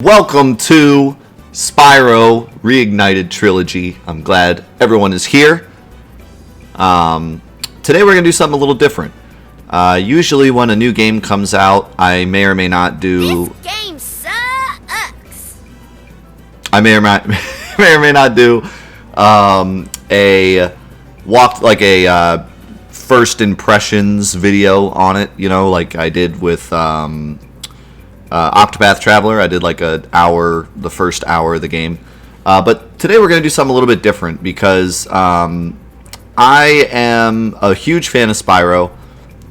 Welcome to Spyro Reignited Trilogy. I'm glad everyone is here. Today we're going to do something a little different. Usually when a new game comes out, I may or may not do... This game sucks! I may or may not do a first impressions video on it, you know, like I did with... Octopath Traveler. I did like the first hour of the game. But today we're going to do something a little bit different because I am a huge fan of Spyro.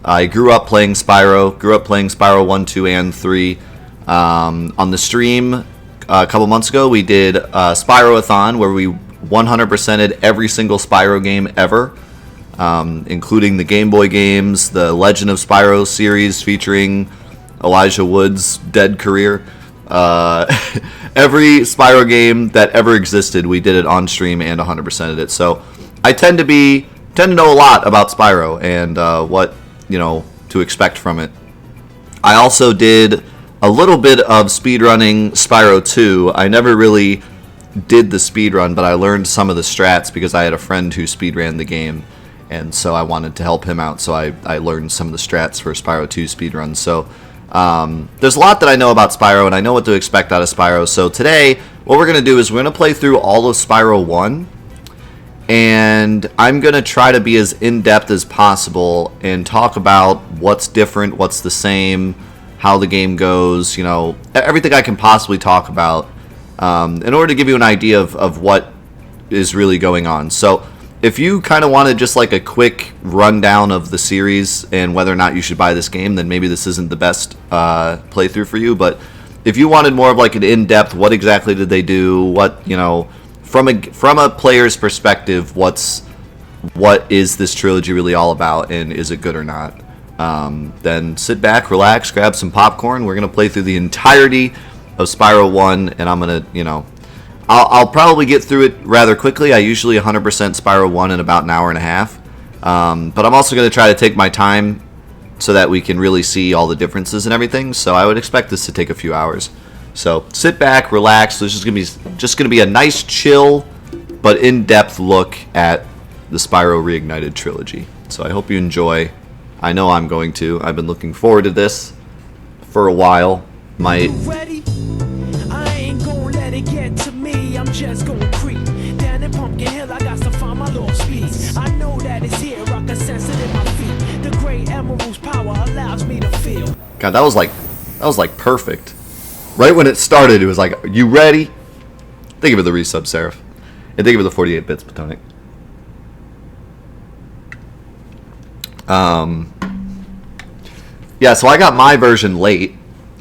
I grew up playing Spyro 1, 2, and 3. On the stream a couple months ago, we did Spyroathon, where we 100%ed every single Spyro game ever, including the Game Boy games, the Legend of Spyro series featuring Elijah Wood's dead career. Every Spyro game that ever existed, we did it on stream and 100%ed it. So I tend to know a lot about Spyro and what to expect from it. I also did a little bit of speedrunning Spyro 2. I never really did the speedrun, but I learned some of the strats because I had a friend who speedran the game, and so I wanted to help him out. So I learned some of the strats for Spyro 2 speedrun. So there's a lot that I know about Spyro, and I know what to expect out of Spyro. So today, what we're going to do is we're going to play through all of Spyro 1, and I'm going to try to be as in-depth as possible and talk about what's different, what's the same, how the game goes, everything I can possibly talk about in order to give you an idea of what is really going on. So if you kind of wanted just like a quick rundown of the series and whether or not you should buy this game, then maybe this isn't the best playthrough for you. But if you wanted more of like an in-depth, what exactly did they do, what, from a player's perspective, what is this trilogy really all about, and is it good or not, then sit back, relax, grab some popcorn. We're going to play through the entirety of Spyro 1, and I'm going to, I'll probably get through it rather quickly. I usually 100% Spyro 1 in about an hour and a half. But I'm also going to try to take my time so that we can really see all the differences and everything. So I would expect this to take a few hours. So sit back, relax. This is just going to be a nice, chill, but in-depth look at the Spyro Reignited Trilogy. So I hope you enjoy. I know I'm going to. I've been looking forward to this for a while. Ready? I ain't gonna let it get to me. I'm just gonna creep down in Pumpkin Hill. I got to find my lost piece. I know that it's here. I can sense it in my feet. The great emerald's power allows me to feel. God, that was like perfect. Right when it started, it was like, "You ready?" Thank you for the resub, Seraph, and thank you for the 48 bits, Platonic. Yeah, so I got my version late.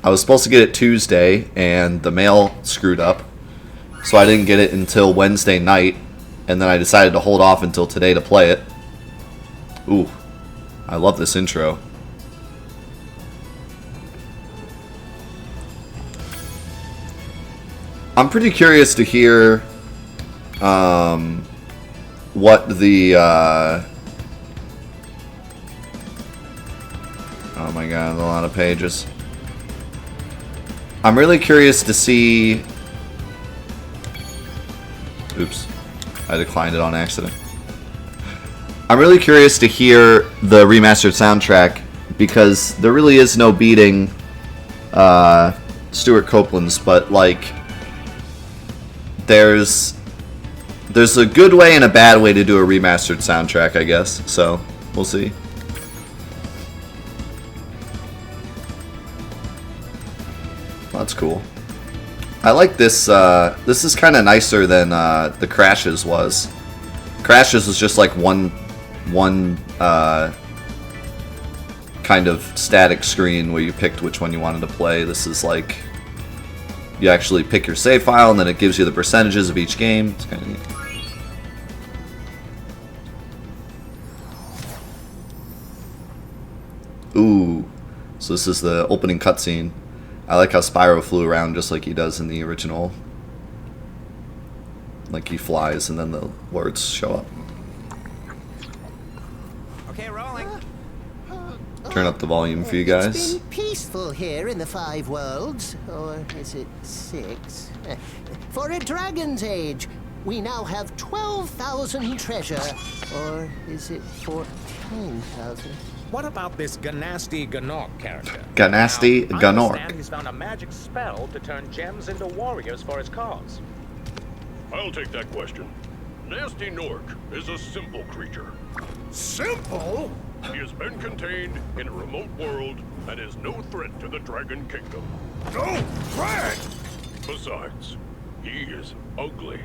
I was supposed to get it Tuesday, and the mail screwed up, so I didn't get it until Wednesday night, and then I decided to hold off until today to play it. Ooh, I love this intro. I'm pretty curious to hear what the... oh my god, a lot of pages. I'm really curious to see... Oops. I declined it on accident. I'm really curious to hear the remastered soundtrack because there really is no beating Stuart Copeland's, but like there's a good way and a bad way to do a remastered soundtrack, I guess. So, we'll see. That's cool. I like this. This is kind of nicer than the Crashes was. Crashes was just like one kind of static screen where you picked which one you wanted to play. This is like you actually pick your save file and then it gives you the percentages of each game. It's kind of neat. Ooh, so this is the opening cutscene. I like how Spyro flew around just like he does in the original. Like he flies and then the words show up. Okay, rolling. turn up the volume for you guys. It's been peaceful here in the 5 worlds, or is it 6? For a dragon's age, we now have 12,000 treasure, or is it 14,000? What about this Gnasty Gnorc character? Gnasty Now, I Gnorc. understand he's found a magic spell to turn gems into warriors for his cause. I'll take that question. Gnasty Gnorc is a simple creature. Simple? He has been contained in a remote world and is no threat to the Dragon Kingdom. No threat? Besides, he is ugly.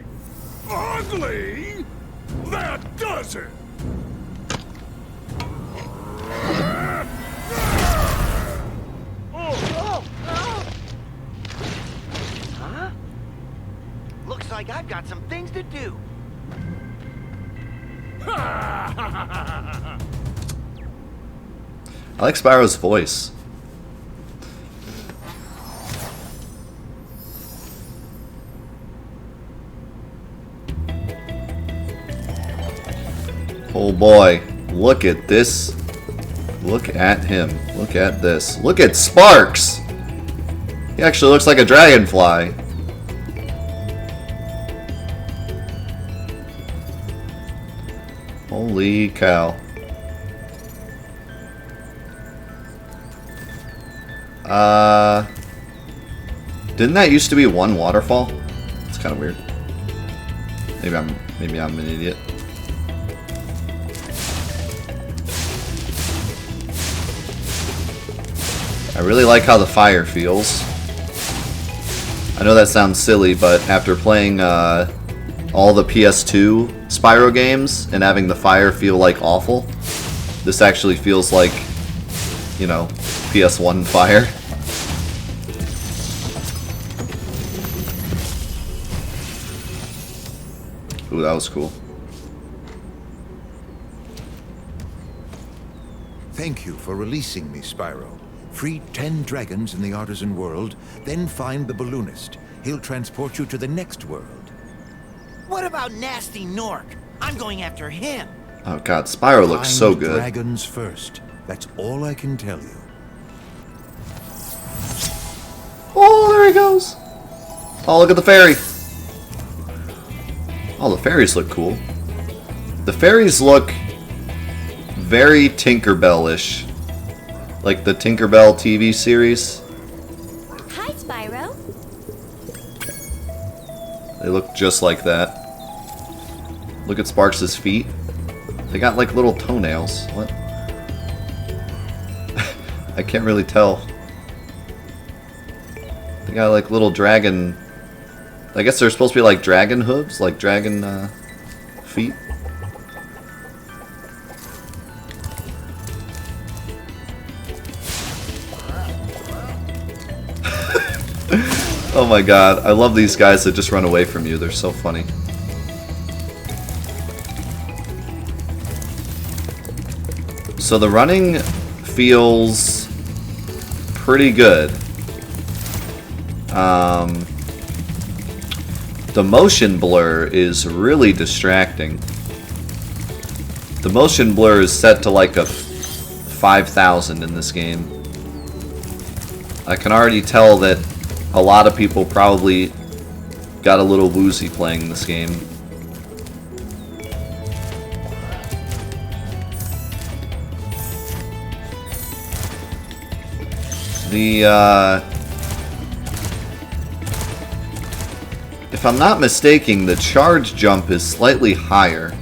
Ugly? That does it! Huh? Looks like I've got some things to do. I like Spyro's voice. Oh boy, look at this. Look at him. Look at this. Look at Sparks! He actually looks like a dragonfly. Holy cow. Didn't that used to be one waterfall? It's kind of weird. Maybe I'm an idiot. I really like how the fire feels. I know that sounds silly, but after playing all the PS2 Spyro games and having the fire feel like awful, this actually feels like, you know, PS1 fire. Ooh, that was cool. Thank you for releasing me, Spyro. Free 10 dragons in the Artisan world, then find the balloonist. He'll transport you to the next world. What about Gnasty Gnorc? I'm going after him. Oh god, Spyro looks Find so good. dragons first. That's all I can tell you. Oh, there he goes. Oh, look at the fairy. Oh, the fairies look cool. The fairies look very Tinkerbell-ish. Like the Tinkerbell TV series. Hi, Spyro. They look just like that. Look at Sparks' feet. They got like little toenails. What? I can't really tell. They got like little dragon... I guess they're supposed to be like dragon hooves? Like dragon feet? Oh my god, I love these guys that just run away from you. They're so funny. So the running feels pretty good. The motion blur is really distracting. The motion blur is set to like a 5,000 in this game. I can already tell that a lot of people probably got a little woozy playing this game. If I'm not mistaken, the charge jump is slightly higher.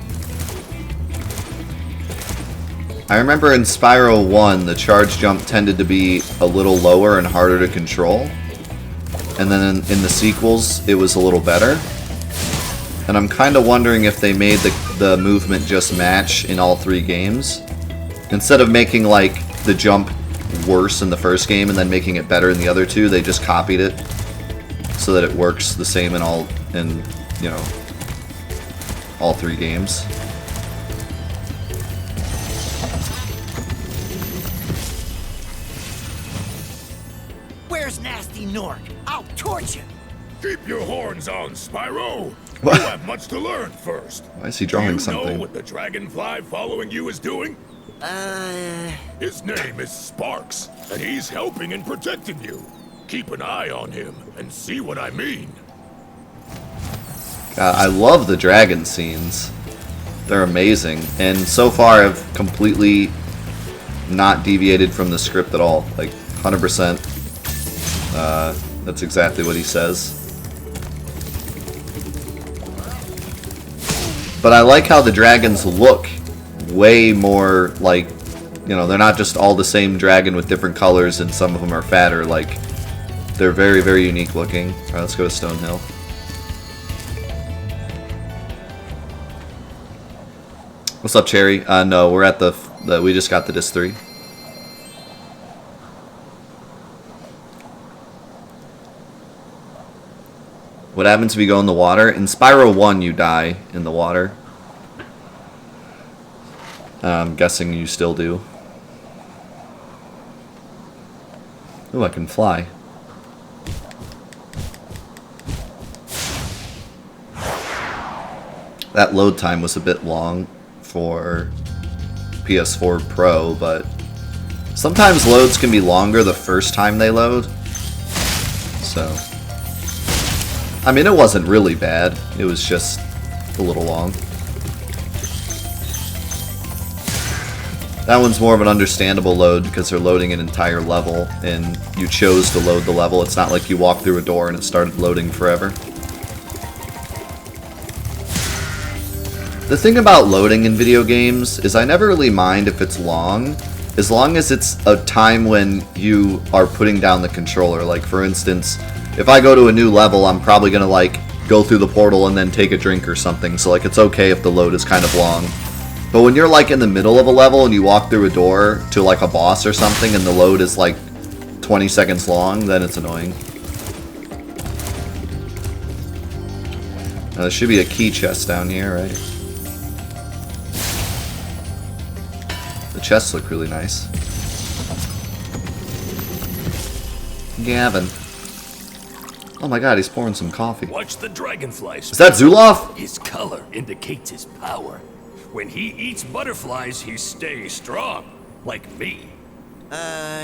I remember in Spyro 1, the charge jump tended to be a little lower and harder to control. And then in the sequels, it was a little better. And I'm kind of wondering if they made the movement just match in all 3 games. Instead of making like the jump worse in the first game and then making it better in the other 2, they just copied it so that it works the same in all 3 games. Where's Gnasty Gnorc? I'll torch him. Keep your horns on, Spyro. What? You have much to learn first. Why is he drawing Do you something? know what the dragonfly following you is doing? His name is Sparks, and he's helping and protecting you. Keep an eye on him and see what I mean. God, I love the dragon scenes. They're amazing. And so far I've completely not deviated from the script at all. Like 100%. That's exactly what he says. But I like how the dragons look way more like, you know, they're not just all the same dragon with different colors and some of them are fatter. Like, they're very, very unique looking. Alright, let's go to Stonehill. What's up, Cherry? No, we're at the we just got the Disc 3. What happens if you go in the water? In Spyro 1, you die in the water. I'm guessing you still do. Ooh, I can fly. That load time was a bit long for PS4 Pro, but sometimes loads can be longer the first time they load. So, I mean, it wasn't really bad. It was just a little long. That one's more of an understandable load because they're loading an entire level and you chose to load the level. It's not like you walked through a door and it started loading forever. The thing about loading in video games is I never really mind if it's long, as long as it's a time when you are putting down the controller. Like, for instance, if I go to a new level, I'm probably gonna like go through the portal and then take a drink or something, so like it's okay if the load is kind of long. But when you're like in the middle of a level and you walk through a door to like a boss or something and the load is like 20 seconds long, then it's annoying. Now, there should be a key chest down here, right? The chests look really nice. Gavin. Oh my god, he's pouring some coffee. Watch the dragonfly. Is that Zulov? His color indicates his power. When he eats butterflies, he stays strong. Like me.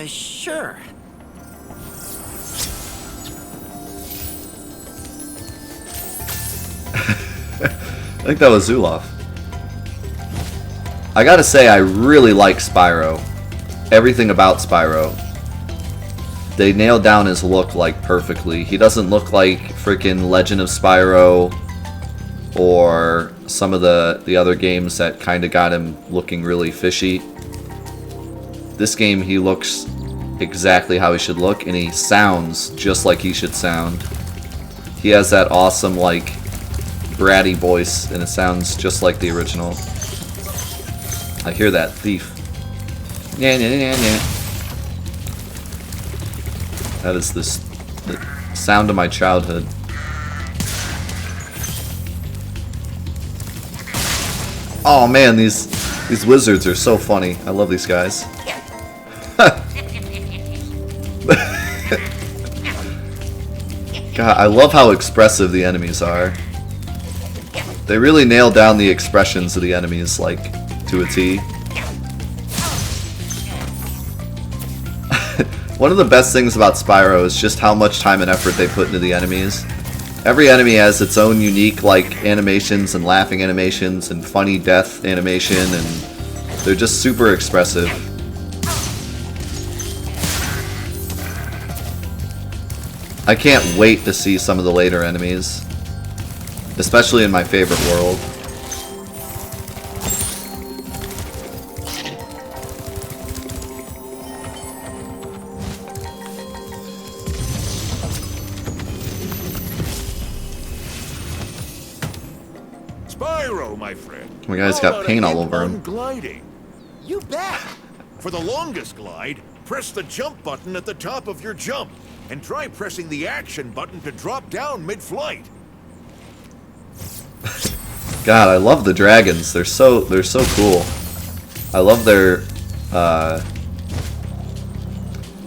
Sure. I think that was Zulov. I gotta say, I really like Spyro. Everything about Spyro. They nailed down his look like perfectly. He doesn't look like freaking Legend of Spyro or some of the other games that kind of got him looking really fishy. This game, he looks exactly how he should look, and he sounds just like he should sound. He has that awesome, like, bratty voice, and it sounds just like the original. I hear that thief. Yeah, yeah, yeah, yeah. That is the sound of my childhood. Oh man, these wizards are so funny. I love these guys. God, I love how expressive the enemies are. They really nail down the expressions of the enemies, like, to a T. One of the best things about Spyro is just how much time and effort they put into the enemies. Every enemy has its own unique, like, animations and laughing animations and funny death animation, and they're just super expressive. I can't wait to see some of the later enemies, especially in my favorite world. Spyro, my friend. My guy's got paint all over him. Gliding. You bet. For the longest glide, press the jump button at the top of your jump, and try pressing the action button to drop down mid-flight. God, I love the dragons. They're so cool. I love their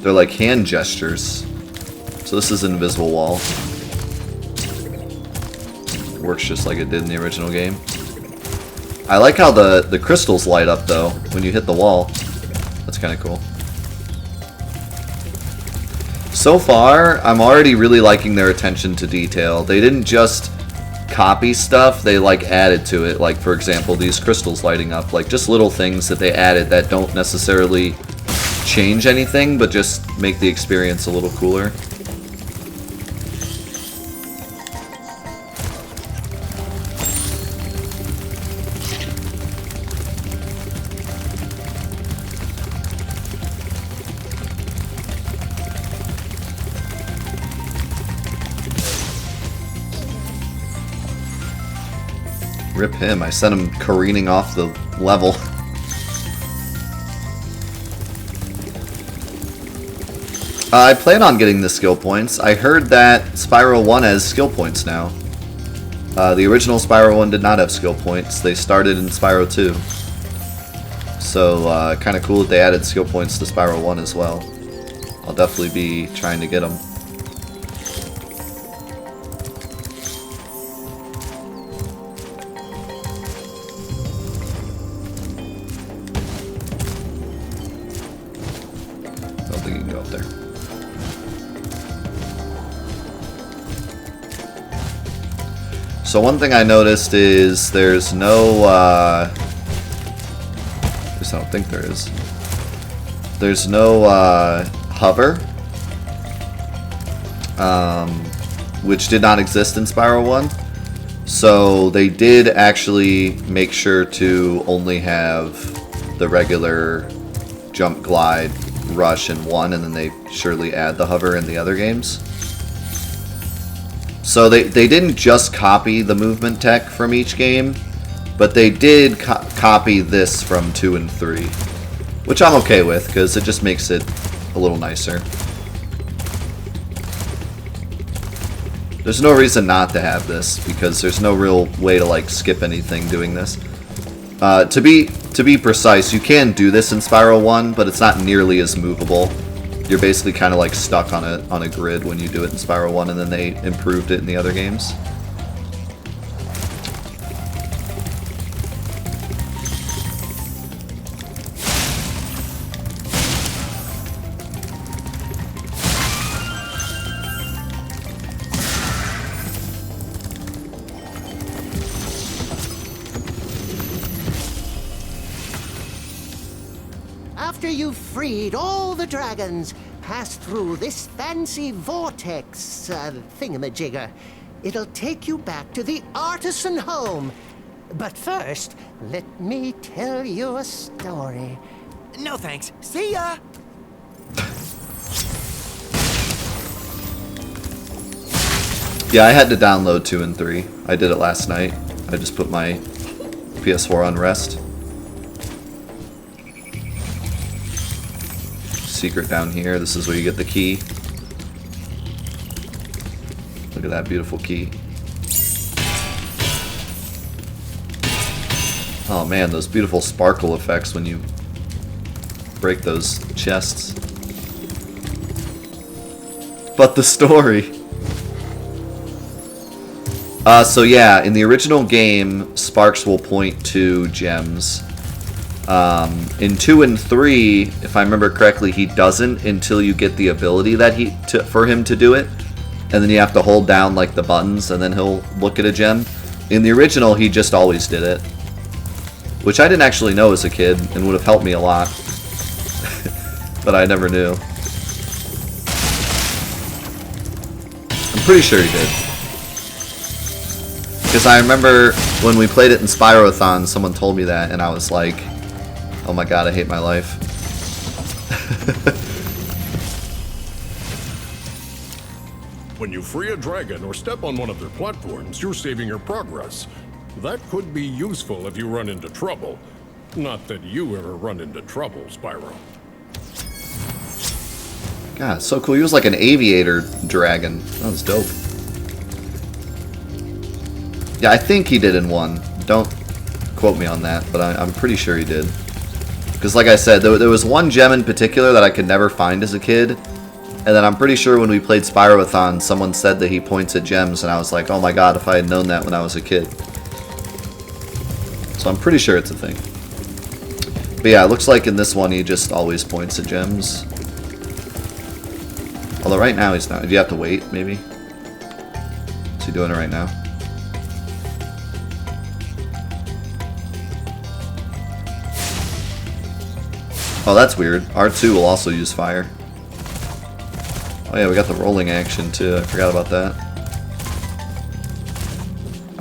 like hand gestures. So this is an invisible wall. Works just like it did in the original game. I like how the crystals light up though when you hit the wall. That's kind of cool. So far, I'm already really liking their attention to detail. They didn't just copy stuff, they like added to it. Like for example, these crystals lighting up, like just little things that they added that don't necessarily change anything, but just make the experience a little cooler. Rip him, I sent him careening off the level. I plan on getting the skill points. I heard that Spyro 1 has skill points now. The original Spyro 1 did not have skill points. They started in Spyro 2. So, kind of cool that they added skill points to Spyro 1 as well. I'll definitely be trying to get them. Don't think you can go up there. So one thing I noticed is there's no, at least I don't think there is. There's no hover, which did not exist in Spyro 1. So they did actually make sure to only have the regular jump, glide, rush in 1, and then they surely add the hover in the other games. So they didn't just copy the movement tech from each game, but they did copy this from 2 and 3, which I'm okay with because it just makes it a little nicer. There's no reason not to have this because there's no real way to like skip anything doing this. To be precise, you can do this in Spyro 1, but it's not nearly as movable. You're basically kind of like stuck on a grid when you do it in Spyro 1, and then they improved it in the other games. After you've freed all the dragons, pass through this fancy vortex thingamajigger. It'll take you back to the Artisan home. But first, let me tell you a story. No thanks. See ya! Yeah, I had to download 2 and 3. I did it last night. I just put my PS4 on rest. Secret down here. This is where you get the key. Look at that beautiful key. Oh man, those beautiful sparkle effects when you break those chests. But the story. So yeah, in the original game, sparks will point to gems. In 2 and 3, if I remember correctly, he doesn't until you get the ability that for him to do it, and then you have to hold down like the buttons, and then he'll look at a gem. In the original, he just always did it, which I didn't actually know as a kid, and would have helped me a lot, but I never knew. I'm pretty sure he did. Because I remember when we played it in Spyroathon, someone told me that, and I was like, oh my god, I hate my life. When you free a dragon or step on one of their platforms, you're saving your progress. That could be useful if you run into trouble. Not that you ever run into trouble, Spyro. God, so cool. He was like an aviator dragon. That was dope. Yeah, I think he did in 1. Don't quote me on that, but I'm pretty sure he did. Because like I said, there was one gem in particular that I could never find as a kid. And then I'm pretty sure when we played Spyroathon, someone said that he points at gems, and I was like, oh my god, if I had known that when I was a kid. So I'm pretty sure it's a thing. But yeah, it looks like in this one he just always points at gems. Although right now he's not. Do you have to wait, maybe? Is he doing it right now? Oh, that's weird. R2 will also use fire. Oh yeah, we got the rolling action too. I forgot about that.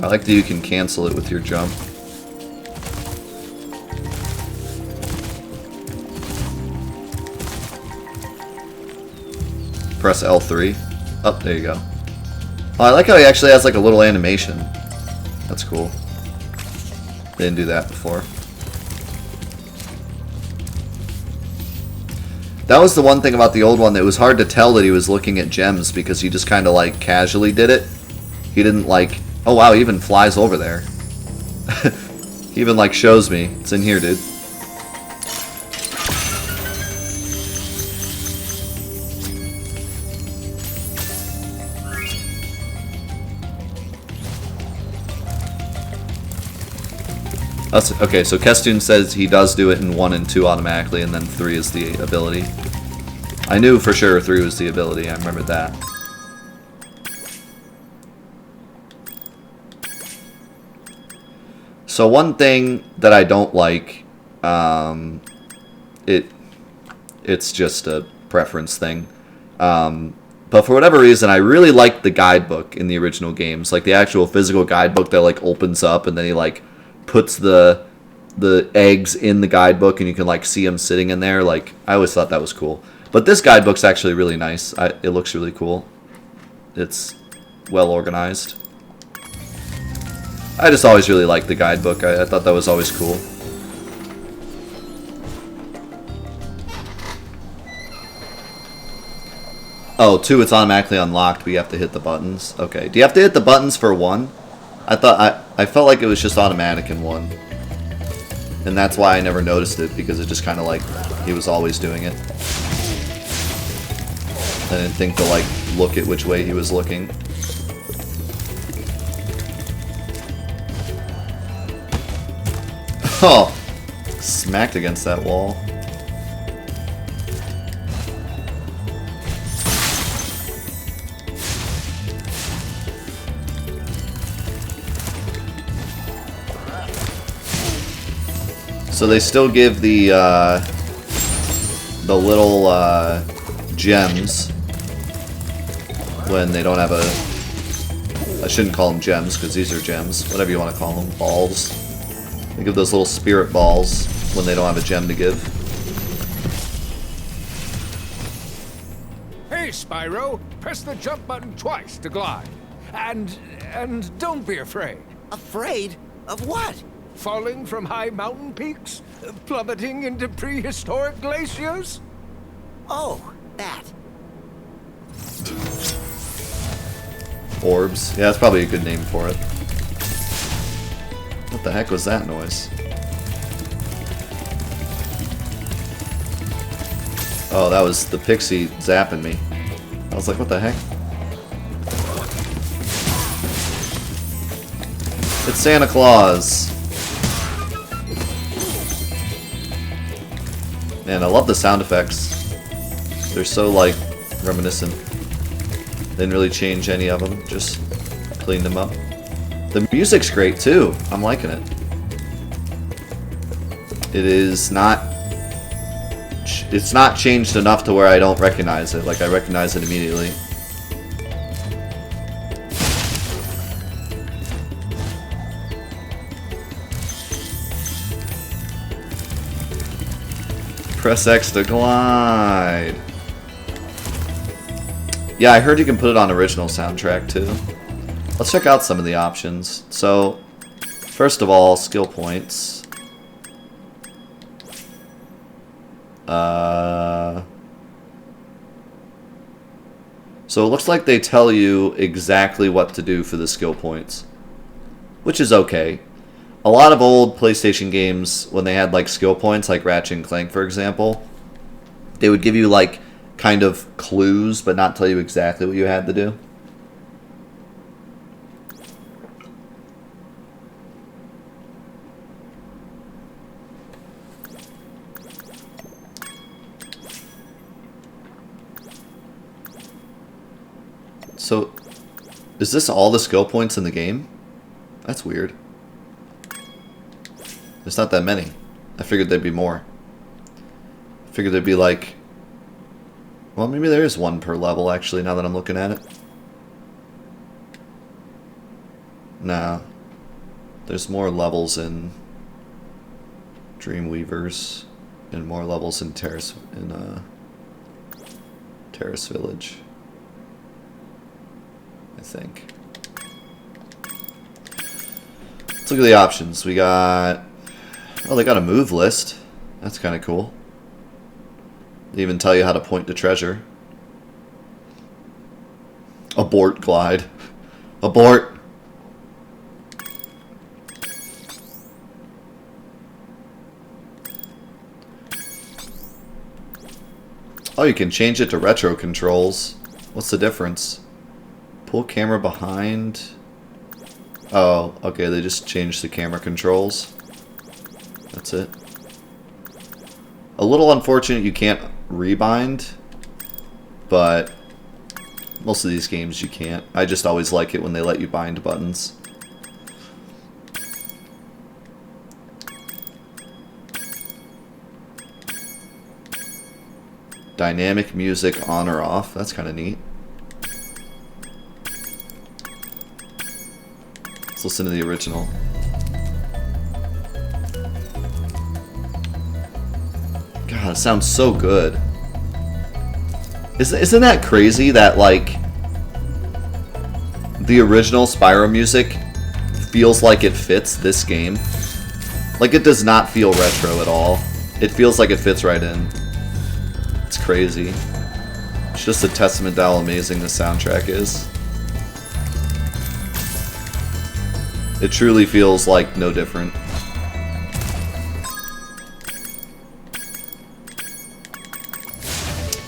I like that you can cancel it with your jump. Press L3. Oh, there you go. Oh, I like how he actually has like a little animation. That's cool. Didn't do that before. That was the one thing about the old one that it was hard to tell that he was looking at gems because he just kind of like casually did it. He didn't like, oh wow, he even flies over there. He even like shows me. It's in here, dude. Okay, so Kestoon says he does do it in 1 and 2 automatically, and then 3 is the ability. I knew for sure 3 was the ability, I remembered that. So one thing that I don't like, it's just a preference thing. But for whatever reason, I really liked the guidebook in the original games. Like the actual physical guidebook that like opens up and then he like puts the eggs in the guidebook and you can like see them sitting in there. Like I always thought that was cool. But this guidebook's actually really nice. It looks really cool. It's well organized. I just always really liked the guidebook. I thought that was always cool. Oh, 2, it's automatically unlocked, but you have to hit the buttons. Okay. Do you have to hit the buttons for 1? I felt like it was just automatic in 1. And that's why I never noticed it, because it just kind of like, he was always doing it. I didn't think to like, look at which way he was looking. Oh! Smacked against that wall. So they still give the little gems when they don't have a... I shouldn't call them gems because these are gems. Whatever you want to call them. Balls. They give those little spirit balls when they don't have a gem to give. Hey, Spyro! Press the jump button twice to glide. And don't be afraid. Afraid? Of what? Falling from high mountain peaks? Plummeting into prehistoric glaciers? Oh, that. Orbs. Yeah, that's probably a good name for it. What the heck was that noise? Oh, that was the pixie zapping me. I was like, what the heck? It's Santa Claus! Man, I love the sound effects. They're so, like, reminiscent. Didn't really change any of them, just cleaned them up. The music's great too. I'm liking it. It is not... It's not changed enough to where I don't recognize it. Like, I recognize it immediately. Press X to glide. Yeah, I heard you can put it on original soundtrack too. Let's check out some of the options. So, first of all, skill points. So it looks like they tell you exactly what to do for the skill points, which is okay. A lot of old PlayStation games, when they had like skill points, like Ratchet and Clank, for example, they would give you like kind of clues, but not tell you exactly what you had to do. So, is this all the skill points in the game? That's weird. There's not that many. I figured there'd be more. I figured there'd be like... Well, maybe there is one per level, actually, now that I'm looking at it. Nah. There's more levels in Dreamweavers and more levels in Terrace Village, I think. Let's look at the options. We got... Oh, they got a move list. That's kind of cool. They even tell you how to point to treasure. Abort glide. Abort! Oh, you can change it to retro controls. What's the difference? Pull camera behind. Oh, okay, they just changed the camera controls. That's it. A little unfortunate you can't rebind, but most of these games you can't. I just always like it when they let you bind buttons. Dynamic music on or off. That's kind of neat. Let's listen to the original. God, it sounds so good. Isn't that crazy that, like, the original Spyro music feels like it fits this game? Like, it does not feel retro at all. It feels like it fits right in. It's crazy. It's just a testament to how amazing the soundtrack is. It truly feels like no different.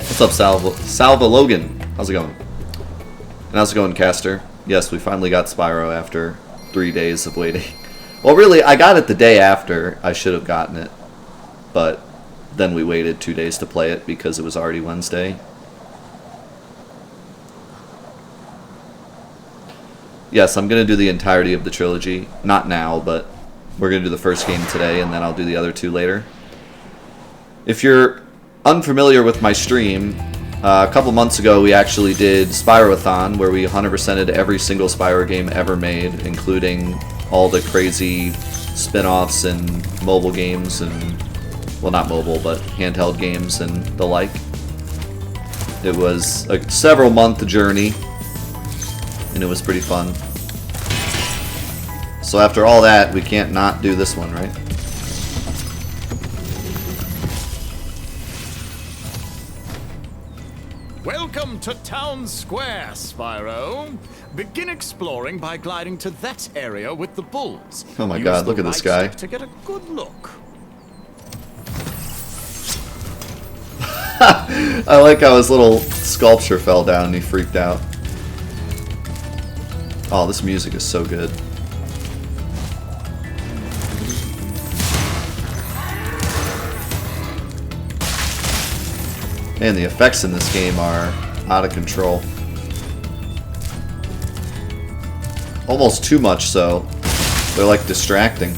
What's up, Salva Logan? How's it going? And how's it going, Caster? Yes, we finally got Spyro after 3 days of waiting. Well, really, I got it the day after I should have gotten it. But then we waited 2 days to play it because it was already Wednesday. Yes, I'm going to do the entirety of the trilogy. Not now, but we're going to do the first game today, and then I'll do the other two later. If you're unfamiliar with my stream, a couple months ago we actually did Spyroathon, where we 100%ed every single Spyro game ever made, including all the crazy spin-offs and mobile games and... Well, not mobile, but handheld games and the like. It was a several-month journey, and it was pretty fun. So after all that, we can't not do this one, right? Welcome to Town Square, Spyro. Begin exploring by gliding to that area with the bulls. Oh my god, look at this guy. To get a good look. I like how his little sculpture fell down and he freaked out. Oh, this music is so good. Man, the effects in this game are out of control. Almost too much so. They're like distracting.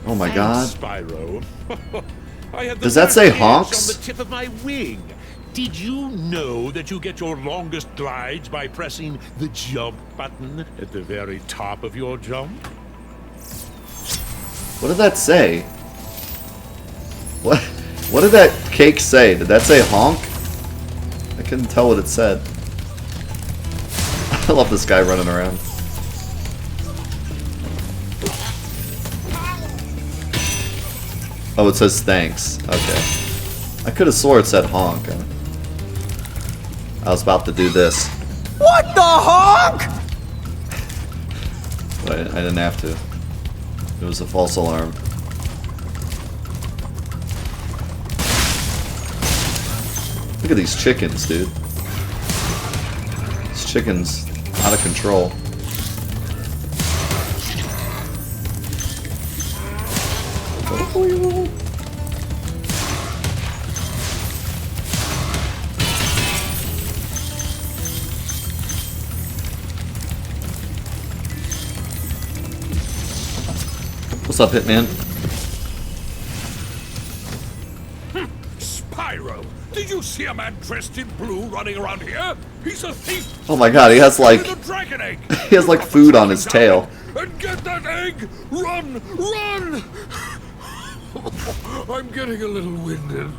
Oh my god. Spyro. I had the Does that say hairs honks? on the tip of my wing. Did you know that you get your longest glides by pressing the jump button at the very top of your jump? What did that say? What did that cake say? Did that say honk? I couldn't tell what it said. I love this guy running around. Oh, it says thanks. Okay. I could have swore it said honk. I was about to do this. What the honk? But I didn't have to. It was a false alarm. Look at these chickens, dude. This chicken's out of control. What's up, Hitman? Spyro, did you see a man dressed in blue running around here? He's a thief. Oh my god, he has like With a dragon egg. he has like food on his tail. And get that egg! Run! Run! I'm getting a little winded.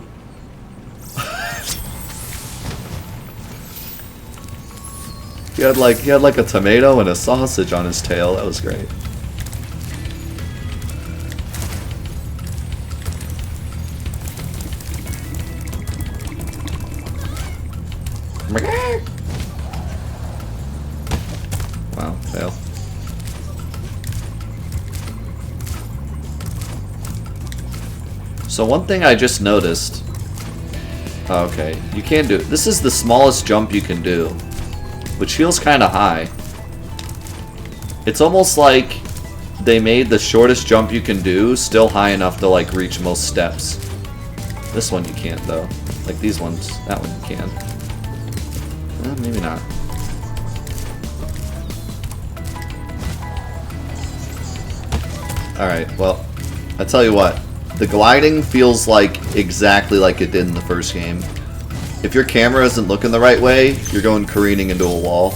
He had like a tomato and a sausage on his tail. That was great. Wow, fail. So one thing I just noticed. Oh, okay, you can do it. This is the smallest jump you can do, which feels kind of high. It's almost like they made the shortest jump you can do still high enough to like reach most steps. This one you can't though. Like these ones, that one you can. Maybe not. Alright, well, I tell you what. The gliding feels like exactly like it did in the first game. If your camera isn't looking the right way, you're going careening into a wall.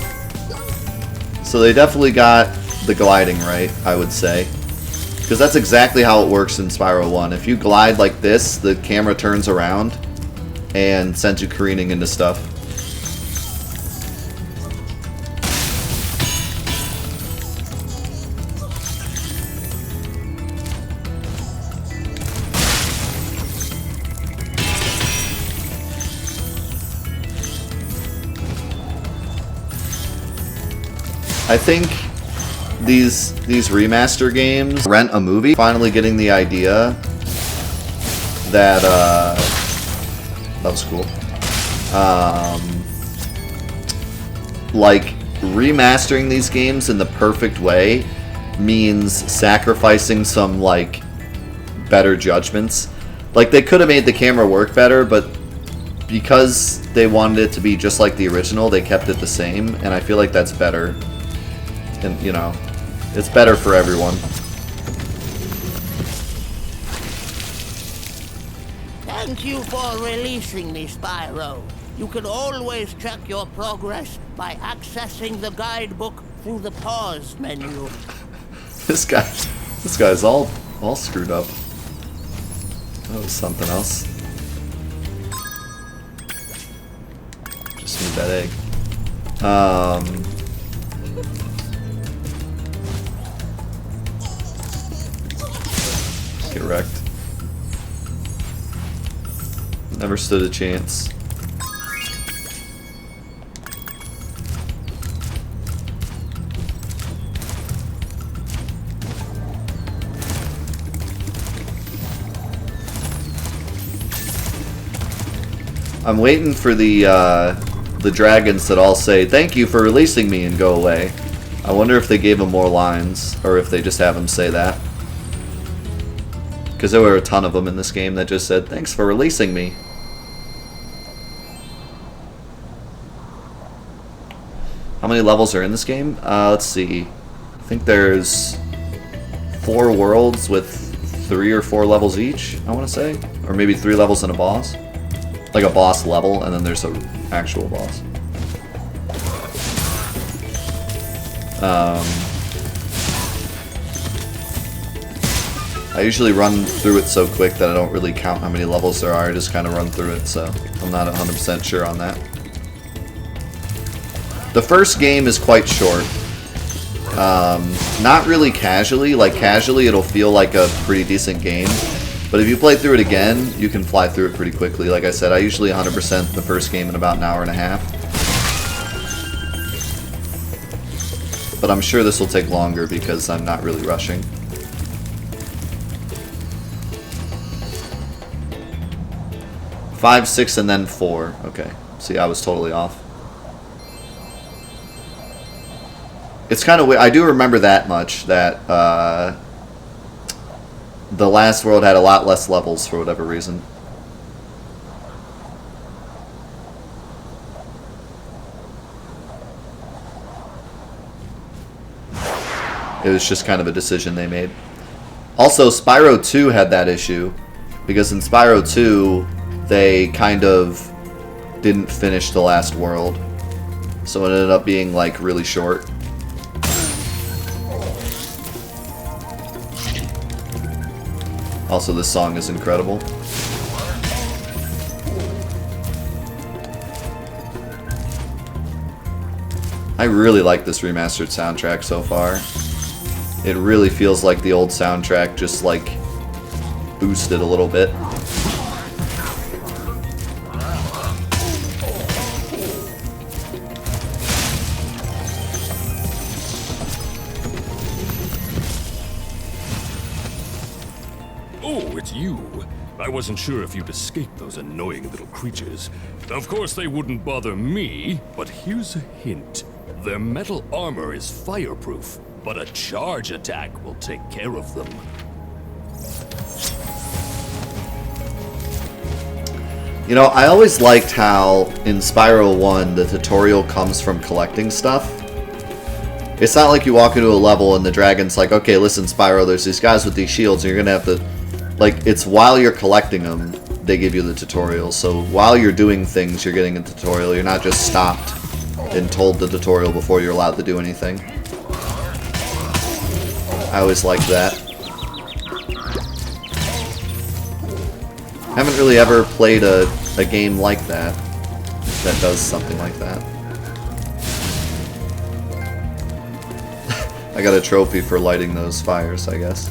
So they definitely got the gliding right, I would say. Because that's exactly how it works in Spyro 1. If you glide like this, the camera turns around and sends you careening into stuff. I think these remaster games, Rent a Movie, finally getting the idea that that was cool. Like remastering these games in the perfect way means sacrificing some like better judgments. Like they could have made the camera work better, but because they wanted it to be just like the original, they kept it the same, and I feel like that's better. And, you know, it's better for everyone. Thank you for releasing me, Spyro. You can always check your progress by accessing the guidebook through the pause menu. This guy's all screwed up. That was something else. Just need that egg. Get wrecked. Never stood a chance. I'm waiting for the dragons that all say, "Thank you for releasing me," and go away. I wonder if they gave them more lines, or if they just have them say that. Because there were a ton of them in this game that just said, "Thanks for releasing me." How many levels are in this game? Let's see. I think there's 4 worlds with 3 or 4 levels each, I want to say. Or maybe 3 levels and a boss. Like a boss level, and then there's an actual boss. I usually run through it so quick that I don't really count how many levels there are. I just kind of run through it, so I'm not 100% sure on that. The first game is quite short. Not really casually. Like, casually it'll feel like a pretty decent game. But if you play through it again, you can fly through it pretty quickly. Like I said, I usually 100% the first game in about an hour and a half. But I'm sure this will take longer because I'm not really rushing. 5, 6, and then 4. Okay. See, I was totally off. It's kind of weird. I do remember that much, that the last world had a lot less levels for whatever reason. It was just kind of a decision they made. Also, Spyro 2 had that issue, because in Spyro 2, they kind of didn't finish the last world. So it ended up being, like, really short. Also, this song is incredible. I really like this remastered soundtrack so far. It really feels like the old soundtrack, just like boosted a little bit. Oh, it's you. I wasn't sure if you'd escaped those annoying little creatures. Of course they wouldn't bother me, but here's a hint. Their metal armor is fireproof, but a charge attack will take care of them. You know, I always liked how in Spyro 1 the tutorial comes from collecting stuff. It's not like you walk into a level and the dragon's like, okay, listen, Spyro, there's these guys with these shields and you're gonna have to... Like, it's while you're collecting them, they give you the tutorial. So while you're doing things, you're getting a tutorial. You're not just stopped and told the tutorial before you're allowed to do anything. I always liked that. I haven't really ever played a game like that does something like that. I got a trophy for lighting those fires, I guess.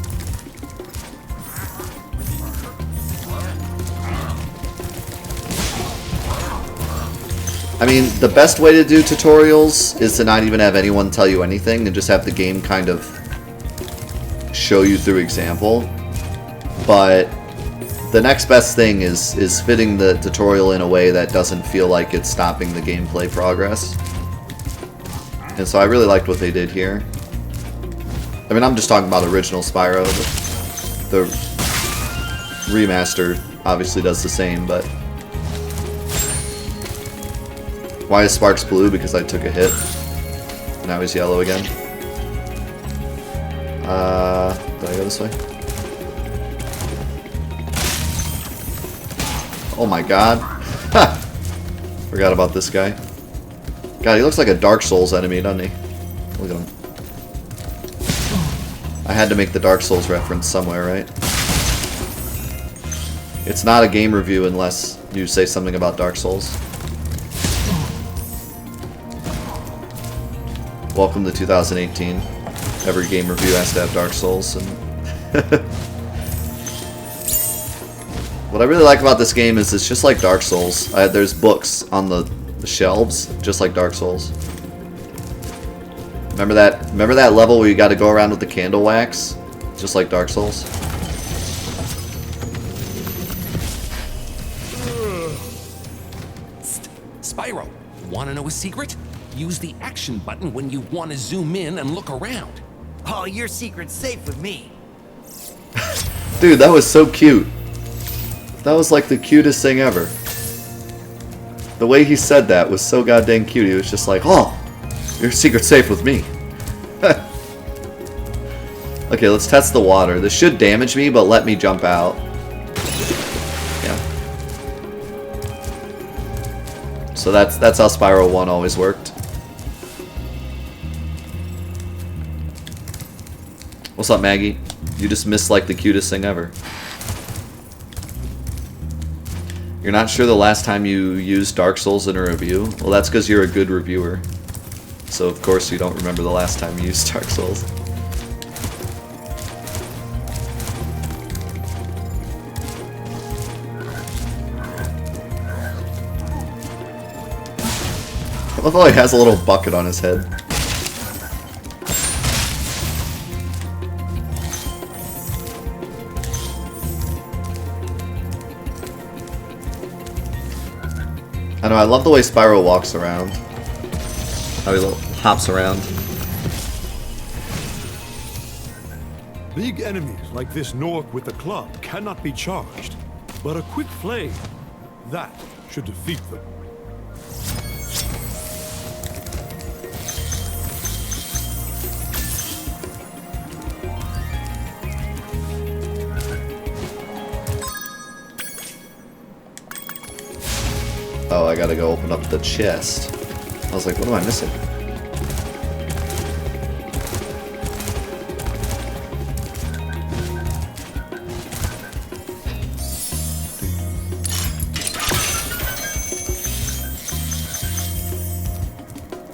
I mean, the best way to do tutorials is to not even have anyone tell you anything and just have the game kind of show you through example. But the next best thing is fitting the tutorial in a way that doesn't feel like it's stopping the gameplay progress. And so I really liked what they did here. I mean, I'm just talking about original Spyro. The remaster obviously does the same, but... Why is Sparks blue? Because I took a hit. Now he's yellow again. Did I go this way? Oh my god. Ha! Forgot about this guy. God, he looks like a Dark Souls enemy, doesn't he? Look at him. I had to make the Dark Souls reference somewhere, right? It's not a game review unless you say something about Dark Souls. Welcome to 2018. Every game review has to have Dark Souls. And what I really like about this game is it's just like Dark Souls. There's books on the shelves, just like Dark Souls. Remember that level where you got to go around with the candle wax? Just like Dark Souls. Spyro, want to know a secret? Use the action button when you want to zoom in and look around. Oh, your secret's safe with me. Dude, that was so cute. That was like the cutest thing ever. The way he said that was so goddamn cute. He was just like, oh, your secret's safe with me. Okay, let's test the water. This should damage me, but let me jump out. Yeah. So that's how Spyro 1 always worked. What's up, Maggie? You just missed like the cutest thing ever. You're not sure the last time you used Dark Souls in a review? Well, that's because you're a good reviewer. So of course you don't remember the last time you used Dark Souls. I love how he has a little bucket on his head. I know, I love the way Spyro walks around. How he hops around. Big enemies like this Gnorc with the club cannot be charged, but a quick flame, that should defeat them. Oh, I gotta go open up the chest. I was like, what am I missing?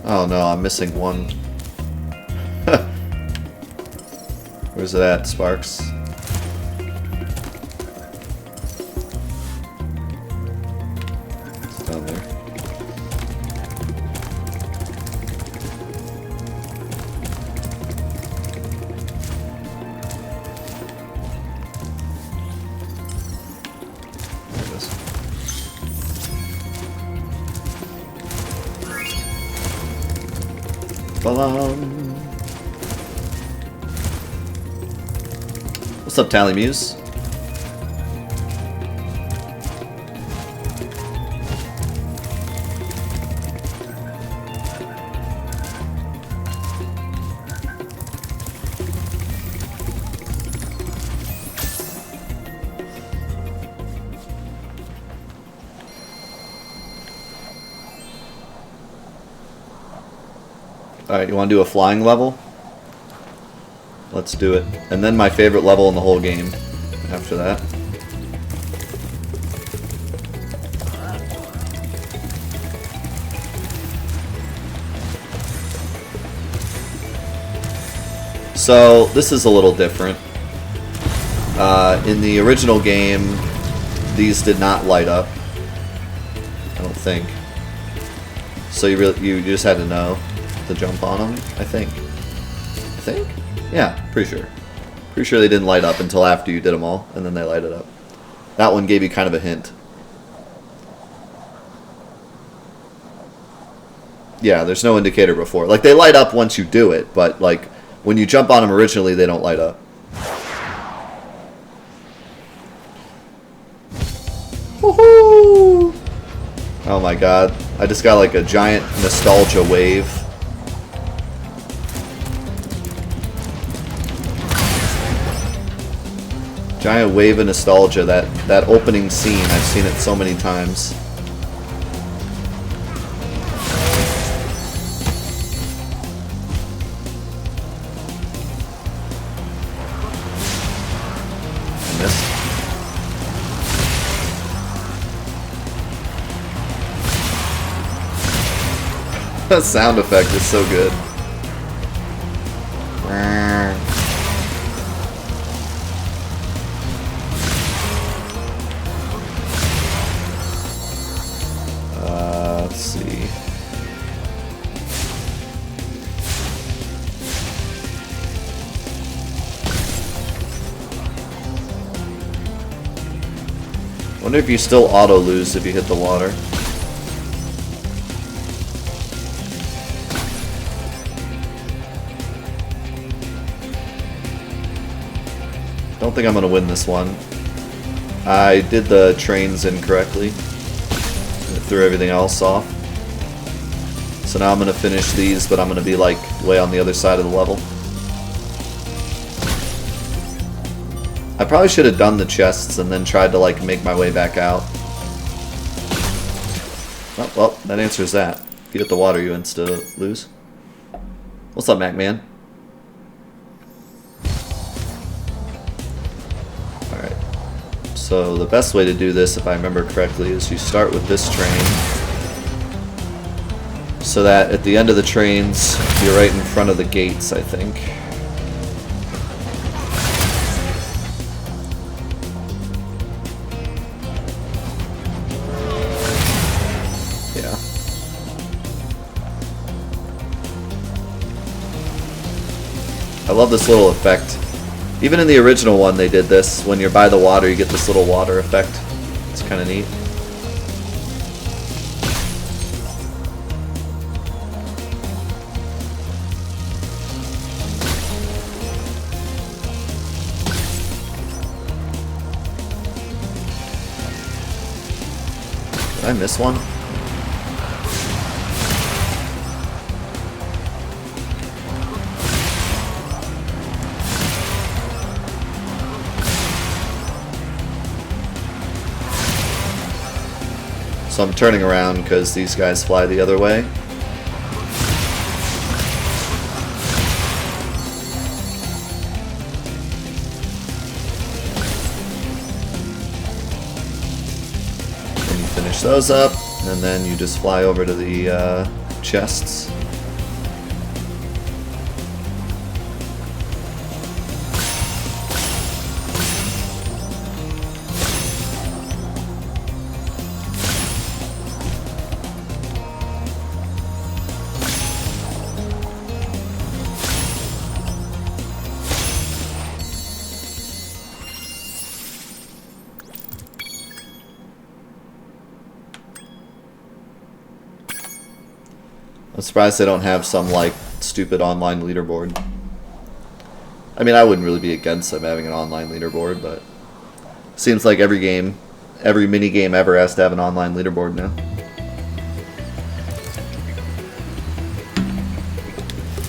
Oh no, I'm missing one. Where's it at, Sparks? It's down there. There it is. What's up, Tally Muse? Alright, you want to do a flying level? Let's do it. And then my favorite level in the whole game after that. So, this is a little different. In the original game, these did not light up. I don't think. So you just had to know to jump on them, I think. Yeah, pretty sure. Pretty sure they didn't light up until after you did them all, and then they lighted up. That one gave you kind of a hint. Yeah, there's no indicator before. Like, they light up once you do it, but, like, when you jump on them originally, they don't light up. Woohoo! Oh my god. I just got, like, a giant nostalgia wave. Giant wave of nostalgia, that opening scene, I've seen it so many times. I missed. That sound effect is so good. Let's see. Wonder if you still auto lose if you hit the water. Don't think I'm gonna win this one. I did the trains incorrectly. Threw everything else off. So now I'm gonna finish these, but I'm gonna be like way on the other side of the level. I probably should have done the chests and then tried to like make my way back out. Oh, well, that answers that. If you hit the water, you insta lose. What's up, Mac Man? Alright. So the best way to do this, if I remember correctly, is you start with this train. So that at the end of the trains, you're right in front of the gates, I think. Yeah. I love this little effect. Even in the original one they did this. When you're by the water, you get this little water effect. It's kind of neat. I miss one? So I'm turning around because these guys fly the other way. And you finish those up, and then you just fly over to the chests. I'm surprised they don't have some, like, stupid online leaderboard. I mean, I wouldn't really be against them having an online leaderboard, but seems like every game, every mini game ever has to have an online leaderboard now.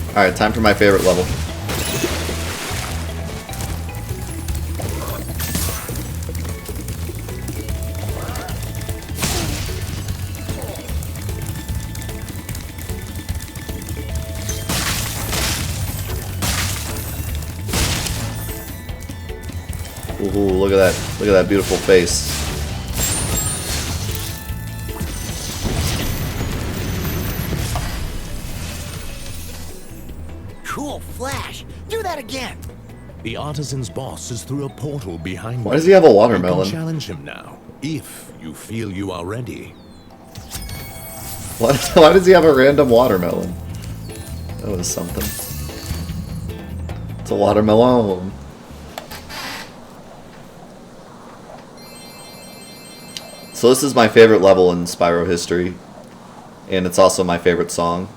Alright, time for my favorite level. Ooh, look at that. Look at that beautiful face. Cool flash. Do that again. The Artisan's boss is through a portal behind Why does he have a watermelon? You can challenge him now, if you feel you are ready. Why does he have a random watermelon? That was something. It's a watermelon. So this is my favorite level in Spyro history, and it's also my favorite song.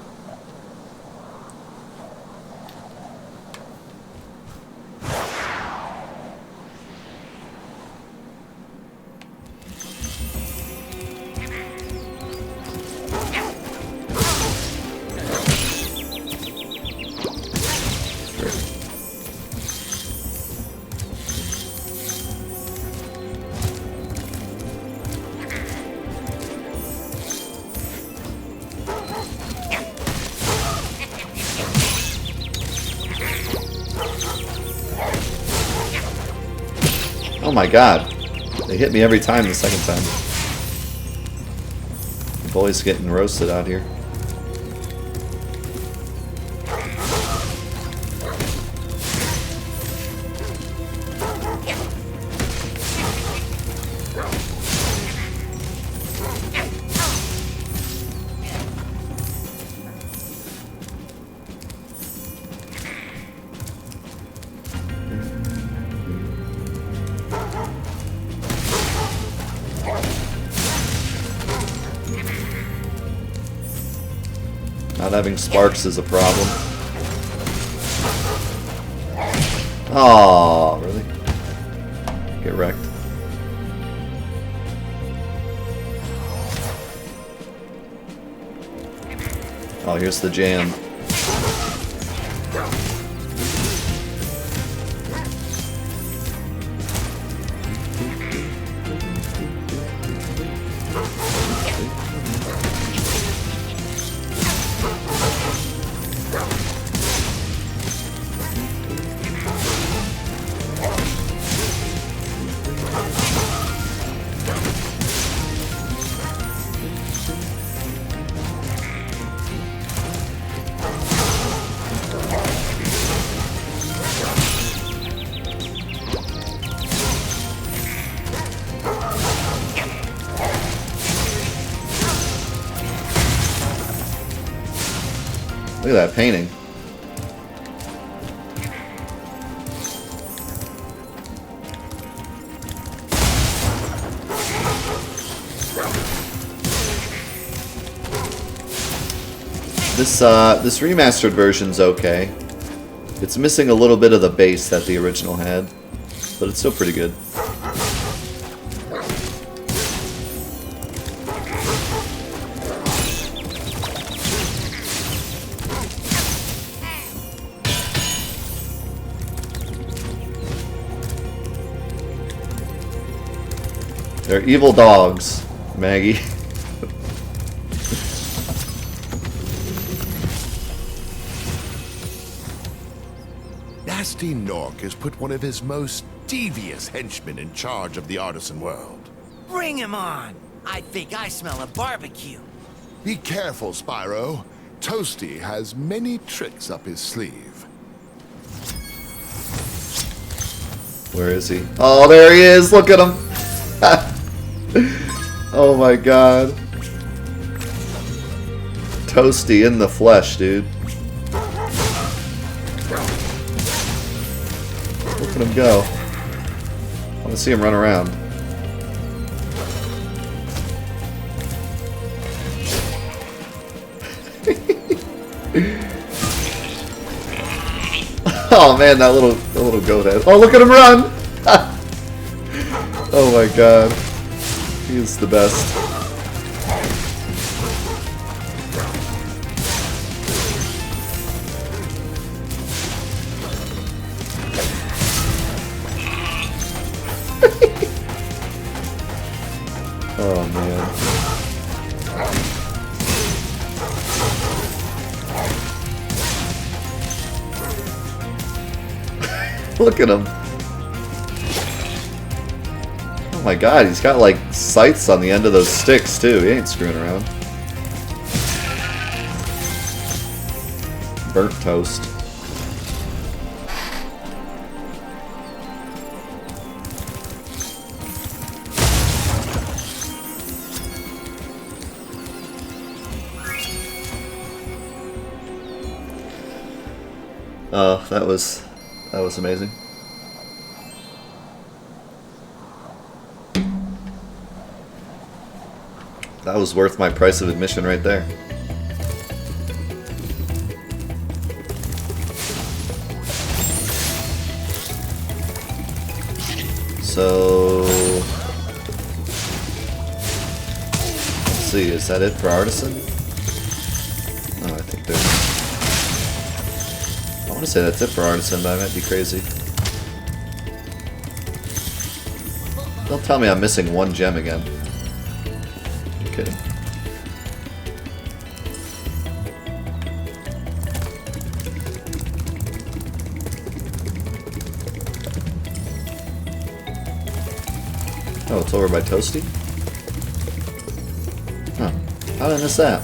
Oh my god. They hit me every time the second time. The boy's getting roasted out here. Not having sparks is a problem. Oh, really? Get wrecked. Oh, here's the jam. Look at that painting. This remastered version's okay. It's missing a little bit of the bass that the original had, but it's still pretty good. They're evil dogs, Maggie. Gnasty Gnorc has put one of his most devious henchmen in charge of the Artisan world. Bring him on! I think I smell a barbecue. Be careful, Spyro. Toasty has many tricks up his sleeve. Where is he? Oh, there he is! Look at him! Oh my god. Toasty in the flesh, dude. Look at him go. I want to see him run around. Oh man, that little goat head. Oh, look at him run! Oh my god. He is the best. Oh man. Look at him. Oh my god, he's got like sights on the end of those sticks too. He ain't screwing around. Burnt toast. Oh, that was amazing. That was worth my price of admission right there. So let's see, is that it for Artisan? Oh, I think there's, I want to say that's it for Artisan, but I might be crazy. Don't tell me I'm missing one gem again. I'm kidding. Oh, it's over by Toasty? Huh. How did I miss that?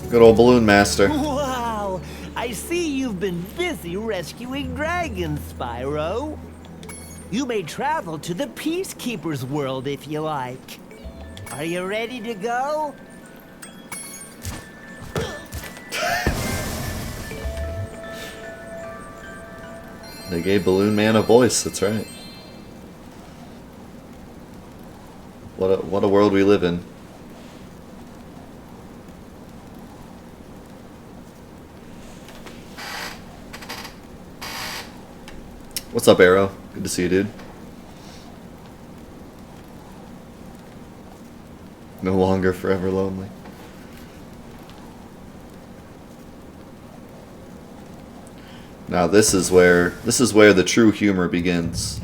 Good old Balloon Master. Wow! I see you've been busy rescuing dragons, Spyro. You may travel to the Peacekeeper's world if you like. Are you ready to go? They gave Balloon Man a voice, that's right. What a world we live in. What's up, Arrow? Good to see you, dude. No longer forever lonely. Now this is where the true humor begins.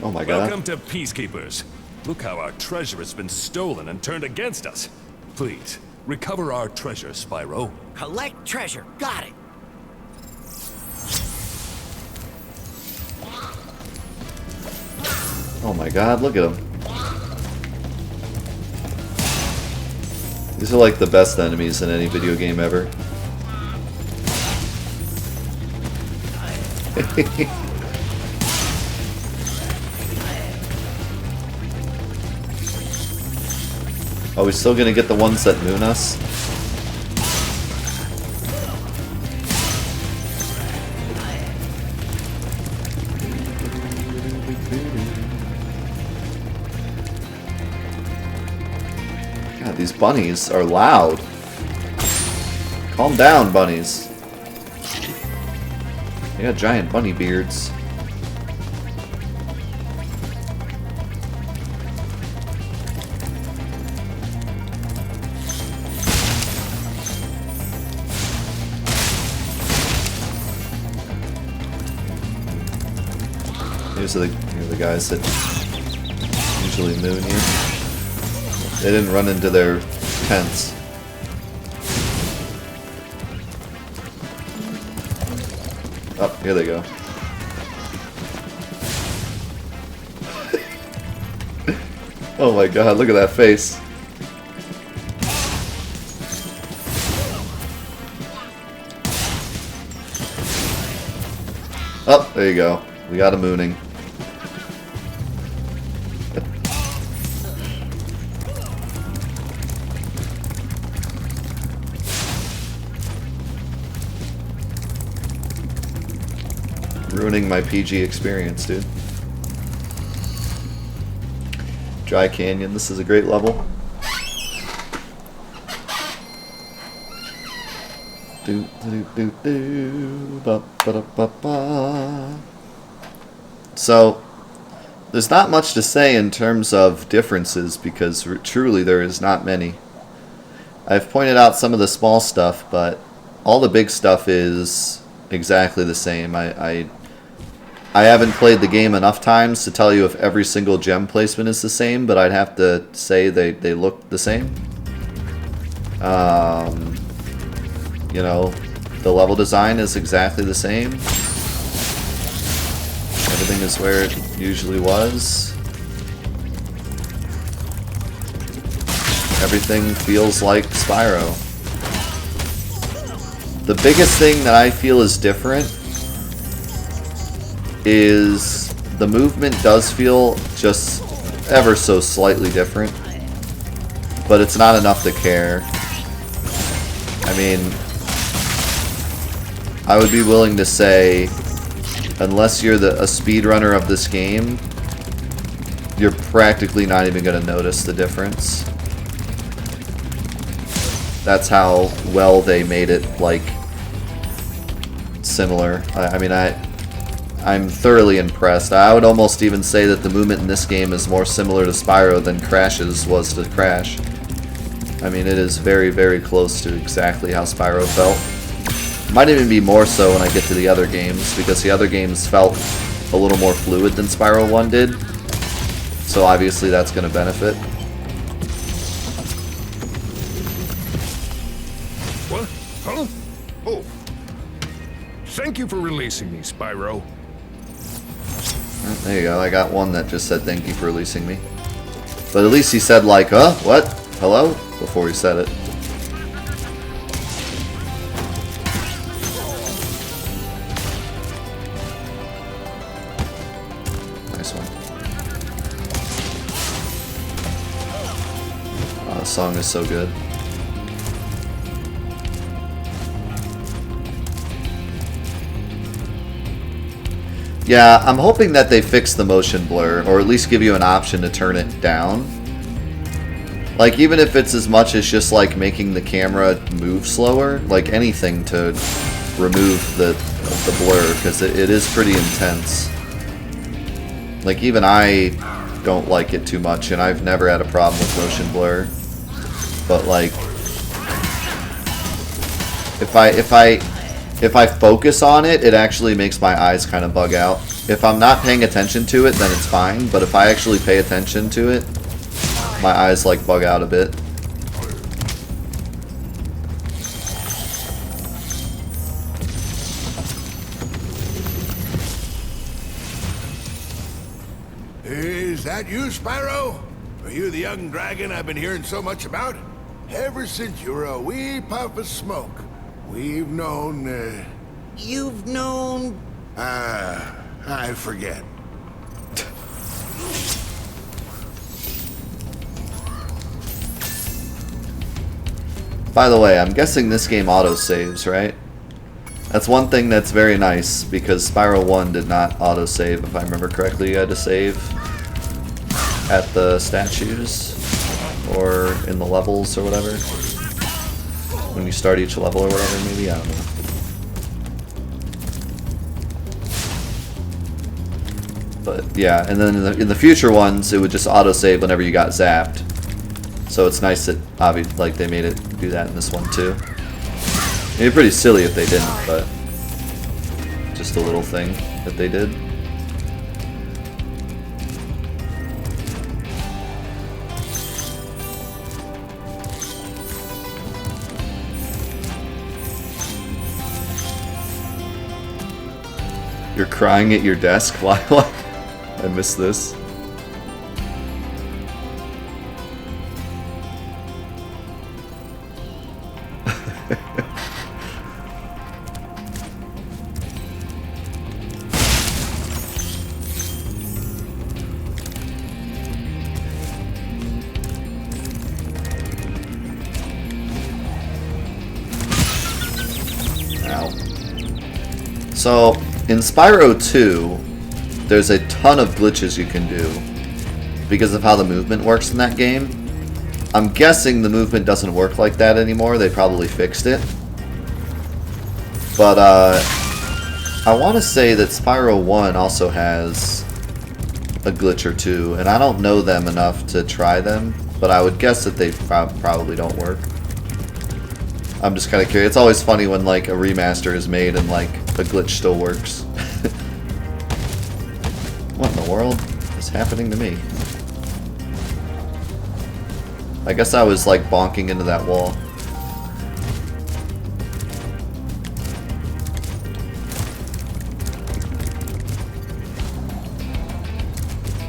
Oh my god. Welcome to Peacekeepers. Look how our treasure has been stolen and turned against us. Please, recover our treasure, Spyro. Collect treasure. Got it. Oh my god, look at them. These are like the best enemies in any video game ever. Are we still gonna get the ones that moon us? God, these bunnies are loud. Calm down, bunnies. They got giant bunny beards. Here are the guys that usually moon you. They didn't run into their tents. Oh, here they go. Oh my god, look at that face. Oh, there you go. We got a mooning. Ruining my PG experience, dude. Dry Canyon, this is a great level. Do do do do ba ba ba ba. So there's not much to say in terms of differences because truly there is not many. I've pointed out some of the small stuff, but all the big stuff is exactly the same. I haven't played the game enough times to tell you if every single gem placement is the same, but I'd have to say they look the same. You know, the level design is exactly the same. Everything is where it usually was. Everything feels like Spyro. The biggest thing that I feel is different is the movement does feel just ever so slightly different, but it's not enough to care. I mean, I would be willing to say, unless you're a speedrunner of this game, you're practically not even going to notice the difference. That's how well they made it, like, similar. I mean, I'm thoroughly impressed. I would almost even say that the movement in this game is more similar to Spyro than Crash's was to Crash. I mean, it is very, very close to exactly how Spyro felt. Might even be more so when I get to the other games, because the other games felt a little more fluid than Spyro 1 did. So obviously that's going to benefit. What? Huh? Oh. Thank you for releasing me, Spyro. There you go, I got one that just said thank you for releasing me. But at least he said like, what? Hello? Before he said it. Nice one. Oh, the song is so good. Yeah, I'm hoping that they fix the motion blur, or at least give you an option to turn it down. Like, even if it's as much as just, like, making the camera move slower, like, anything to remove the blur, because it is pretty intense. Like, even I don't like it too much, and I've never had a problem with motion blur. But, like, if I focus on it, it actually makes my eyes kind of bug out. If I'm not paying attention to it, then it's fine. But if I actually pay attention to it, my eyes like bug out a bit. Is that you, Spyro? Are you the young dragon I've been hearing so much about? Ever since you were a wee puff of smoke, we've known, You've known... I forget. By the way, I'm guessing this game auto-saves, right? That's one thing that's very nice, because Spyro 1 did not auto-save, if I remember correctly. You had to save at the statues, or in the levels, or whatever. when you start each level or whatever, maybe, I don't know. But yeah, and then in the future ones, it would just autosave whenever you got zapped. So it's nice that obviously like they made it do that in this one too. It'd be pretty silly if they didn't, but just a little thing that they did. You're crying at your desk? Why? I missed this. Ow. So, in Spyro 2, there's a ton of glitches you can do because of how the movement works in that game. I'm guessing the movement doesn't work like that anymore. They probably fixed it. But I want to say that Spyro 1 also has a glitch or two, and I don't know them enough to try them, but I would guess that they probably don't work. I'm just kind of curious. It's always funny when like a remaster is made and like a glitch still works. What in the world is happening to me? I guess I was like bonking into that wall.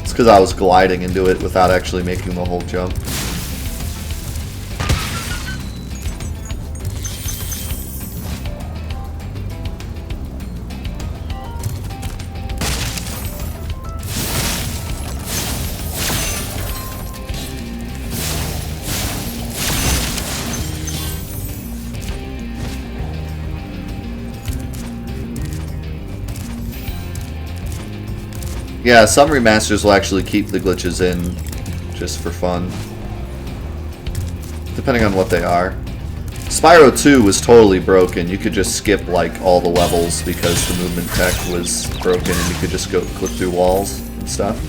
It's because I was gliding into it without actually making the whole jump. Yeah, some remasters will actually keep the glitches in just for fun, depending on what they are. Spyro 2 was totally broken. You could just skip like all the levels because the movement tech was broken and you could just go clip through walls and stuff.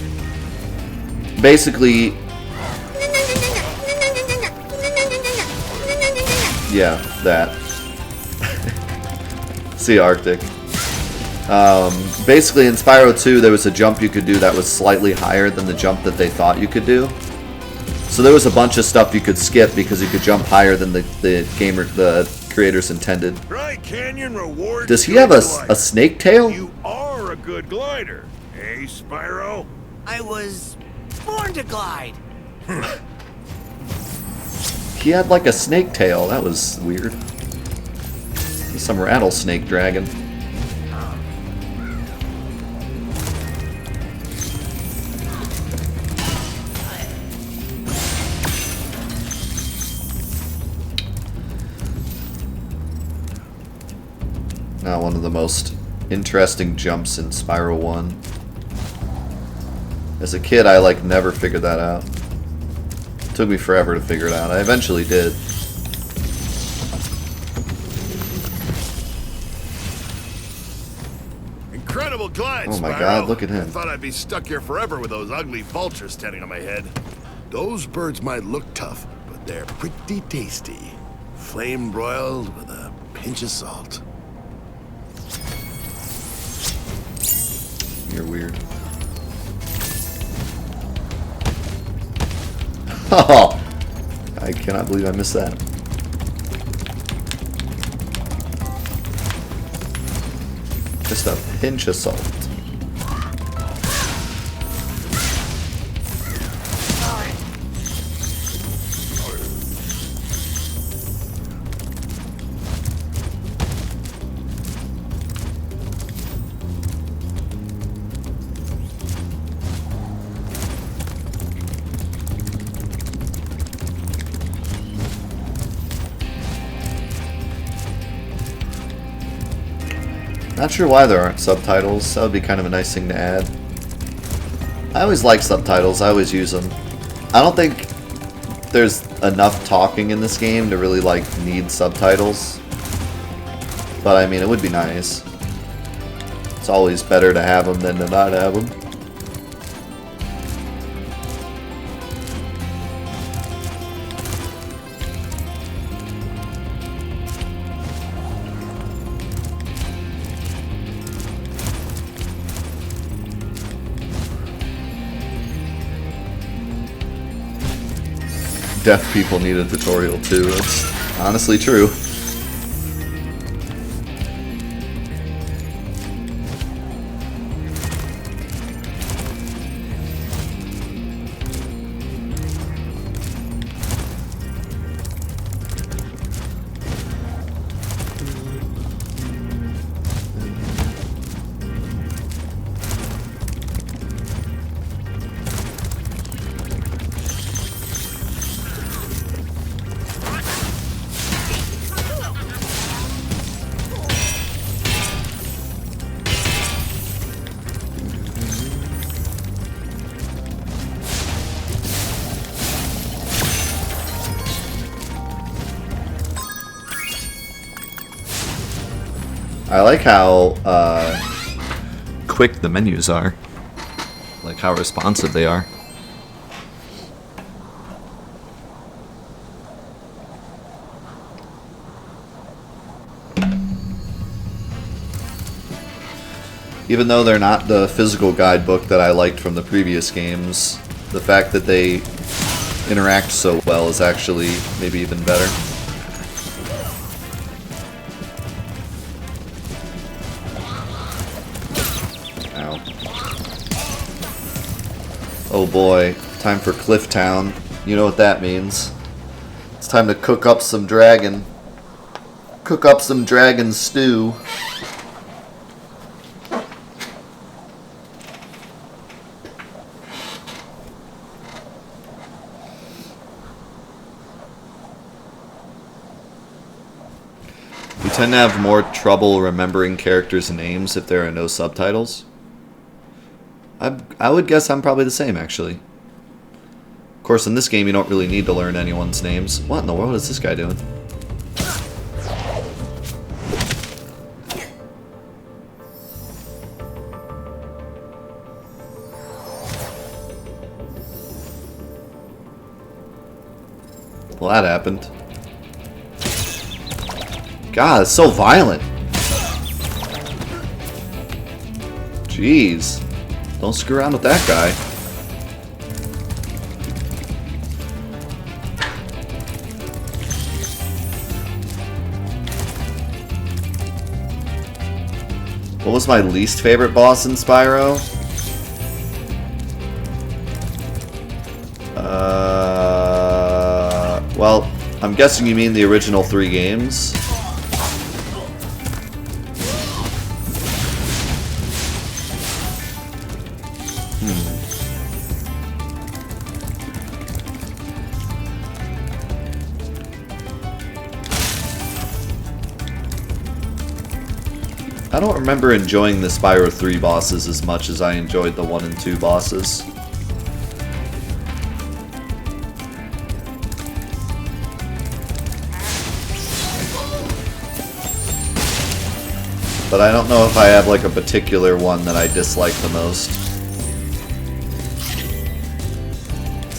Basically, yeah, that. See Arctic. Basically in Spyro 2 there was a jump you could do that was slightly higher than the jump that they thought you could do. So there was a bunch of stuff you could skip because you could jump higher than the creators intended. Dry Canyon rewards. Does he have a snake tail? You are a good glider, eh, Spyro? I was born to glide. He had like a snake tail. That was weird. Some rattlesnake dragon. Now one of the most interesting jumps in Spyro 1. As a kid, I like never figured that out. It took me forever to figure it out. I eventually did. Incredible glide, Oh my Spyro. God, look at him. I thought I'd be stuck here forever with those ugly vultures standing on my head. Those birds might look tough, but they're pretty tasty. Flame broiled with a pinch of salt. You're weird. Oh, I cannot believe I missed that. Just a pinch of salt. Not sure why there aren't subtitles. That would be kind of a nice thing to add. I always like subtitles. I always use them. I don't think there's enough talking in this game to really like need subtitles. But I mean, it would be nice. It's always better to have them than to not have them. Deaf people need a tutorial too. That's honestly true. I like how quick the menus are. Like how responsive they are. Even though they're not the physical guidebook that I liked from the previous games, the fact that they interact so well is actually maybe even better. Ow. Oh boy, time for Cliff Town. You know what that means. It's time to cook up some dragon. Cook up some dragon stew. We tend to have more trouble remembering characters' names if there are no subtitles. I would guess I'm probably the same, actually. Of course, in this game, you don't really need to learn anyone's names. What in the world is this guy doing? Well, that happened. God, it's so violent. Jeez. Don't screw around with that guy. What was my least favorite boss in Spyro? Well, I'm guessing you mean the original 3 games. I don't remember enjoying the Spyro 3 bosses as much as I enjoyed the 1 and 2 bosses. But I don't know if I have like a particular one that I dislike the most.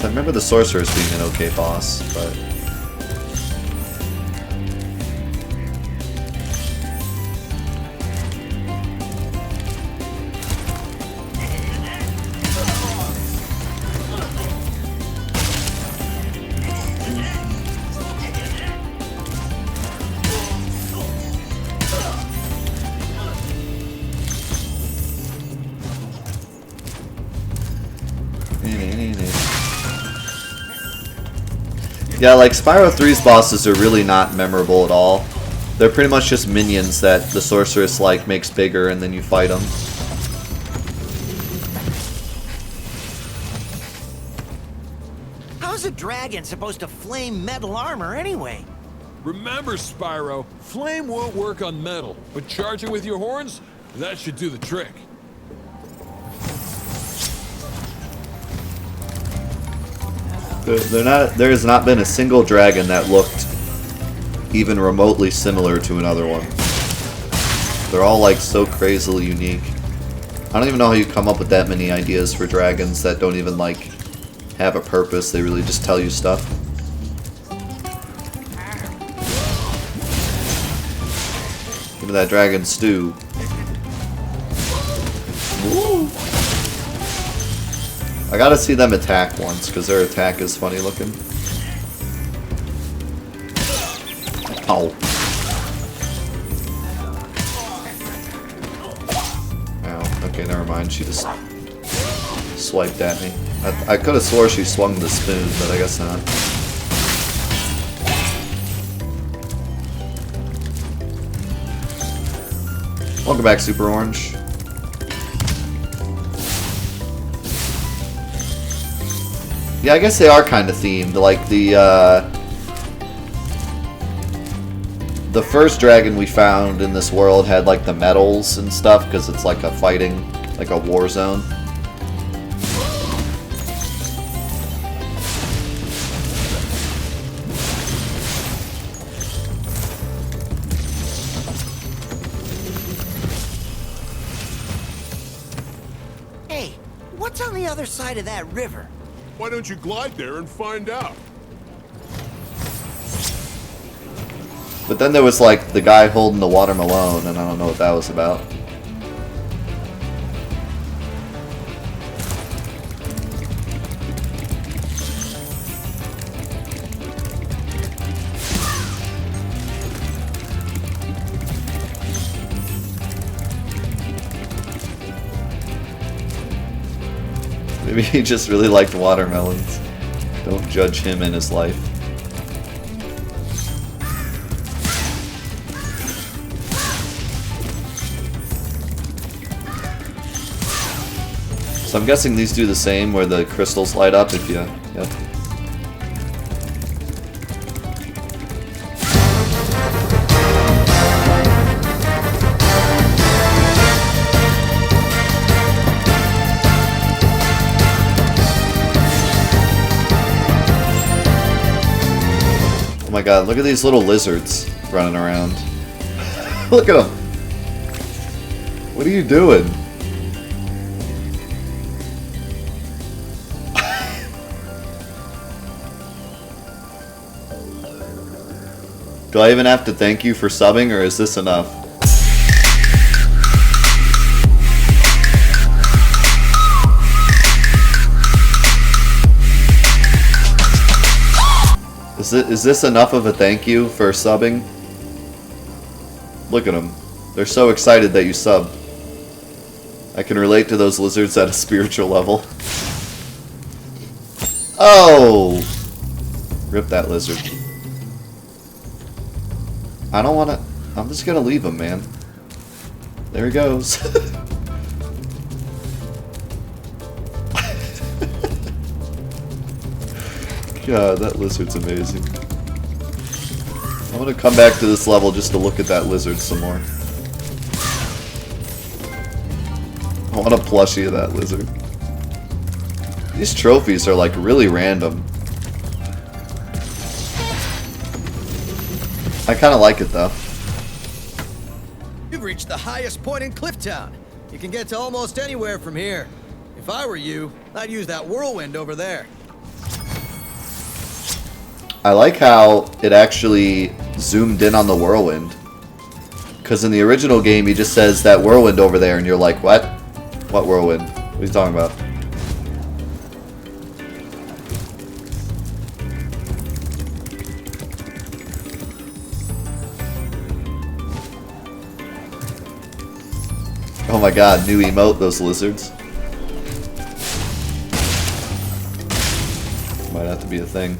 I remember the Sorceress being an okay boss, but... Yeah, like Spyro 3's bosses are really not memorable at all. They're pretty much just minions that the Sorceress like makes bigger and then you fight them. How's a dragon supposed to flame metal armor anyway? Remember, Spyro, flame won't work on metal, but charging with your horns, that should do the trick. There has not been a single dragon that looked even remotely similar to another one. They're all like so crazily unique. I don't even know how you come up with that many ideas for dragons that don't even like have a purpose. They really just tell you stuff. Give me that dragon stew. Woo. I gotta see them attack once, because their attack is funny looking. Ow. Ow. Okay, never mind. She just swiped at me. I could have swore she swung the spoon, but I guess not. Welcome back, Super Orange. Yeah, I guess they are kind of themed. Like the first dragon we found in this world had like the medals and stuff because it's like a fighting, like a war zone. Hey, what's on the other side of that river? Why don't you glide there and find out? But then there was like the guy holding the watermelon, and I don't know what that was about. Maybe he just really liked watermelons. Don't judge him and his life. So I'm guessing these do the same, where the crystals light up if you... Yep. Oh my god, look at these little lizards running around. Look at them! What are you doing? Do I even have to thank you for subbing, or is this enough? Is this enough of a thank you for subbing? Look at them. They're so excited that you subbed. I can relate to those lizards at a spiritual level. Oh! Rip that lizard. I don't want to... I'm just going to leave him, man. There he goes. God, that lizard's amazing. I'm going to come back to this level just to look at that lizard some more. I want a plushie of that lizard. These trophies are like really random. I kind of like it though. You've reached the highest point in Clifftown. You can get to almost anywhere from here. If I were you, I'd use that whirlwind over there. I like how it actually zoomed in on the whirlwind. Because in the original game, he just says that whirlwind over there, and you're like, what? What whirlwind? What are you talking about? Oh my god, new emote, those lizards. Might have to be a thing.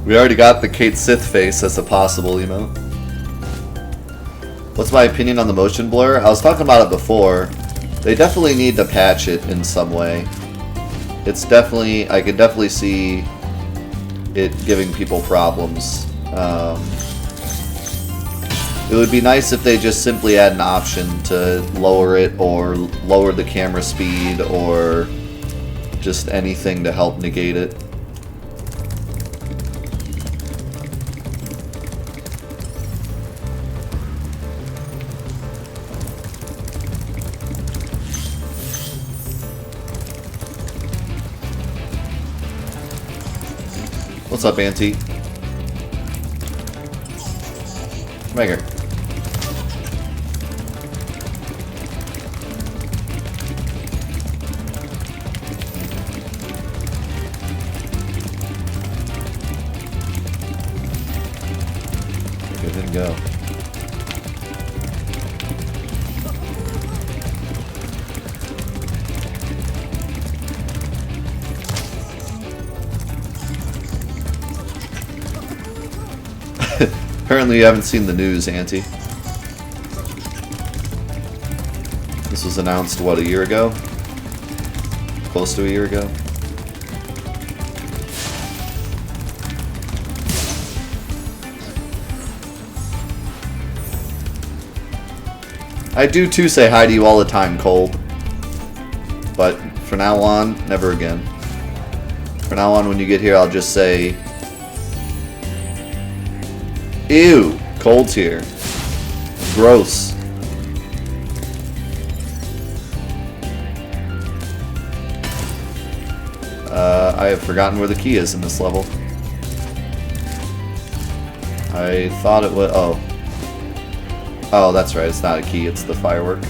We already got the Kate Sith face as a possible emote. What's my opinion on the motion blur? I was talking about it before. They definitely need to patch it in some way. It's definitely, I can definitely see it giving people problems. It would be nice if they just simply add an option to lower it, or lower the camera speed, or just anything to help negate it. What's up, Auntie? Come here. Give and go. Apparently you haven't seen the news, Auntie. This was announced, what, a year ago? Close to a year ago? I do too say hi to you all the time, Cold. But for now on, never again. For now on, when you get here, I'll just say... Ew! Cold's here. Gross. I have forgotten where the key is in this level. I thought it was... Oh. Oh, that's right. It's not a key. It's the firework.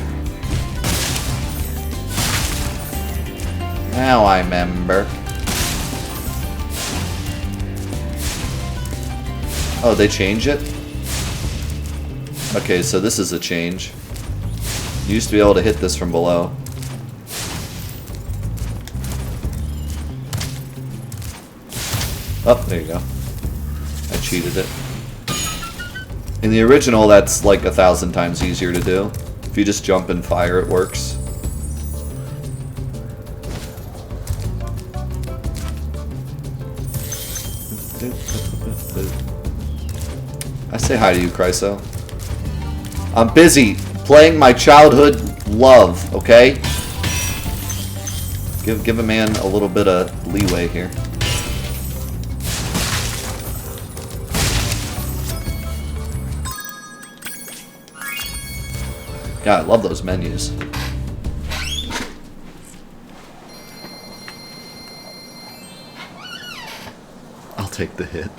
Now I remember. Oh, they change it? Okay, so this is a change. You used to be able to hit this from below. Oh, there you go. I cheated it. In the original, that's like 1,000 times easier to do. If you just jump and fire, it works. I say hi to you, Chryso. I'm busy playing my childhood love, okay? Give a man a little bit of leeway here. God, I love those menus. I'll take the hit.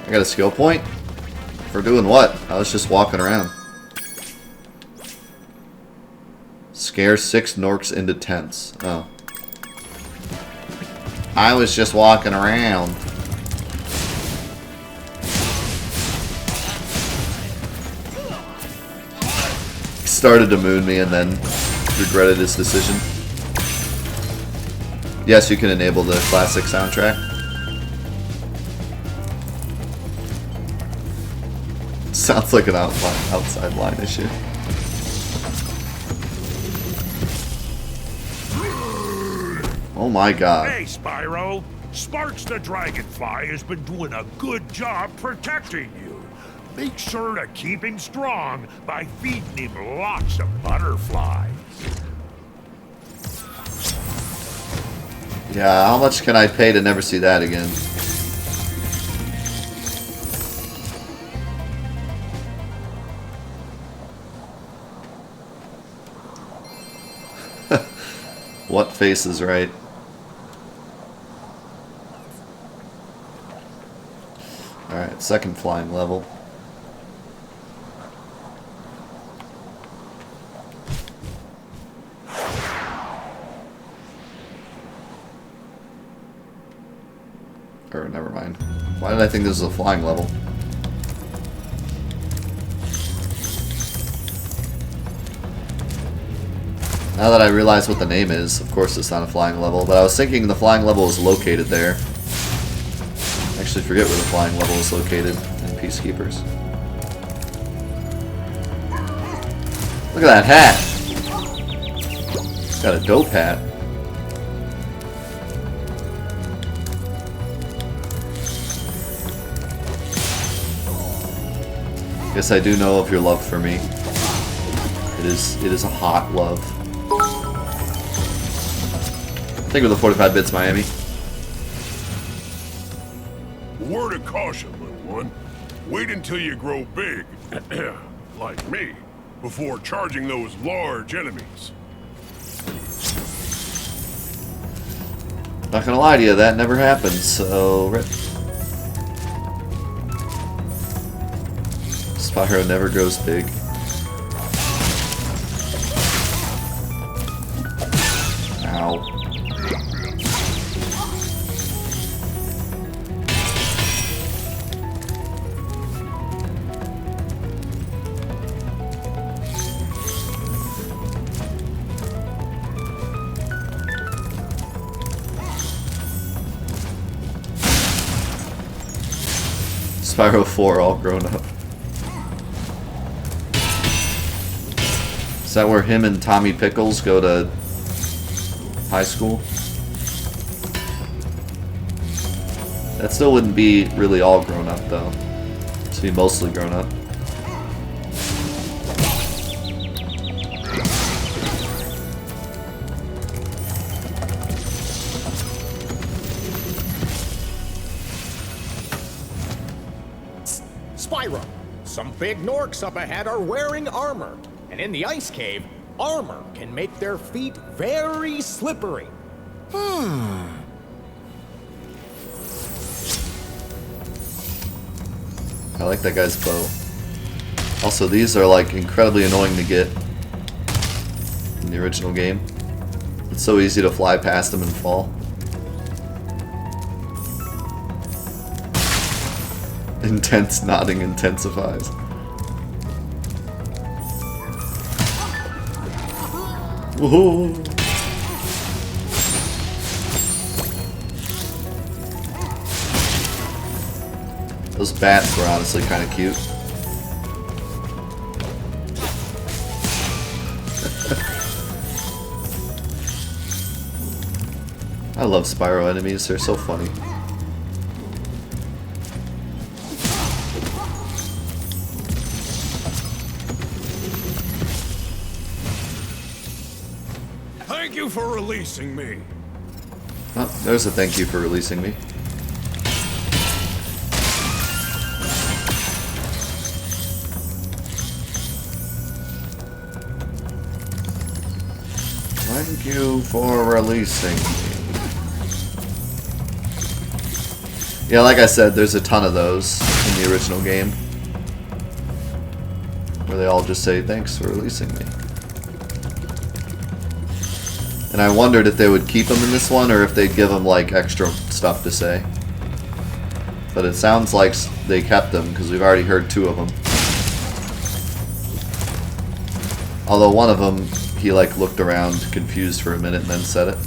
I got a skill point? For doing what? I was just walking around. Scare 6 Gnorcs into tents. Oh. I was just walking around. He started to moon me and then regretted his decision. Yes, you can enable the classic soundtrack. Sounds like an outside line issue. Oh my god. Hey, Spyro. Sparks the Dragonfly has been doing a good job protecting you. Make sure to keep him strong by feeding him lots of butterflies. Yeah, how much can I pay to never see that again? What face is right? Alright, second flying level. Or never mind. Why did I think this was a flying level? Now that I realize what the name is, of course it's not a flying level, but I was thinking the flying level is located there. I actually forget where the flying level is located in Peacekeepers. Look at that hat! It's got a dope hat. Marcus, I do know of your love for me. It is a hot love. Thank you for the 45 bits, Miami. Word of caution, little one. Wait until you grow big, like me, before charging those large enemies. Not gonna lie to you, that never happens, so rip. Spyro never grows big. Ow. Spyro 4 all grown up. Is that where him and Tommy Pickles go to high school? That still wouldn't be really all grown up though. It'd be mostly grown up. Spyro, some big Gnorcs up ahead are wearing armor. And in the ice cave, armor can make their feet very slippery. I like that guy's bow. Also, these are like incredibly annoying to get in the original game. It's so easy to fly past them and fall. Intense nodding intensifies. Woohoo! Those bats were honestly kind of cute. I love Spyro enemies, they're so funny. Thank you for releasing me. Oh, there's a thank you for releasing me. Thank you for releasing me. Yeah, like I said, there's a ton of those in the original game. Where they all just say, thanks for releasing me. And I wondered if they would keep them in this one or if they'd give them like extra stuff to say. But it sounds like they kept them because we've already heard 2 of them. Although one of them, he like looked around confused for a minute and then said it.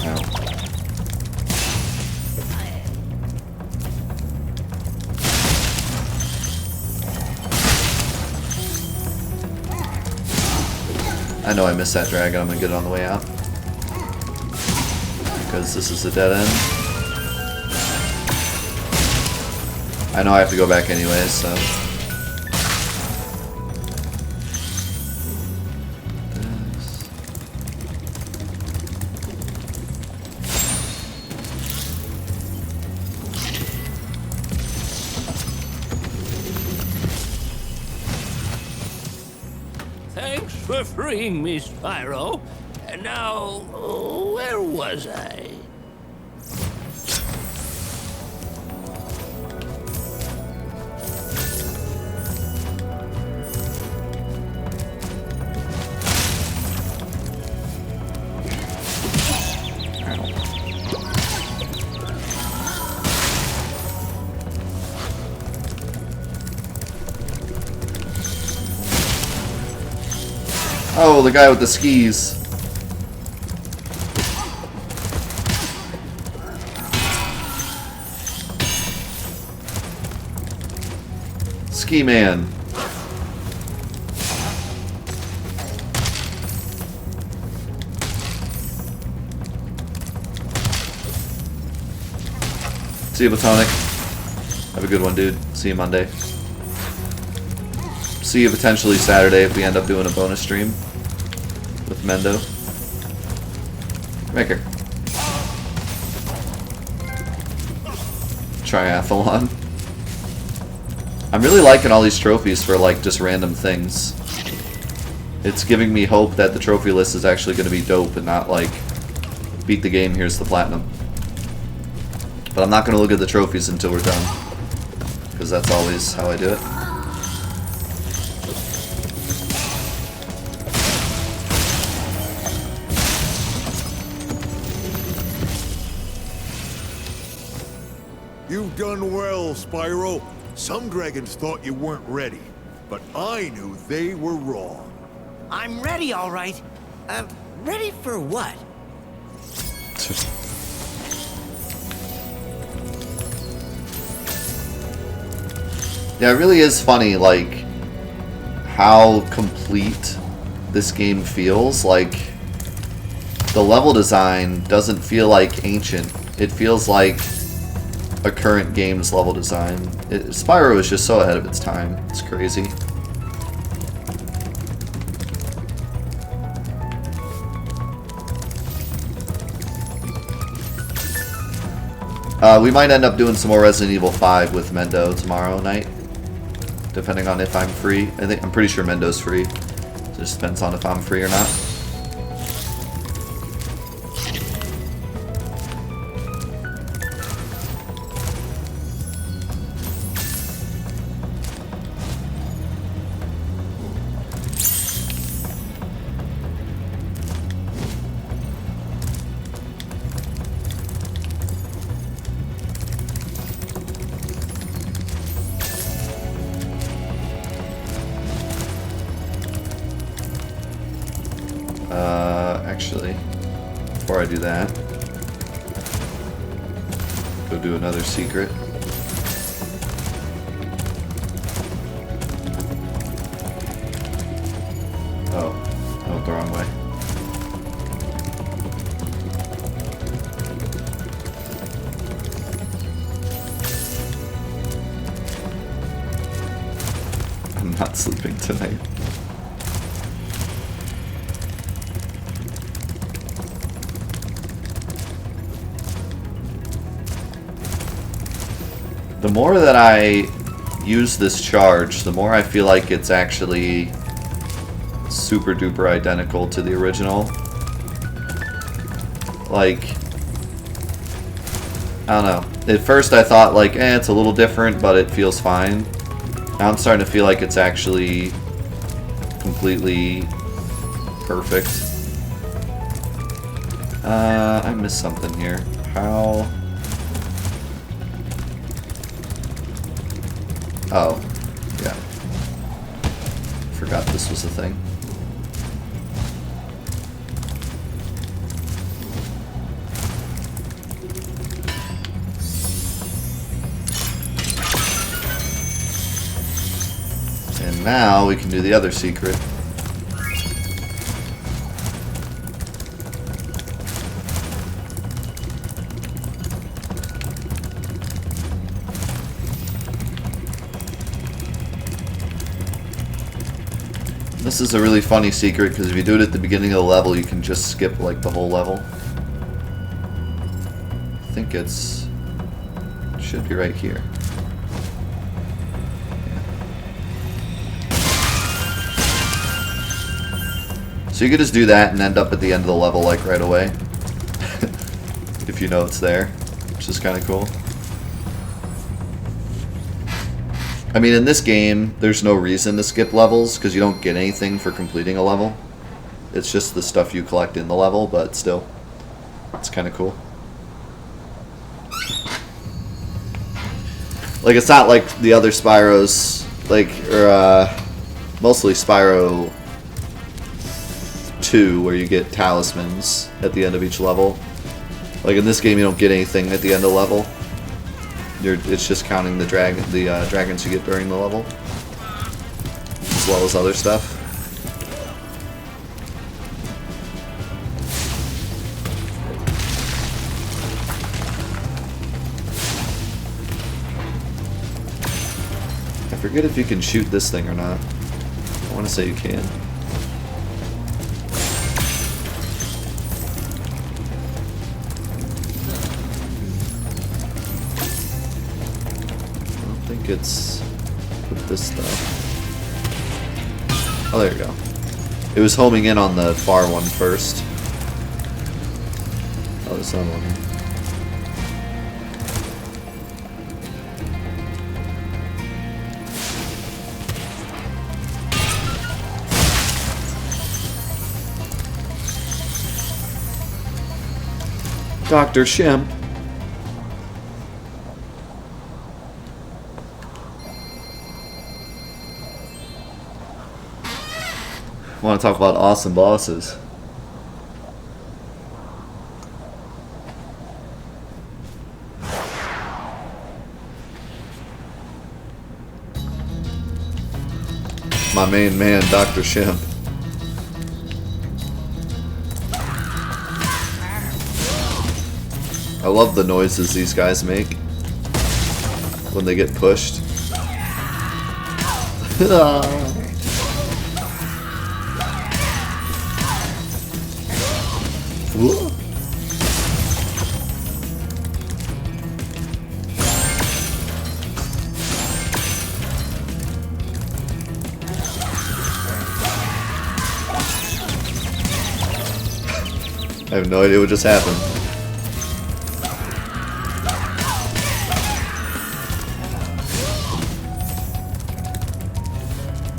Ow. I know I missed that dragon, I'm gonna get it on the way out. Because this is a dead end. I know I have to go back anyways, so. Thanks for freeing me, Spyro. And now, where was I? Oh, the guy with the skis. Ski man. See you, Platonic. Have a good one, dude. See you Monday. see you potentially Saturday if we end up doing a bonus stream with Mendo. Come here. Triathlon. I'm really liking all these trophies for like just random things. It's giving me hope that the trophy list is actually going to be dope and not like beat the game, here's the platinum. But I'm not going to look at the trophies until we're done, because that's always how I do it. You've done well, Spyro. Some dragons thought you weren't ready, but I knew they were wrong. I'm ready, all right. Ready for what? Yeah, it really is funny, like, how complete this game feels. Like, the level design doesn't feel like ancient. It feels like a current game's level design. Spyro is just so ahead of its time. It's crazy. We might end up doing some more Resident Evil 5 with Mendo tomorrow night, depending on if I'm free. I'm pretty sure Mendo's free. It just depends on if I'm free or not. Actually, before I do that, go do another secret. Oh, I went the wrong way. I'm not sleeping tonight. The more that I use this charge, the more I feel like it's actually super duper identical to the original. Like, I don't know. At first I thought like, it's a little different, but it feels fine. Now I'm starting to feel like it's actually completely perfect. I missed something here. How... Oh, yeah. Forgot this was a thing. And now we can do the other secret. This is a really funny secret because if you do it at the beginning of the level, you can just skip like the whole level. I think it should be right here. Yeah. So you could just do that and end up at the end of the level like right away. If you know it's there, which is kind of cool. I mean, in this game, there's no reason to skip levels, because you don't get anything for completing a level. It's just the stuff you collect in the level, but still, it's kind of cool. Like, it's not like the other Spyros, like, or, mostly Spyro 2, where you get talismans at the end of each level. Like, in this game, you don't get anything at the end of the level. It's just counting the dragons you get during the level, as well as other stuff. I forget if you can shoot this thing or not. want to say you can. I don't think it's with this stuff. Oh, there you go. It was homing in on the far one first. Oh, there's another one here. Dr. Shemp. Want to talk about awesome bosses? My main man, Dr. Shemp. I love the noises these guys make when they get pushed. Whoa. I have no idea what just happened.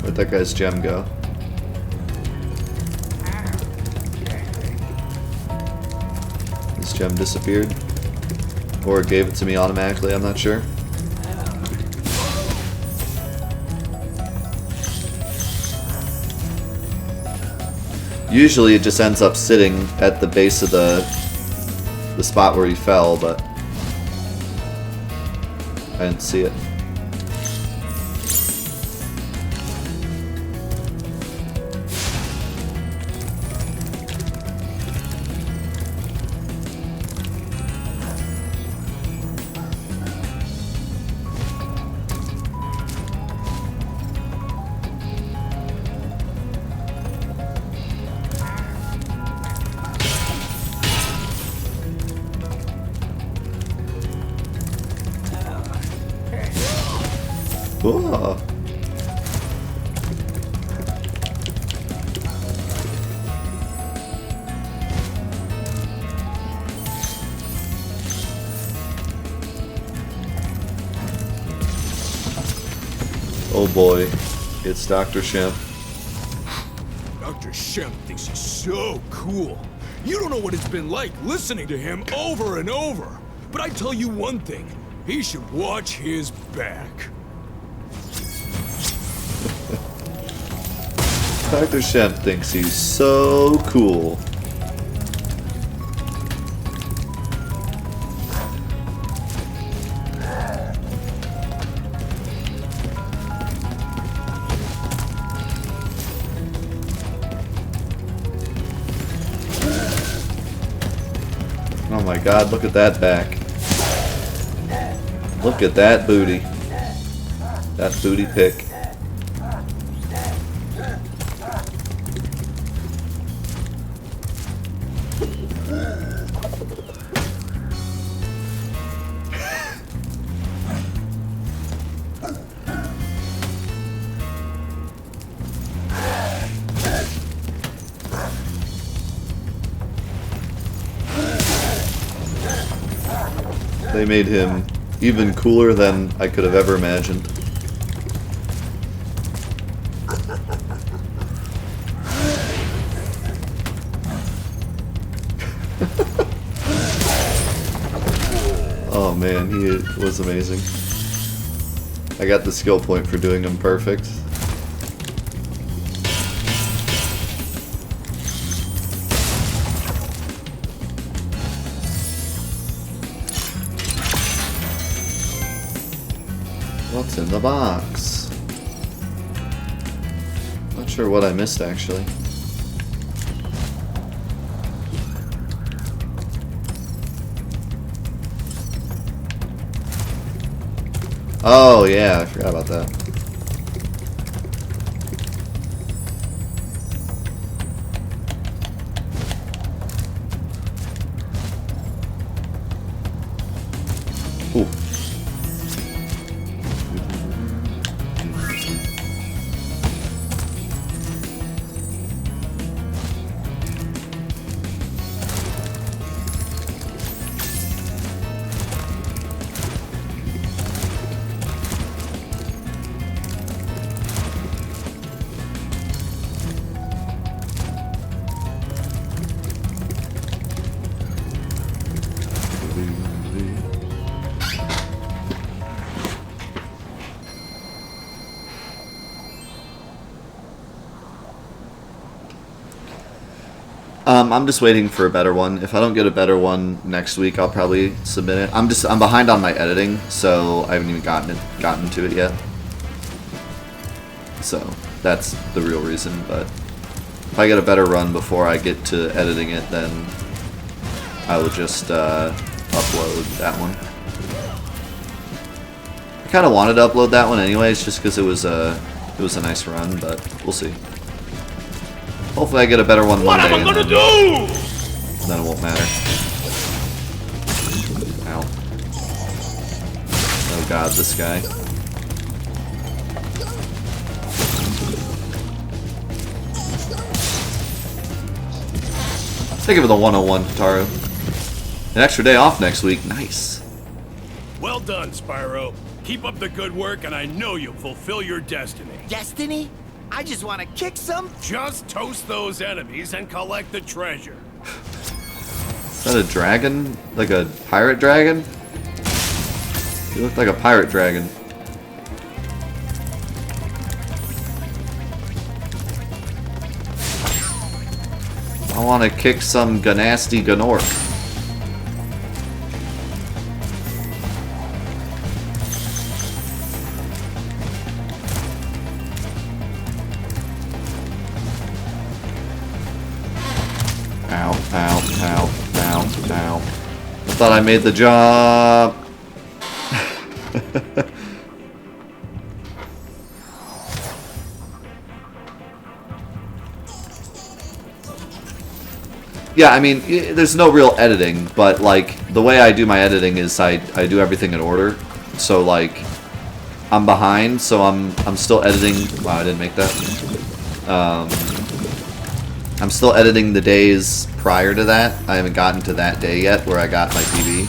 Where'd that guy's gem go? His gem disappeared? Or it gave it to me automatically, I'm not sure. Usually it just ends up sitting at the base of the spot where he fell, but I didn't see it. Whoa. Oh boy, it's Dr. Shemp. Dr. Shemp thinks he's so cool. You don't know what it's been like listening to him over and over. But I tell you one thing, he should watch his back. Dr. Shemp thinks he's so cool. Oh my god, look at that back. Look at that booty. That booty pick. They made him even cooler than I could have ever imagined. Oh man, he was amazing. I got the skill point for doing him perfect. What's in the box? Not sure what I missed actually. Oh yeah, I forgot about that. I'm just waiting for a better one. If I don't get a better one next week, I'll probably submit it. I'm behind on my editing, so I haven't even gotten to it yet. So that's the real reason. But if I get a better run before I get to editing it, then I will just upload that one. I kind of wanted to upload that one anyways, just because it was a nice run, but we'll see. Hopefully I get a better one Monday. What am I gonna do? Then it won't matter. Ow. Oh god, this guy. Take it with a 101, Taru. An extra day off next week. Nice. Well done, Spyro. Keep up the good work, and I know you'll fulfill your destiny. Destiny? I just want to kick some. Just toast those enemies and collect the treasure. Is that a dragon? Like a pirate dragon? You look like a pirate dragon. I want to kick some Gnasty Gnorc. Ow, ow, ow, ow, ow. I thought I made the job. Yeah, I mean, there's no real editing, but like the way I do my editing is I do everything in order. So like I'm behind, so I'm still editing. Wow, I didn't make that. I'm still editing the days prior to that. I haven't gotten to that day yet where I got my PB.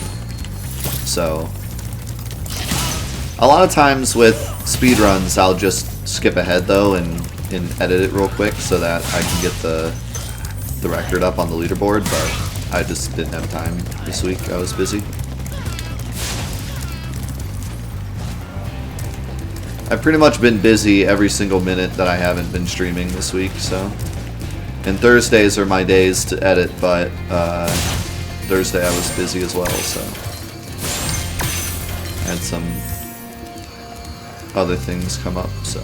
So a lot of times with speedruns, I'll just skip ahead though and edit it real quick so that I can get the record up on the leaderboard, but I just didn't have time this week. I was busy. I've pretty much been busy every single minute that I haven't been streaming this week, so. And Thursdays are my days to edit, but Thursday I was busy as well, so. I had some other things come up, so.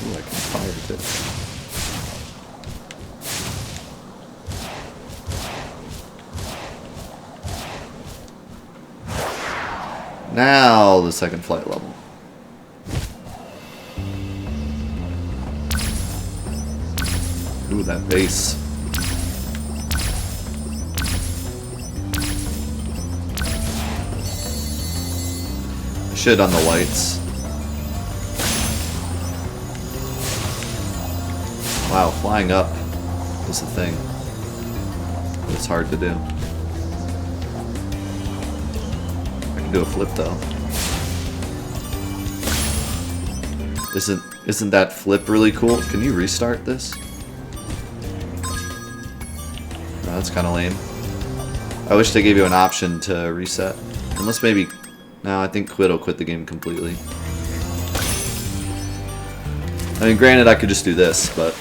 Ooh, I can fire this. Now the second flight level. Ooh, that bass. I should have done the lights. Wow, flying up is the thing. It's hard to do. I can do a flip though. Isn't that flip really cool? Can you restart this? No, that's kind of lame. I wish they gave you an option to reset. Unless maybe... No, I think Quit will quit the game completely. I mean, granted, I could just do this, but...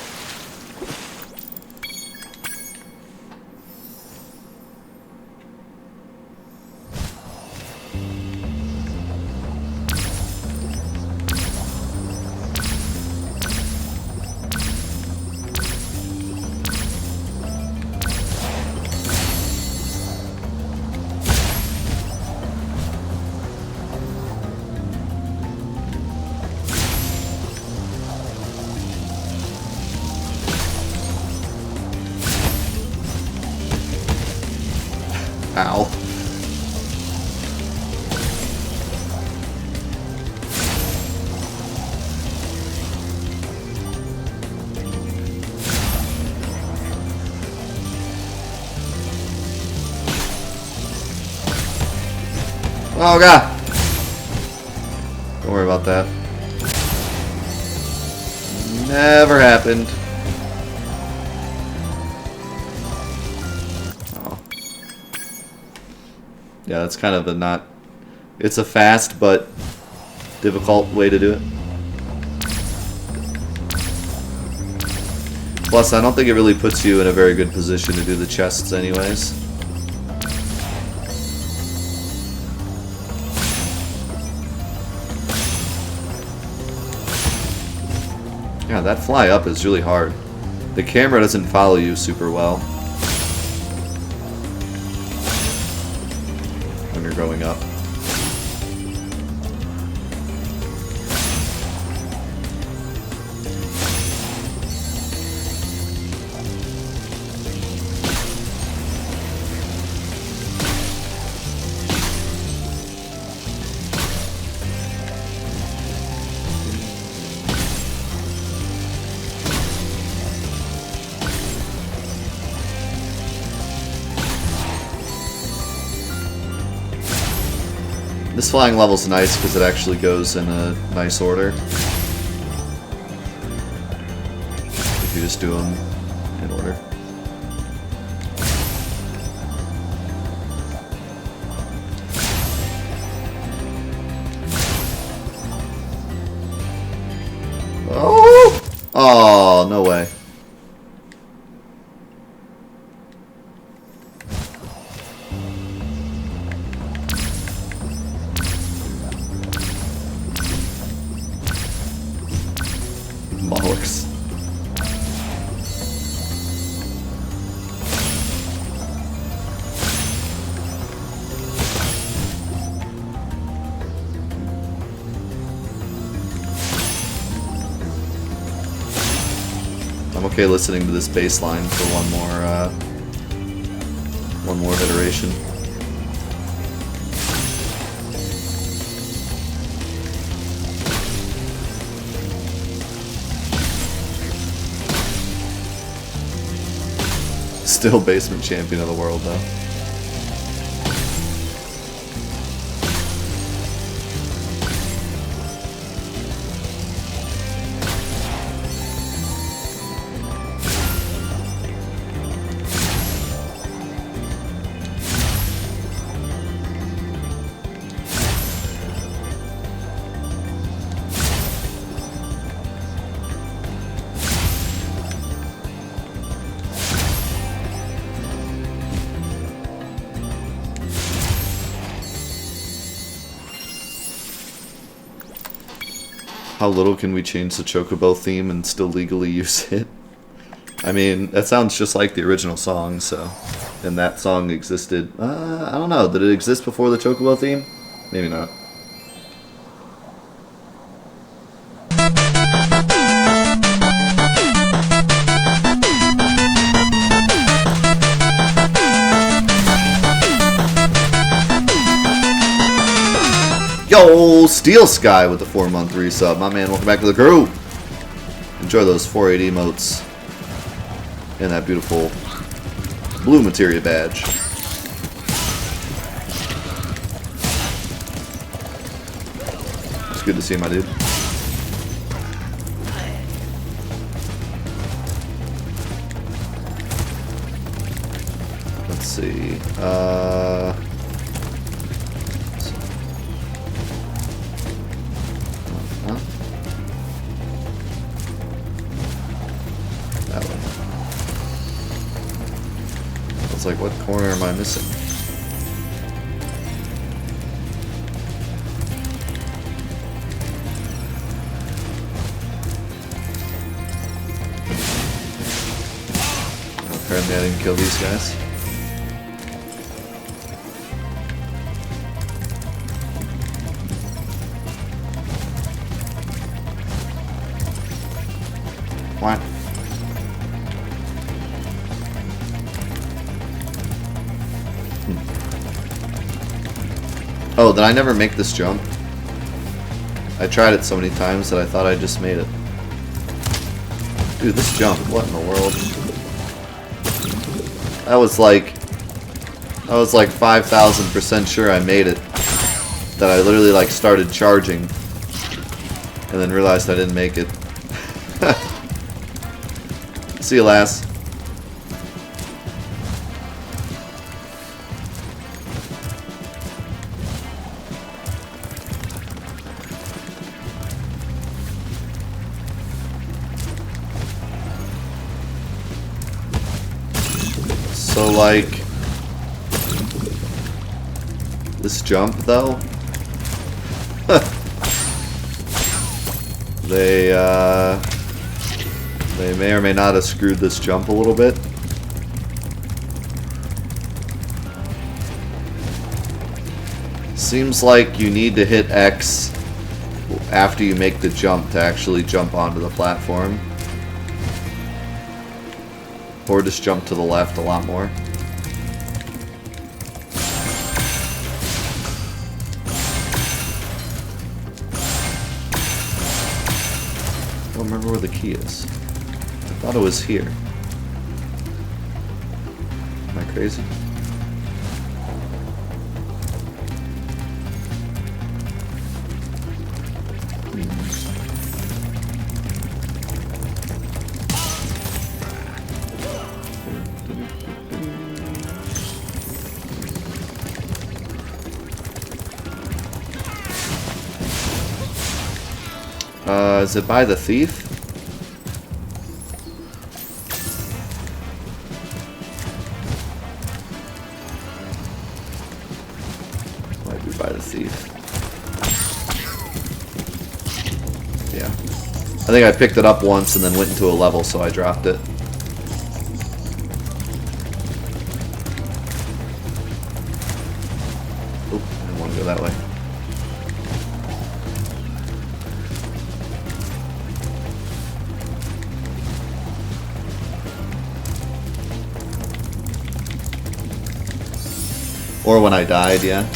Ow. Oh god. Don't worry about that. Never happened. Yeah, that's kind of a not... It's a fast, but difficult way to do it. Plus, I don't think it really puts you in a very good position to do the chests anyways. Yeah, that fly up is really hard. The camera doesn't follow you super well when you're going up. This flying level's nice because it actually goes in a nice order. If you just do them in order. Oh! Oh, no way. Bollocks. I'm okay listening to this bass line for one more iteration. Still basement champion of the world, though. How little can we change the Chocobo theme and still legally use it? I mean, that sounds just like the original song, so... And that song existed... I don't know, did it exist before the Chocobo theme? Maybe not. Yo, Steel Sky with the 4-month resub. My man, welcome back to the crew. Enjoy those 480 emotes. And that beautiful blue materia badge. It's good to see you, my dude. Let's see. Like, what corner am I missing? Apparently I didn't kill these guys. What? Oh, did I never make this jump? I tried it so many times that I thought I just made it. Dude, this jump, what in the world? I was like 5,000% sure I made it. That I literally like started charging and then realized I didn't make it. See you, lass. So, like, this jump, though, they may or may not have screwed this jump a little bit. Seems like you need to hit X after you make the jump to actually jump onto the platform. Or just jump to the left a lot more. I don't remember where the key is. I thought it was here. Am I crazy? Is it by the thief? Might be by the thief. Yeah. I think I picked it up once and then went into a level, so I dropped it. Oop, I didn't want to go that way. Or when I died, yeah.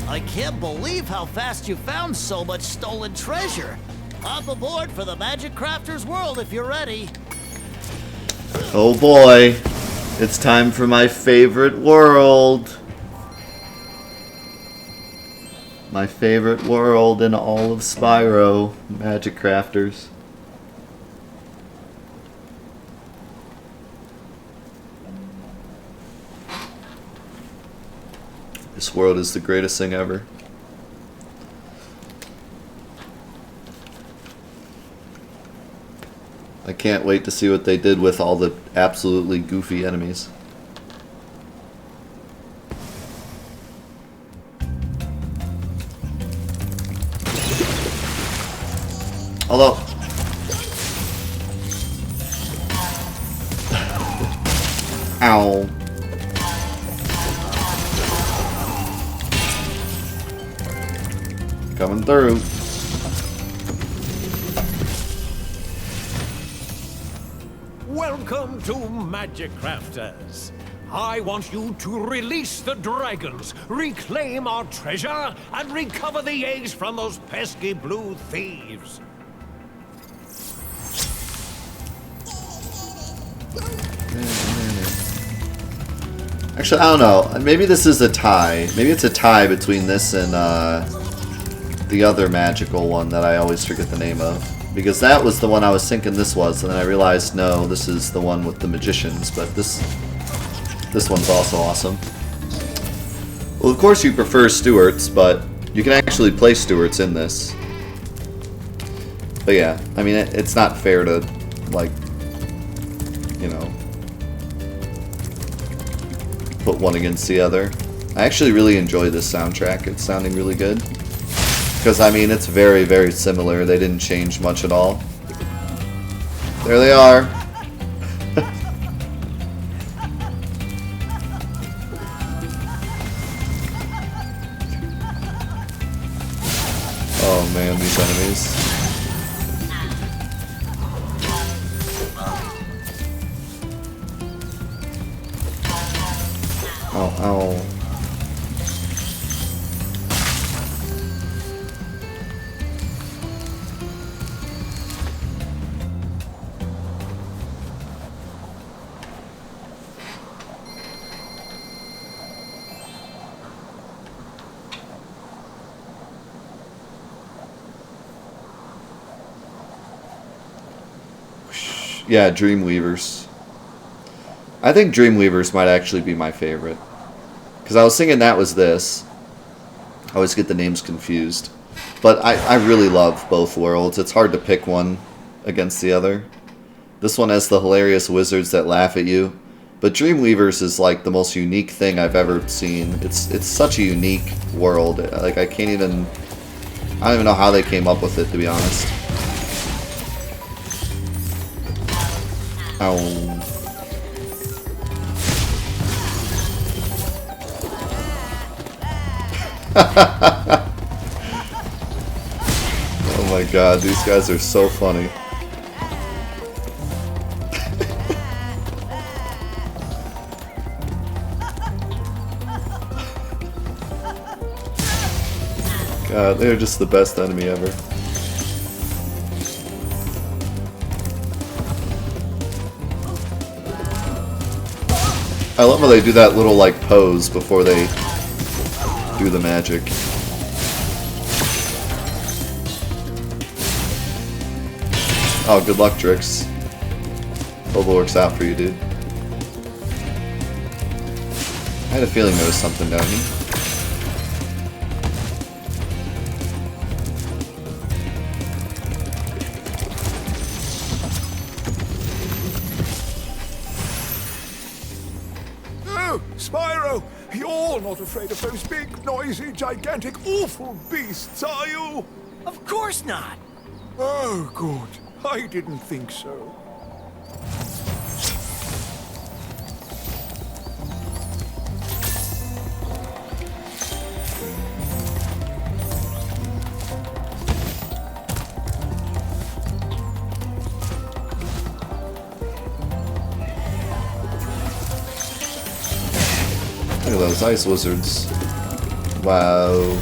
I can't believe how fast you found so much stolen treasure. Hop aboard for the Magic Crafter's world if you're ready. Oh boy, it's time for my favorite world. My favorite world in all of Spyro, Magic Crafters. This world is the greatest thing ever. I can't wait to see what they did with all the absolutely goofy enemies. Although... Ow. Coming through. Welcome to Magic Crafters. I want you to release the dragons, reclaim our treasure, and recover the eggs from those pesky blue thieves. Actually, I don't know. Maybe this is a tie. Maybe it's a tie between this and the other magical one that I always forget the name of. Because that was the one I was thinking this was, and then I realized, no, this is the one with the magicians, but this one's also awesome. Well, of course you prefer Stewarts, but you can actually play Stewarts in this. But yeah, I mean, it's not fair to, like, you know, put one against the other. I actually really enjoy this soundtrack. It's sounding really good. Because, I mean, it's very, very similar. They didn't change much at all. There they are. Oh man, these enemies. Oh, ow. Yeah, Dreamweavers. I think Dreamweavers might actually be my favorite. Because I was thinking that was this. I always get the names confused. But I really love both worlds. It's hard to pick one against the other. This one has the hilarious wizards that laugh at you. But Dreamweavers is like the most unique thing I've ever seen. It's such a unique world. Like I don't even know how they came up with it, to be honest. Ow. Oh my god, these guys are so funny. God, they're just the best enemy ever. I love how they do that little like pose before they do the magic. Oh, good luck, Drix. Hope it works out for you, dude. I had a feeling there was something down here. Oh, Spyro! You're not afraid of those big, noisy, gigantic, awful beasts, are you? Of course not. Oh, good. I didn't think so. Look at those ice wizards. Wow.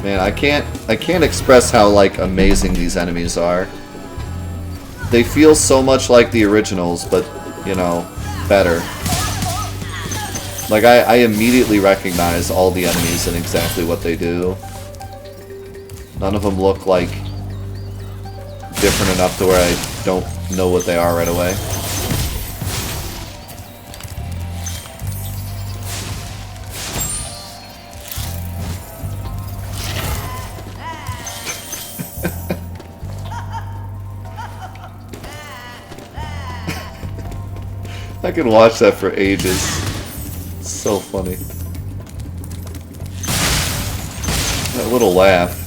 Man, I can't express how like amazing these enemies are. They feel so much like the originals, but you know, better. Like I immediately recognize all the enemies and exactly what they do. None of them look like different enough to where I don't know what they are right away. I could watch that for ages. It's so funny. That little laugh.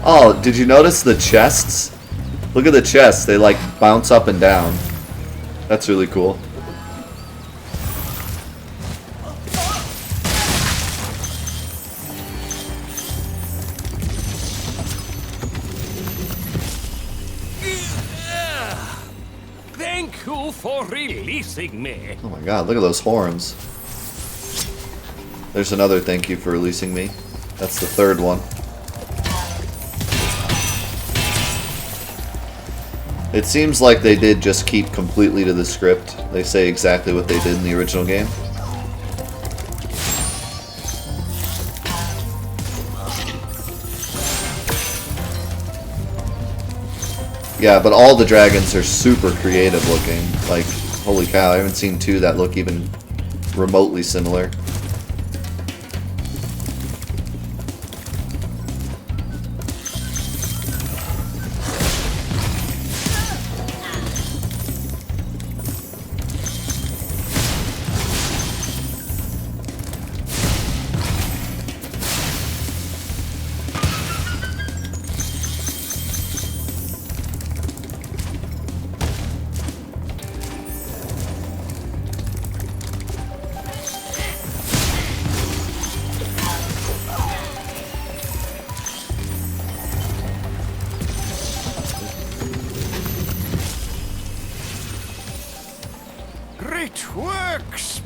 Oh, did you notice the chests? Look at the chests. They like bounce up and down. That's really cool. Thank you for releasing me. Oh my god, look at those horns. There's another thank you for releasing me. That's the third one. It seems like they did just keep completely to the script. They say exactly what they did in the original game. Yeah, but all the dragons are super creative looking. Like, holy cow, I haven't seen two that look even remotely similar.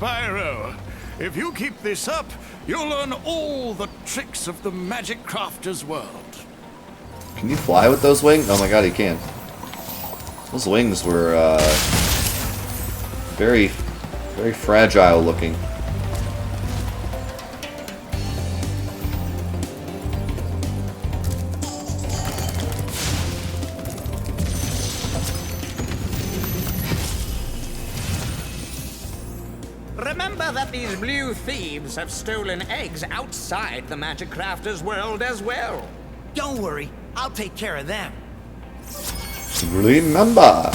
Spyro. If you keep this up, you'll learn all the tricks of the Magic Crafter's world. Can you fly with those wings? Oh my god, he can. Those wings were very, very fragile looking. Remember that these blue thieves have stolen eggs outside the Magic Crafter's world as well. Don't worry, I'll take care of them. Remember,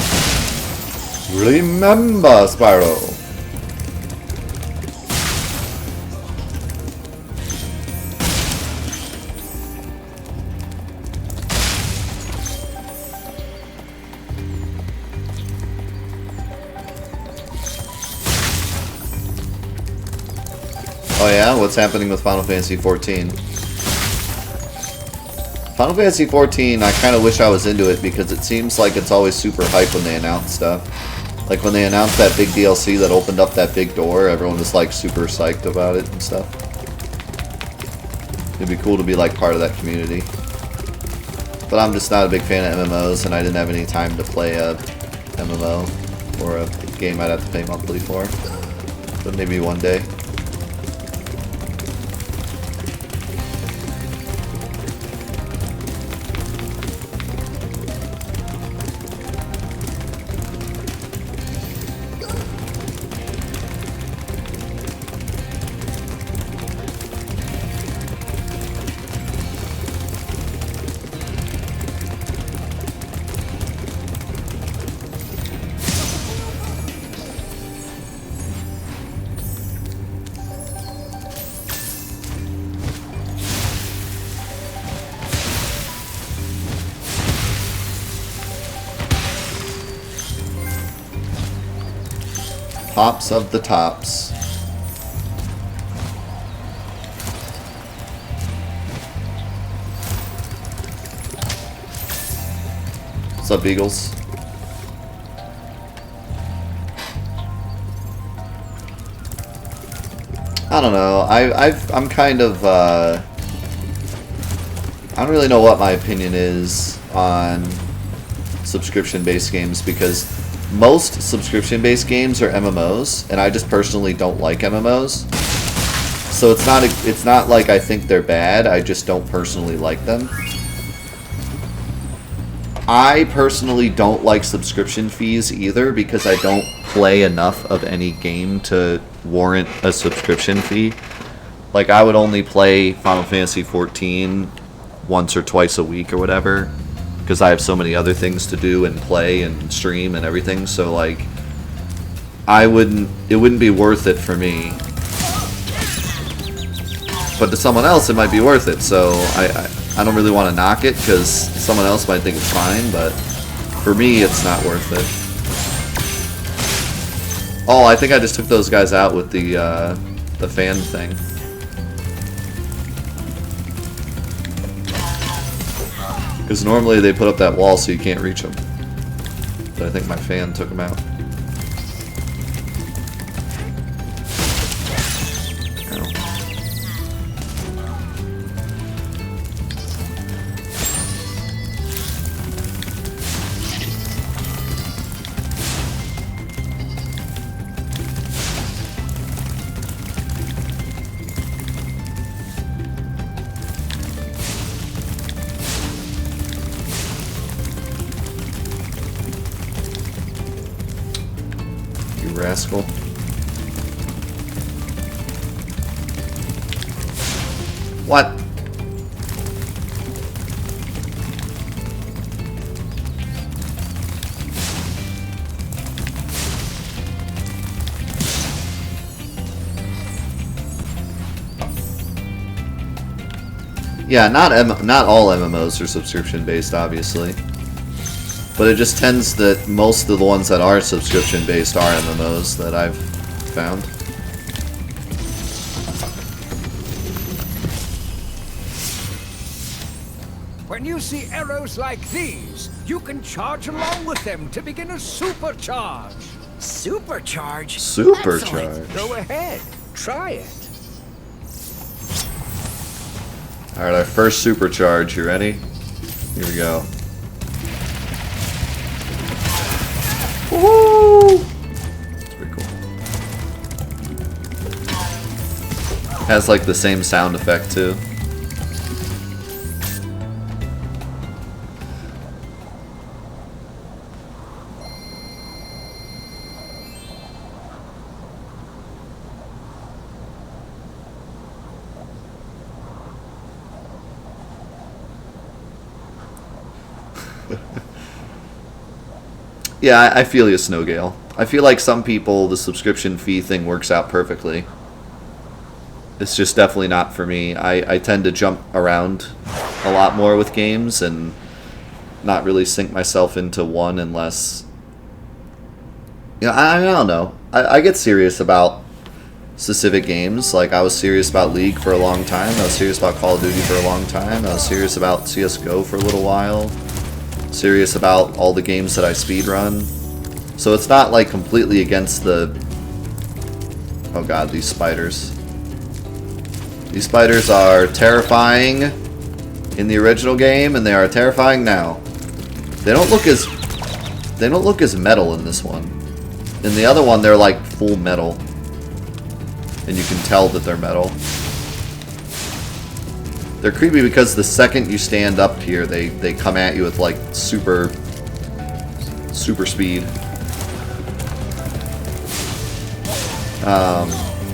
Spyro. Oh yeah, what's happening with Final Fantasy XIV? Final Fantasy XIV, I kind of wish I was into it because it seems like it's always super hype when they announce stuff. Like when they announced that big DLC that opened up that big door, everyone was like super psyched about it and stuff. It'd be cool to be like part of that community. But I'm just not a big fan of MMOs, and I didn't have any time to play a MMO or a game I'd have to pay monthly for. But maybe one day. Tops of the tops. What's up, Eagles? I don't know. I'm kind of I don't really know what my opinion is on subscription-based games because most subscription-based games are MMOs, and I just personally don't like MMOs. So it's not like I think they're bad, I just don't personally like them. I personally don't like subscription fees either because I don't play enough of any game to warrant a subscription fee. Like I would only play Final Fantasy XIV once or twice a week or whatever, because I have so many other things to do and play and stream and everything, so like it wouldn't be worth it for me. But to someone else it might be worth it, so I don't really want to knock it because someone else might think it's fine, but for me it's not worth it. Oh, I think I just took those guys out with the fan thing. Because normally they put up that wall so you can't reach them. But I think my fan took them out. Rascal. What? Yeah, not all MMOs are subscription based, obviously. But it just tends that most of the ones that are subscription based are MMOs that I've found. When you see arrows like these, you can charge along with them to begin a supercharge. Supercharge? Supercharge. Go ahead, try it. Alright, our first supercharge. You ready? Here we go. Woohoo! That's pretty cool. Has like the same sound effect too. Yeah, I feel you, Snowgale. I feel like some people, the subscription fee thing works out perfectly. It's just definitely not for me. I tend to jump around a lot more with games and not really sink myself into one unless... You know, I don't know. I get serious about specific games. Like, I was serious about League for a long time. I was serious about Call of Duty for a long time. I was serious about CSGO for a little while. Serious about all the games that I speedrun. So it's not like completely against the... Oh god, these spiders. These spiders are terrifying in the original game, and they are terrifying now. They don't look as metal in this one. In the other one, they're like full metal, and you can tell that they're metal. They're creepy because the second you stand up here, they come at you with like super speed.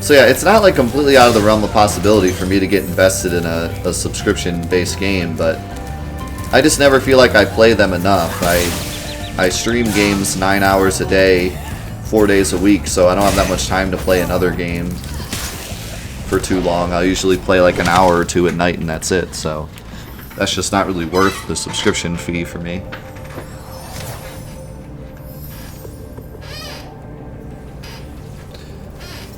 So yeah, it's not like completely out of the realm of possibility for me to get invested in a subscription-based game, but I just never feel like I play them enough. I stream games 9 hours a day, 4 days a week, so I don't have that much time to play another game for too long. I'll usually play like an hour or two at night and that's it, so that's just not really worth the subscription fee for me.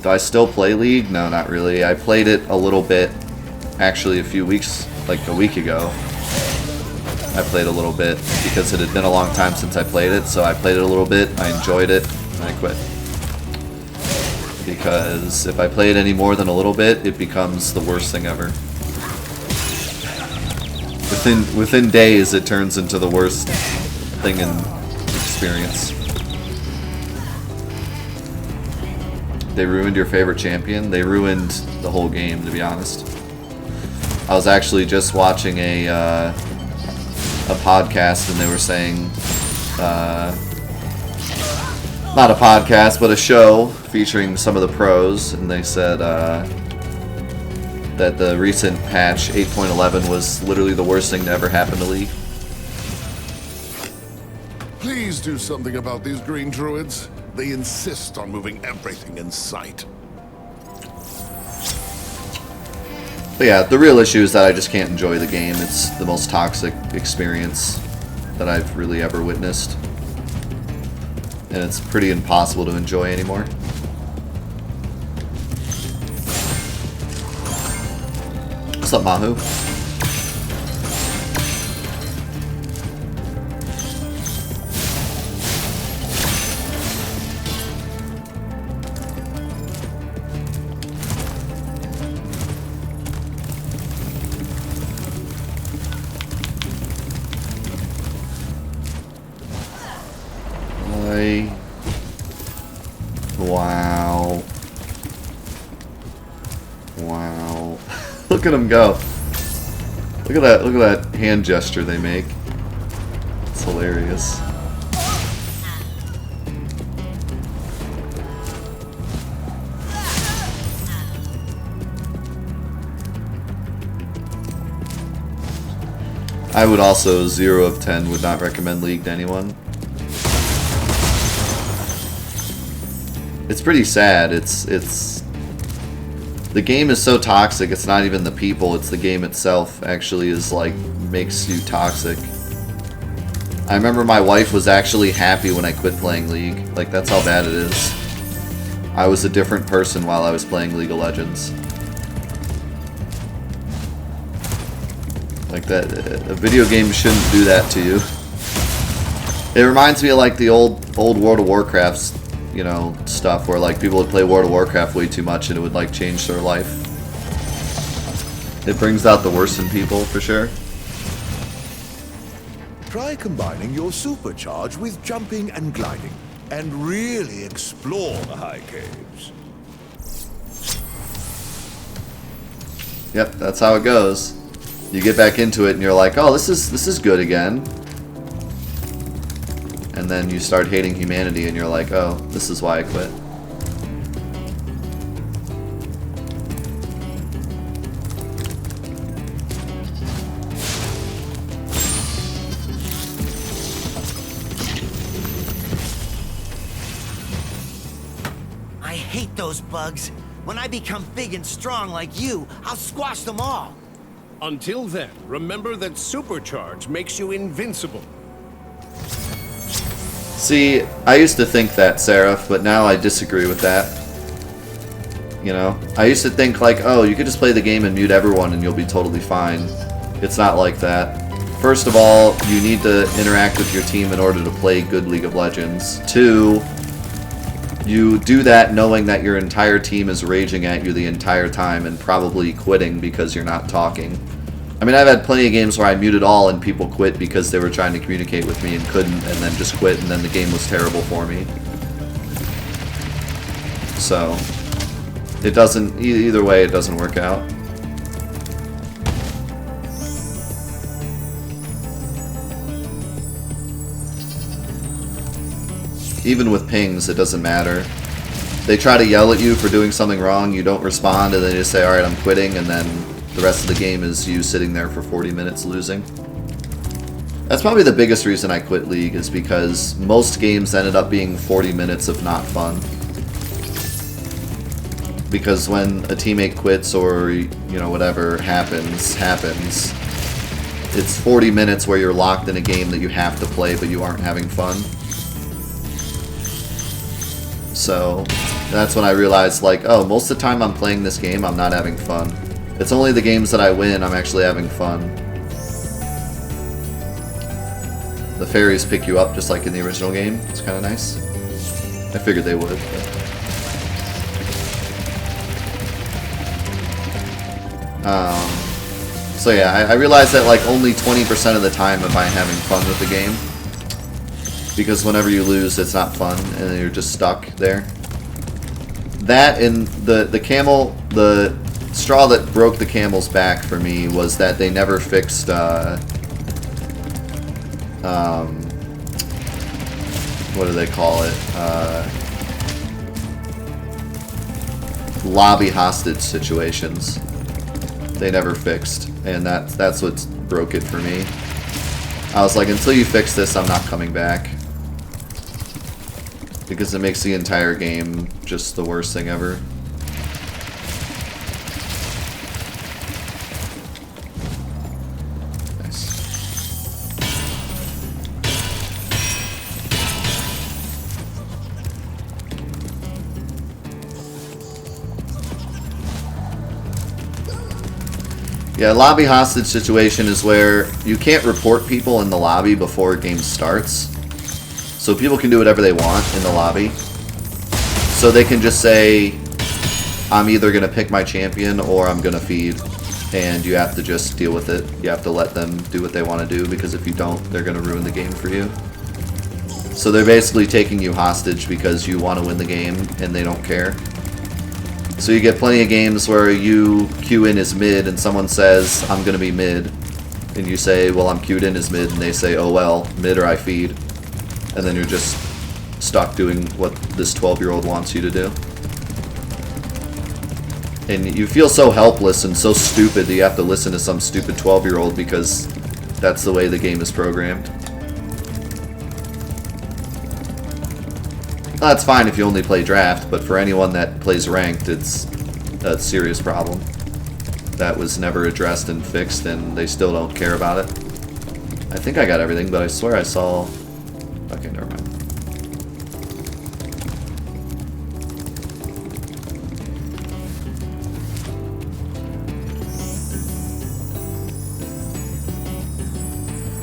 Do I still play League? No, not really. I played it a little bit, actually a few weeks, like a week ago. I played a little bit because it had been a long time since I played it, so I played it a little bit, I enjoyed it, and I quit. Because if I play it any more than a little bit, it becomes the worst thing ever. Within days, it turns into the worst thing in experience. They ruined your favorite champion? They ruined the whole game, to be honest. I was actually just watching a podcast, and they were saying, not a podcast, but a show featuring some of the pros, and they said that the recent patch 8.11 was literally the worst thing to ever happen to League. Please do something about these green druids. They insist on moving everything in sight. But yeah, the real issue is that I just can't enjoy the game. It's the most toxic experience that I've really ever witnessed. And it's pretty impossible to enjoy anymore. What's up, Mahu? Wow. Wow. Look at them go. Look at that hand gesture they make. It's hilarious. I would also 0 of 10 would not recommend League to anyone. It's pretty sad. It's the game is so toxic. It's not even the people. It's the game itself. Actually, is like makes you toxic. I remember my wife was actually happy when I quit playing League. Like that's how bad it is. I was a different person while I was playing League of Legends. Like that, a video game shouldn't do that to you. It reminds me of like the old World of Warcrafts. you know, stuff where like people would play World of Warcraft way too much and it would like change their life. It brings out the worst in people for sure. Try combining your supercharge with jumping and gliding, and really explore the high caves. Yep, that's how it goes. You get back into it and you're like, oh, this is good again. And then you start hating humanity and you're like, oh, this is why I quit. I hate those bugs. When I become big and strong like you, I'll squash them all. Until then, remember that supercharge makes you invincible. See, I used to think that, Seraph, but now I disagree with that. You know? I used to think like, oh, you could just play the game and mute everyone and you'll be totally fine. It's not like that. First of all, you need to interact with your team in order to play good League of Legends. 2, you do that knowing that your entire team is raging at you the entire time and probably quitting because you're not talking. I mean, I've had plenty of games where I muted all and people quit because they were trying to communicate with me and couldn't, and then just quit, and then the game was terrible for me. So, it doesn't, either way, it doesn't work out. Even with pings, it doesn't matter. They try to yell at you for doing something wrong, you don't respond, and then you just say, alright, I'm quitting, and then the rest of the game is you sitting there for 40 minutes losing. That's probably the biggest reason I quit League, is because most games ended up being 40 minutes of not fun. Because when a teammate quits or, you know, whatever happens, it's 40 minutes where you're locked in a game that you have to play but you aren't having fun. So that's when I realized, like, oh, most of the time I'm playing this game, I'm not having fun. It's only the games that I win I'm actually having fun. The fairies pick you up just like in the original game. It's kind of nice. I figured they would. So yeah, I realized that like only 20% of the time am I having fun with the game. Because whenever you lose, it's not fun, and you're just stuck there. That and the camel, the straw that broke the camel's back for me was that they never fixed, what do they call it? Lobby hostage situations. They never fixed, and that's what broke it for me. I was like, until you fix this, I'm not coming back. Because it makes the entire game just the worst thing ever. Nice. Yeah, lobby hostage situation is where you can't report people in the lobby before a game starts. So people can do whatever they want in the lobby. So they can just say, I'm either going to pick my champion or I'm going to feed. And you have to just deal with it. You have to let them do what they want to do, because if you don't, they're going to ruin the game for you. So they're basically taking you hostage because you want to win the game and they don't care. So you get plenty of games where you queue in as mid and someone says, I'm going to be mid. And you say, well, I'm queued in as mid, and they say, oh well, mid or I feed. And then you're just stuck doing what this 12-year-old wants you to do. And you feel so helpless and so stupid that you have to listen to some stupid 12-year-old because that's the way the game is programmed. That's fine if you only play draft, but for anyone that plays ranked, it's a serious problem. That was never addressed and fixed, and they still don't care about it. I think I got everything, but I swear I saw... Okay, never mind.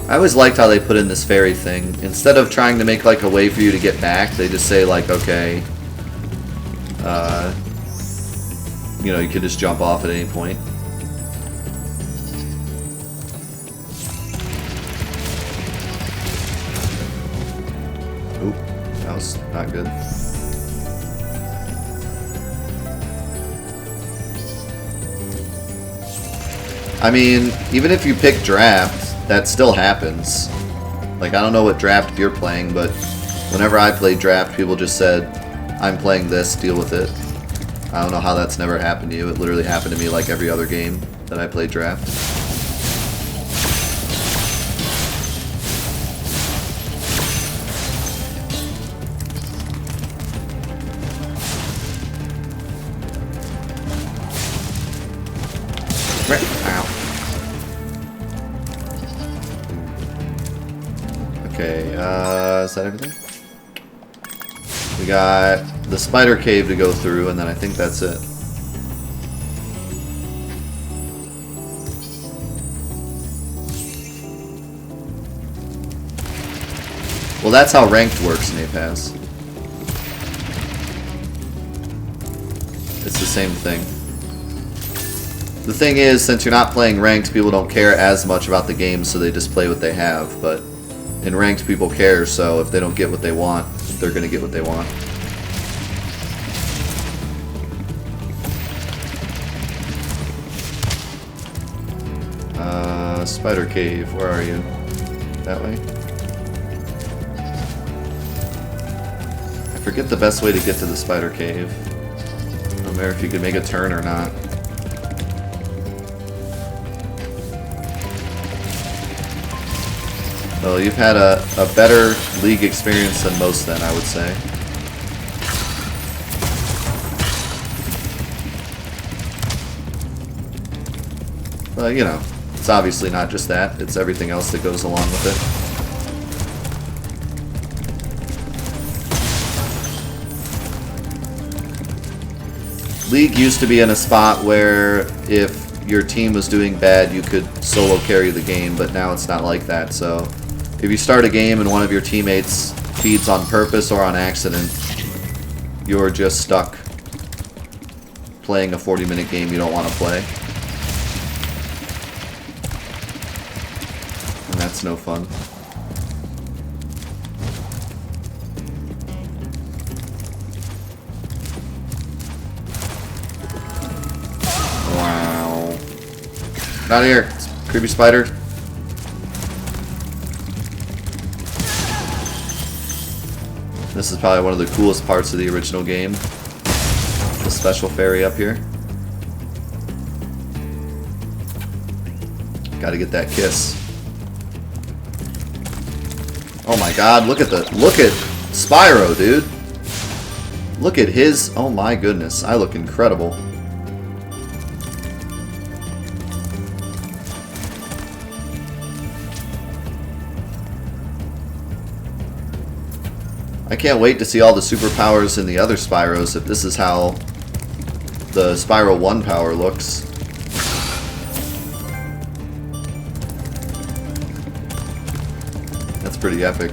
I always liked how they put in this ferry thing. Instead of trying to make like a way for you to get back, they just say like, okay, you know, you could just jump off at any point. Oop, that was not good. I mean, even if you pick draft, that still happens. Like, I don't know what draft you're playing, but whenever I played draft, people just said, I'm playing this, deal with it. I don't know how that's never happened to you. It literally happened to me like every other game that I played draft. Ow. Okay, is that everything? We got the spider cave to go through, and then I think that's it. Well, that's how ranked works in A-Pass. It's the same thing. The thing is, since you're not playing ranked, people don't care as much about the game, so they just play what they have, but in ranked, people care, so if they don't get what they want, they're gonna get what they want. Spider cave, where are you? That way? I forget the best way to get to the spider cave. I don't remember if you could make a turn or not. Well, you've had a better League experience than most then, I would say. Well, you know, it's obviously not just that, it's everything else that goes along with it. League used to be in a spot where if your team was doing bad, you could solo carry the game, but now it's not like that, so if you start a game and one of your teammates feeds on purpose or on accident, you're just stuck playing a 40-minute game you don't want to play. And that's no fun. Wow. Get out of here, creepy spider. This is probably one of the coolest parts of the original game. The special ferry up here. Gotta get that kiss. Oh my god, look at Spyro, dude. Look at his, oh my goodness, I look incredible. I can't wait to see all the superpowers in the other Spyros if this is how the Spyro 1 power looks. That's pretty epic.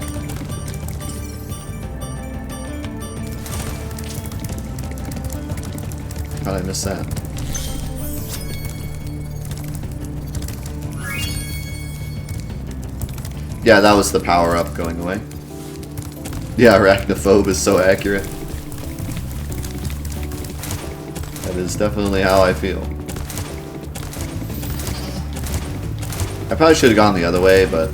How'd I miss that? Yeah, that was the power up going away. Yeah, arachnophobe is so accurate. That is definitely how I feel. I probably should have gone the other way, but...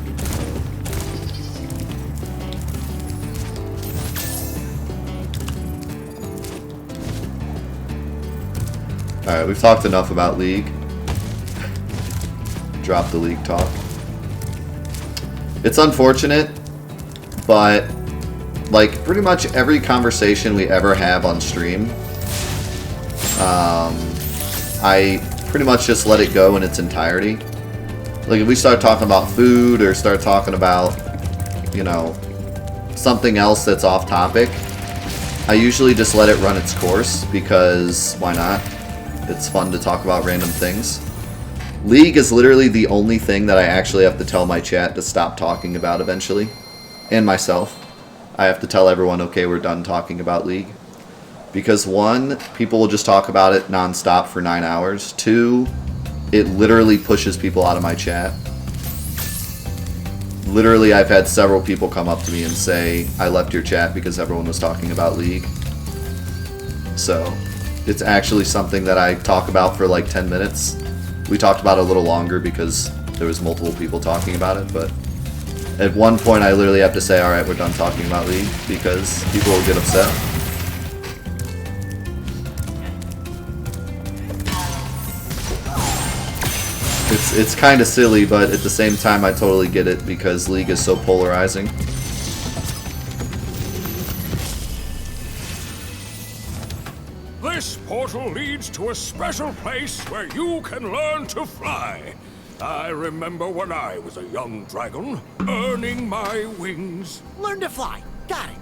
Alright, we've talked enough about League. Drop the League talk. It's unfortunate, but... like, pretty much every conversation we ever have on stream, I pretty much just let it go in its entirety. Like, if we start talking about food or start talking about, you know, something else that's off topic, I usually just let it run its course, because why not? It's fun to talk about random things. League is literally the only thing that I actually have to tell my chat to stop talking about eventually. And myself. I have to tell everyone, okay, we're done talking about League. Because 1, people will just talk about it non-stop for 9 hours. 2, it literally pushes people out of my chat. Literally, I've had several people come up to me and say, I left your chat because everyone was talking about League. So, it's actually something that I talk about for like 10 minutes. We talked about it a little longer because there was multiple people talking about it, but at one point I literally have to say, alright, we're done talking about League, because people will get upset. It's kind of silly, but at the same time I totally get it because League is so polarizing. This portal leads to a special place where you can learn to fly. I remember when I was a young dragon, earning my wings. Learn to fly. Got it.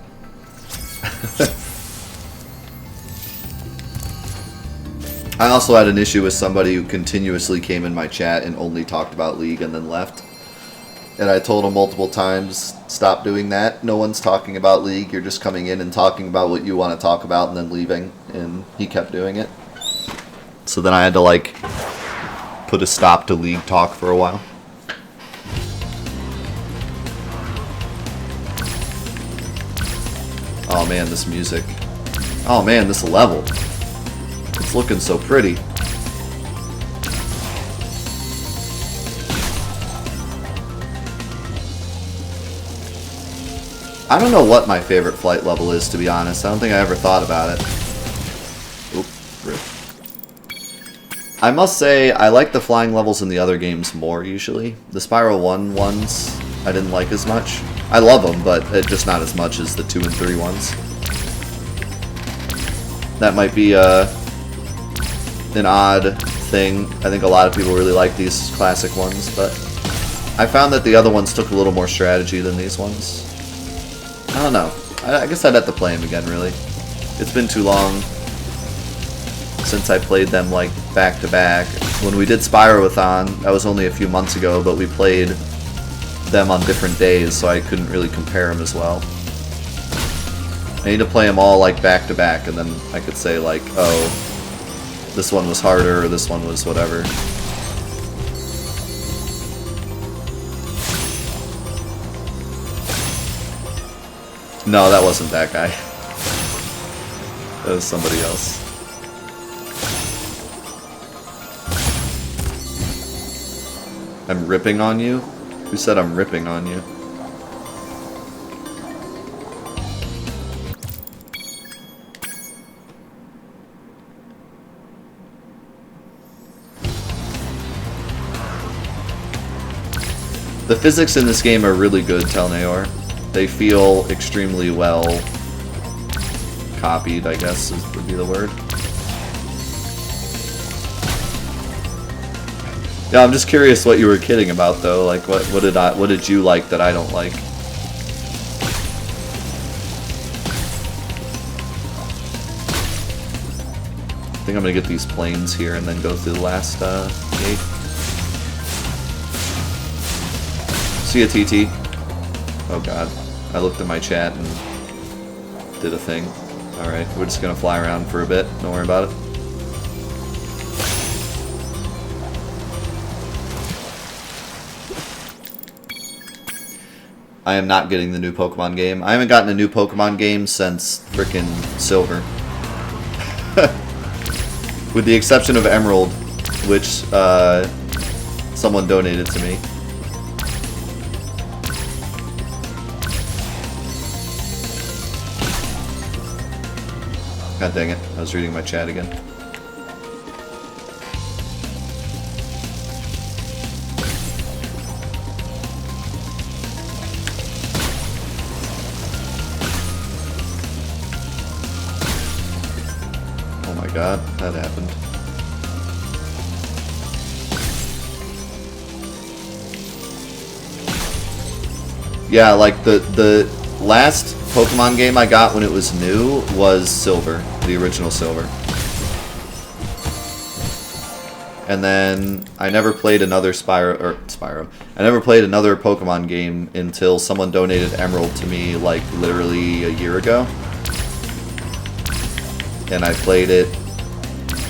I also had an issue with somebody who continuously came in my chat and only talked about League and then left. And I told him multiple times, stop doing that. No one's talking about League. You're just coming in and talking about what you want to talk about and then leaving. And he kept doing it. So then I had to, like, put a stop to League talk for a while. Oh man, this music. Oh man, this level. It's looking so pretty. I don't know what my favorite flight level is, to be honest. I don't think I ever thought about it. Oop, rip. I must say, I like the flying levels in the other games more, usually. The Spyro 1 ones, I didn't like as much. I love them, but just not as much as the 2 and 3 ones. That might be an odd thing. I think a lot of people really like these classic ones, but I found that the other ones took a little more strategy than these ones. I don't know. I guess I'd have to play them again, really. It's been too long since I played them, like, back to back. When we did Spyroathon, that was only a few months ago, but we played them on different days, so I couldn't really compare them as well. I need to play them all, like, back to back, and then I could say, like, oh, this one was harder, or this one was whatever. No, that wasn't that guy. That was somebody else. I'm ripping on you? Who said I'm ripping on you? The physics in this game are really good, Telnaor. They feel extremely well copied, I guess would be the word. Yeah, I'm just curious what you were kidding about, though. Like, what did you like that I don't like? I think I'm gonna get these planes here and then go through the last gate. See ya, TT. Oh god, I looked at my chat and did a thing. Alright, we're just gonna fly around for a bit, don't worry about it. I am not getting the new Pokemon game. I haven't gotten a new Pokemon game since frickin' Silver. With the exception of Emerald, which someone donated to me. God dang it, I was reading my chat again. Oh my god, that happened. Yeah, like the last Pokemon game I got when it was new was Silver, the original Silver. And then I never played another Spyro. I never played another Pokemon game until someone donated Emerald to me like literally a year ago. And I played it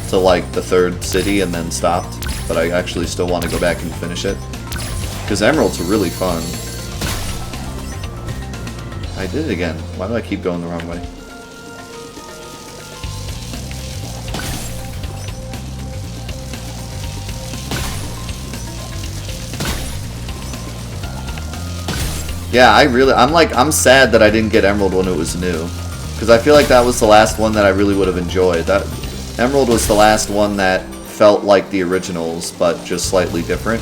to like the 3rd city and then stopped. But I actually still want to go back and finish it. Because Emeralds are really fun. I did it again. Why do I keep going the wrong way? Yeah, I'm sad that I didn't get Emerald when it was new. Because I feel like that was the last one that I really would have enjoyed. That Emerald was the last one that felt like the originals, but just slightly different.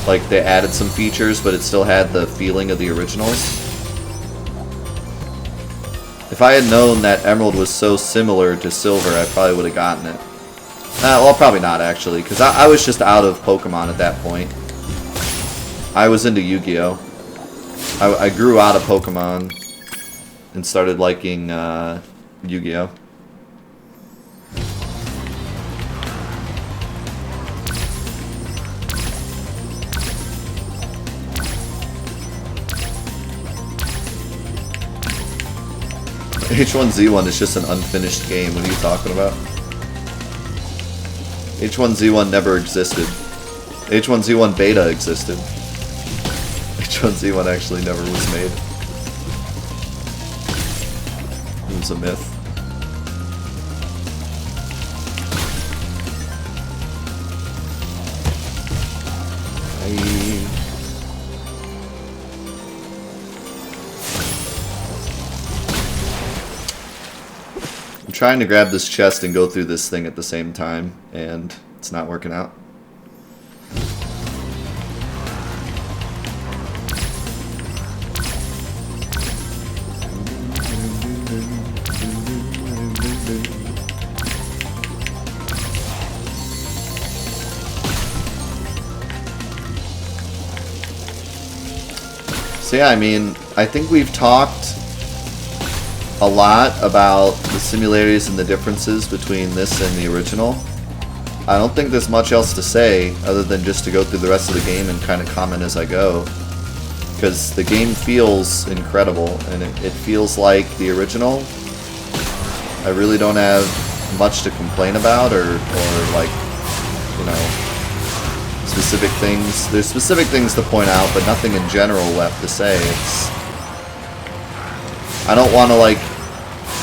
Like, they added some features, but it still had the feeling of the originals. If I had known that Emerald was so similar to Silver, I probably would have gotten it. Well, probably not, actually, because I was just out of Pokemon at that point. I was into Yu-Gi-Oh! I grew out of Pokemon and started liking Yu-Gi-Oh! H1Z1 is just an unfinished game. What are you talking about? H1Z1 never existed. H1Z1 beta existed. H1Z1 actually never was made. It was a myth. I'm trying to grab this chest and go through this thing at the same time, and it's not working out. So yeah, I mean, I think we've talked a lot about the similarities and the differences between this and the original. I don't think there's much else to say other than just to go through the rest of the game and kind of comment as I go. Because the game feels incredible, and it feels like the original. I really don't have much to complain about or like, you know, specific things. There's specific things to point out, but nothing in general left to say. I don't want to like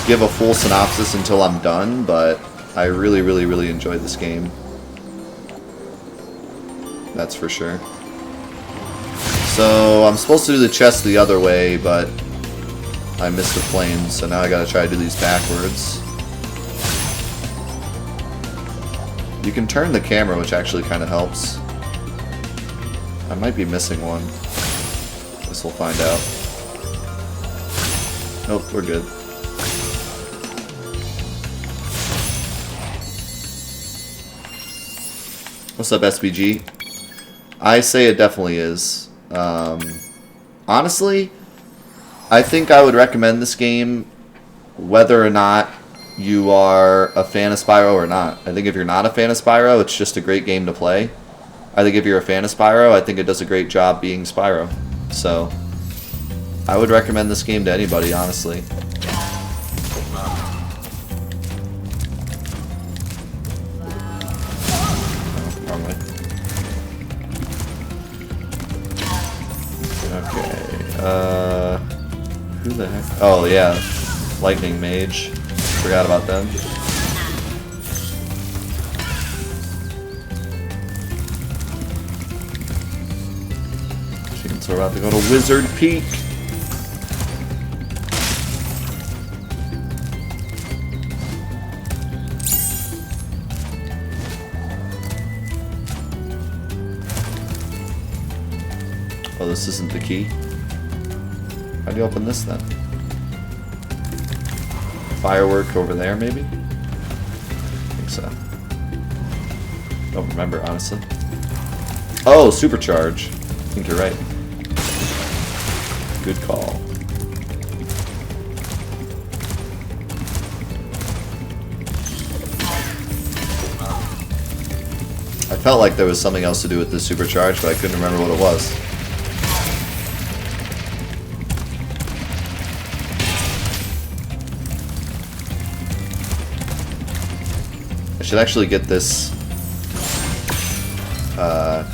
give a full synopsis until I'm done, but I really, really, really enjoyed this game. That's for sure. So I'm supposed to do the chest the other way, but I missed a plane, so now I gotta try to do these backwards. You can turn the camera, which actually kind of helps. I might be missing one. Guess we'll find out. Nope, we're good. What's up, SBG? I say it definitely is. Honestly, I think I would recommend this game whether or not you are a fan of Spyro or not. I think if you're not a fan of Spyro, it's just a great game to play. I think if you're a fan of Spyro, I think it does a great job being Spyro. So, I would recommend this game to anybody, honestly. Oh, wrong way. Okay, who the heck? Oh, yeah. Lightning Mage. Forgot about them. So we're about to go to Wizard Peak. Oh, this isn't the key. How do you open this then? Firework over there, maybe? I think so. Don't remember, honestly. Oh, Supercharge. I think you're right. Good call. I felt like there was something else to do with this supercharge, but I couldn't remember what it was. I should actually get this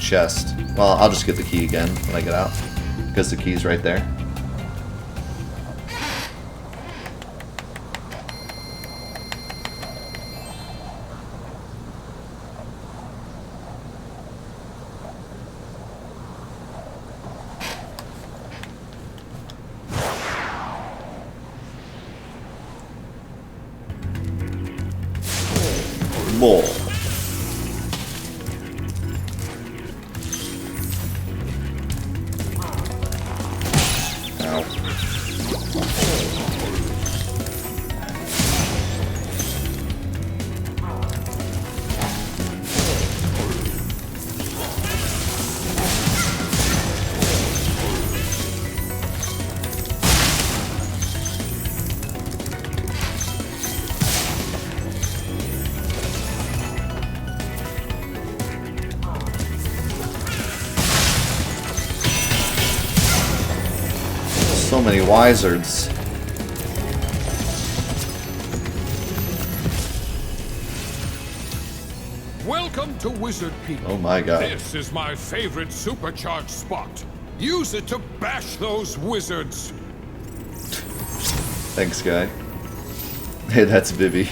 chest. Well, I'll just get the key again when I get out, because the key's right there. More. So many wizards. Welcome to Wizard Peak. Oh my god. This is my favorite supercharged spot. Use it to bash those wizards. Thanks, guy. Hey, that's Vivi.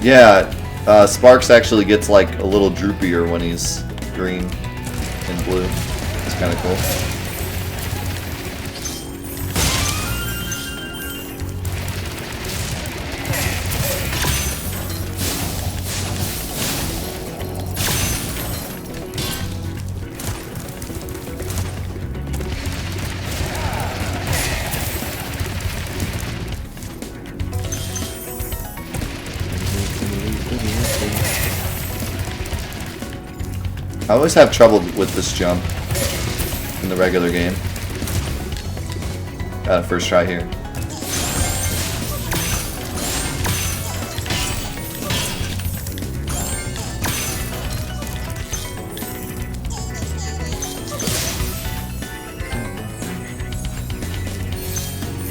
Yeah, Sparks actually gets like a little droopier when he's green and blue. It's kind of cool. I always have trouble with this jump in the regular game. Got a first try here.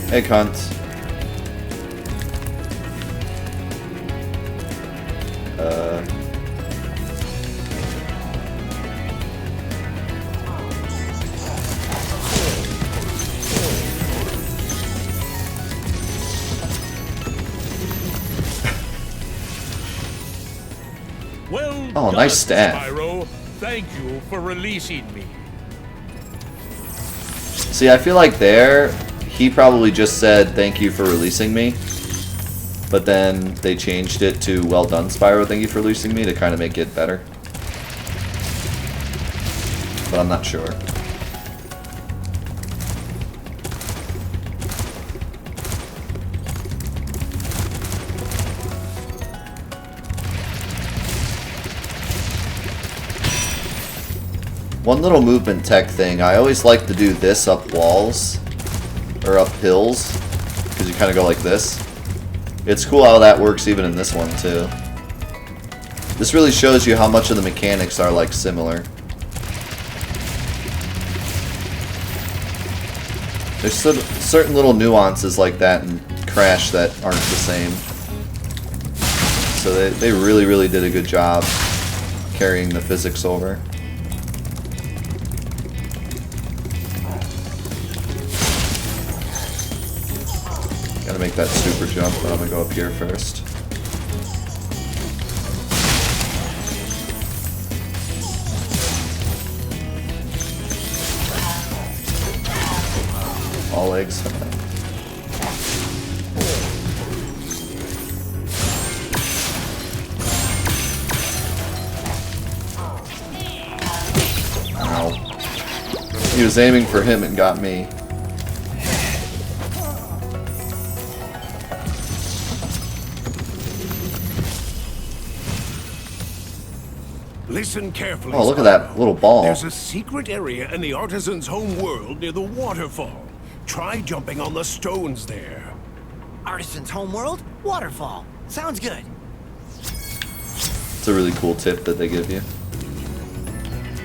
Hey, cunt. Well done, nice stat. Spyro. Thank you for releasing me. See, I feel like there, he probably just said thank you for releasing me, but then they changed it to well done, Spyro, thank you for releasing me, to kind of make it better. But I'm not sure. One little movement tech thing, I always like to do this up walls, or up hills, because you kind of go like this. It's cool how that works even in this one too. This really shows you how much of the mechanics are like similar. There's certain little nuances like that in Crash that aren't the same. So they really did a good job carrying the physics over. Gotta make that super jump, but I'm gonna go up here first. All eggs. Ow. He was aiming for him and got me. Listen carefully. Oh, look at that little ball. There's a secret area in the Artisan's home world near the waterfall. Try jumping on the stones there. Artisan's homeworld? Waterfall. Sounds good. It's a really cool tip that they give you.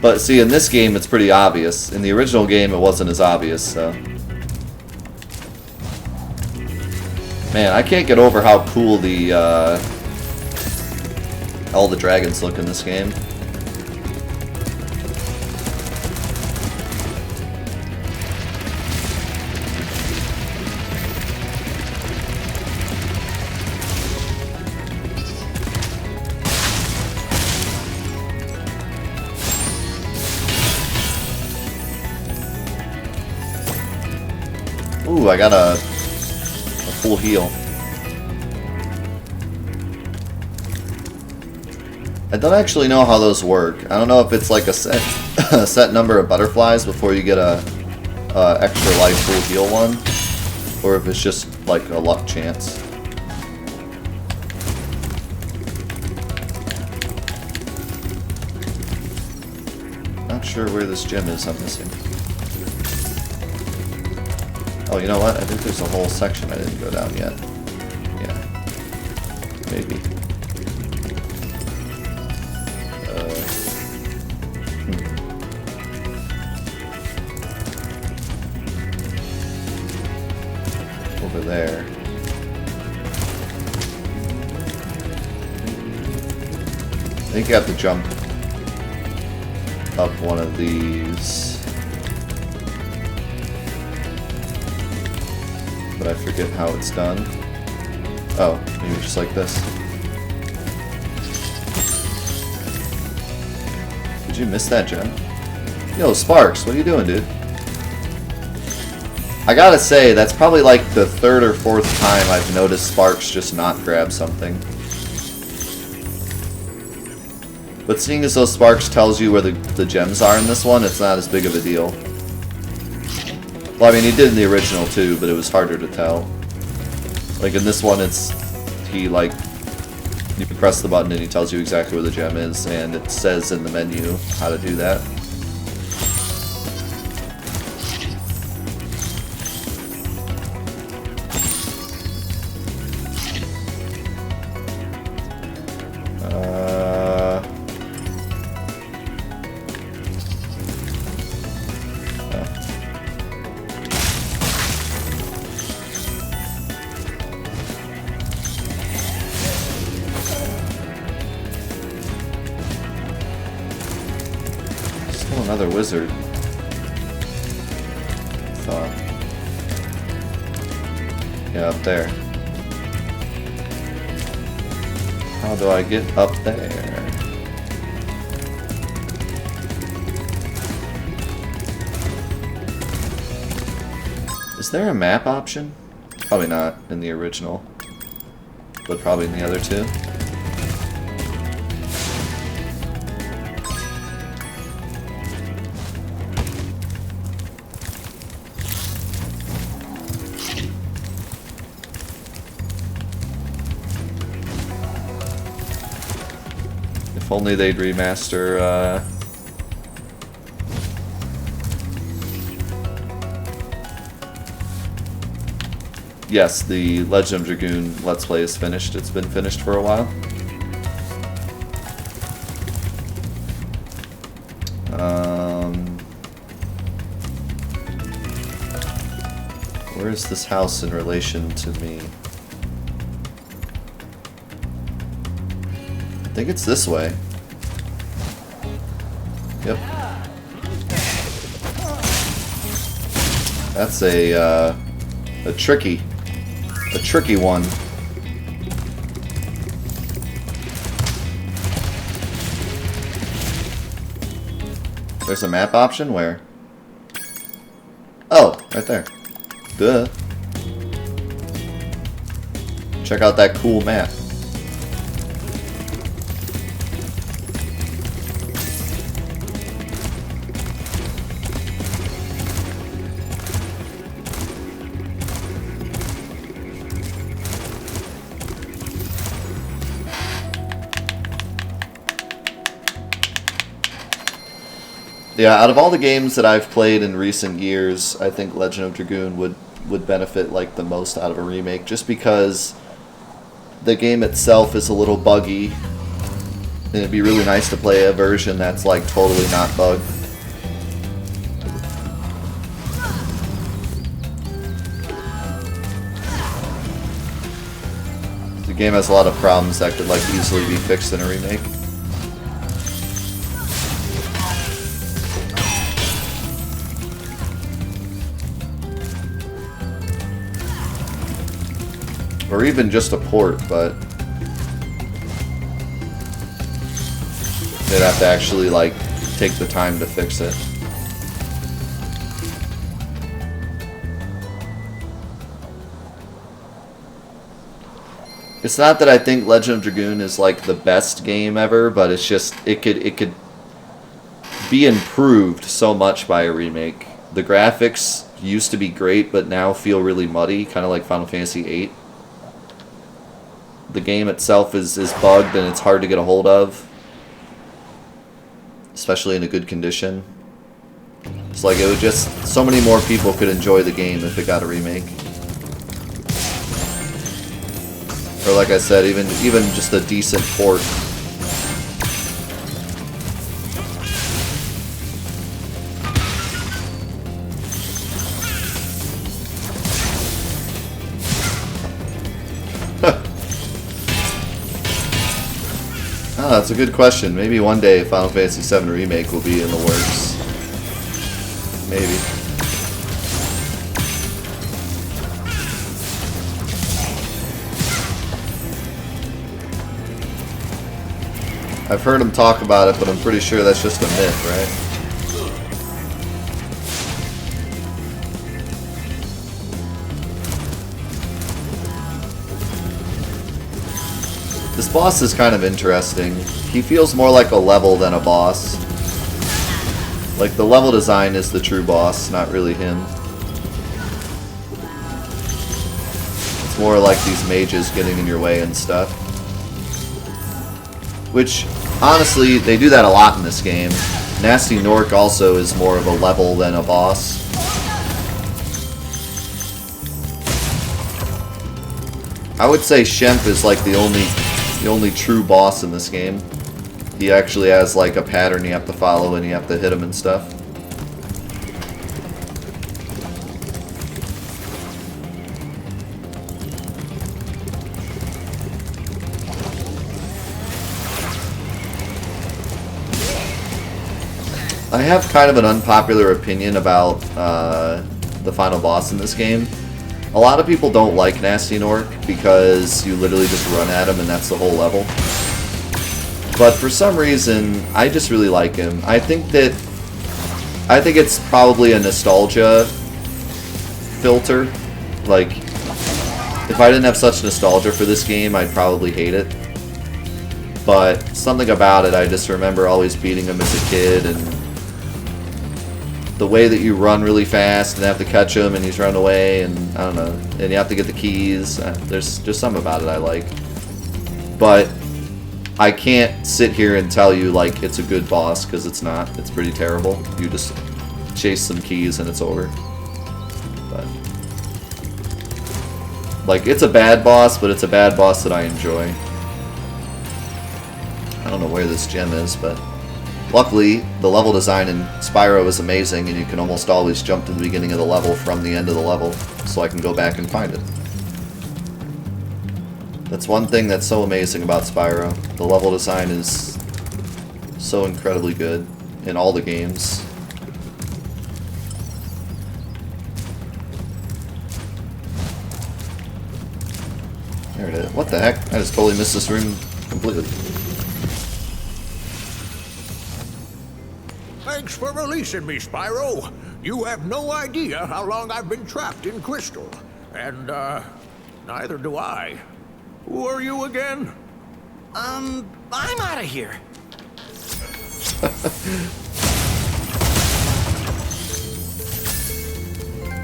But see, in this game, it's pretty obvious. In the original game, it wasn't as obvious, so. Man, I can't get over how cool the, all the dragons look in this game. Ooh, I got a full heal. I don't actually know how those work. I don't know if it's like a set a set number of butterflies before you get a extra life full heal one, or if it's just like a luck chance. Not sure where this gem is. I'm missing. Oh, you know what? I think there's a whole section I didn't go down yet. Yeah. Maybe. Over there. I think you have to jump up one of these. But I forget how it's done. Oh, maybe just like this. Did you miss that gem? Yo, Sparks, what are you doing, dude? I gotta say, that's probably like the third or fourth time I've noticed Sparks just not grab something. But seeing as though Sparks tells you where the gems are in this one, it's not as big of a deal. Well, I mean, he did in the original too, but it was harder to tell. Like in this one, he like, you can press the button and he tells you exactly where the gem is, and it says in the menu how to do that. Another wizard. Thought. Yeah, up there. How do I get up there? Is there a map option? Probably not in the original, but probably in the other two. If only they'd remaster, Yes, the Legend of Dragoon Let's Play is finished. It's been finished for a while. Where is this house in relation to me? I think it's this way. Yep. That's a tricky one. There's a map option where? Oh, right there. Duh. Check out that cool map. Yeah, out of all the games that I've played in recent years, I think Legend of Dragoon would benefit like the most out of a remake, just because the game itself is a little buggy. And it'd be really nice to play a version that's like totally not bugged. The game has a lot of problems that could like easily be fixed in a remake. Or even just a port, but they'd have to actually like take the time to fix it. It's not that I think Legend of Dragoon is like the best game ever, but it's just it could be improved so much by a remake. The graphics used to be great, but now feel really muddy, kind of like Final Fantasy VIII. The game itself is bugged and it's hard to get a hold of, especially in a good condition. It's like it would just, so many more people could enjoy the game if it got a remake. Or like I said, even just a decent port. Oh, that's a good question. Maybe one day Final Fantasy VII Remake will be in the works. Maybe. I've heard him talk about it, but I'm pretty sure that's just a myth, right? This boss is kind of interesting. He feels more like a level than a boss. Like, the level design is the true boss, not really him. It's more like these mages getting in your way and stuff. Which, honestly, they do that a lot in this game. Gnasty Gnorc also is more of a level than a boss. I would say Shemp is like the only true boss in this game. He actually has like a pattern you have to follow and you have to hit him and stuff. I have kind of an unpopular opinion about the final boss in this game. A lot of people don't like Gnasty Gnorc because you literally just run at him and that's the whole level. But for some reason, I just really like him. I think it's probably a nostalgia filter. Like, if I didn't have such nostalgia for this game, I'd probably hate it. But something about it, I just remember always beating him as a kid, and the way that you run really fast and have to catch him and he's running away, and I don't know, and you have to get the keys. There's just something about it I like. But I can't sit here and tell you like it's a good boss, because it's not. It's pretty terrible. You just chase some keys and it's over. But like, it's a bad boss, but it's a bad boss that I enjoy. I don't know where this gem is, but luckily, the level design in Spyro is amazing, and you can almost always jump to the beginning of the level from the end of the level, so I can go back and find it. That's one thing that's so amazing about Spyro. The level design is so incredibly good in all the games. There it is. What the heck? I just totally missed this room completely. Thanks for releasing me, Spyro. You have no idea how long I've been trapped in Crystal. And, neither do I. Who are you again? I'm out of here.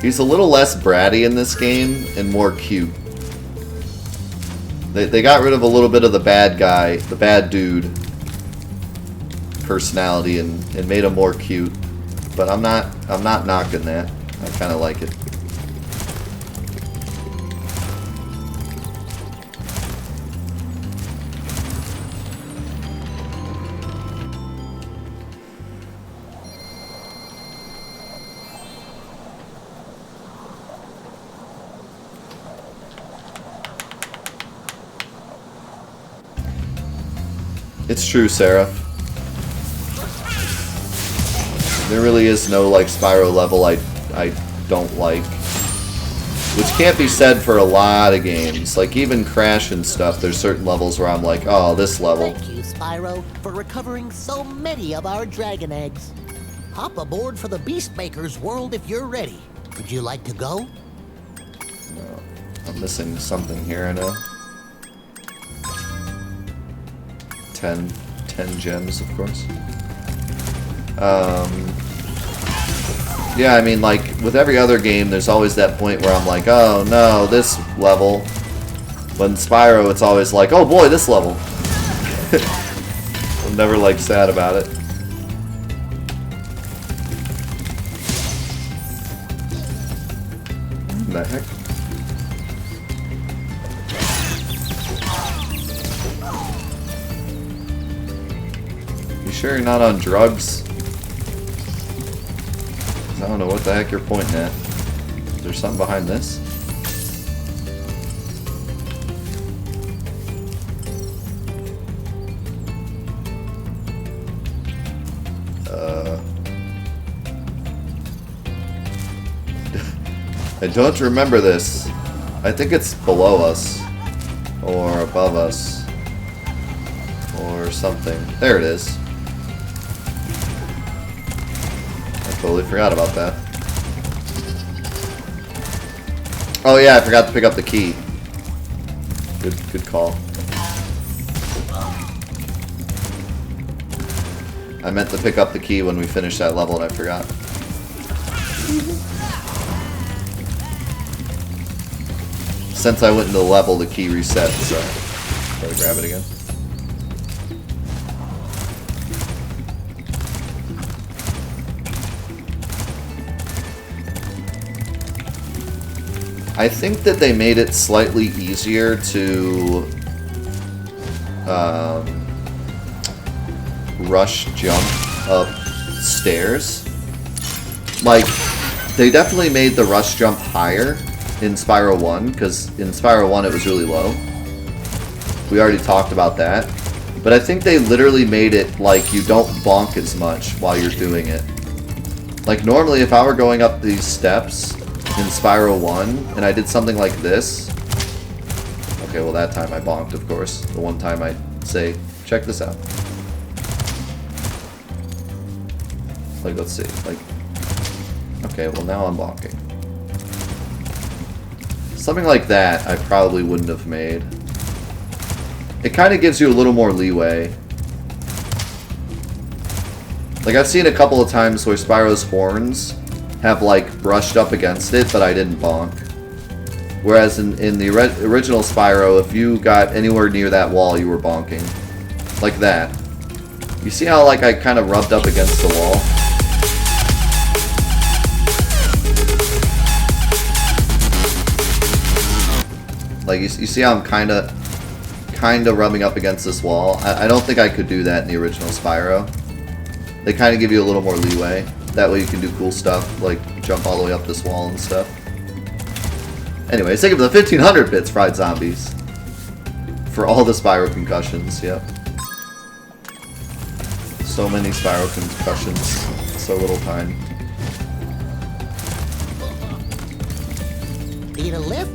He's a little less bratty in this game and more cute. They got rid of a little bit of the bad guy, the bad dude personality, and made him more cute. But I'm not knocking that. I kind of like it. It's true, Sarah. There really is no like Spyro level I don't like. Which can't be said for a lot of games. Like even Crash and stuff, there's certain levels where I'm like, oh, this level. Thank you, Spyro, for recovering so many of our dragon eggs. Hop aboard for the Beastmaker's world if you're ready. Would you like to go? No, I'm missing something here, I know. 10 gems, of course. Yeah, I mean, like, with every other game, there's always that point where I'm like, oh no, this level. When Spyro, it's always like, oh boy, this level. I'm never, like, sad about it. What the heck? You sure you're not on drugs? I don't know what the heck you're pointing at. Is there something behind this? I don't remember this. I think it's below us. Or above us. Or something. There it is. Totally forgot about that. Oh yeah, I forgot to pick up the key. Good call. I meant to pick up the key when we finished that level and I forgot. Since I went into the level, the key reset, so gotta grab it again. I think that they made it slightly easier to rush jump up stairs. Like, they definitely made the rush jump higher in Spyro 1, because in Spyro 1 it was really low. We already talked about that. But I think they literally made it like you don't bonk as much while you're doing it. Like, normally if I were going up these steps in Spyro 1, and I did something like this. Okay, well that time I bonked, of course. The one time I say, check this out. Like, let's see. Like, okay, well now I'm bonking. Something like that I probably wouldn't have made. It kind of gives you a little more leeway. Like, I've seen a couple of times where Spyro's horns have like brushed up against it, but I didn't bonk. Whereas in the original Spyro, if you got anywhere near that wall, you were bonking. Like that. You see how like I kind of rubbed up against the wall? Like you see how I'm kind of rubbing up against this wall? I don't think I could do that in the original Spyro. They kind of give you a little more leeway. That way you can do cool stuff, like jump all the way up this wall and stuff. Anyways, thank you for the 1500 bits, Fried Zombies. For all the Spyro concussions, yep. So many Spyro concussions, so little time. Need a lift?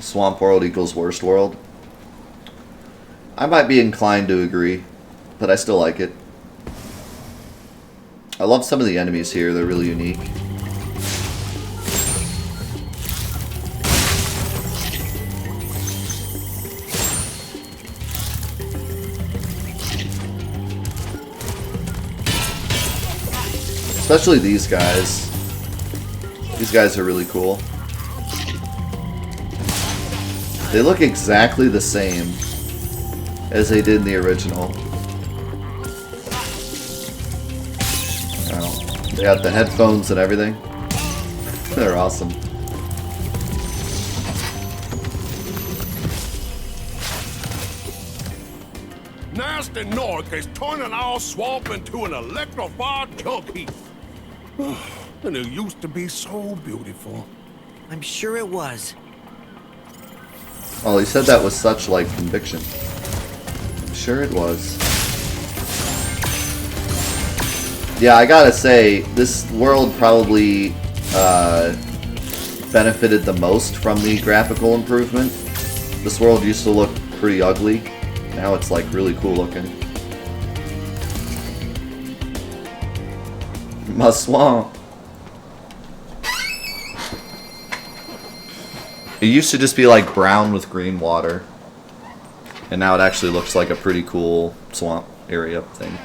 Swamp World equals Worst World. I might be inclined to agree, but I still like it. I love some of the enemies here, they're really unique. Especially these guys. These guys are really cool. They look exactly the same as they did in the original. They got the headphones and everything. They're awesome. Gnasty Gnorc is turning our swamp into an electrified junk heap. And it used to be so beautiful. I'm sure it was. Oh, he said that with such, like, conviction. I'm sure it was. Yeah, I gotta say, this world probably benefited the most from the graphical improvement. This world used to look pretty ugly. Now it's, like, really cool looking. My swamp. It used to just be like brown with green water, and now it actually looks like a pretty cool swamp area thing.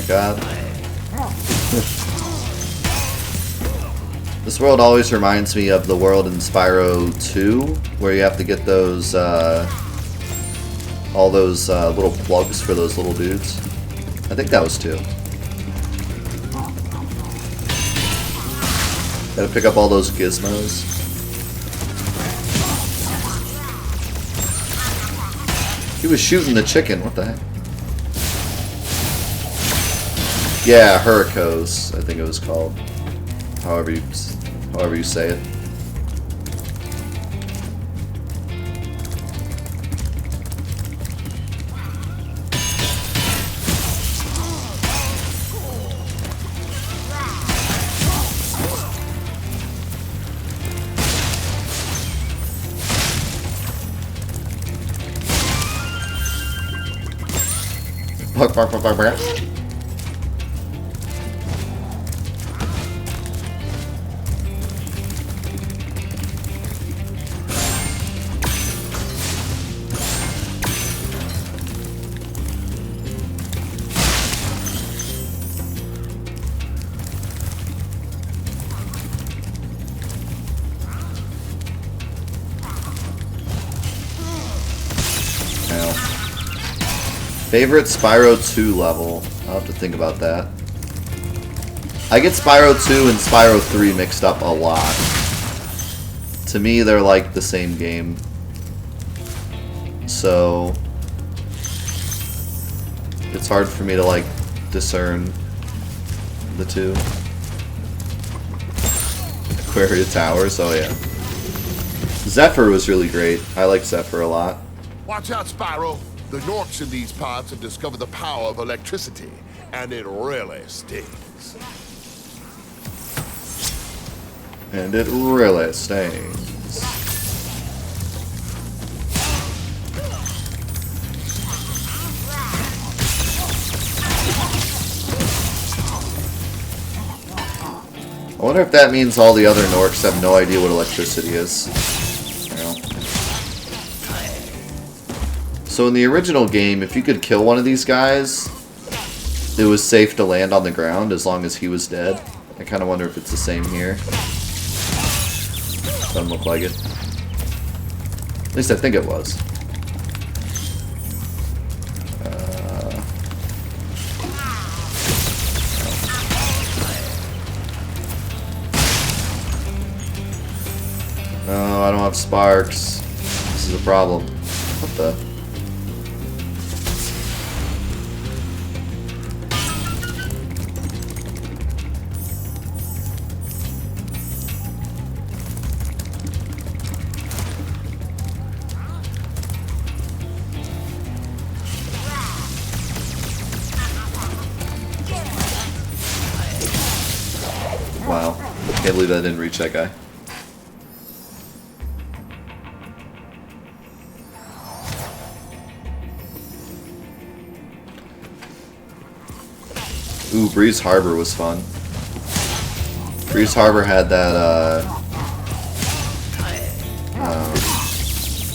God. This world always reminds me of the world in Spyro 2, where you have to get those, all those little plugs for those little dudes. I think that was 2. Gotta pick up all those gizmos. He was shooting the chicken, what the heck? Yeah, Hurricos, I think it was called. However you say it. Favorite Spyro 2 level? I'll have to think about that. I get Spyro 2 and Spyro 3 mixed up a lot. To me, they're like the same game. So it's hard for me to like discern the two. Aquaria Towers, oh yeah. Zephyr was really great. I like Zephyr a lot. Watch out, Spyro. The Gnorcs in these parts have discovered the power of electricity, and it really stings. And it really stings. I wonder if that means all the other Gnorcs have no idea what electricity is. So in the original game, if you could kill one of these guys, it was safe to land on the ground as long as he was dead. I kind of wonder if it's the same here. Doesn't look like it. At least I think it was. No, I don't have sparks. This is a problem. What the? Wow. Can't believe I didn't reach that guy. Ooh, Breeze Harbor was fun. Breeze Harbor had that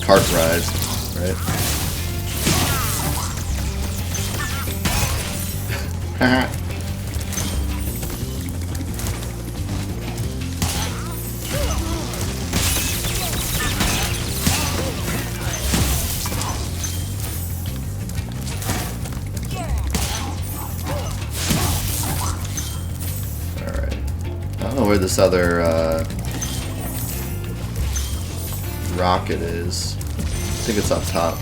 cart ride, right? I don't know where this other rocket is. I think it's up top.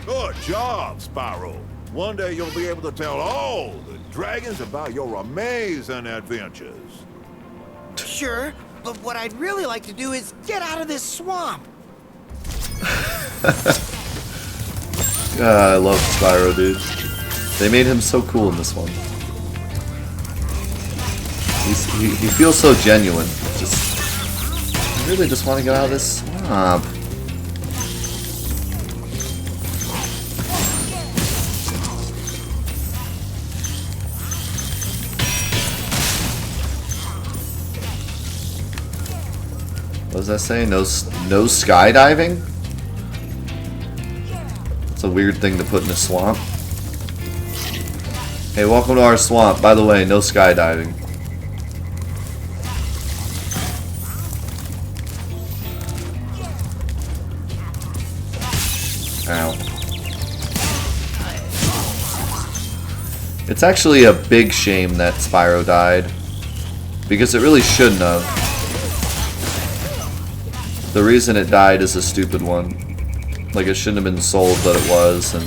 Good job, Spyro. One day you'll be able to tell all the dragons about your amazing adventures. Sure, but what I'd really like to do is get out of this swamp. I love Spyro, dude. They made him so cool in this one. He feels so genuine. I really just want to get out of this swamp. What does that say? No skydiving? It's a weird thing to put in a swamp. Hey, welcome to our swamp. By the way, no skydiving. Ow. It's actually a big shame that Spyro died, because it really shouldn't have. The reason it died is a stupid one. Like, it shouldn't have been sold, but it was, and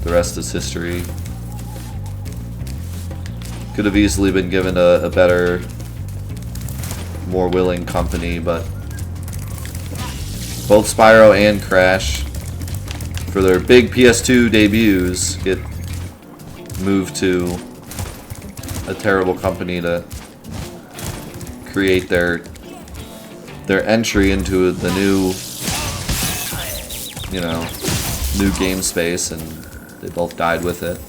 the rest is history. Could have easily been given a better, more willing company, but both Spyro and Crash, for their big PS2 debuts, get moved to a terrible company to create their entry into the new, you know, new game space, and they both died with it.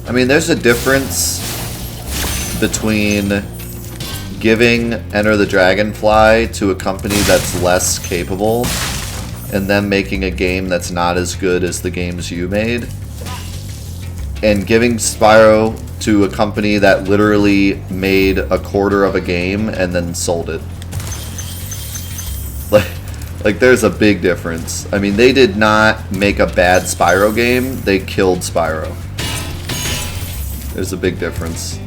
I mean, there's a difference between giving Enter the Dragonfly to a company that's less capable and then making a game that's not as good as the games you made, and giving Spyro to a company that literally made a quarter of a game and then sold it. Like there's a big difference. I mean, they did not make a bad Spyro game, they killed Spyro. There's a big difference.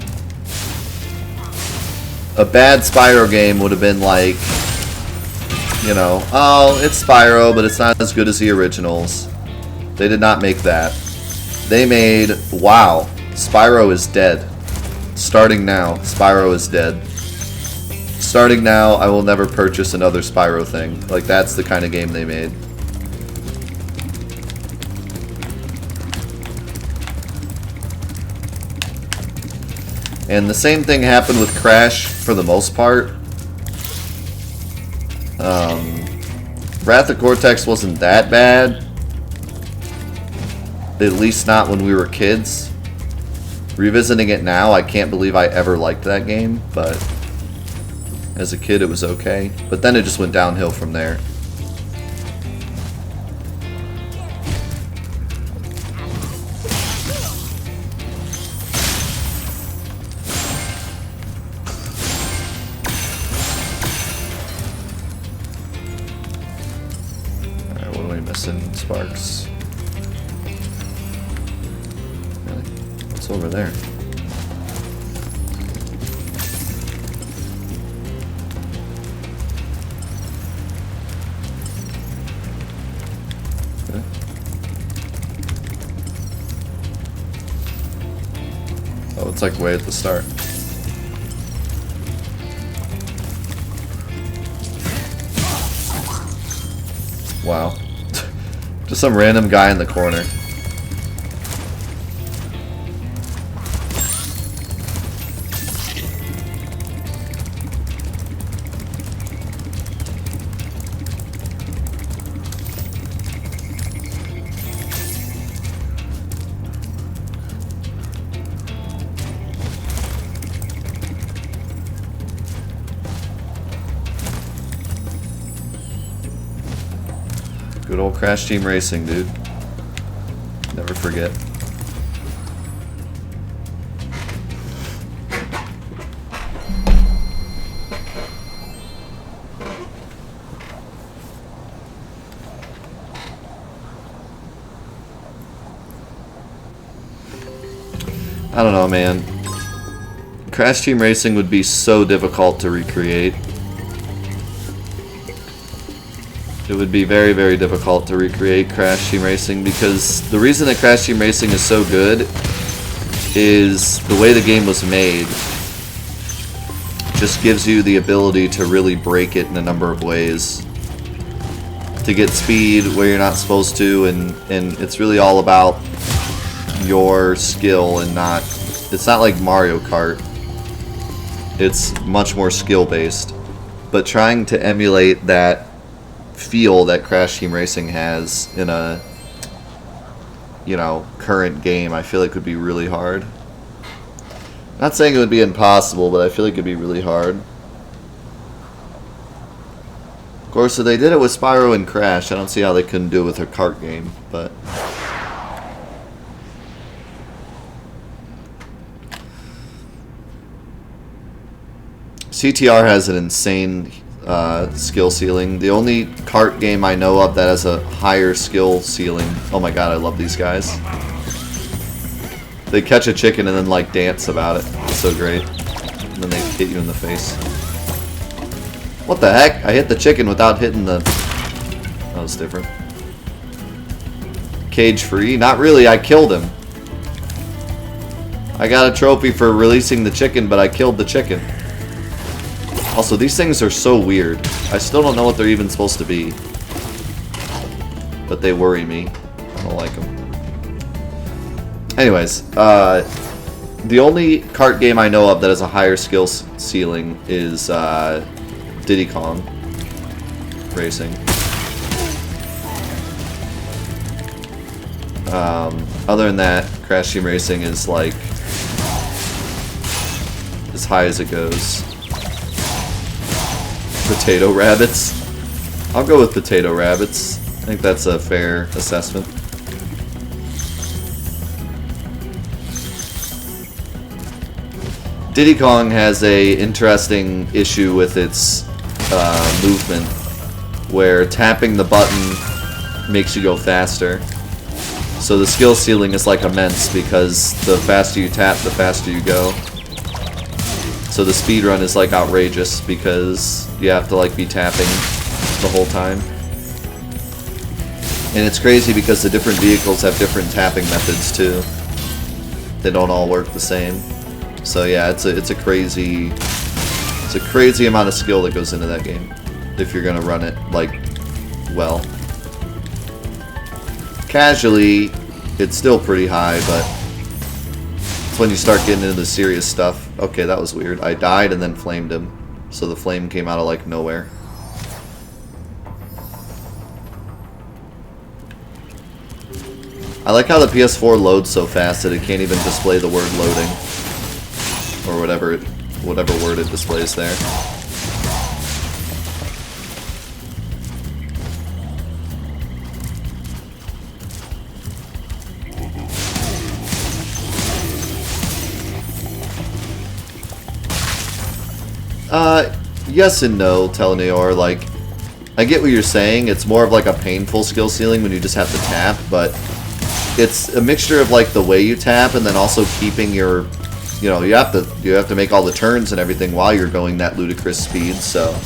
A bad Spyro game would have been like, you know, oh, it's Spyro, but it's not as good as the originals. They did not make that. They made, wow, Spyro is dead. Starting now, Spyro is dead. Starting now, I will never purchase another Spyro thing. Like, that's the kind of game they made. And the same thing happened with Crash for the most part. Wrath of Cortex wasn't that bad. At least not when we were kids. Revisiting it now, I can't believe I ever liked that game, but as a kid it was okay. But then it just went downhill from there. Sparks. Really? What's over there? Okay. Oh, it's like way at the start. Wow. Just some random guy in the corner. Good old Crash Team Racing, dude. Never forget. I don't know, man. Crash Team Racing would be so difficult to recreate. It would be very, very difficult to recreate Crash Team Racing because the reason that Crash Team Racing is so good is the way the game was made just gives you the ability to really break it in a number of ways. To get speed where you're not supposed to, and it's really all about your skill and not... It's not like Mario Kart. It's much more skill based. But trying to emulate that feel that Crash Team Racing has in a, you know, current game, I feel like would be really hard. Not saying it would be impossible, but I feel like it'd be really hard. Of course, if they did it with Spyro and Crash, I don't see how they couldn't do it with a kart game, but... CTR has an insane skill ceiling. The only kart game I know of that has a higher skill ceiling. Oh my god, I love these guys. They catch a chicken and then like dance about it. It's so great. And then they hit you in the face. What the heck? I hit the chicken without hitting the... That was different. Cage free? Not really, I killed him. I got a trophy for releasing the chicken, but I killed the chicken. Also, these things are so weird. I still don't know what they're even supposed to be. But they worry me. I don't like them. Anyways, the only kart game I know of that has a higher skill ceiling is Diddy Kong Racing. Other than that, Crash Team Racing is like as high as it goes. Potato rabbits. I'll go with potato rabbits. I think that's a fair assessment. Diddy Kong has a interesting issue with its movement, where tapping the button makes you go faster. So the skill ceiling is like immense because the faster you tap, the faster you go. So the speed run is like outrageous because you have to like be tapping the whole time. And it's crazy because the different vehicles have different tapping methods too. They don't all work the same. So yeah, it's a crazy amount of skill that goes into that game if you're gonna run it like well. Casually, it's still pretty high, but it's when you start getting into the serious stuff. Okay, that was weird. I died and then flamed him. So the flame came out of like nowhere. I like how the PS4 loads so fast that it can't even display the word loading. Or whatever word it displays there. Yes and no, Teleneor. Like, I get what you're saying. It's more of like a painful skill ceiling when you just have to tap, but it's a mixture of like the way you tap and then also keeping your, you know, you have to make all the turns and everything while you're going that ludicrous speed. So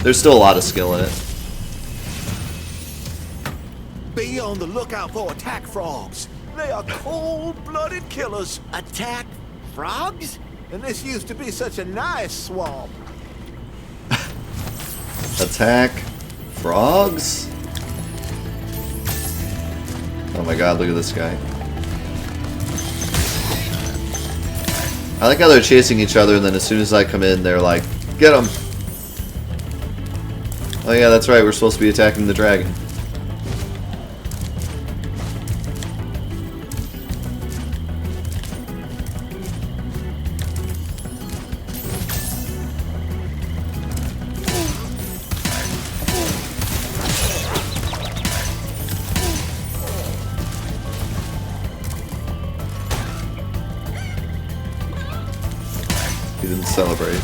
there's still a lot of skill in it. Be on the lookout for attack frogs. They are cold-blooded killers. Attack frogs? And this used to be such a nice swamp. Attack frogs? Oh my god, look at this guy. I like how they're chasing each other, and then as soon as I come in, they're like, get him! Oh yeah, that's right, we're supposed to be attacking the dragon. He didn't celebrate.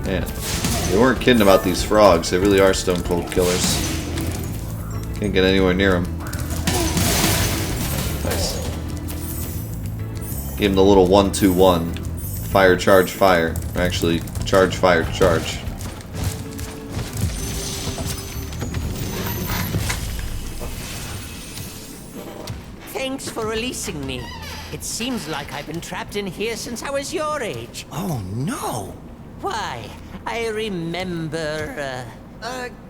Man, they weren't kidding about these frogs. They really are stone cold killers. Can't get anywhere near them. Nice. Gave him the little 1-2-1. Fire, charge, fire. Or actually, charge, fire, charge. Thanks for releasing me. It seems like I've been trapped in here since I was your age. Oh, no. Why, I remember,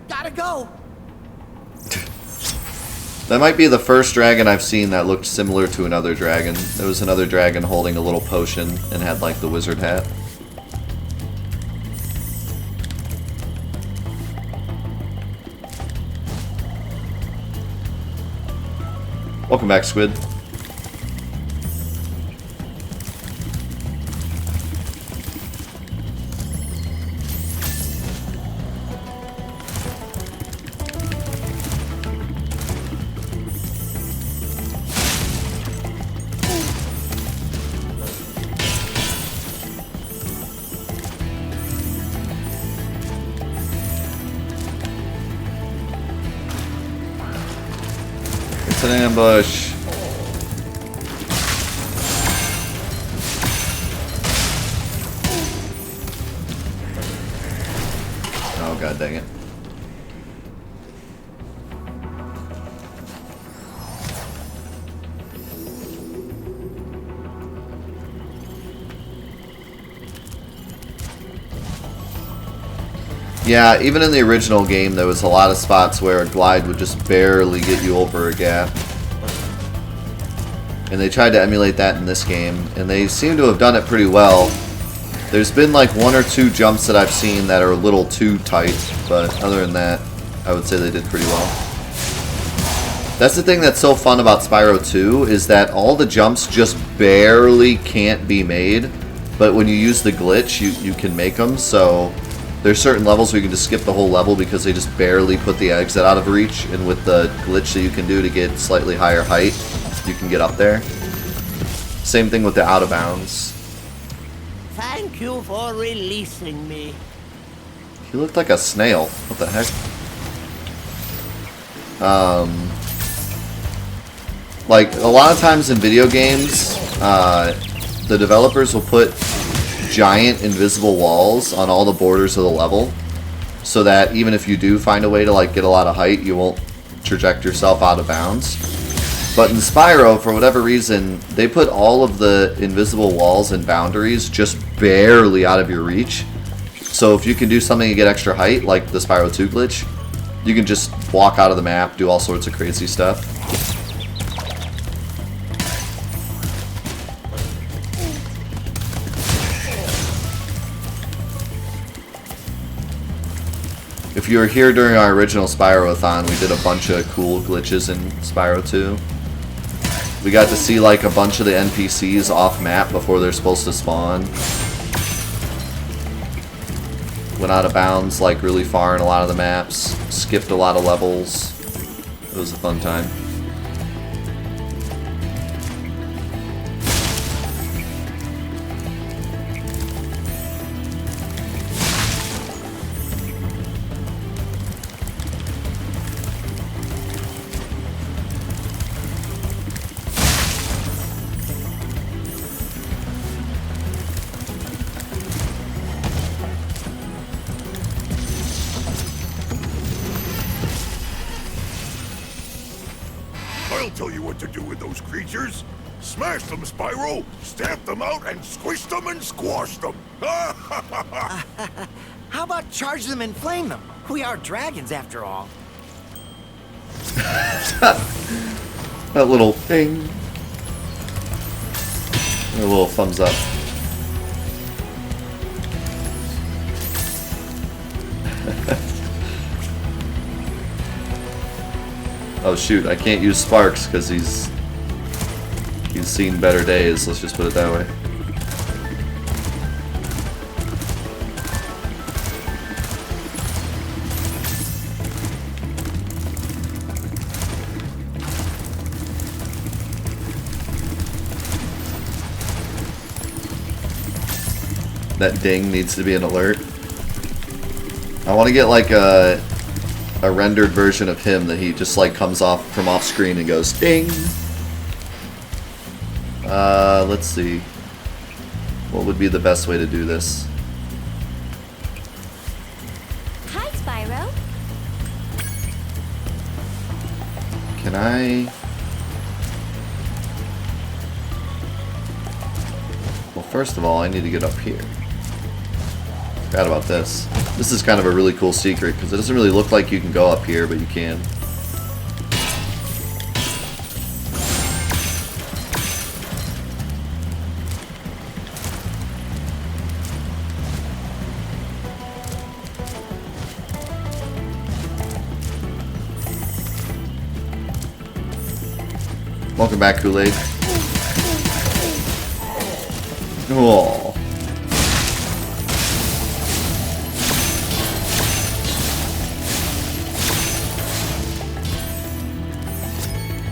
gotta go. That might be the first dragon I've seen that looked similar to another dragon. There was another dragon holding a little potion and had like the wizard hat. Welcome back, Squid. It's an ambush. Oh, god dang it. Yeah, even in the original game, there was a lot of spots where a glide would just barely get you over a gap. And they tried to emulate that in this game, and they seem to have done it pretty well. There's been like one or two jumps that I've seen that are a little too tight, but other than that, I would say they did pretty well. That's the thing that's so fun about Spyro 2, is that all the jumps just barely can't be made, but when you use the glitch, you can make them, so there's certain levels where you can just skip the whole level because they just barely put the exit out of reach, and with the glitch that you can do to get slightly higher height, you can get up there. Same thing with the out of bounds. Thank you for releasing me. He looked like a snail. What the heck? Like, a lot of times in video games, the developers will put giant invisible walls on all the borders of the level, so that even if you do find a way to like get a lot of height, you won't traject yourself out of bounds. But in Spyro, for whatever reason, they put all of the invisible walls and boundaries just barely out of your reach. So if you can do something to get extra height, like the Spyro 2 glitch, you can just walk out of the map, do all sorts of crazy stuff. If you were here during our original Spyroathon, we did a bunch of cool glitches in Spyro 2. We got to see like a bunch of the NPCs off map before they're supposed to spawn. Went out of bounds like really far in a lot of the maps. Skipped a lot of levels. It was a fun time. I'll tell you what to do with those creatures. Smash them, Spyro! Stamp them out and squish them and squash them! How about charge them and flame them? We are dragons, after all. That little thing. A little thumbs up. Oh shoot, I can't use Sparks because he's seen better days, let's just put it that way. That ding needs to be an alert. I want to get like a rendered version of him that he just like comes off from off screen and goes ding. Let's see. What would be the best way to do this? Hi, Spyro. Can I? Well, first of all, I need to get up here. Forgot about this. This is kind of a really cool secret because it doesn't really look like you can go up here, but you can. Welcome back, Kool-Aid. Oh.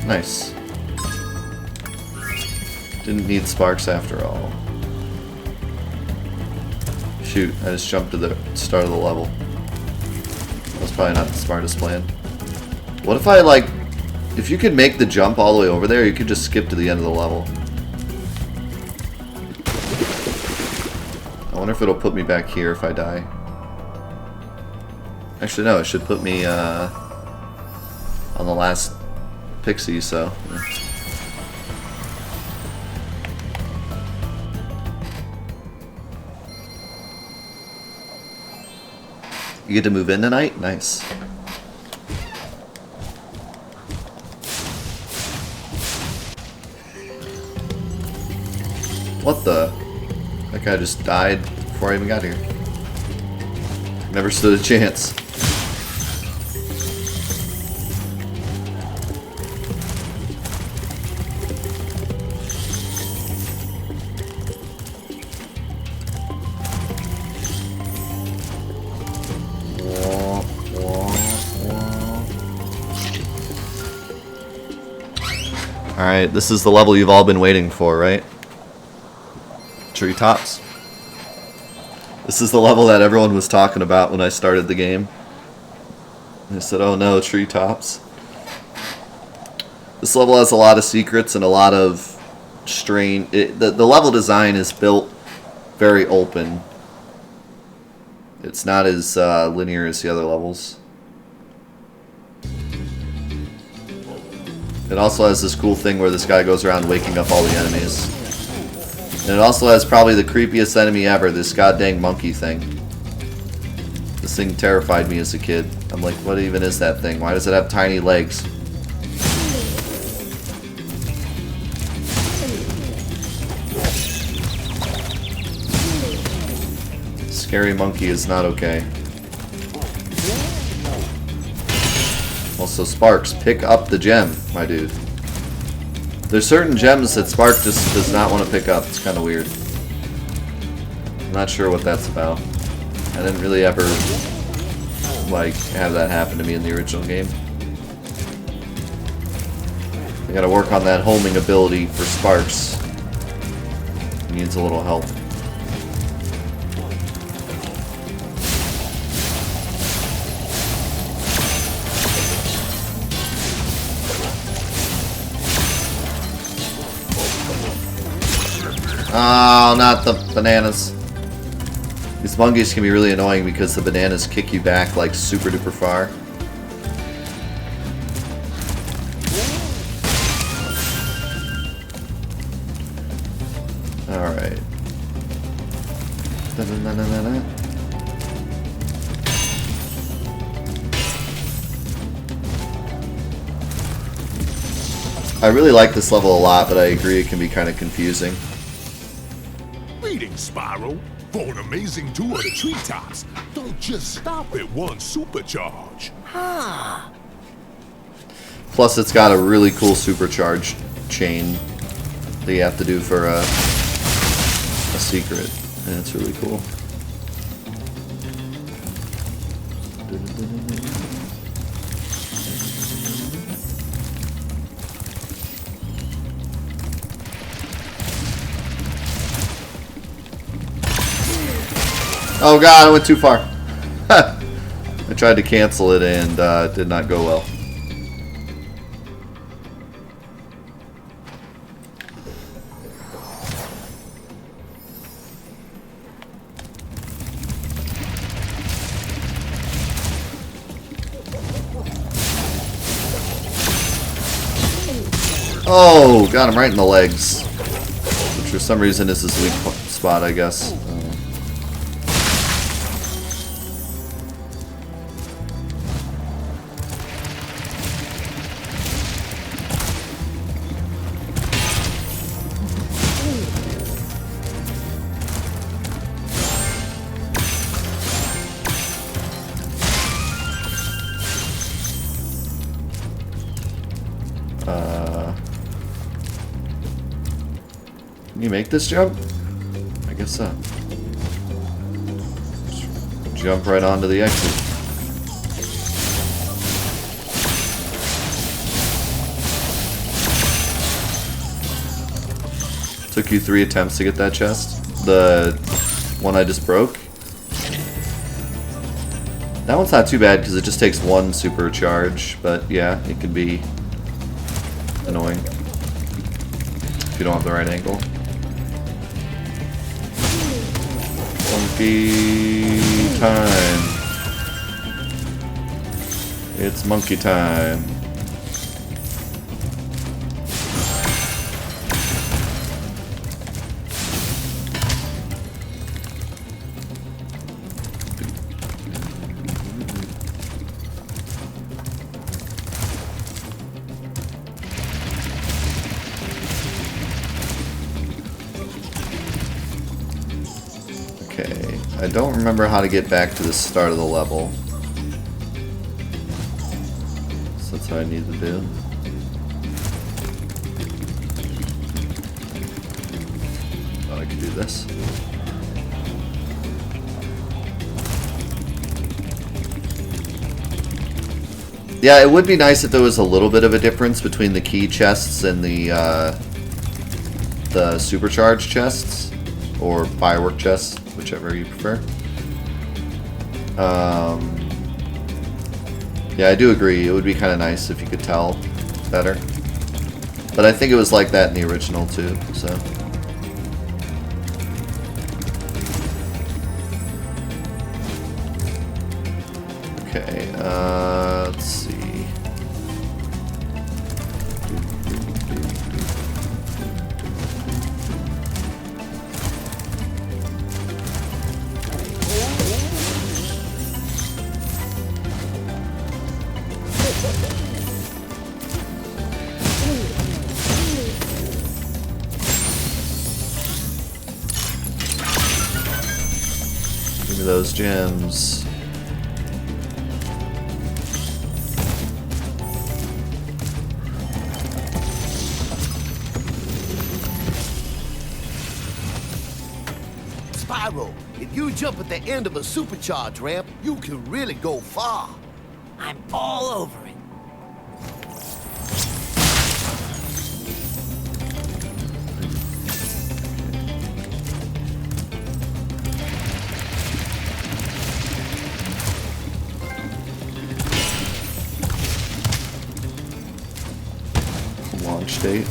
Nice. Didn't need sparks after all. Shoot, I just jumped to the start of the level. That was probably not the smartest plan. What if I, like, if you could make the jump all the way over there, you could just skip to the end of the level. I wonder if it'll put me back here if I die. Actually, no, it should put me on the last pixie, so. Yeah. You get to move in tonight? Nice. What the? That guy just died before I even got here. Never stood a chance. Alright, this is the level you've all been waiting for, right? Treetops. This is the level that everyone was talking about when I started the game. They said, oh no, treetops. This level has a lot of secrets and a lot of strange... The level design is built very open. It's not as linear as the other levels. It also has this cool thing where this guy goes around waking up all the enemies. And it also has probably the creepiest enemy ever, this goddamn monkey thing. This thing terrified me as a kid. I'm like, what even is that thing? Why does it have tiny legs? Scary monkey is not okay. Also, Sparks, pick up the gem, my dude. There's certain gems that Spark just does not want to pick up. It's kind of weird. I'm not sure what that's about. I didn't really ever, like, have that happen to me in the original game. I gotta work on that homing ability for Sparks. He needs a little help. Oh, not the bananas. These monkeys can be really annoying because the bananas kick you back like super duper far. Alright. I really like this level a lot, but I agree it can be kind of confusing. Greetings, Spyro. For an amazing tour of the treetops, don't just stop at one supercharge. Plus, it's got a really cool supercharge chain that you have to do for a secret, and it's really cool. Oh god, I went too far. I tried to cancel it and it did not go well. Oh, got him right in the legs. Which for some reason is his weak spot, I guess. Can you make this jump? I guess so. Jump right onto the exit. Took you 3 attempts to get that chest. The one I just broke. That one's not too bad because it just takes 1 supercharge, but yeah, it can be annoying if you don't have the right angle. Monkey time. It's monkey time. I don't remember how to get back to the start of the level. So that's what I need to do. Thought I could do this. Yeah, it would be nice if there was a little bit of a difference between the key chests and the supercharged chests, or firework chests, whichever you prefer. Yeah, I do agree. It would be kind of nice if you could tell better. But I think it was like that in the original too, so. Okay, let's see. Give me those gems. Spyro, if you jump at the end of a supercharge ramp, you can really go far. I'm all over it. Launch date.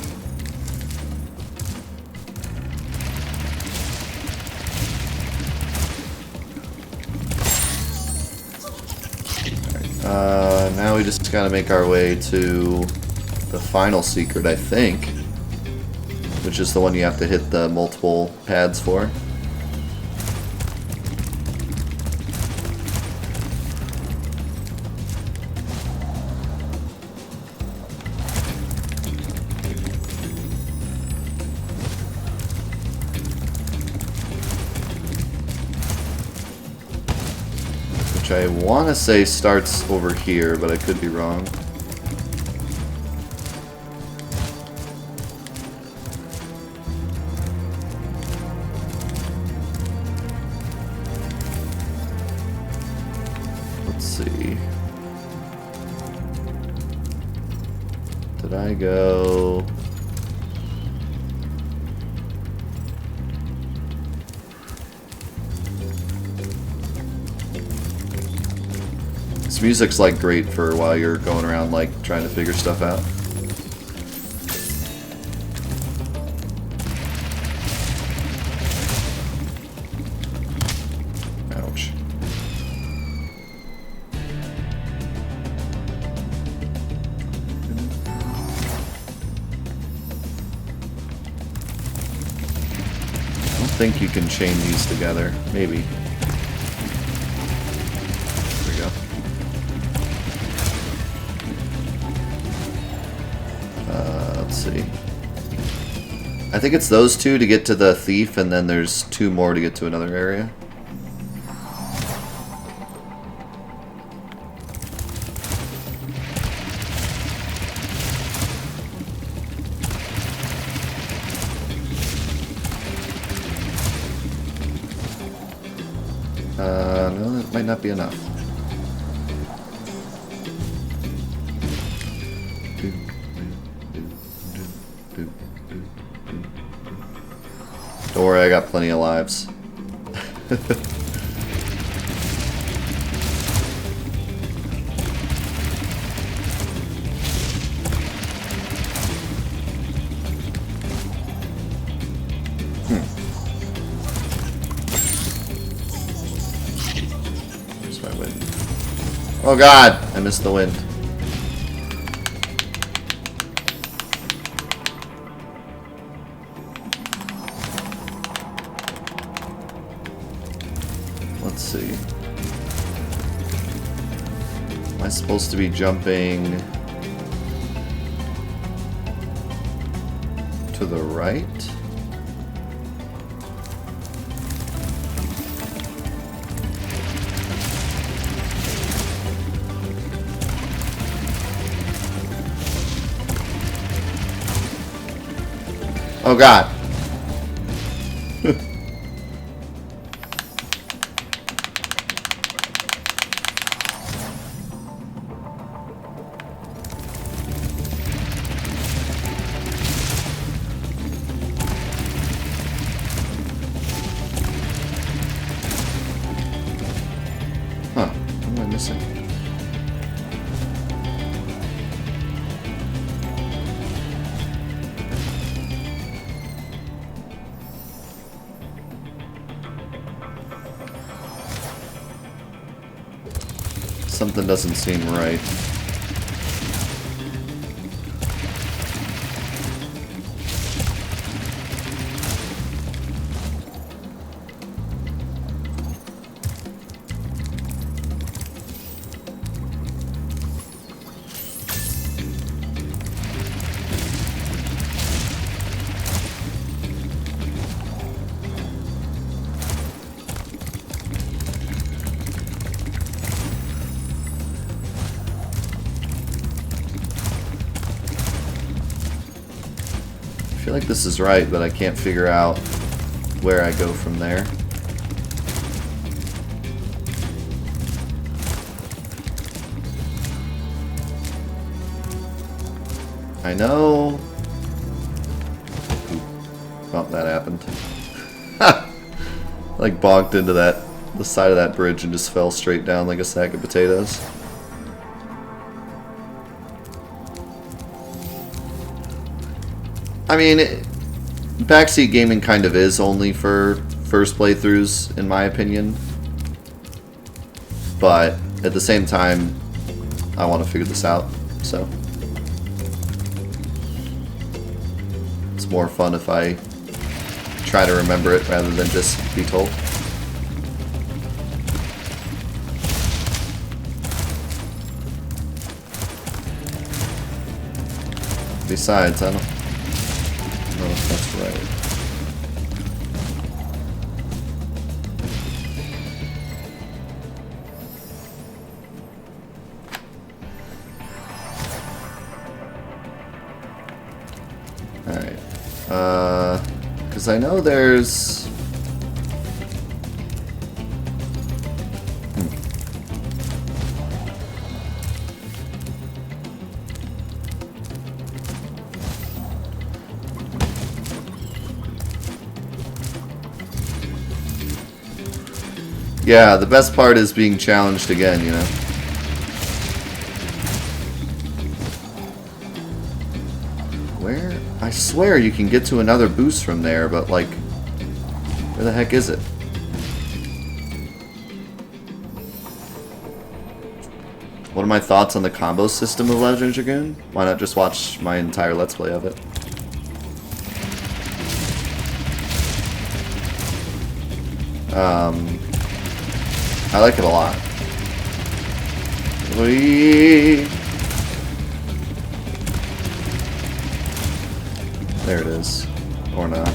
Now we just gotta make our way to the final secret, I think. which is the one you have to hit the multiple pads for. Which I want to say starts over here, but I could be wrong. Let's see. Did I go... This music's like great for while you're going around like trying to figure stuff out. Ouch. I don't think you can chain these together. Maybe. There we go. Let's see. I think it's those two to get to the thief, and then there's two more to get to another area. No, that might not be enough. Don't worry, I got plenty of lives. Where's my wind? Oh god, I missed the wind. Let's see. Am I supposed to be jumping to the right? Oh god. Huh, what am I missing? Something doesn't seem right. I feel like this is right, but I can't figure out where I go from there. I know. Oh, that happened. Like bonked into the side of that bridge and just fell straight down like a sack of potatoes. I mean, backseat gaming kind of is only for first playthroughs, in my opinion. But at the same time, I want to figure this out, so. It's more fun if I try to remember it rather than just be told. Besides, I don't know if that's right. Alright. Because I know there's... Yeah, the best part is being challenged again, you know? Where? I swear you can get to another boost from there, but like, where the heck is it? What are my thoughts on the combo system of Legend Dragoon? Why not just watch my entire Let's Play of it? I like it a lot. Whee! There it is. Or not.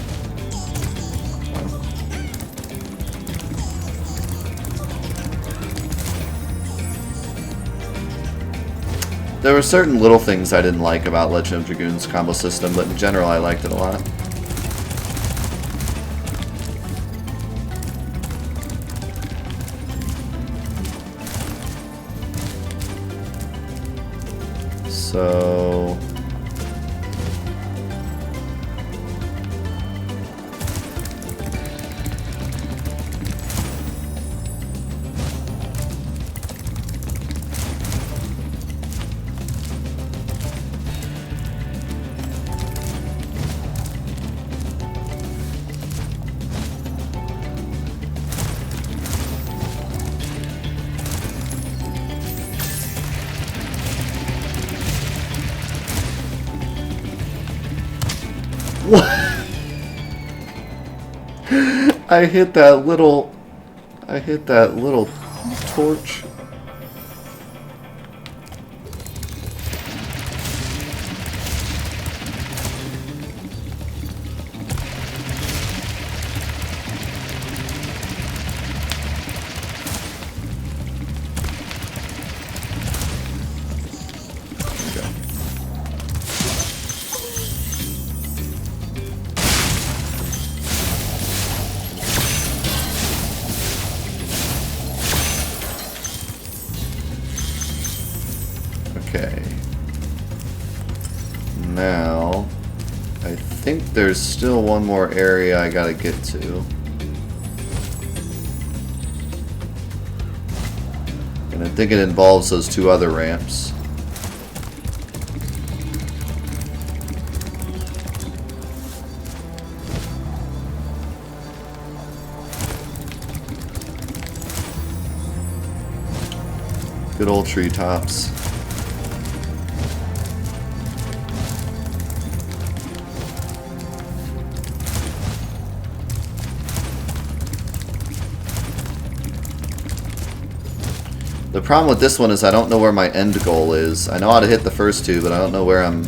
There were certain little things I didn't like about Legend of Dragoon's combo system, but in general I liked it a lot. So... I hit that little torch. Okay. Now, I think there's still one more area I gotta get to. And I think it involves those two other ramps. Good old treetops. The problem with this one is I don't know where my end goal is. I know how to hit the first two, but I don't know where I'm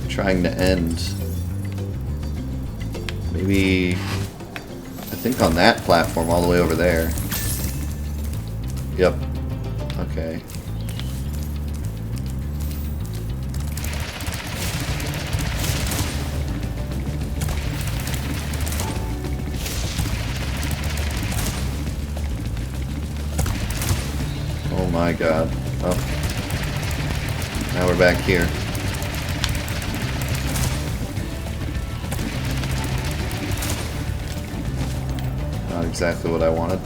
trying to end. Maybe... I think on that platform all the way over there. Yep. Okay. Oh my god. Oh. Now we're back here. Not exactly what I wanted.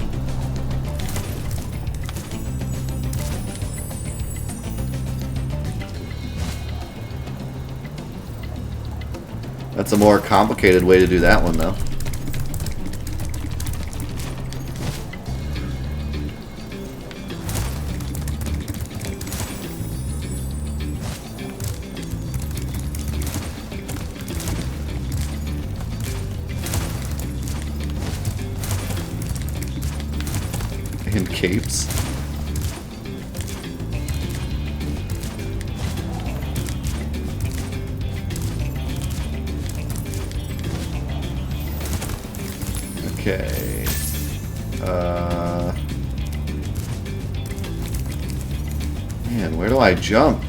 That's a more complicated way to do that one, though. capes. Okay. Man, where do I jump?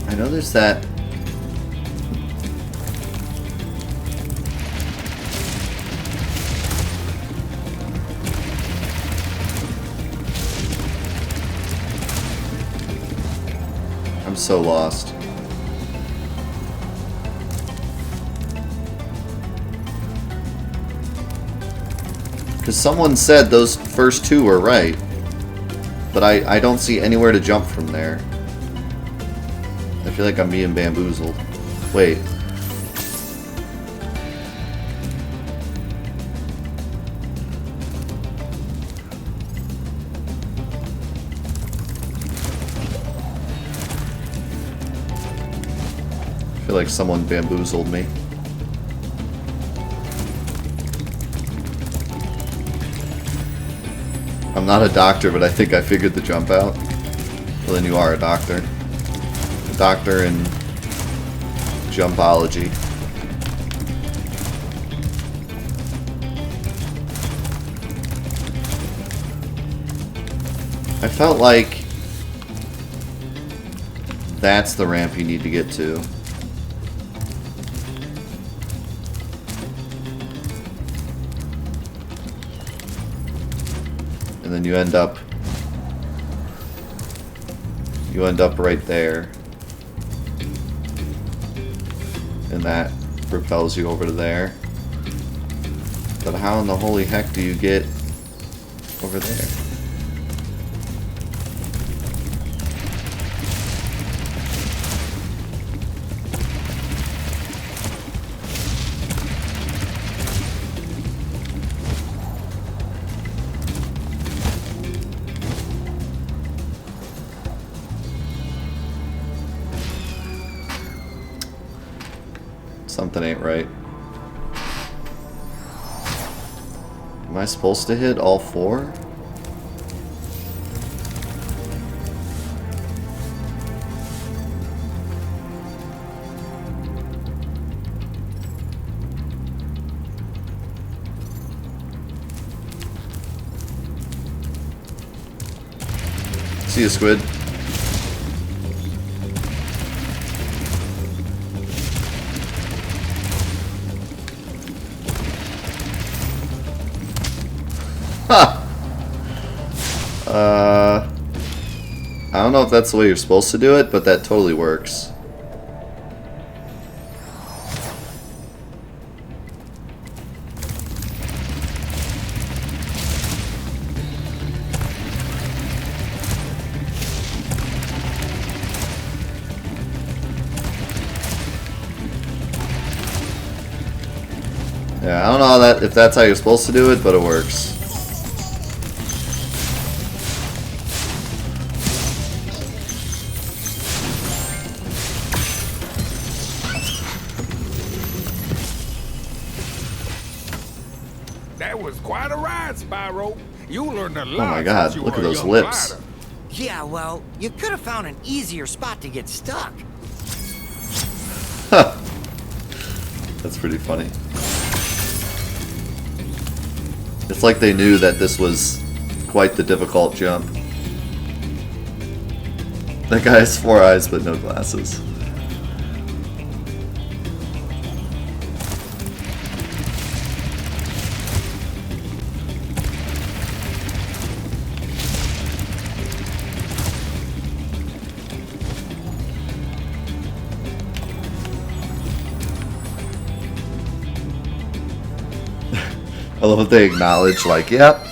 I know there's that. I'm so lost. Because someone said those first two were right. But I don't see anywhere to jump from there. I feel like I'm being bamboozled. Wait. I feel like someone bamboozled me. I'm not a doctor, but I think I figured the jump out. Well, then you are a doctor. A doctor in jumpology. I felt like that's the ramp you need to get to. And then you end up right there. And that propels you over to there. But how in the holy heck do you get over there? Something ain't right. Am I supposed to hit all four? See you, squid. I don't know if that's the way you're supposed to do it, but that totally works. Yeah, I don't know how if that's how you're supposed to do it, but it works. That was quite a ride, Spyro. You learned a lot. Oh my god, look at those lips. Yeah, well, you could have found an easier spot to get stuck. Huh. That's pretty funny. It's like they knew that this was quite the difficult jump. That guy has 4 eyes but no glasses. I love that they acknowledge, like, yep,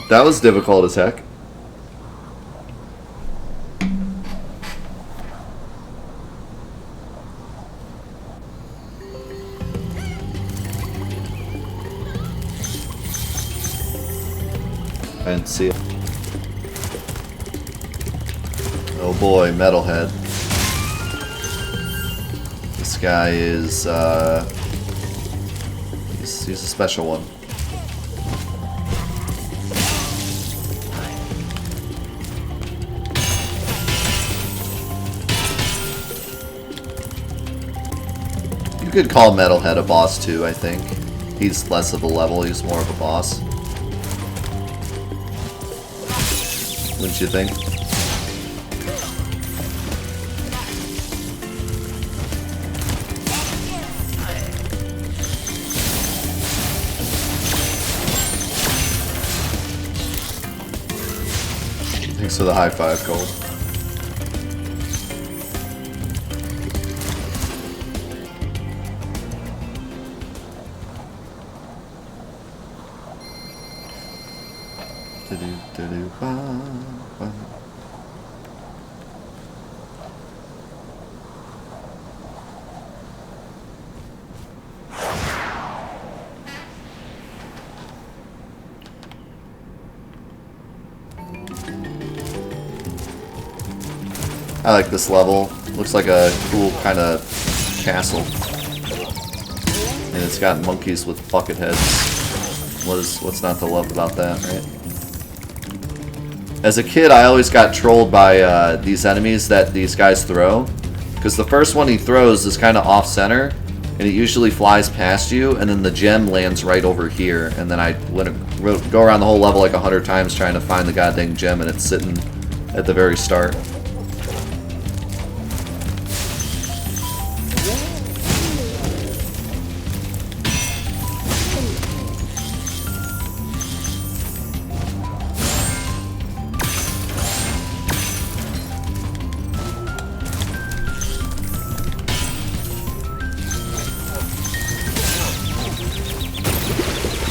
that was difficult as heck. I didn't see it. Oh boy, Metalhead. This guy is, he's He's a special one. You could call Metalhead a boss too, I think. He's less of a level, he's more of a boss. Wouldn't you think? Thanks for the high five, Cole. I like this level. Looks like a cool kind of castle. And it's got monkeys with bucket heads. What's not to love about that, right? As a kid, I always got trolled by these enemies that these guys throw. Because the first one he throws is kind of off-center, and it usually flies past you, and then the gem lands right over here. And then I go around the whole level like 100 times trying to find the goddamn gem, and it's sitting at the very start.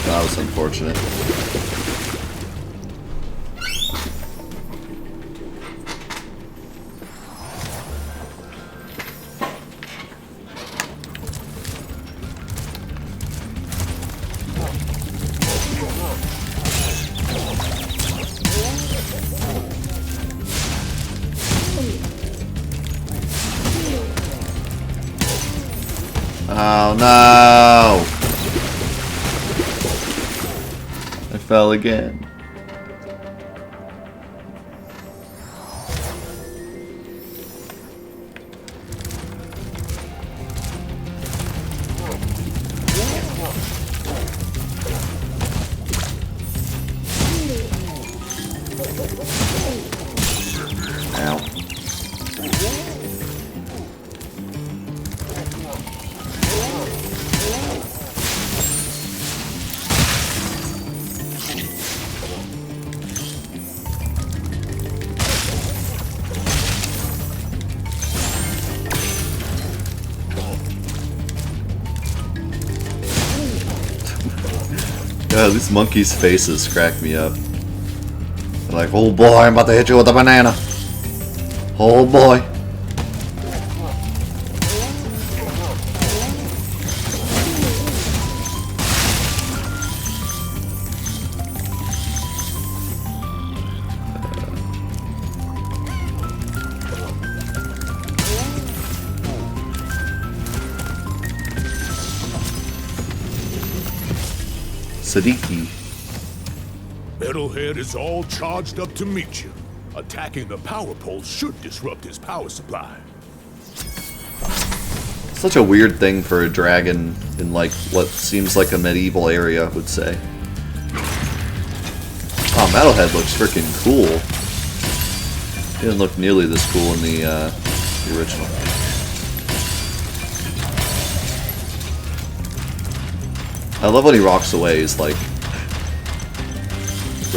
That was unfortunate. Oh no! I fell again. Ow. God, these monkeys' faces crack me up. They're like, oh boy, I'm about to hit you with a banana. Oh boy. Siddiqui. Metalhead is all charged up to meet you. Attacking the power pole should disrupt his power supply. Such a weird thing for a dragon in like what seems like a medieval area would say. Oh, Metalhead looks freaking cool. He didn't look nearly this cool in the original. I love when he rocks away. He's like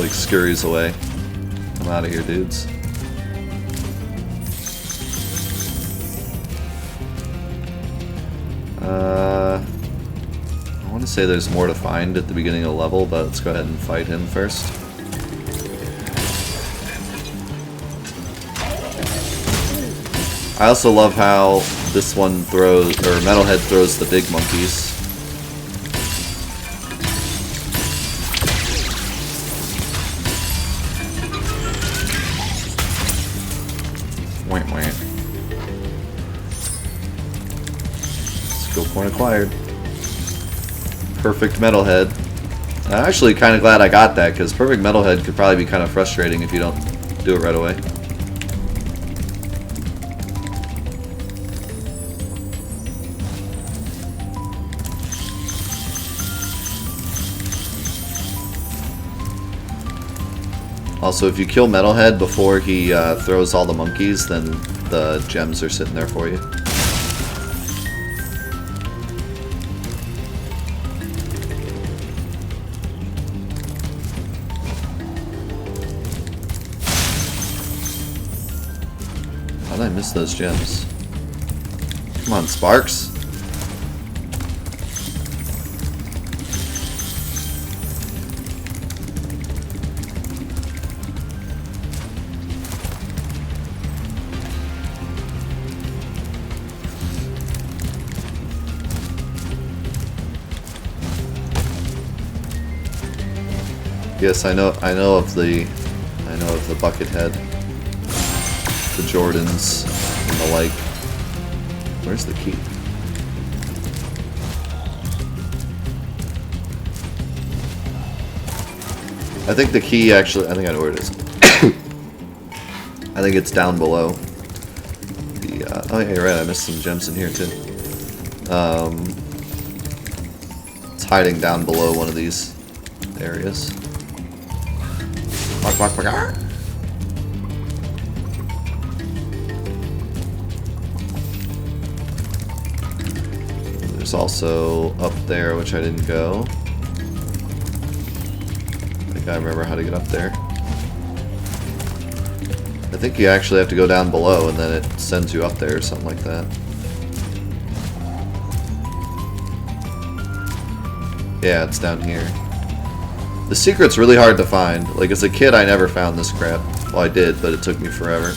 scurries away. I'm out of here, dudes. I want to say there's more to find at the beginning of the level, but let's go ahead and fight him first. I also love how this one throws, or Metalhead throws the big monkeys. Skill point acquired. Perfect Metalhead. I'm actually kind of glad I got that, because Perfect Metalhead could probably be kind of frustrating if you don't do it right away. Also, if you kill Metalhead before he throws all the monkeys, then the gems are sitting there for you. How did I miss those gems? Come on, Sparks. Yes, I know of the bucket head, the Jordans, and the like. Where's the key? I think the key actually, I think I know where it is. I think it's down below. The oh yeah, you're right. I missed some gems in here too. It's hiding down below one of these areas. There's also up there, which I didn't go. I think I remember how to get up there. I think you actually have to go down below and then it sends you up there or something like that. Yeah, it's down here. The secret's really hard to find. Like, as a kid, I never found this crap. Well, I did, but it took me forever.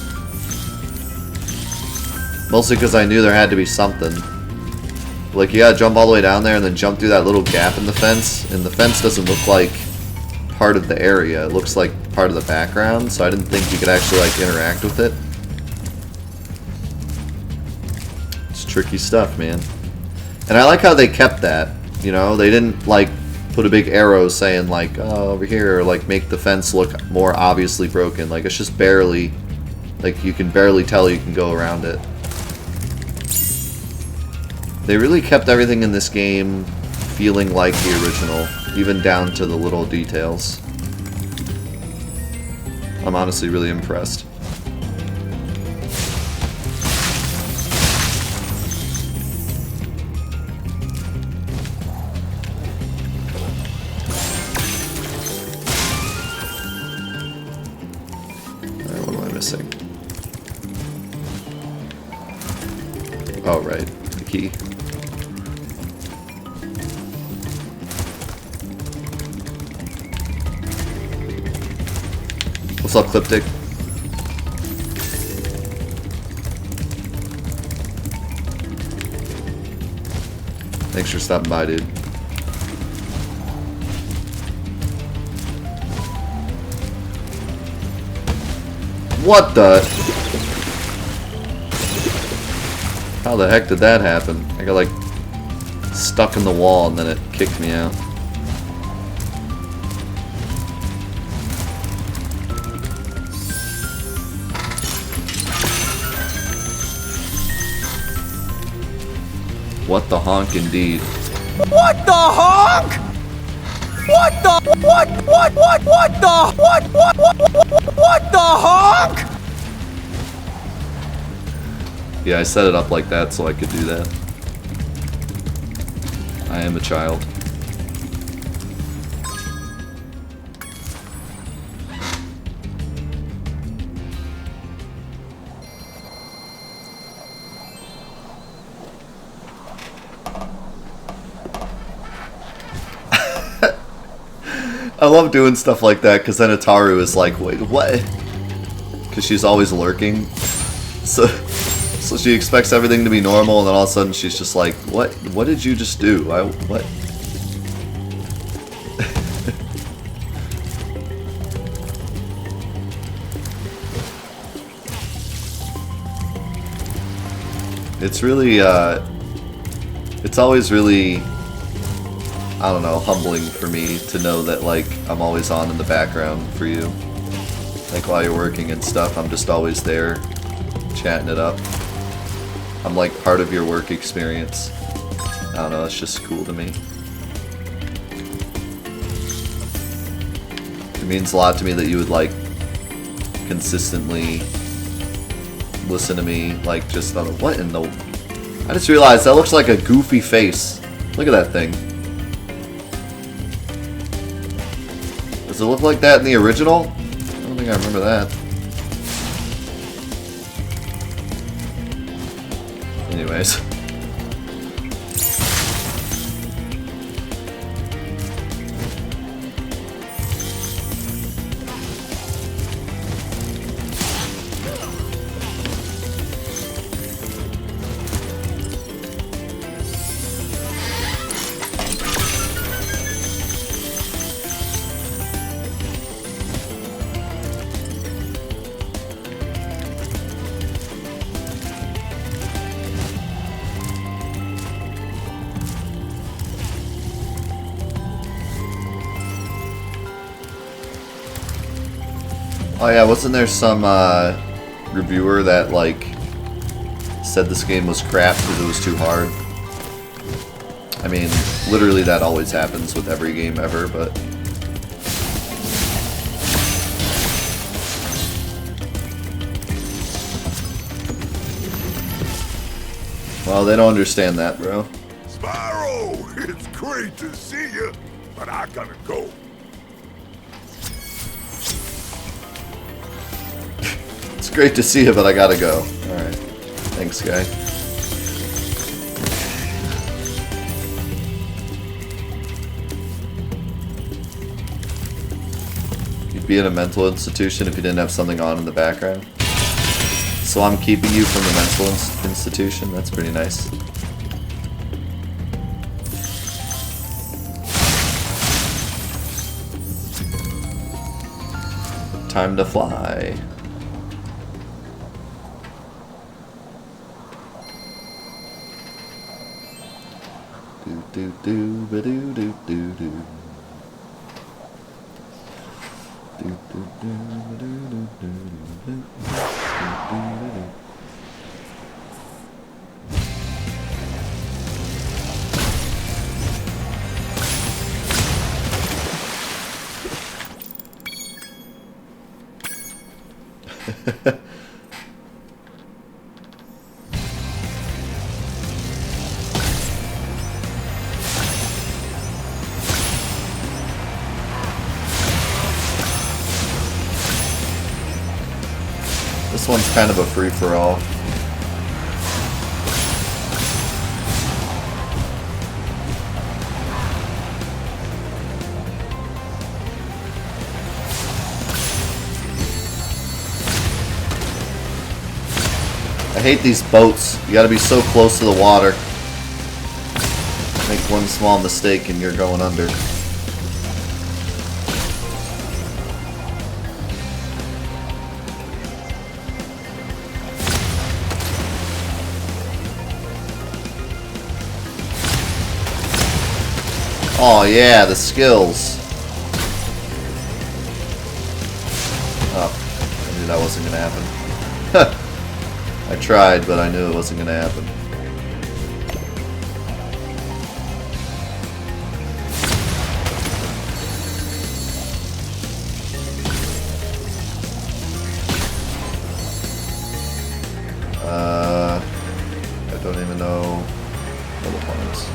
Mostly because I knew there had to be something. Like, you gotta jump all the way down there and then jump through that little gap in the fence. And the fence doesn't look like part of the area. It looks like part of the background, so I didn't think you could actually, like, interact with it. It's tricky stuff, man. And I like how they kept that. You know, they didn't, like, put a big arrow saying like, oh, over here, or like make the fence look more obviously broken. Like, it's just barely, like, you can barely tell you can go around it. They really kept everything in this game feeling like the original, even down to the little details. I'm honestly really impressed. Oh, right. The key. What's up, Cliptic? Thanks for stopping by, dude. What the... How the heck did that happen? I got like stuck in the wall and then it kicked me out. What the honk indeed. What the honk? What the what the honk? Yeah, I set it up like that so I could do that. I am a child. I love doing stuff like that because then Ataru is like, wait, what? Because she's always lurking. So she expects everything to be normal, and then all of a sudden she's just like, what? What did you just do? What? It's really, it's always really, I I don't know, humbling for me to know that, like, I'm always on in the background for you. Like, while you're working and stuff, I'm just always there, chatting it up. I'm like part of your work experience. I don't know, it's just cool to me. It means a lot to me that you would, like, consistently listen to me, like, just on what in the... I just realized that looks like a goofy face. Look at that thing. Does it look like that in the original? I don't think I remember that. Anyways. Oh yeah, wasn't there some reviewer that, like, said this game was crap because it was too hard? I mean, literally that always happens with every game ever, but... Well, they don't understand that, bro. Spyro, it's great to see you, but I gotta go. It's great to see you, but I gotta go. Alright. Thanks, guy. You'd be in a mental institution if you didn't have something on in the background. So I'm keeping you from the mental institution? That's pretty nice. Time to fly. Do do ba do do do do. Do do do ba do do do do. This one's kind of a free-for-all. I hate these boats. You gotta be so close to the water. Make one small mistake and you're going under. Oh yeah, the skills. Oh, I knew that wasn't gonna happen. I tried, but I knew it wasn't gonna happen. I don't even know double points.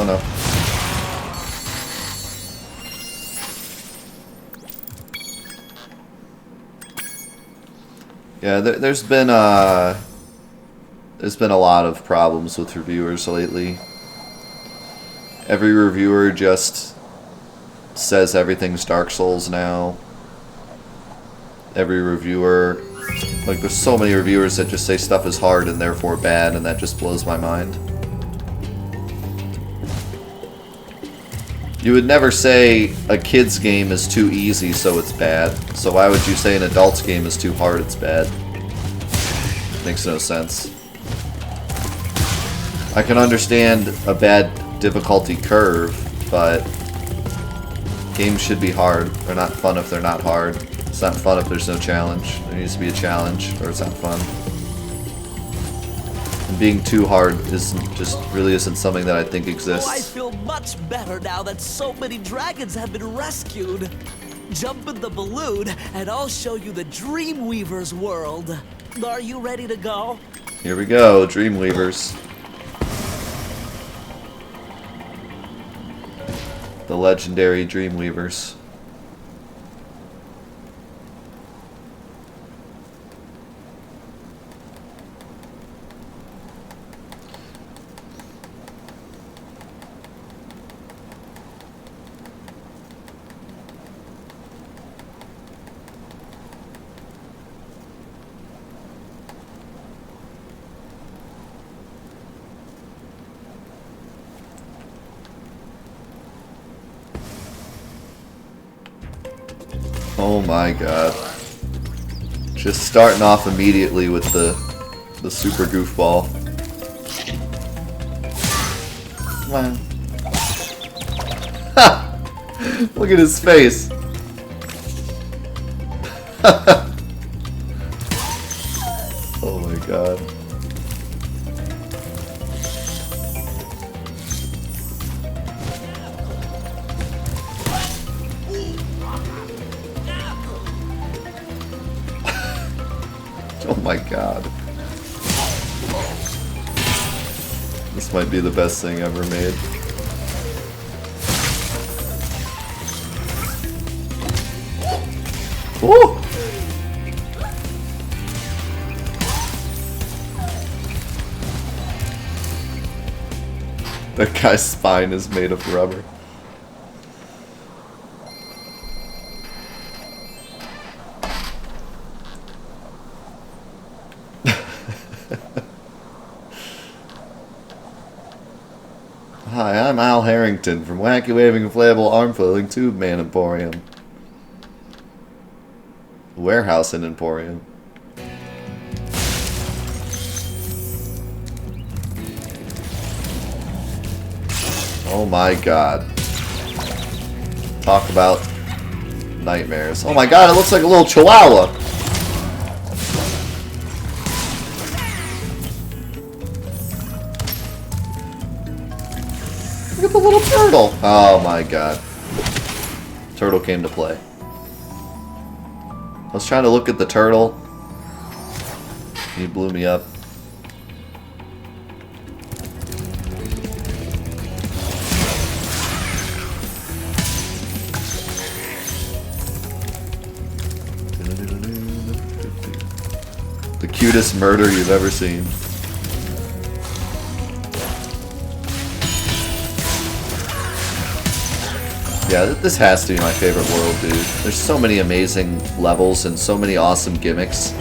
No. Yeah, there's been a lot of problems with reviewers lately. Every reviewer just says everything's Dark Souls now. Every reviewer, like, there's so many reviewers that just say stuff is hard and therefore bad, and that just blows my mind. You would never say a kid's game is too easy, so it's bad. So why would you say an adult's game is too hard, it's bad? Makes no sense. I can understand a bad difficulty curve, but games should be hard. They're not fun if they're not hard. It's not fun if there's no challenge. There needs to be a challenge, or it's not fun. And being too hard really isn't something that I think exists. Oh, I feel much better now that so many dragons have been rescued. Jump in the balloon, and I'll show you the Dreamweaver's world. Are you ready to go? Here we go, Dreamweavers. The legendary Dreamweavers. Oh my god. Just starting off immediately with the super goofball. Wow. Ha! Look at his face. Oh my god. Oh my god. This might be the best thing ever made. Woo! That guy's spine is made of rubber. Hi, I'm Al Harrington from Wacky Waving Inflatable Arm Flailing Tube Man Emporium. Warehouse and Emporium. Oh my god. Talk about nightmares. Oh my god, it looks like a little chihuahua! Look at the little turtle! Oh my god. Turtle came to play. I was trying to look at the turtle. He blew me up. The cutest murder you've ever seen. Yeah, this has to be my favorite world, dude. There's so many amazing levels and so many awesome gimmicks.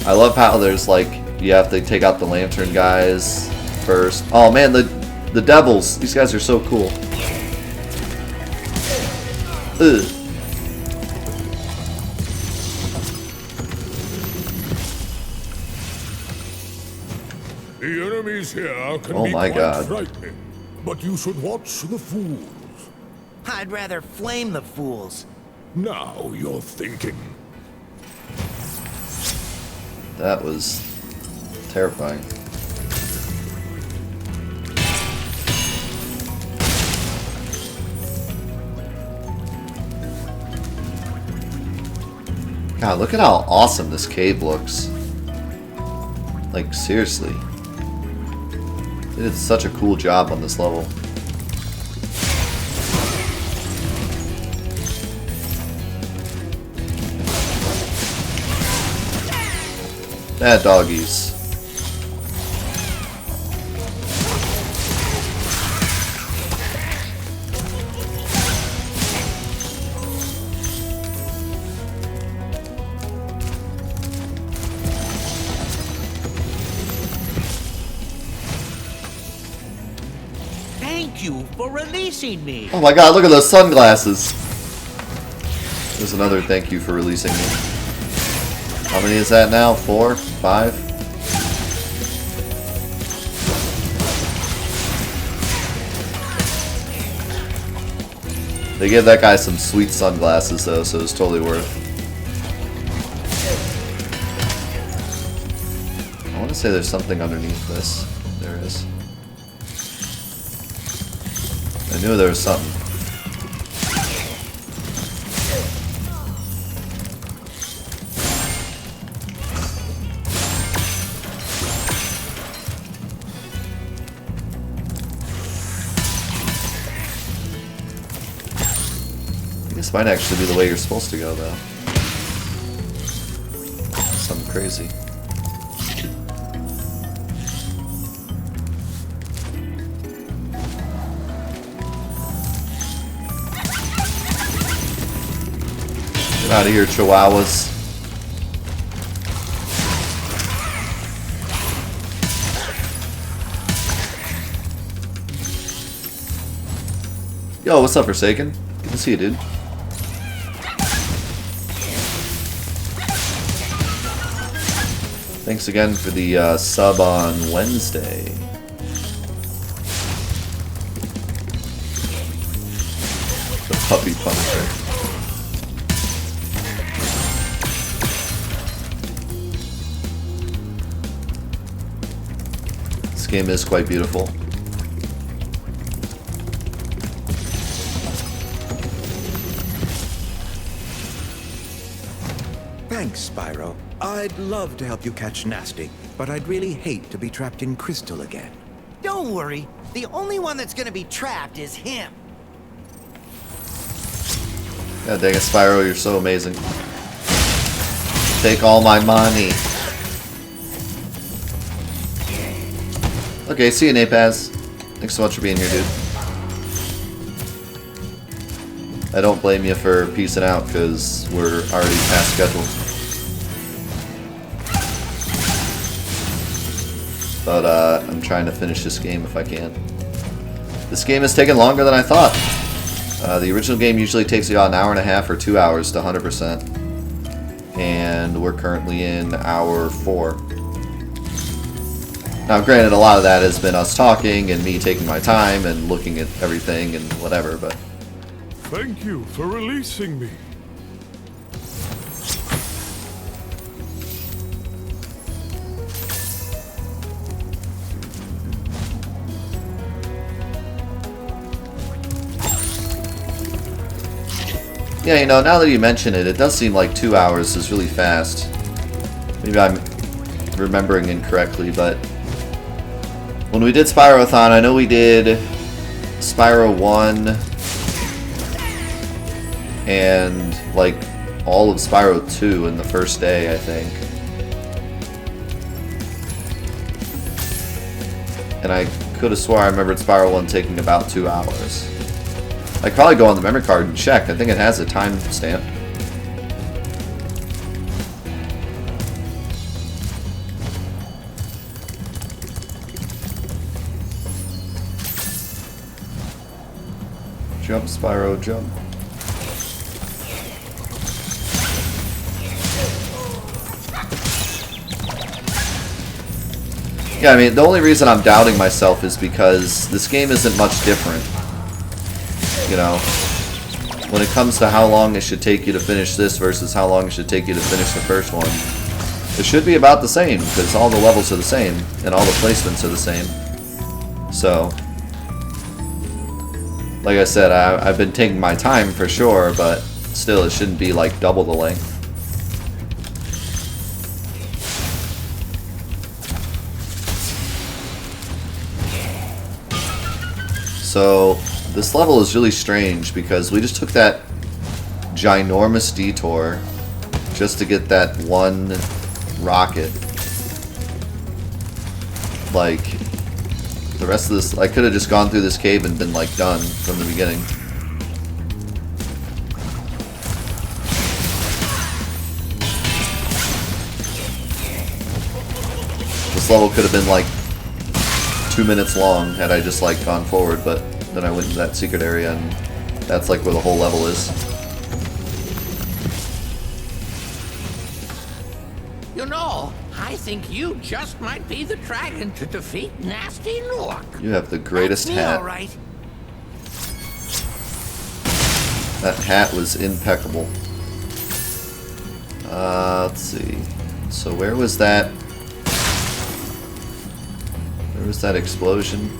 I love how there's like, you have to take out the lantern guys first. Oh man, the devils. These guys are so cool. Ugh. The enemies here can Oh be my quite God. frightening, but you should watch the fools. I'd rather flame the fools. Now you're thinking. That was terrifying. God, look at how awesome this cave looks. Like, seriously. They did such a cool job on this level. Bad doggies. Thank thank you for releasing me. Oh my god, look at those sunglasses. There's another thank you for releasing me. How many is that now? 4? 5? They gave that guy some sweet sunglasses though, so it's totally worth. I want to say there's something underneath this. There is. I knew there was something. This might actually be the way you're supposed to go, though. Something crazy. Get out of here, chihuahuas. Yo, what's up, Forsaken? Good to see you, dude. Thanks again for the sub on Wednesday. The puppy punisher. This game is quite beautiful. Thanks, Spyro. I'd love to help you catch Gnasty, but I'd really hate to be trapped in Crystal again. Don't worry. The only one that's gonna be trapped is him. God dang it, Spyro, you're so amazing. Take all my money. Okay, see you, Napaz. Thanks so much for being here, dude. I don't blame you for peacing out, because we're already past schedule. But I'm trying to finish this game if I can. This game has taken longer than I thought. The original game usually takes about an hour and a half or 2 hours to 100%. And we're currently in hour 4. Now granted, a lot of that has been us talking and me taking my time and looking at everything and whatever, but... Thank you for releasing me. Yeah, you know, now that you mention it, it does seem like 2 hours is really fast. Maybe I'm remembering incorrectly, but when we did Spyroathon, I know we did Spyro 1 and like all of Spyro 2 in the first day, I think. And I could have swore I remembered Spyro 1 taking about 2 hours. I could probably go on the memory card and check. I think it has a time stamp. Jump, Spyro, jump. Yeah, I mean, the only reason I'm doubting myself is because this game isn't much different. You know, when it comes to how long it should take you to finish this versus how long it should take you to finish the first one, it should be about the same, because all the levels are the same, and all the placements are the same. So, like I said, I've been taking my time for sure, but still, it shouldn't be like double the length. So, this level is really strange because we just took that ginormous detour just to get that one rocket. Like, the rest of this, I could have just gone through this cave and been like done from the beginning. This level could have been like 2 minutes long had I just like gone forward, but then I went into that secret area, and that's like where the whole level is. You know, I think you just might be the dragon to defeat Gnasty Gnorc. You have the greatest That's me, hat. all right. That hat was impeccable. Let's see. So where was that? Where was that explosion?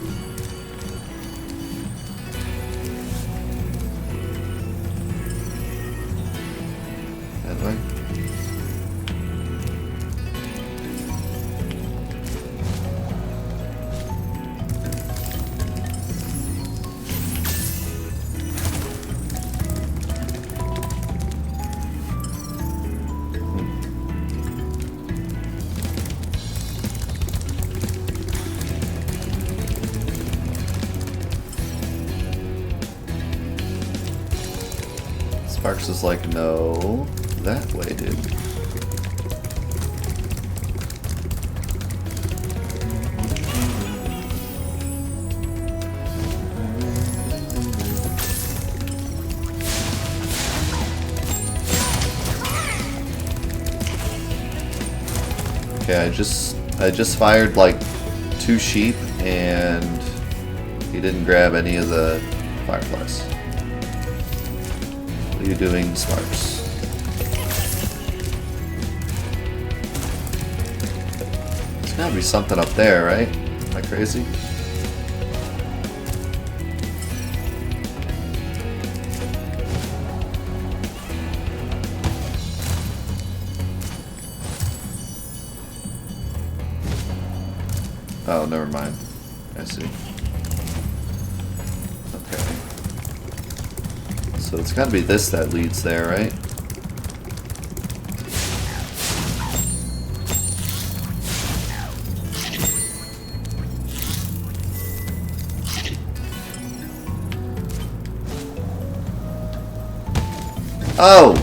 That way? Sparks is like, no, that way, dude. Okay, I just fired like 2 sheep and he didn't grab any of the fireflies. What are you doing, Sparks? There's gotta be something up there, right? Am I crazy? Oh, never mind. I see. Okay. So it's gotta be this that leads there, right? Oh!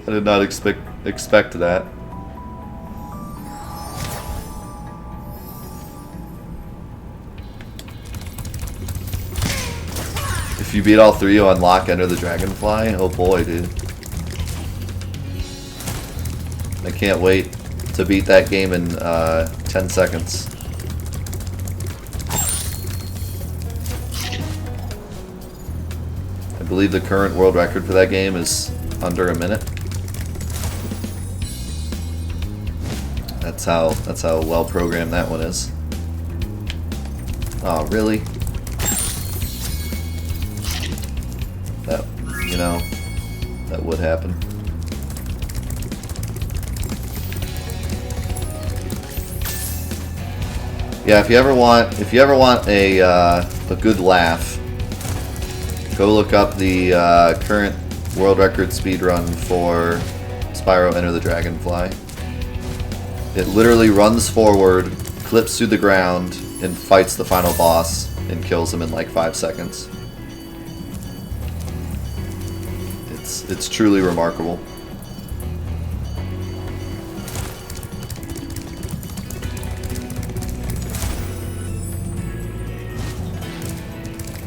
I did not expect that. If you beat all 3, you unlock Enter the Dragonfly. Oh boy, dude. I can't wait to beat that game in 10 seconds. I believe the current world record for that game is under a minute. That's how well programmed that one is. Oh, really? That, you know, that would happen. Yeah, if you ever want a good laugh, go look up the current world record speedrun for Spyro Enter the Dragonfly. It literally runs forward, clips through the ground, and fights the final boss and kills him in like 5 seconds. It's truly remarkable.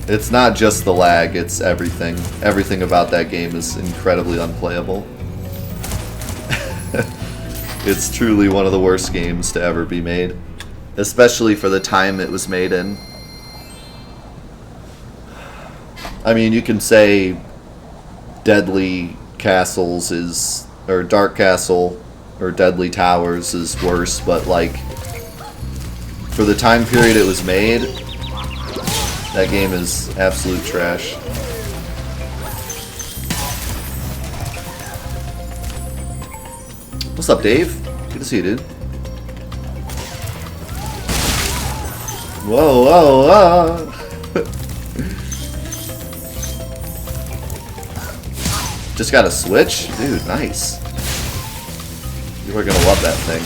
It's not just the lag, it's everything. Everything about that game is incredibly unplayable. It's truly one of the worst games to ever be made. Especially for the time it was made in. I mean, you can say Deadly Castles is, or Dark Castle, or Deadly Towers is worse, but like, for the time period it was made, that game is absolute trash. What's up, Dave? Good to see you, dude. Whoa, whoa, whoa! Just got a switch? Dude, nice. You are gonna love that thing.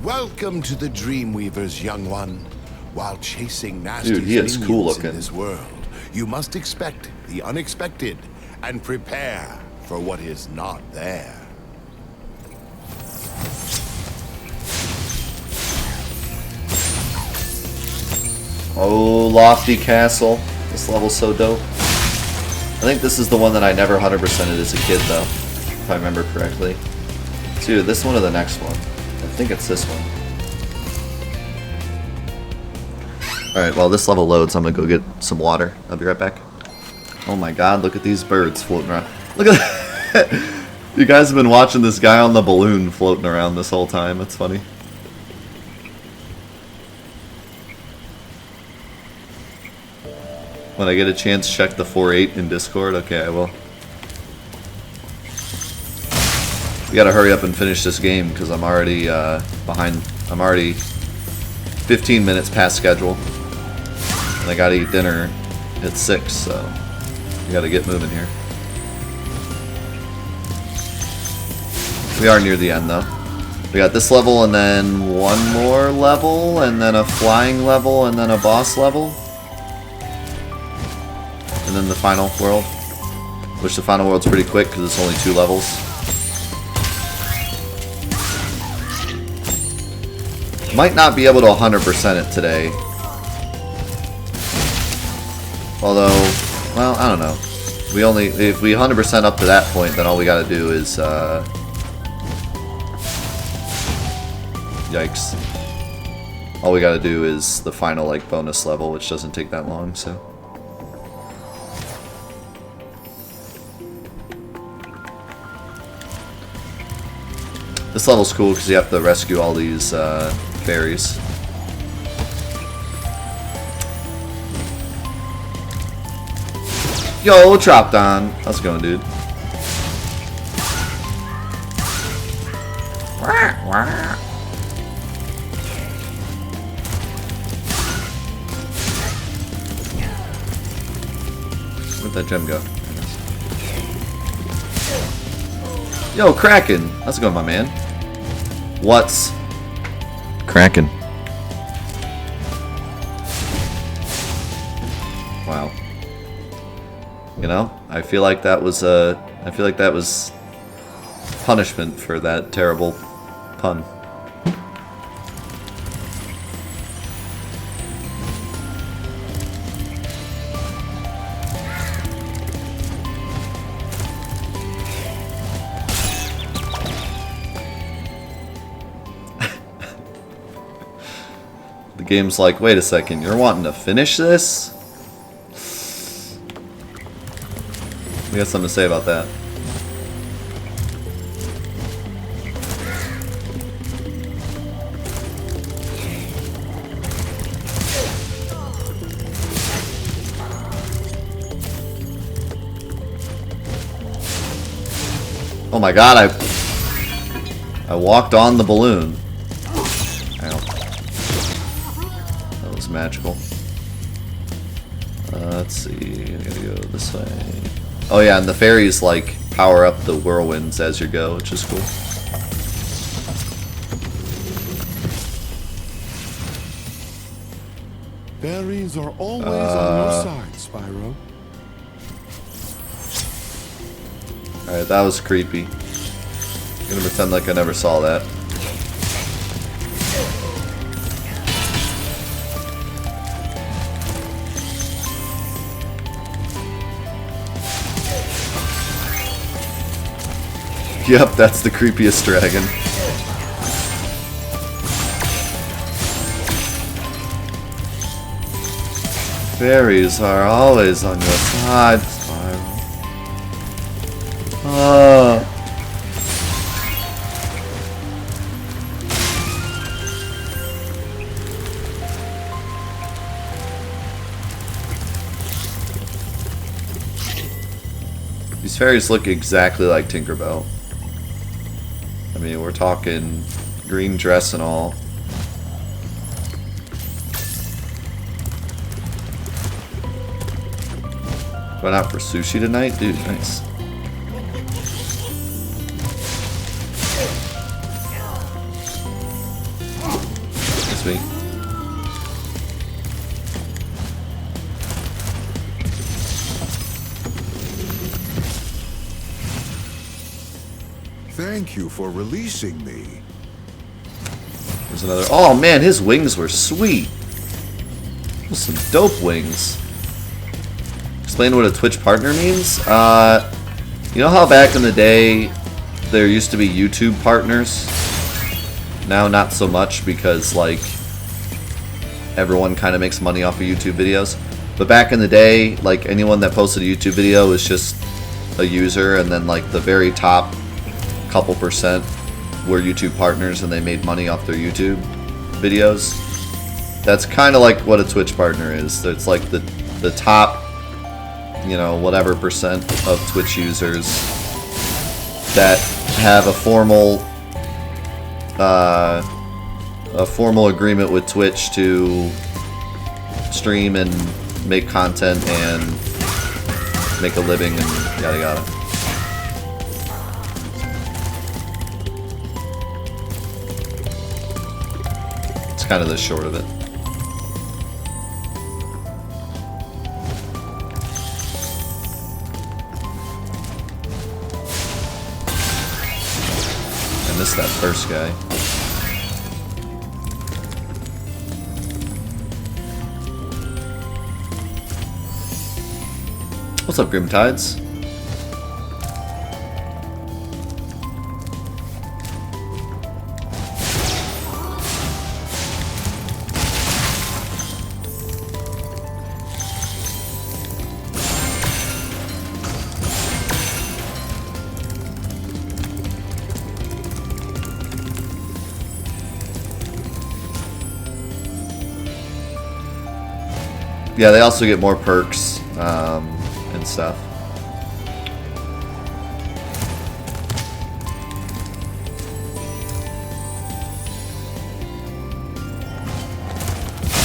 Welcome to the Dreamweavers, young one. While chasing Gnasty's Dude, he is cool minions looking. in this world, you must expect the unexpected and prepare for what is not there. Oh, Lofty Castle. This level's so dope. I think this is the one that I never 100%ed as a kid, though, if I remember correctly. It's either this one or the next one. I think it's this one. Alright, while this level loads, I'm gonna go get some water. I'll be right back. Oh my god, look at these birds floating around. Look at that! You guys have been watching this guy on the balloon floating around this whole time. That's funny. When I get a chance, check the 4.8 in Discord. Okay, I will. We gotta hurry up and finish this game because I'm already behind. I'm already 15 minutes past schedule. And I gotta eat dinner at 6, so we gotta get moving here. We are near the end though. We got this level and then one more level and then a flying level and then a boss level. And then the final world. Which the final world's pretty quick because it's only 2 levels. Might not be able to 100% it today. Although, well, I don't know. If we 100% up to that point, then all we gotta do is, yikes. All we gotta do is the final, like, bonus level, which doesn't take that long, so. This level's cool because you have to rescue all these fairies. Yo, dropped on. How's it going, dude? Where'd that gem go? Yo, Kraken! How's it going, my man? What's Kraken? Wow. You know, I feel like that was punishment for that terrible pun. The game's like, wait a second, you're wanting to finish this? We got something to say about that. Oh my god, I walked on the balloon. Ow. That was magical. Let's see, I gotta go this way. Oh yeah, and the fairies like power up the whirlwinds as you go, which is cool. Fairies are always on your side, Spyro. Alright, that was creepy. I'm gonna pretend like I never saw that. Yep, that's the creepiest dragon. Fairies are always on your side, Spyro. These fairies look exactly like Tinkerbell. I mean, we're talking green dress and all. Going out for sushi tonight? Dude, nice. Sweet. Thank you for releasing me. There's another. Oh man, his wings were sweet. Those some dope wings. Explain what a Twitch partner means? You know how back in the day there used to be YouTube partners? Now not so much because like everyone kind of makes money off of YouTube videos. But back in the day, like anyone that posted a YouTube video was just a user, and then like the very top couple percent were YouTube partners and they made money off their YouTube videos. That's kind of like what a Twitch partner is. It's like the top, you know, whatever percent of Twitch users that have a formal agreement with Twitch to stream and make content and make a living and yada yada. It's kind of the short of it. I missed that first guy. What's up, Grim Tides? Yeah, they also get more perks and stuff.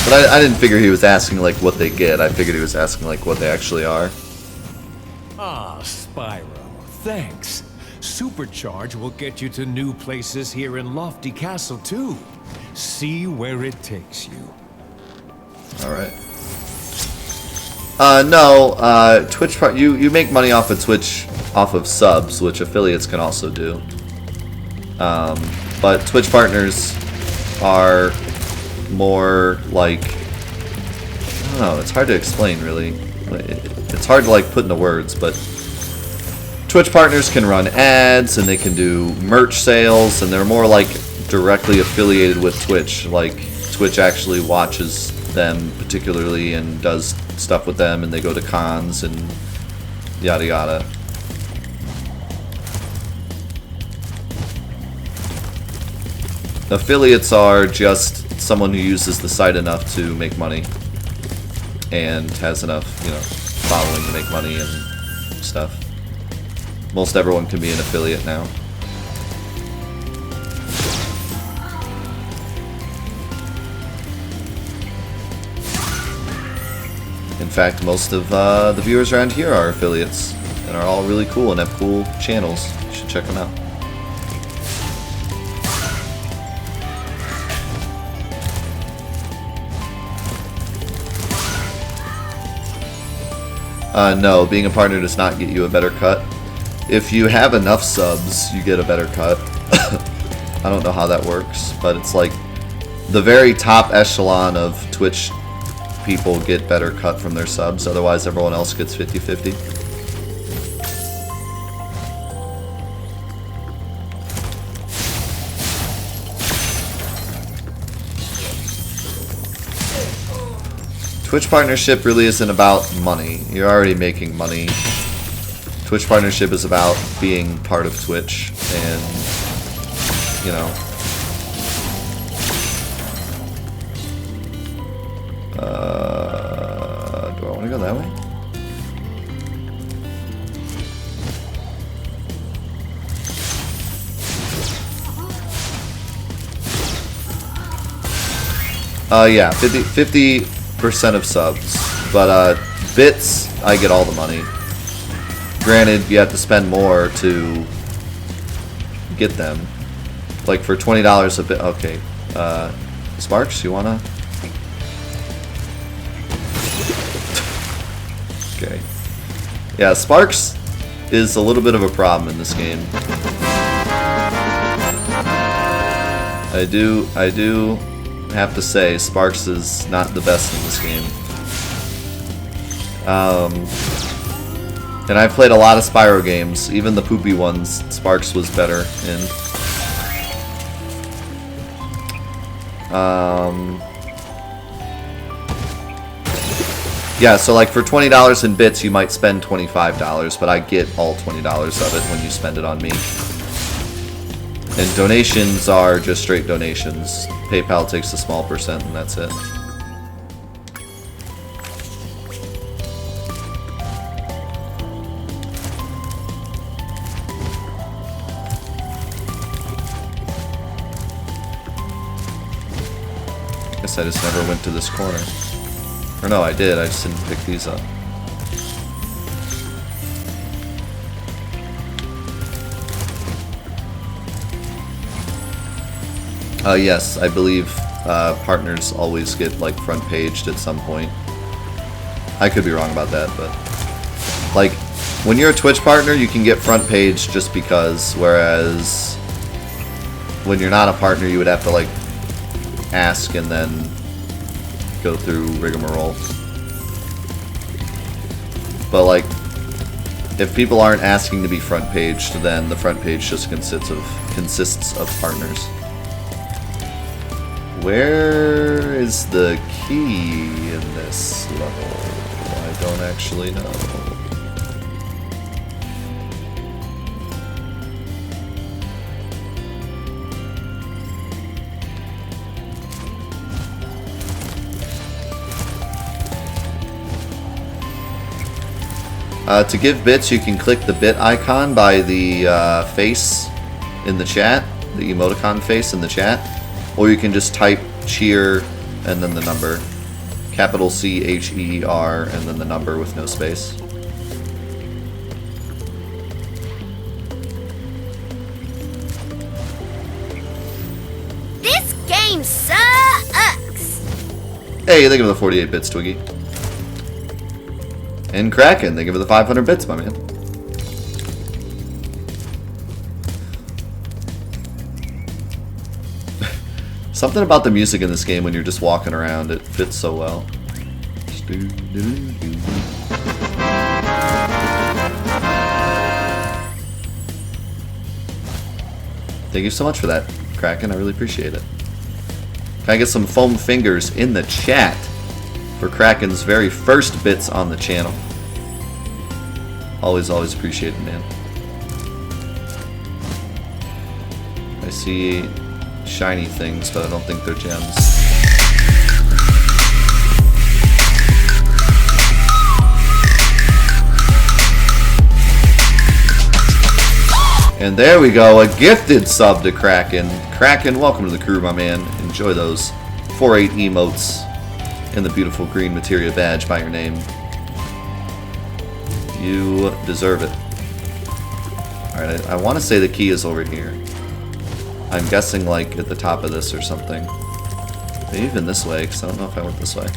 But I didn't figure he was asking like what they get. I figured he was asking like what they actually are. Ah, Spyro, thanks. Supercharge will get you to new places here in Lofty Castle too. See where it takes you. Alright. No, Twitch part you make money off of Twitch off of subs, which affiliates can also do. But Twitch partners are more like, I don't know, it's hard to explain really. It's hard to like put into words, but Twitch partners can run ads and they can do merch sales, and they're more like directly affiliated with Twitch. Like Twitch actually watches them particularly and does stuff with them, and they go to cons and yada yada. Affiliates are just someone who uses the site enough to make money and has enough, you know, following to make money and stuff. Most everyone can be an affiliate now. In fact, most of the viewers around here are affiliates and are all really cool and have cool channels. You should check them out. No, being a partner does not get you a better cut. If you have enough subs, you get a better cut. I don't know how that works, but it's like the very top echelon of Twitch people get better cut from their subs, otherwise everyone else gets 50-50. Twitch partnership really isn't about money. You're already making money. Twitch partnership is about being part of Twitch and, you know, do I want to go that way? Yeah, 50% of subs, but bits, I get all the money. Granted, you have to spend more to get them. Like for $20 a bit. Okay, Sparks, you wanna? Okay. Yeah, Sparks is a little bit of a problem in this game. I do have to say Sparks is not the best in this game. And I've played a lot of Spyro games, even the poopy ones. Sparks was better in. Yeah, so like for $20 in bits, you might spend $25, but I get all $20 of it when you spend it on me. And donations are just straight donations. PayPal takes a small percent, and that's it. Guess I just never went to this corner. Or no, I did. I just didn't pick these up. Yes, I believe partners always get like front paged at some point. I could be wrong about that, but like when you're a Twitch partner, you can get front paged just because, whereas when you're not a partner, you would have to like ask and then go through rigmarole. But like if people aren't asking to be front paged, then the front page just consists of partners. Where is the key in this level? I don't actually know. To give bits, you can click the bit icon by the face in the chat, the emoticon face in the chat. Or you can just type cheer and then the number. Capital CHER and then the number with no space. This game sucks! Hey, thank you for the 48 bits, Twiggy. And Kraken, thank you for the 500 bits, my man. Something about the music in this game when you're just walking around, it fits so well. Thank you so much for that, Kraken. I really appreciate it. Can I get some foam fingers in the chat for Kraken's very first bits on the channel? Always appreciate it, man. I see shiny things, but I don't think they're gems. And there we go, a gifted sub to Kraken. Kraken, welcome to the crew, my man. Enjoy those 4-8 emotes and the beautiful green materia badge by your name. You deserve it. Alright, I want to say the key is over here. I'm guessing like at the top of this or something. Maybe even this way, because I don't know if I went this way.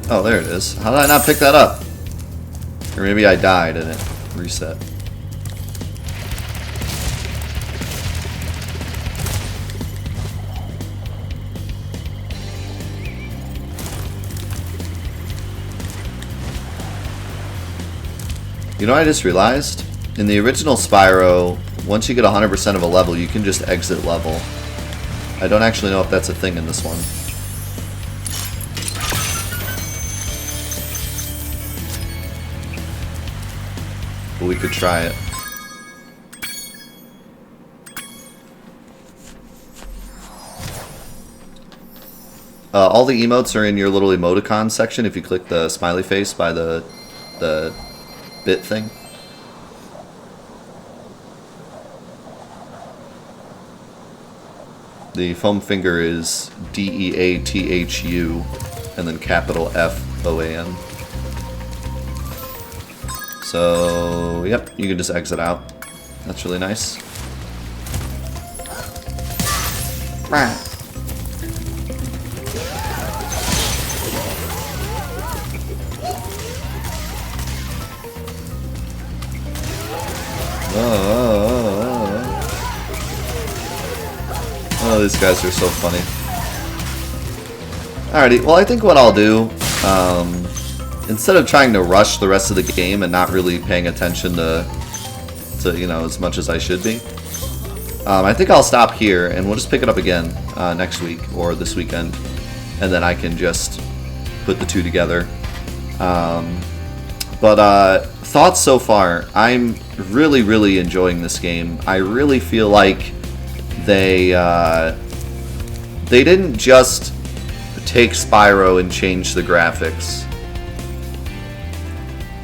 Oh, there it is. How did I not pick that up? Or maybe I died and it reset. You know what I just realized? In the original Spyro, once you get 100% of a level, you can just exit level. I don't actually know if that's a thing in this one. But we could try it. All the emotes are in your little emoticon section if you click the smiley face by the bit thing. The foam finger is DEATHU. and then capital F-O-A-N. So, yep, you can just exit out. That's really nice. Oh, these guys are so funny. Alrighty, well I think what I'll do, instead of trying to rush the rest of the game and not really paying attention to you know, as much as I should be, I think I'll stop here and we'll just pick it up again next week or this weekend, and then I can just put the two together. But thoughts so far, I'm really enjoying this game. I really feel like they didn't just take Spyro and change the graphics.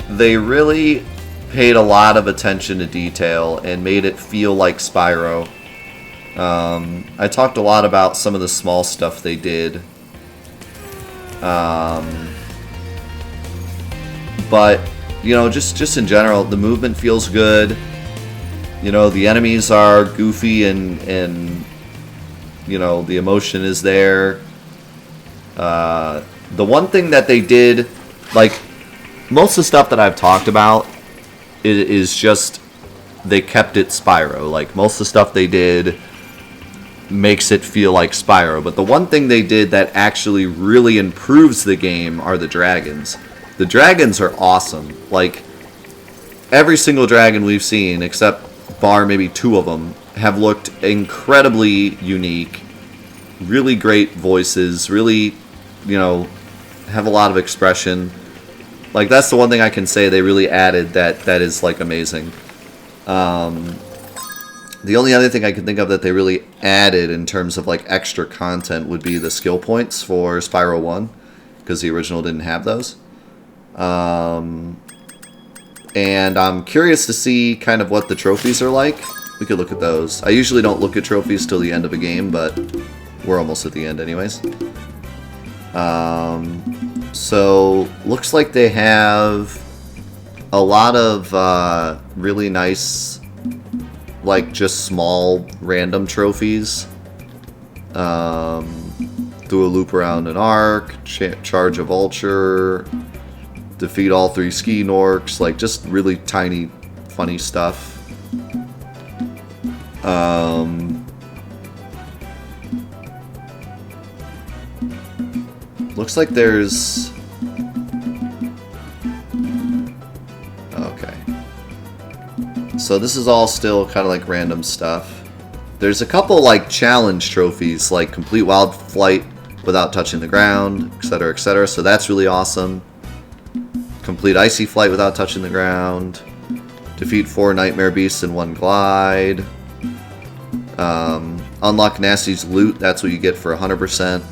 They really paid a lot of attention to detail and made it feel like Spyro. I talked a lot about some of the small stuff they did. But, you know, just in general, the movement feels good. You know, the enemies are goofy and you know, the emotion is there. The one thing that they did, like, most of the stuff that I've talked about is just, they kept it Spyro. Like, most of the stuff they did makes it feel like Spyro. But the one thing they did that actually really improves the game are the dragons. The dragons are awesome. Like, every single dragon we've seen, except bar maybe 2 of them, have looked incredibly unique. Really great voices. Really, you know, have a lot of expression. Like, that's the one thing I can say they really added that is, like, amazing. The only other thing I can think of that they really added in terms of, like, extra content would be the skill points for Spyro 1, because the original didn't have those. And I'm curious to see kind of what the trophies are like. We could look at those. I usually don't look at trophies till the end of a game, but we're almost at the end anyways. So, looks like they have a lot of really nice, like, just small random trophies. Do a loop around an arc, charge a vulture, defeat all 3 ski Gnorcs, like, just really tiny, funny stuff. Looks like there's... Okay. So this is all still kind of like random stuff. There's a couple, like, challenge trophies, like complete Wild Flight without touching the ground, etc., etc. So that's really awesome. Complete Icy Flight without touching the ground. Defeat 4 Nightmare Beasts in 1 glide. Unlock Gnasty's loot. That's what you get for 100%.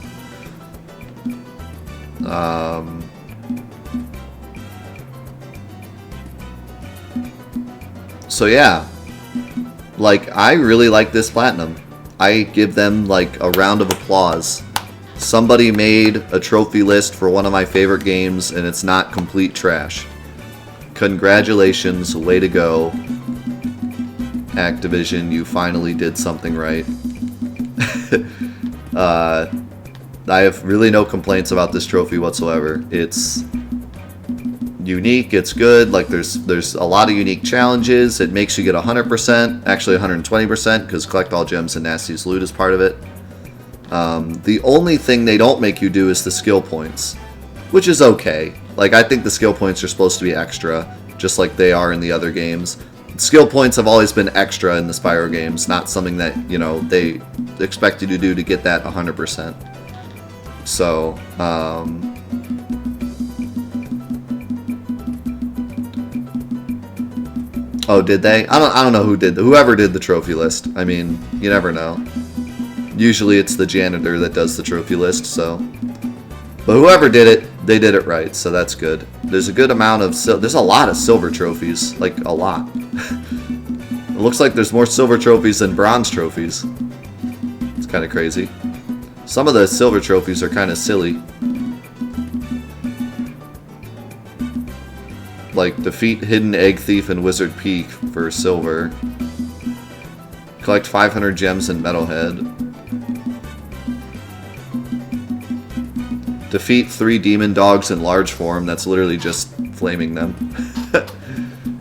So yeah, like, I really like this Platinum. I give them, like, a round of applause. Somebody made a trophy list for one of my favorite games, and it's not complete trash. Congratulations, way to go, Activision, you finally did something right. I have really no complaints about this trophy whatsoever. It's unique, it's good, like, there's a lot of unique challenges. It makes you get 100%, actually 120%, because collect all gems and Gnasty's loot is part of it. The only thing they don't make you do is the skill points, which is okay. Like, I think the skill points are supposed to be extra, just like they are in the other games. Skill points have always been extra in the Spyro games, not something that, you know, they expect you to do to get that 100%. So, oh, did they? I don't know whoever did the trophy list. I mean, you never know. Usually it's the janitor that does the trophy list, so. But whoever did it, they did it right, so that's good. There's a good amount of there's a lot of silver trophies, like a lot. It looks like there's more silver trophies than bronze trophies. It's kind of crazy. Some of the silver trophies are kind of silly. like defeat Hidden Egg Thief and Wizard Peak for silver. Collect 500 gems in Metalhead. Defeat 3 demon dogs in large form. That's literally just flaming them.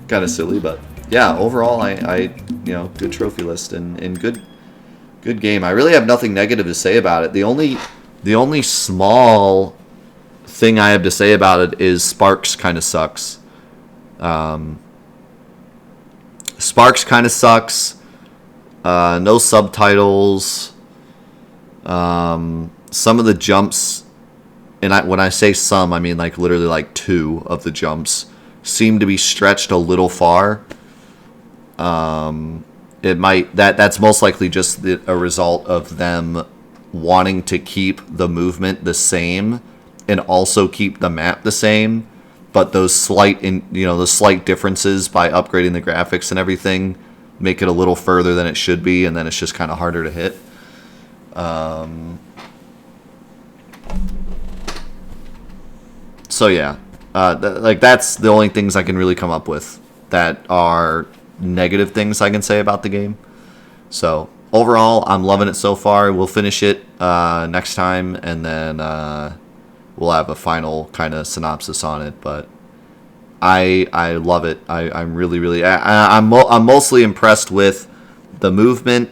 Kind of silly, but yeah. Overall, I you know, good trophy list and good game. I really have nothing negative to say about it. The only small thing I have to say about it is Sparks kind of sucks. Sparks kind of sucks. No subtitles. Some of the jumps, and when I say some, I mean like literally like 2 of the jumps seem to be stretched a little far. That's most likely just a result of them wanting to keep the movement the same and also keep the map the same, but those slight differences by upgrading the graphics and everything make it a little further than it should be, and then it's just kind of harder to hit. So yeah, that's the only things I can really come up with that are negative things I can say about the game. So overall, I'm loving it so far. We'll finish it next time, and then we'll have a final kind of synopsis on it. But I love it. I'm really I'm mostly impressed with the movement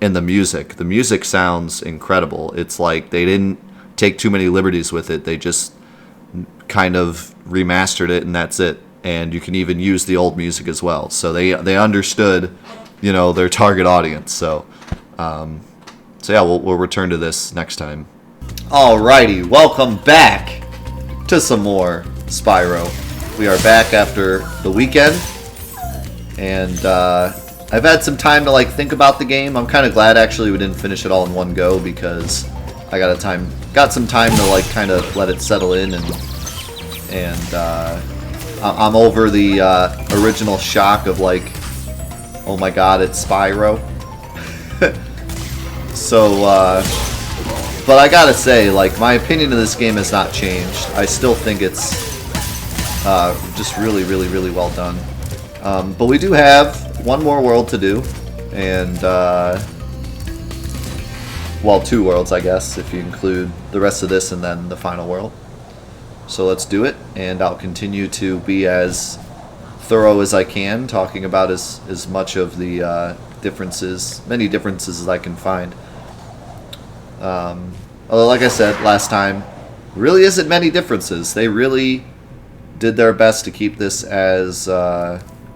and the music. The music sounds incredible. It's like they didn't take too many liberties with it. They just kind of remastered it, and that's it. And you can even use the old music as well. So they understood, you know, their target audience. So yeah, we'll return to this next time. Alrighty, welcome back to some more Spyro. We are back after the weekend, and I've had some time to like think about the game. I'm kind of glad actually we didn't finish it all in one go, because I got some time to like kind of let it settle in, and I'm over the original shock of like, oh my god, it's Spyro. So, but I gotta say, like, my opinion of this game has not changed. I still think it's just really well done. But we do have one more world to do, and well, 2 worlds, I guess, if you include the rest of this and then the final world. So let's do it, and I'll continue to be as thorough as I can, talking about as much of the many differences as I can find. Although, like I said last time, really isn't many differences. They really did their best to keep this as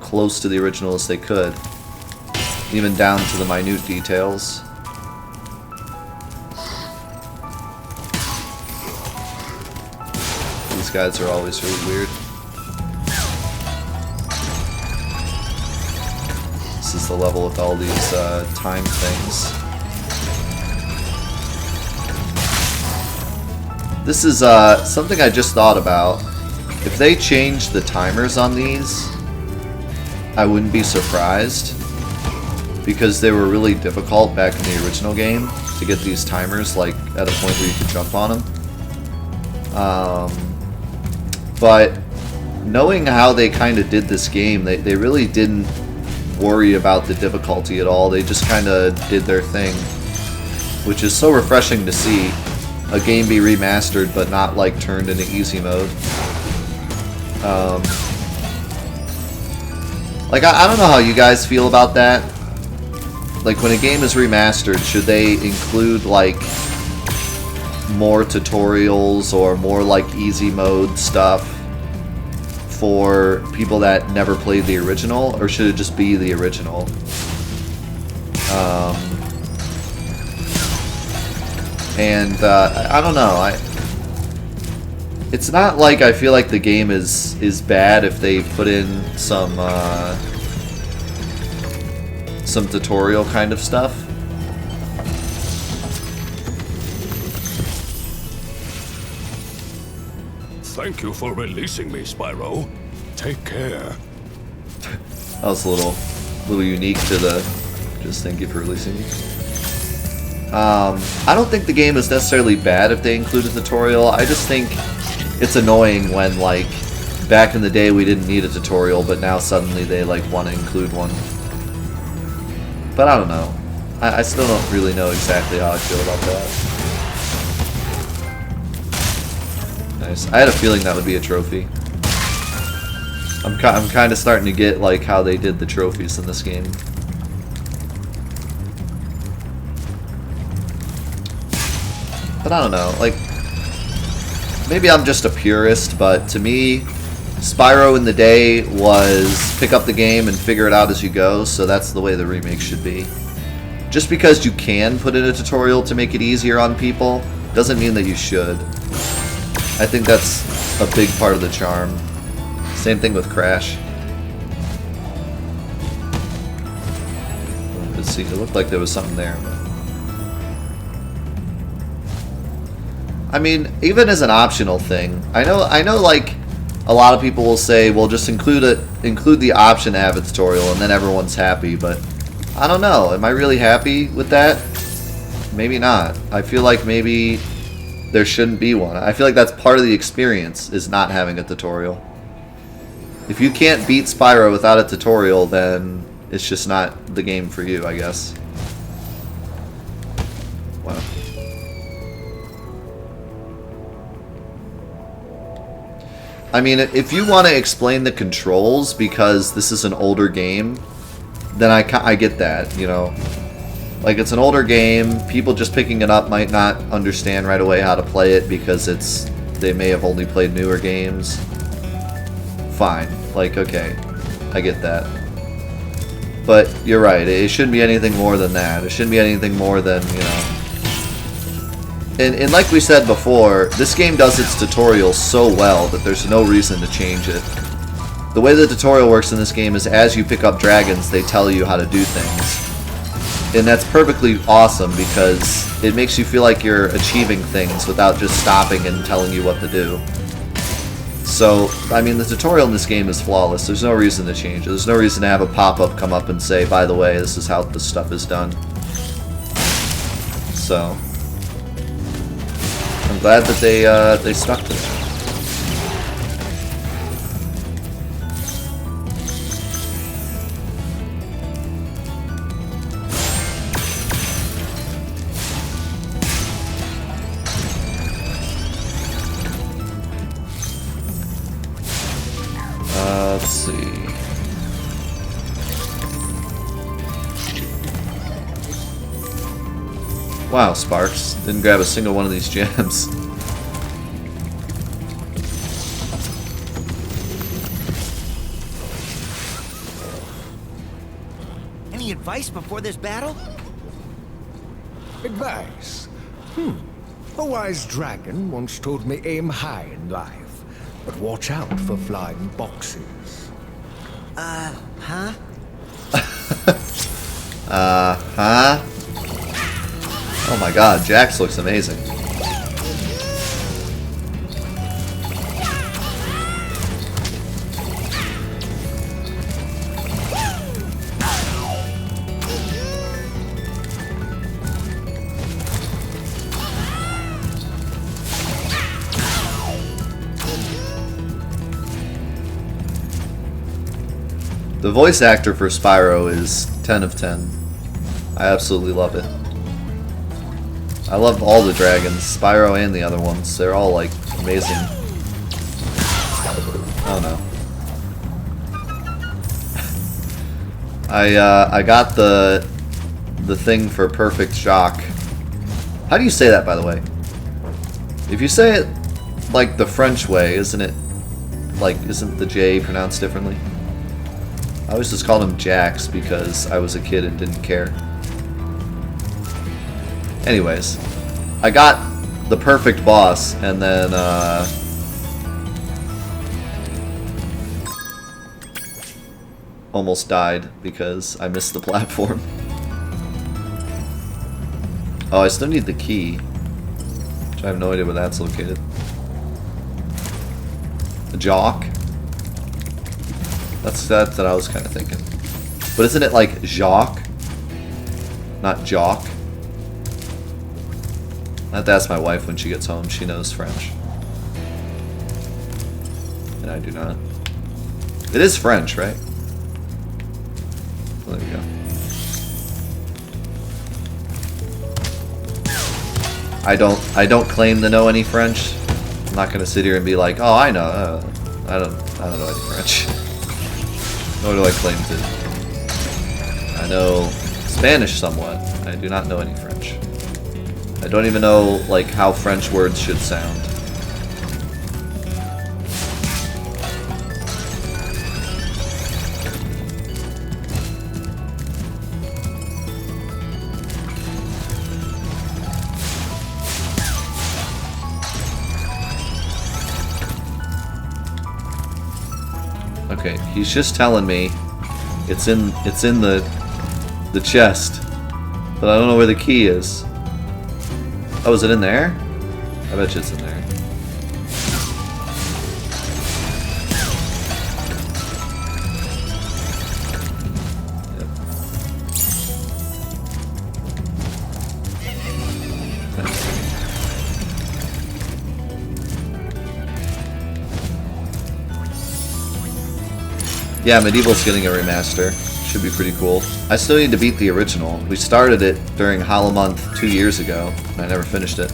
close to the original as they could, even down to the minute details. These guys are always really weird. This is the level with all these time things. This is something I just thought about. If they changed the timers on these, I wouldn't be surprised, because they were really difficult back in the original game to get these timers like at a point where you could jump on them. But knowing how they kind of did this game, they really didn't worry about the difficulty at all. They just kind of did their thing, which is so refreshing to see. A game be remastered but not like turned into easy mode. Like I don't know how you guys feel about that. Like when a game is remastered, should they include like more tutorials or more like easy mode stuff for people that never played the original, or should it just be the original? And I don't know. It's not like I feel like the game is bad if they put in some tutorial kind of stuff. Thank you for releasing me, Spyro. Take care. That was a little unique to the just thank you for releasing me. I don't think the game is necessarily bad if they include a tutorial. I just think it's annoying when like back in the day we didn't need a tutorial, but now suddenly they like want to include one. But I don't know. I still don't really know exactly how I feel about that. Nice. I had a feeling that would be a trophy. I'm kind of starting to get like how they did the trophies in this game. But I don't know, like, maybe I'm just a purist, but to me, Spyro in the day was pick up the game and figure it out as you go, so that's the way the remake should be. Just because you can put in a tutorial to make it easier on people, doesn't mean that you should. I think that's a big part of the charm. Same thing with Crash. Let's see, it looked like there was something there. I mean, even as an optional thing, I know like a lot of people will say, well, just include the option to have a tutorial and then everyone's happy, but I don't know. Am I really happy with that? Maybe not. I feel like maybe there shouldn't be one. I feel like that's part of the experience, is not having a tutorial. If you can't beat Spyro without a tutorial, then it's just not the game for you, I guess. Wow. I mean, if you want to explain the controls because this is an older game, then I get that, you know. Like, it's an older game, people just picking it up might not understand right away how to play it because they may have only played newer games. Fine. Like, okay, I get that. But you're right, it shouldn't be anything more than that. It shouldn't be anything more than, you know. And like we said before, this game does its tutorial so well that there's no reason to change it. The way the tutorial works in this game is as you pick up dragons, they tell you how to do things. And that's perfectly awesome because it makes you feel like you're achieving things without just stopping and telling you what to do. So, I mean, the tutorial in this game is flawless. There's no reason to change it. There's no reason to have a pop-up come up and say, by the way, this is how this stuff is done. So, I'm glad that they stuck to it. Let's see. Wow, Sparks. Didn't grab a single one of these gems. Any advice before this battle? Advice? A wise dragon once told me aim high in life, but watch out for flying boxes. Huh? Huh? Oh my god, Jax looks amazing. The voice actor for Spyro is 10 of 10. I absolutely love it. I love all the dragons, Spyro and the other ones. They're all like amazing. Oh no. I got the thing for perfect shock. How do you say that, by the way? If you say it like the French way, isn't the J pronounced differently? I always just called him Jax because I was a kid and didn't care. Anyways, I got the perfect boss and then almost died because I missed the platform. Oh, I still need the key, which I have no idea where that's located. The Jock? That's what I was kind of thinking. But isn't it like Jacques? Not Jock? I have to ask my wife when she gets home. She knows French. And I do not. It is French, right? Well, there we go. I don't claim to know any French. I'm not gonna sit here and be like, oh, I know. I don't know any French. Nor do I claim to. I know Spanish somewhat. I do not know any French. I don't even know like how French words should sound. Okay, he's just telling me it's in the chest, but I don't know where the key is. Oh, is it in there? I bet you it's in there. Yeah, Medieval's getting a remaster. Should be pretty cool. I still need to beat the original. We started it during Hollow Month 2 years ago, and I never finished it.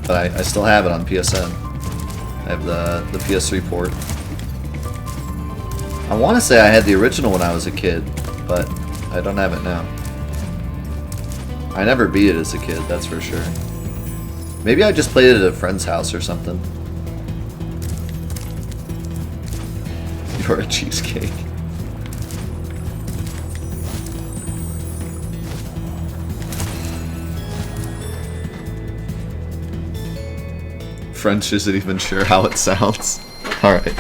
But I still have it on PSN. I have the PS3 port. I want to say I had the original when I was a kid, but I don't have it now. I never beat it as a kid, that's for sure. Maybe I just played it at a friend's house or something. You're a cheesecake. French isn't even sure how it sounds. Alright.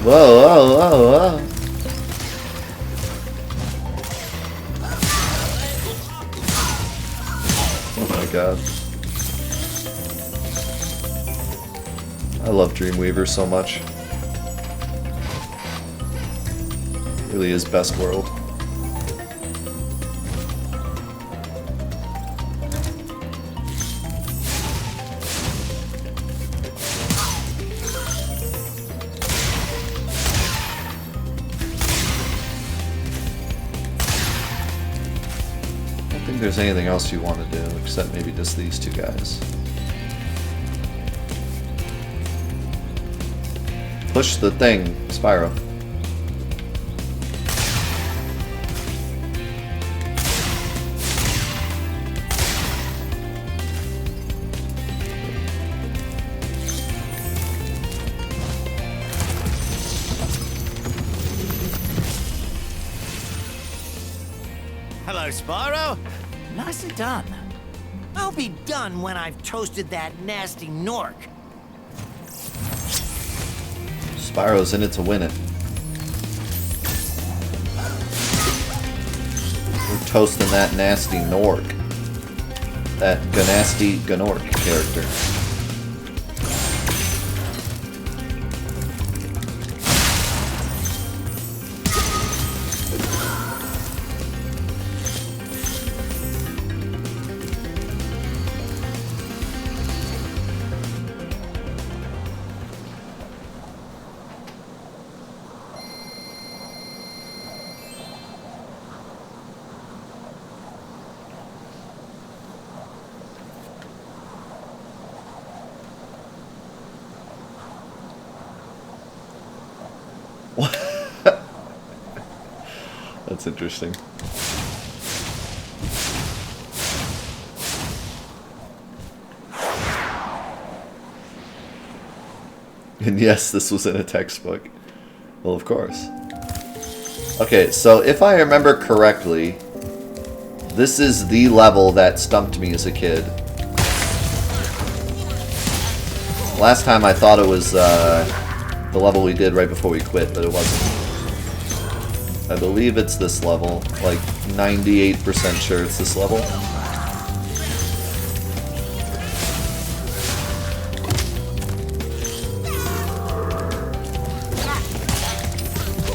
Whoa, whoa, whoa, whoa. Oh my god. I love Dreamweaver so much. It really is best world. There's anything else you want to do except maybe just these two guys. Push the thing, Spyro. Hello, Spyro. Nicely done. I'll be done when I've toasted that nasty Gnorc. Spyro's in it to win it. We're toasting that nasty Gnorc. That Gnasty Gnorc character. That's interesting. And yes, this was in a textbook. Well, of course. Okay, so if I remember correctly, this is the level that stumped me as a kid. Last time I thought it was the level we did right before we quit, but it wasn't. I believe it's this level. Like, 98% sure it's this level.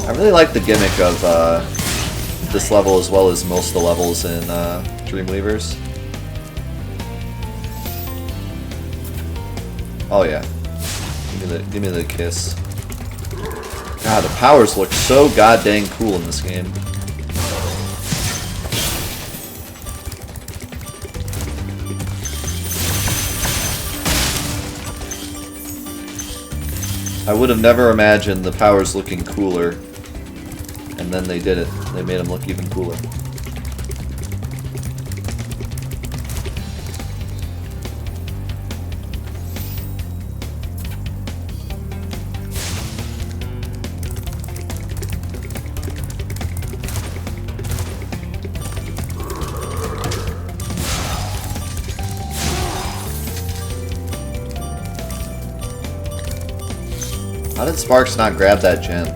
I really like the gimmick of this level as well as most of the levels in Dreamweavers. Oh yeah, give me the kiss. God, the powers look so goddamn cool in this game. I would have never imagined the powers looking cooler, and then they did it. They made them look even cooler. How did Sparks not grab that gem?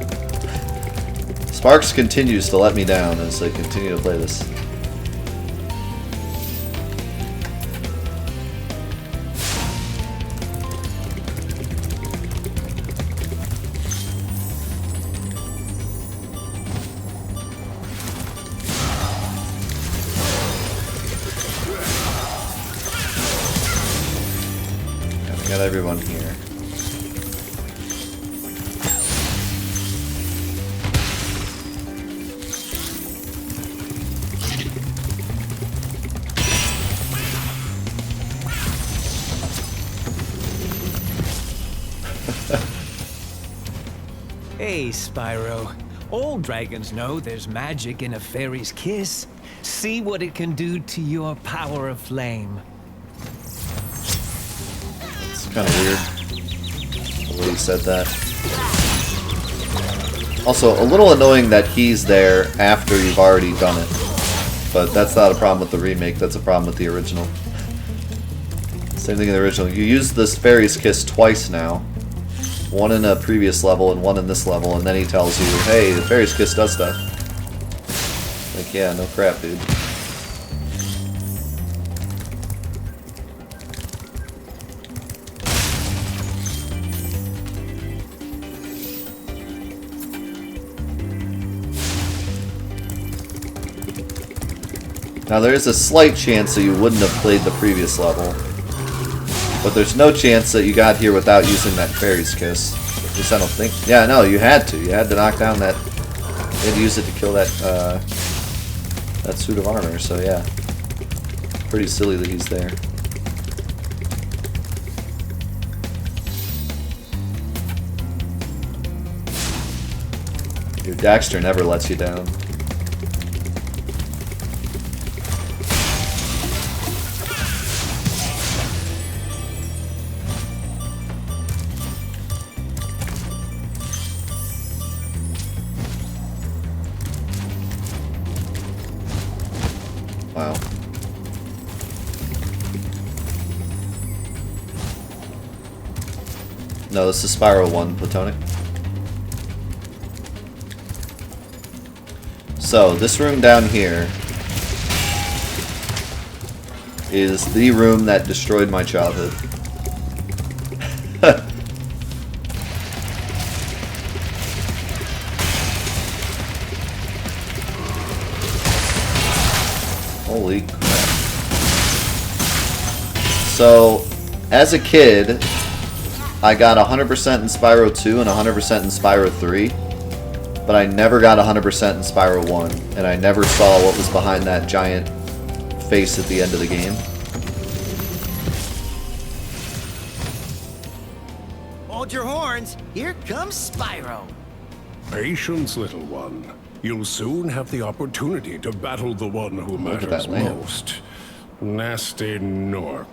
Sparks continues to let me down as I continue to play this. We got everyone here. Hey, Spyro. All dragons know there's magic in a fairy's kiss. See what it can do to your power of flame. It's kind of weird the way he said that. Also, a little annoying that he's there after you've already done it. But that's not a problem with the remake, that's a problem with the original. Same thing in the original. You use this fairy's kiss twice now. One in a previous level and one in this level, and then he tells you, hey, the fairy's kiss does stuff. Like, yeah, no crap, dude. Now there is a slight chance that you wouldn't have played the previous level. But there's no chance that you got here without using that fairy's kiss. At least I don't think. Yeah, no, you had to. You had to knock down that. You had to use it to kill that that suit of armor. So yeah, pretty silly that he's there. Your Daxter never lets you down. Wow. No, this is Spyro 1, Platonic. So, this room down here is the room that destroyed my childhood. Holy crap. So, as a kid, I got 100% in Spyro 2 and 100% in Spyro 3, but I never got 100% in Spyro 1, and I never saw what was behind that giant face at the end of the game. Hold your horns, here comes Spyro. Patience, little one. You'll soon have the opportunity to battle the one who matters most. Gnasty Gnorc.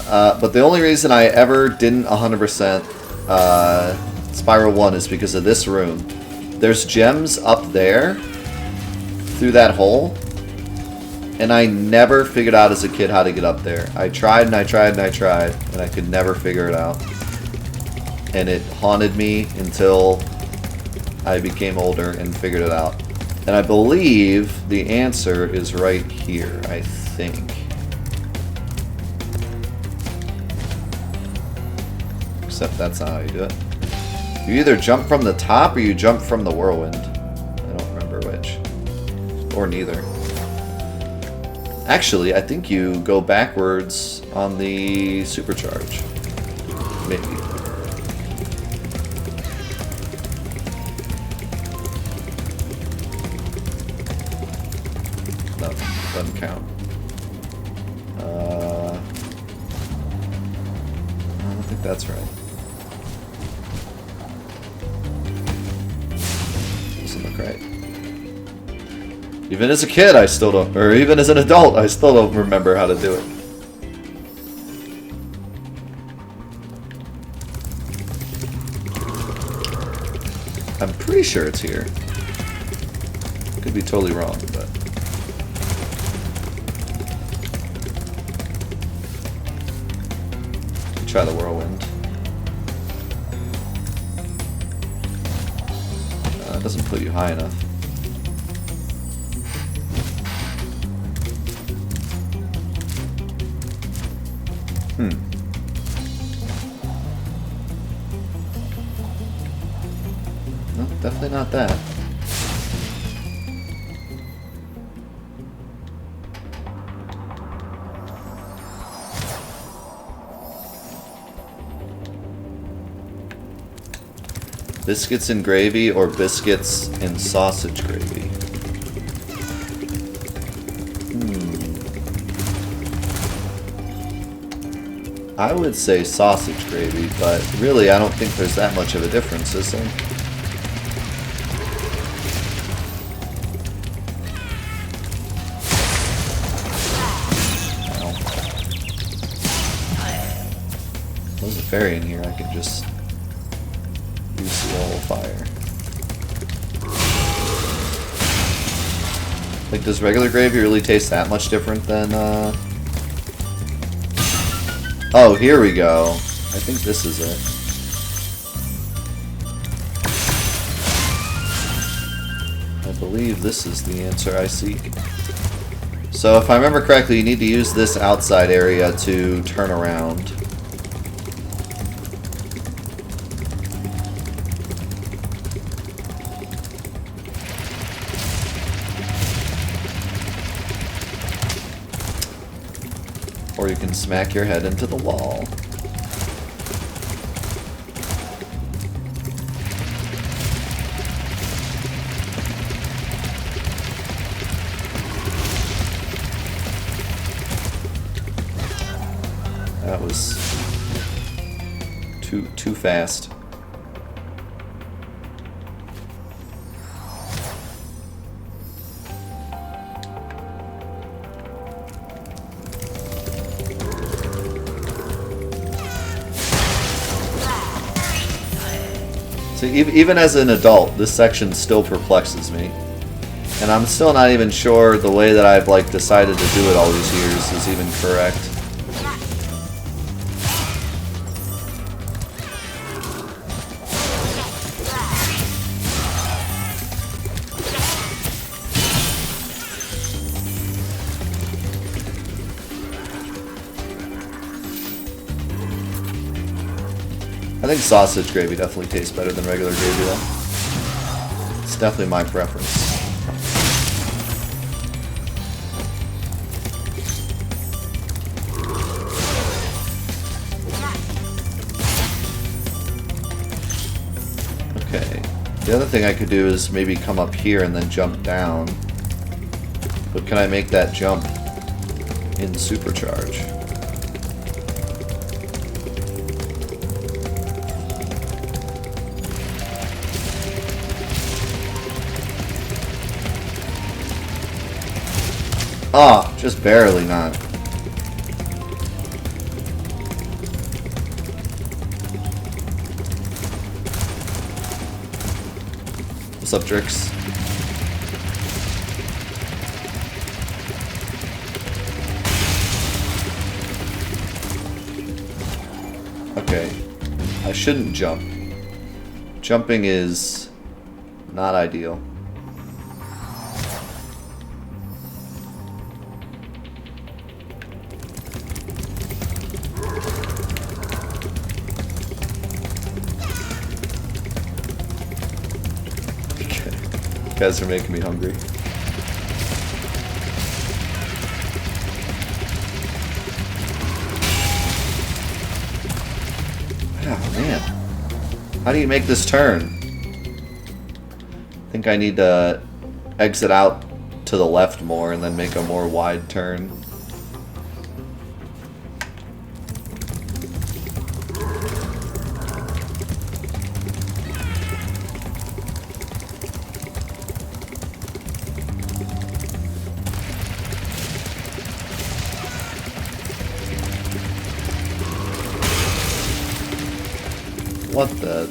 But the only reason I ever didn't 100% Spyro 1 is because of this room. There's gems up there through that hole, and I never figured out as a kid how to get up there. I tried and I tried and I tried, and I could never figure it out. And it haunted me until I became older and figured it out. And I believe the answer is right here, I think. Except that's not how you do it. You either jump from the top or you jump from the whirlwind. I don't remember which. Or neither. Actually, I think you go backwards on the supercharge. Maybe. No, doesn't count. I don't think that's right. Doesn't look right. Even as a kid, I still don't, or even as an adult, I still don't remember how to do it. I'm pretty sure it's here. Could be totally wrong, but... Try the whirlwind. It doesn't put you high enough. No, definitely not that. Biscuits and gravy or biscuits and sausage gravy? I would say sausage gravy, but really I don't think there's that much of a difference, is there? There's a fairy in here, I could just use the wall of fire. Like, does regular gravy really taste that much different than, Oh, here we go. I think this is it. I believe this is the answer I seek. So if I remember correctly, you need to use this outside area to turn around. Or you can smack your head into the wall. That was too fast. So even as an adult, this section still perplexes me. And I'm still not even sure the way that I've like decided to do it all these years is even correct. I think sausage gravy definitely tastes better than regular gravy though. It's definitely my preference. Okay. The other thing I could do is maybe come up here and then jump down. But can I make that jump in supercharge? Oh, just barely not. What's up, Drix? Okay. I shouldn't jump. Jumping is not ideal. You guys are making me hungry. Oh man. How do you make this turn? I think I need to exit out to the left more and then make a more wide turn. What the?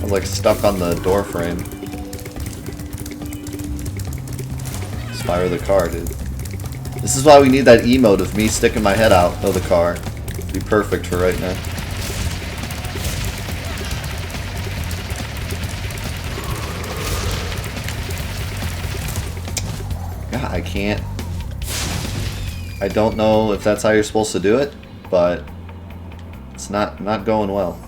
I'm like stuck on the door frame. Spyro the car, dude. This is why we need that emote of me sticking my head out of the car. It'd be perfect for right now. God, I can't. I don't know if that's how you're supposed to do it, but it's not going well.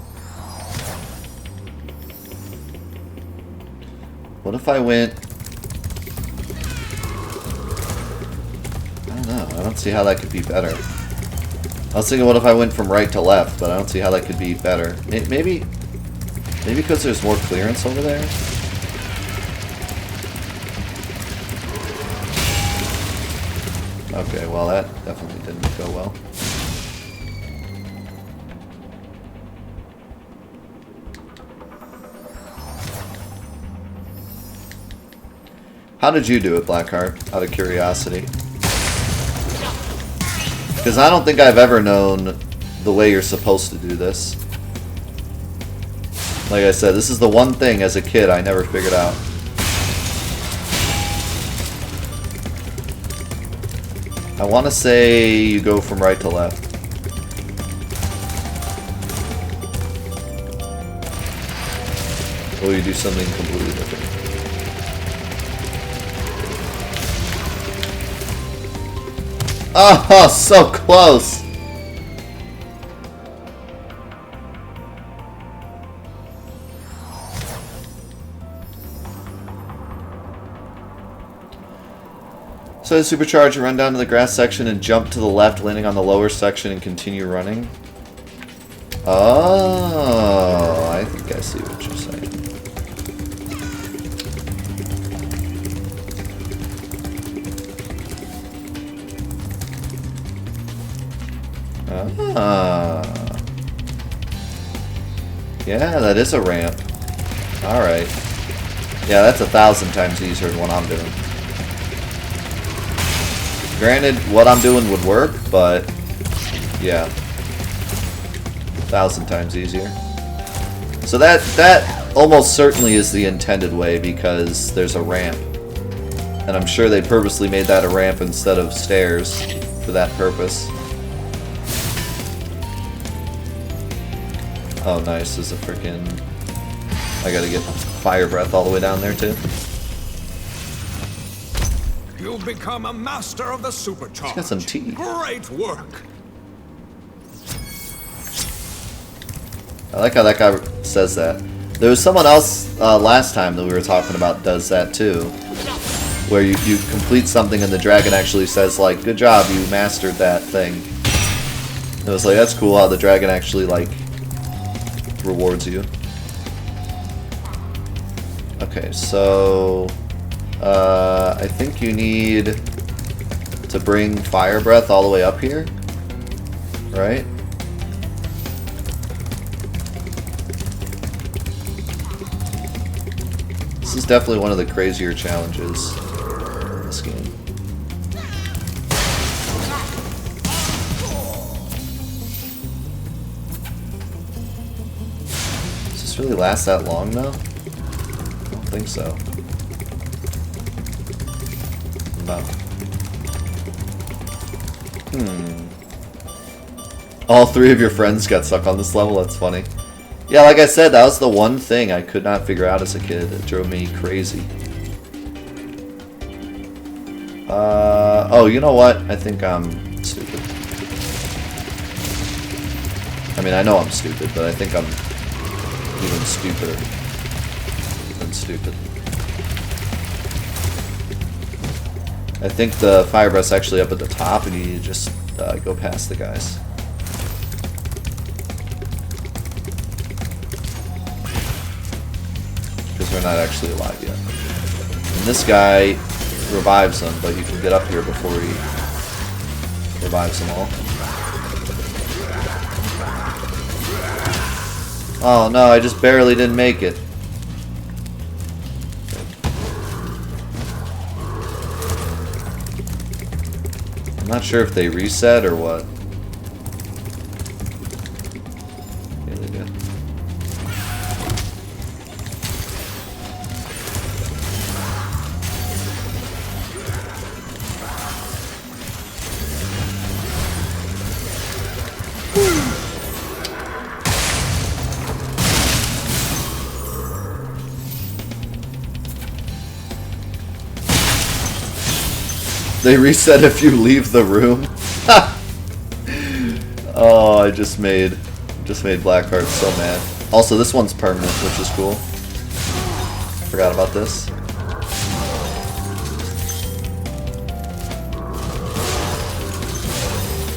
What if I went? I don't know. I don't see how that could be better. I was thinking, what if I went from right to left, but I don't see how that could be better. Maybe because there's more clearance over there. Okay, well that definitely didn't go well. How did you do it, Blackheart? Out of curiosity. Because I don't think I've ever known the way you're supposed to do this. Like I said, this is the one thing as a kid I never figured out. I want to say you go from right to left. Or you do something completely different. Oh, so close! So supercharge, run down to the grass section and jump to the left, landing on the lower section and continue running. Oh, I think I see what you're saying. Ah. Yeah, that is a ramp. Alright. Yeah, that's 1,000 times easier than what I'm doing. Granted, what I'm doing would work, but yeah. 1,000 times easier. So that almost certainly is the intended way because there's a ramp. And I'm sure they purposely made that a ramp instead of stairs for that purpose. Oh, nice. There's a freaking... I gotta get fire breath all the way down there, too. You've become a master of the supercharge. He's got some tea. Great work. I like how that guy says that. There was someone else last time that we were talking about does that, too. Where you complete something and the dragon actually says, like, good job, you mastered that thing. It was like, that's cool how the dragon actually, like, rewards you. Okay, so I think you need to bring fire breath all the way up here, right? This is definitely one of the crazier challenges in this game. Really last that long though? I don't think so. No. All three of your friends got stuck on this level? That's funny. Yeah, like I said, that was the one thing I could not figure out as a kid. It drove me crazy. Oh, you know what? I think I'm stupid. I mean, I know I'm stupid, but I think I'm even stupider than stupid. I think the fire breath's actually up at the top, and you need to just go past the guys. Because they're not actually alive yet. And this guy revives them, but you can get up here before he revives them all. Oh no, I just barely didn't make it. I'm not sure if they reset or what. Yeah, they do. They reset if you leave the room. Oh, I just made Blackheart so mad. Also, this one's permanent, which is cool. Forgot about this.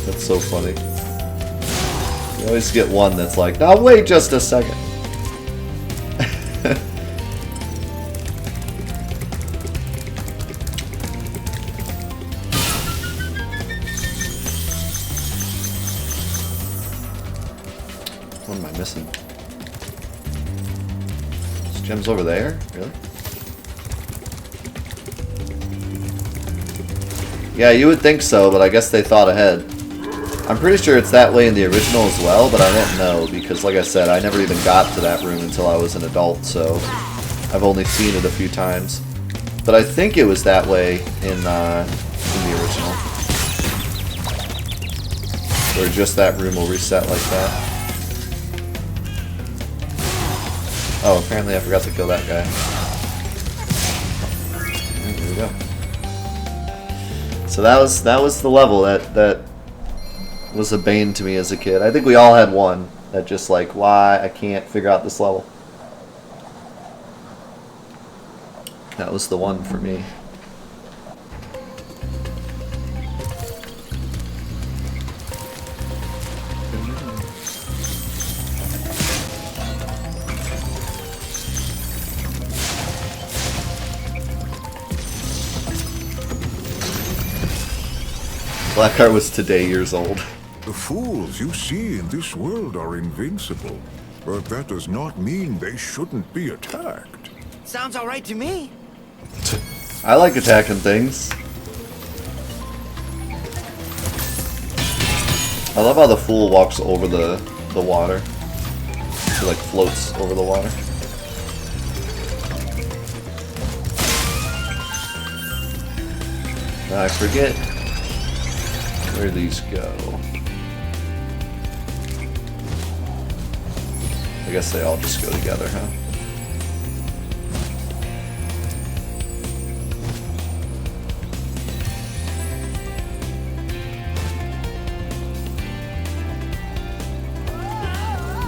That's so funny. You always get one that's like, now wait just a second. What am I missing? This gem's over there? Really? Yeah, you would think so, but I guess they thought ahead. I'm pretty sure it's that way in the original as well, but I don't know, because like I said, I never even got to that room until I was an adult, so I've only seen it a few times. But I think it was that way in the original. Where just that room will reset like that. Oh, apparently I forgot to kill that guy. Here we go. So that was the level that was a bane to me as a kid. I think we all had one that just like, why I can't figure out this level. That was the one for me. Blackheart was today years old. The fools you see in this world are invincible, but that does not mean they shouldn't be attacked. Sounds all right to me. I like attacking things. I love how the fool walks over the water. He like floats over the water. Now I forget where these go. I guess they all just go together, huh?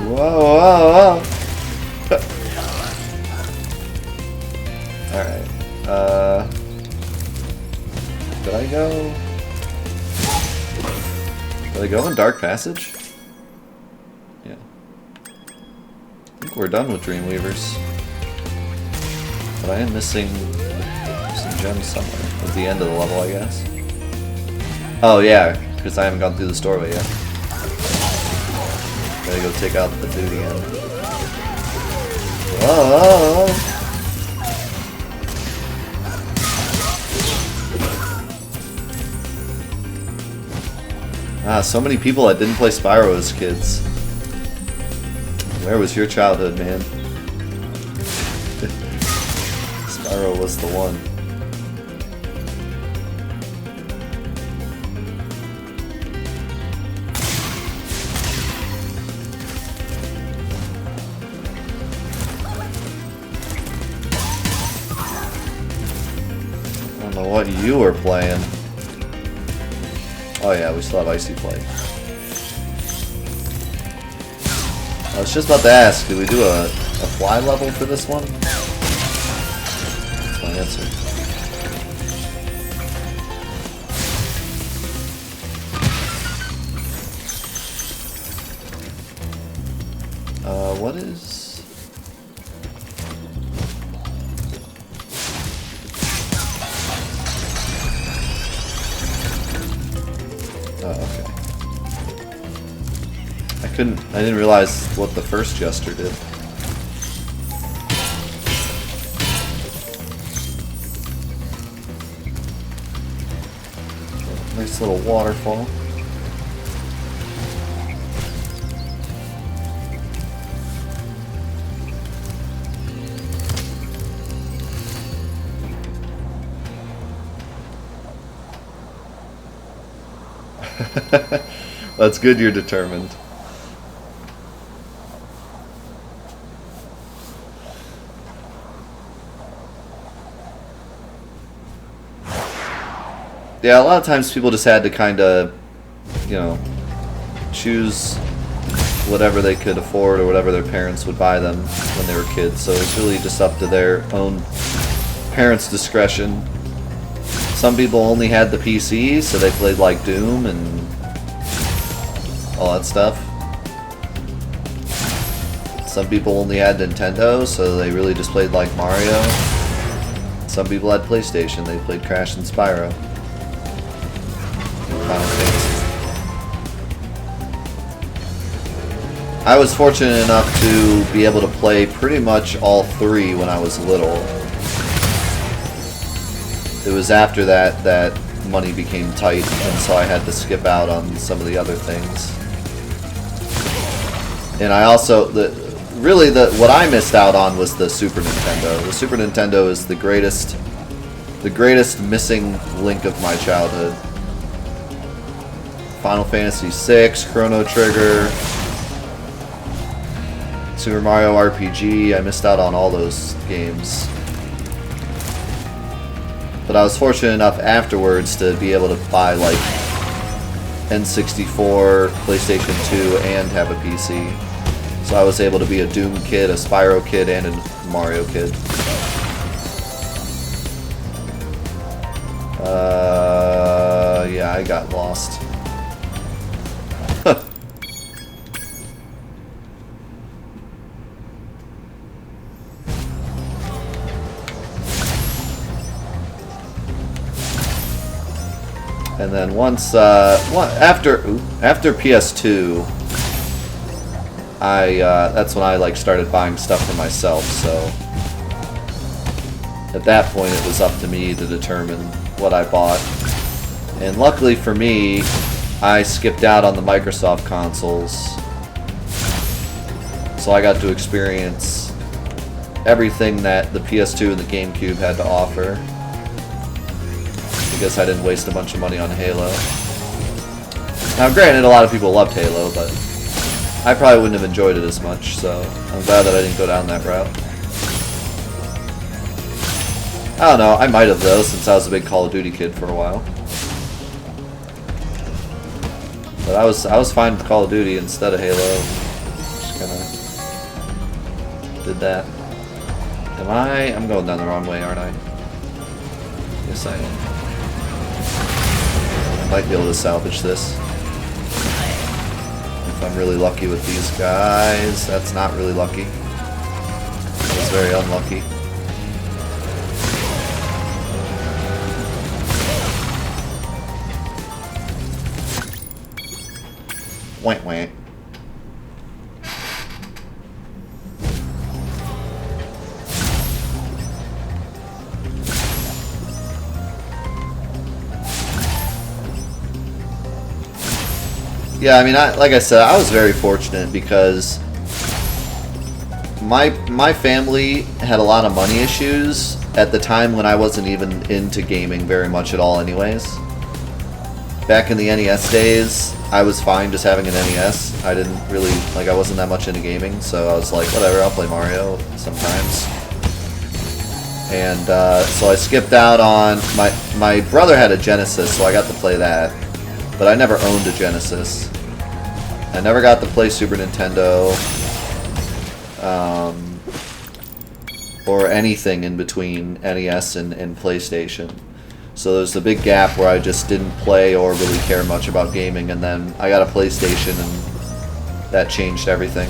Whoa, whoa, whoa. Alright. Did I go? Did I go in Dark Passage? Yeah. I think we're done with Dreamweavers. But I am missing some gems somewhere. At the end of the level, I guess. Oh yeah, because I haven't gone through this doorway yet. Gotta go take out the dude again. Whoa! Ah, so many people that didn't play Spyro as kids. Where was your childhood, man? Spyro was the one. I don't know what you were playing. Oh yeah, we still have Icy Flight. I was just about to ask, did we do a fly level for this one? That's my answer. what is... Oh, okay. I didn't realize what the first gesture did. Nice little waterfall. That's good you're determined. Yeah, a lot of times people just had to kind of, you know, choose whatever they could afford or whatever their parents would buy them when they were kids. So it's really just up to their own parents' discretion. Some people only had the PC, so they played like Doom and all that stuff. Some people only had Nintendo, so they really just played like Mario. Some people had PlayStation, they played Crash and Spyro. Final Fantasy. I was fortunate enough to be able to play pretty much all three when I was little. It was after that that money became tight, and so I had to skip out on some of the other things. And I also, what I missed out on was the Super Nintendo. The Super Nintendo is the greatest missing link of my childhood. Final Fantasy VI, Chrono Trigger, Super Mario RPG. I missed out on all those games. But I was fortunate enough afterwards to be able to buy like N64, PlayStation 2, and have a PC. So I was able to be a Doom kid, a Spyro kid, and a Mario kid. Yeah, I got lost. And then once, after PS2, that's when I like started buying stuff for myself. So at that point, it was up to me to determine what I bought. And luckily for me, I skipped out on the Microsoft consoles, so I got to experience everything that the PS2 and the GameCube had to offer. I guess I didn't waste a bunch of money on Halo. Now granted, a lot of people loved Halo, but I probably wouldn't have enjoyed it as much, so I'm glad that I didn't go down that route. I don't know, I might have though, since I was a big Call of Duty kid for a while. But I was fine with Call of Duty instead of Halo. Just kinda did that. I'm going down the wrong way, aren't I? Yes I am. Might be able to salvage this. If I'm really lucky with these guys. That's not really lucky. That's very unlucky. Wait, wait. Yeah, I mean, like I said, I was very fortunate because my family had a lot of money issues at the time when I wasn't even into gaming very much at all anyways. Back in the NES days, I was fine just having an NES. I didn't really, I wasn't that much into gaming, so I was like, whatever, I'll play Mario sometimes. And so I skipped out on, my brother had a Genesis, so I got to play that. But I never owned a Genesis. I never got to play Super Nintendo. Or anything in between NES and PlayStation. So there's a big gap where I just didn't play or really care much about gaming, and then I got a PlayStation and that changed everything.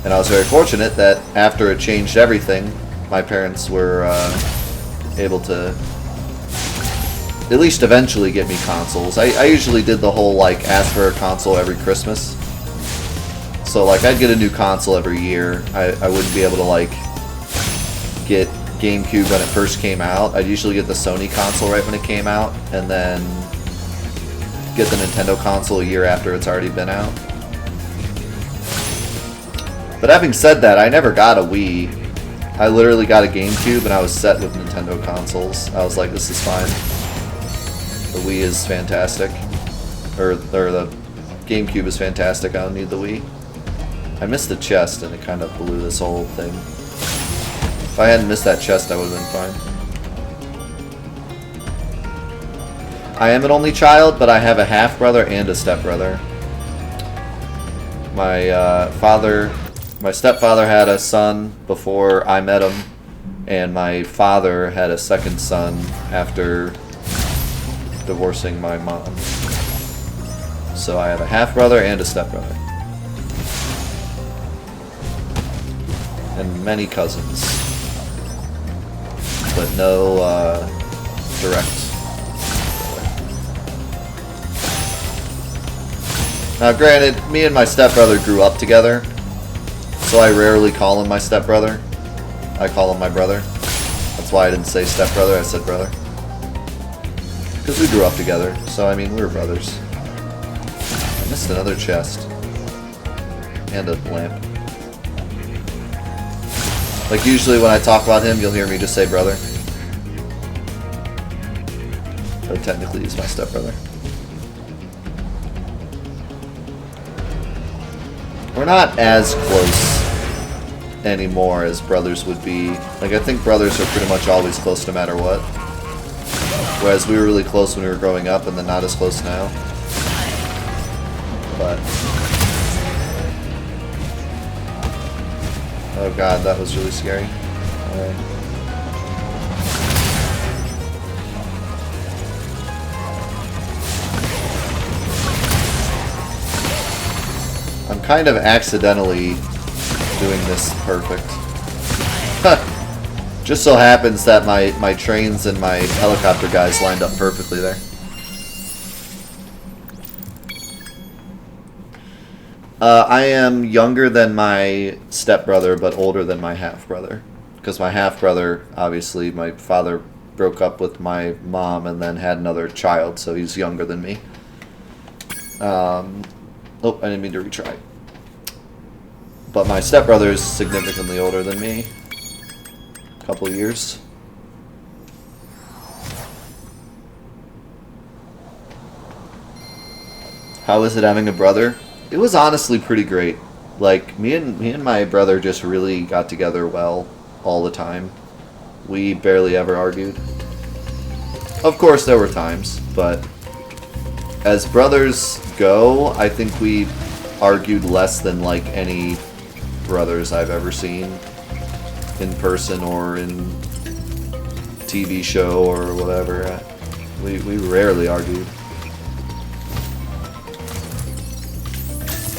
And I was very fortunate that after it changed everything, my parents were able to at least eventually get me consoles. I usually did the whole, like, ask for a console every Christmas. So, like, I'd get a new console every year. I wouldn't be able to, like, get GameCube when it first came out. I'd usually get the Sony console right when it came out, and then get the Nintendo console a year after it's already been out. But having said that, I never got a Wii. I literally got a GameCube and I was set with Nintendo consoles. I was like, this is fine. The Wii is fantastic. Or the GameCube is fantastic, I don't need the Wii. I missed the chest and it kind of blew this whole thing. If I hadn't missed that chest, I would have been fine. I am an only child, but I have a half-brother and a stepbrother. My stepfather had a son before I met him, and my father had a second son after divorcing my mom. So I have a half-brother and a stepbrother. And many cousins. But no direct. Now granted, me and my stepbrother grew up together, so I rarely call him my stepbrother. I call him my brother. That's why I didn't say stepbrother, I said brother. Because we grew up together, so I mean, we were brothers. I missed another chest. And a lamp. Like usually when I talk about him, you'll hear me just say brother. But technically he's my stepbrother. We're not as close anymore as brothers would be. Like, I think brothers are pretty much always close no matter what. Whereas we were really close when we were growing up and then not as close now. But... oh god, that was really scary. I'm kind of accidentally doing this perfect. Just so happens that my trains and my helicopter guys lined up perfectly there. I am younger than my stepbrother, but older than my half-brother. Because my half-brother, obviously, my father broke up with my mom and then had another child, so he's younger than me. Oh, I didn't mean to retry. But my stepbrother is significantly older than me. A couple years. How is it having a brother? It was honestly pretty great. Like, me and my brother just really got together well all the time. We barely ever argued. Of course there were times, but as brothers go, I think we argued less than like any brothers I've ever seen in person or in TV show or whatever. We rarely argued.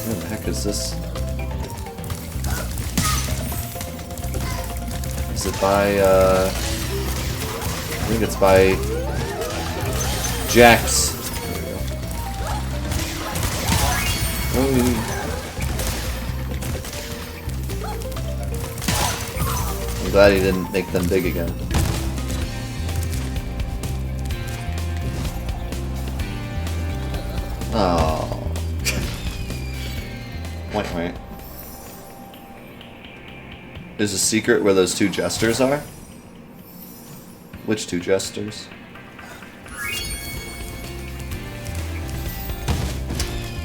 What the heck is this? Is it by, I think it's by Jax. I'm glad he didn't make them big again. Oh. Wait. Is a secret where those two jesters are? Which two jesters?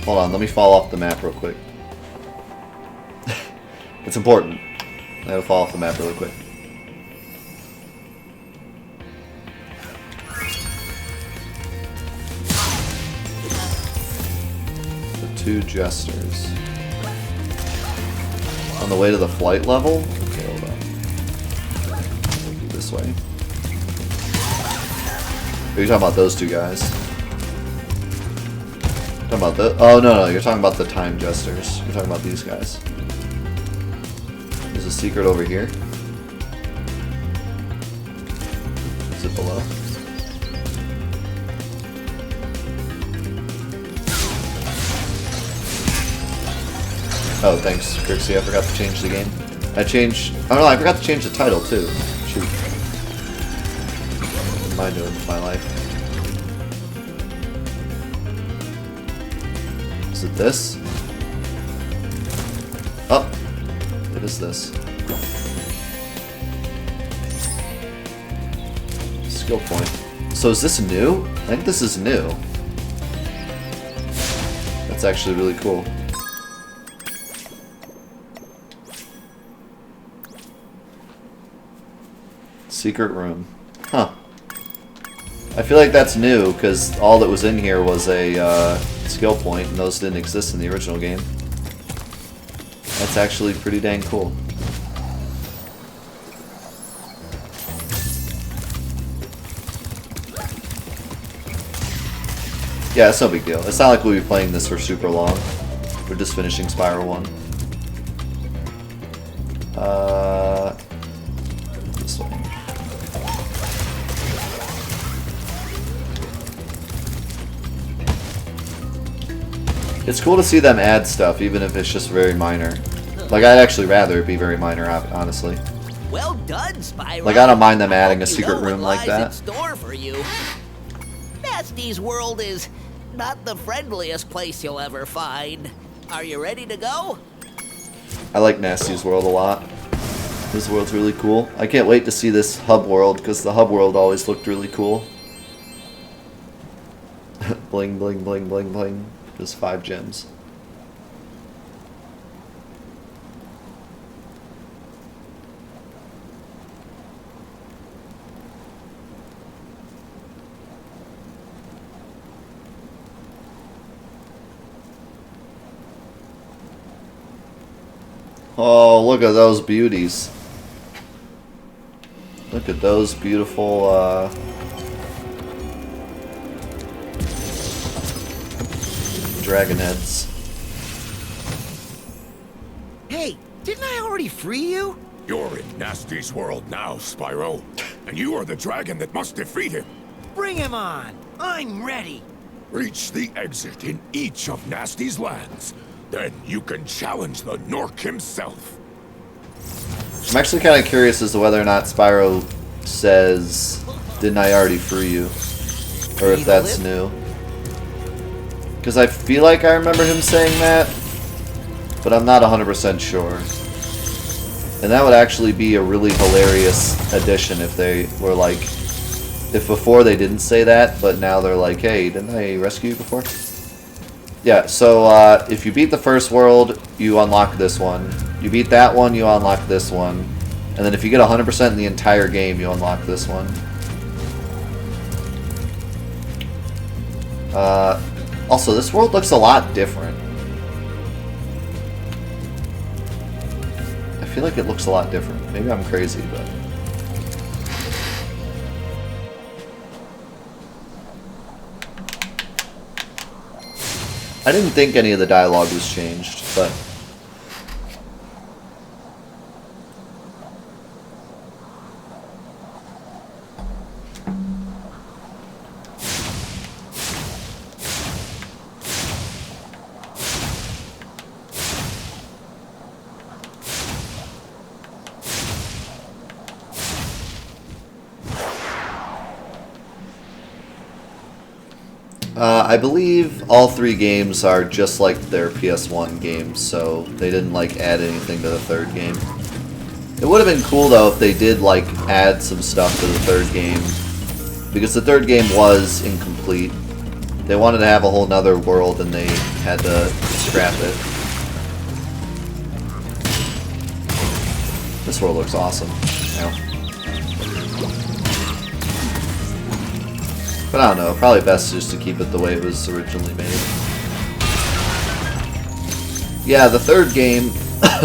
Hold on, let me fall off the map real quick. It's important. I gotta fall off the map really quick. The two jesters. On the way to the flight level? Okay, hold on. Maybe this way. Are you talking about those two guys? Talking about the? Oh no, you're talking about the time jesters. You're talking about these guys. There's a secret over here. Is it below? Oh, thanks, Crixie. I forgot to change the game. Oh no, I forgot to change the title too. Shoot. What am I doing with my life? Is it this? Oh, it is this. Skill point. So is this new? I think this is new. That's actually really cool. Secret room. Huh. I feel like that's new, because all that was in here was a skill point, and those didn't exist in the original game. That's actually pretty dang cool. Yeah, it's no big deal. It's not like we'll be playing this for super long. We're just finishing Spyro 1. This way. It's cool to see them add stuff, even if it's just very minor. Like, I'd actually rather it be very minor, honestly. Well done, Spyro. Like, I don't mind them adding a secret room like that. In store for you. Gnasty's world is not the friendliest place you'll ever find. Are you ready to go? I like Gnasty's world a lot. This world's really cool. I can't wait to see this hub world, because the hub world always looked really cool. Bling, bling, bling, bling, bling. Just 5 gems. Oh, look at those beauties. Look at those beautiful, dragon heads. Hey, didn't I already free you? You're in Gnasty's world now, Spyro. And you are the dragon that must defeat him. Bring him on. I'm ready. Reach the exit in each of Gnasty's lands. Then you can challenge the Gnorc himself. I'm actually kind of curious as to whether or not Spyro says, "Didn't I already free you?" Or if that's new. Because I feel like I remember him saying that, but I'm not 100% sure. And that would actually be a really hilarious addition if they were like, if before they didn't say that, but now they're like, hey, didn't I rescue you before? Yeah, so if you beat the first world, you unlock this one. You beat that one, you unlock this one. And then if you get 100% in the entire game, you unlock this one. Also, this world looks a lot different. I feel like it looks a lot different. Maybe I'm crazy, but... I didn't think any of the dialogue was changed, but... I believe all 3 games are just like their PS1 games, so they didn't like add anything to the 3rd game. It would have been cool though if they did like add some stuff to the 3rd game, because the 3rd game was incomplete. They wanted to have a whole nother world and they had to scrap it. This world looks awesome. Yeah. But I don't know, probably best just to keep it the way it was originally made. Yeah, the 3rd game,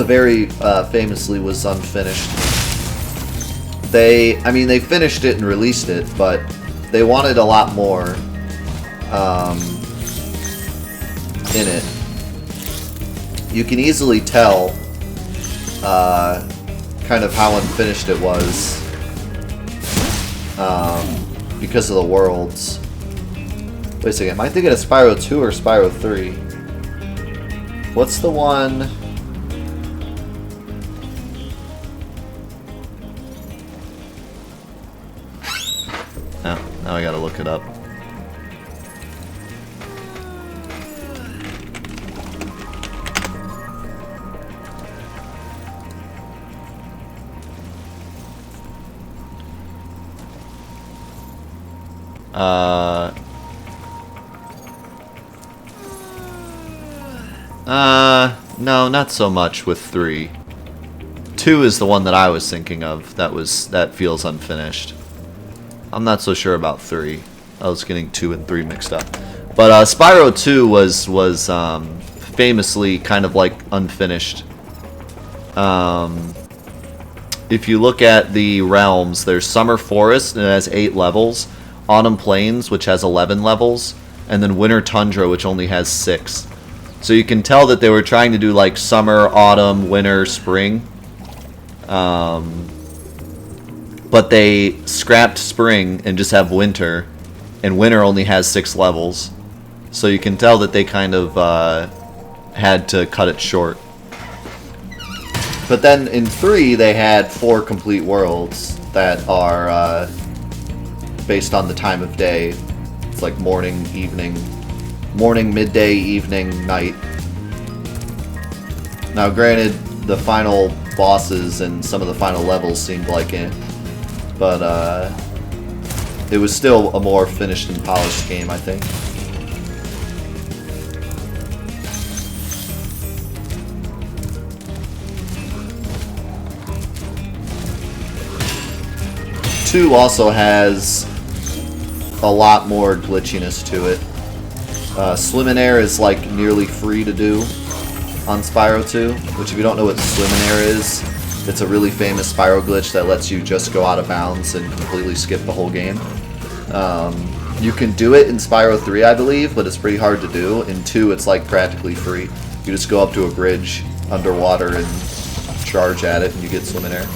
very famously, was unfinished. I mean, they finished it and released it, but they wanted a lot more in it. You can easily tell kind of how unfinished it was because of the worlds. Wait a second, am I thinking of Spyro 2 or Spyro 3? What's the one... Now I gotta look it up. No, not so much with 3. 2 is the one that I was thinking of. That feels unfinished. I'm not so sure about 3. I was getting 2 and 3 mixed up. But Spyro 2 was famously kind of like unfinished. If you look at the realms, there's Summer Forest, and it has 8 levels. Autumn Plains, which has 11 levels. And then Winter Tundra, which only has 6. So you can tell that they were trying to do like summer, autumn, winter, spring. But they scrapped spring and just have winter. And winter only has 6 levels. So you can tell that they kind of had to cut it short. But then in 3, they had 4 complete worlds that are based on the time of day. It's like morning, evening, midday, evening, night. Now granted, the final bosses and some of the final levels seemed like it, but it was still a more finished and polished game, I think. Two also has a lot more glitchiness to it. Swim in air is like nearly free to do on Spyro 2, which if you don't know what swim in air is, it's a really famous Spyro glitch that lets you just go out of bounds and completely skip the whole game. You can do it in Spyro 3, I believe, but it's pretty hard to do. In 2, it's like practically free. You just go up to a bridge underwater and charge at it and you get swim in air.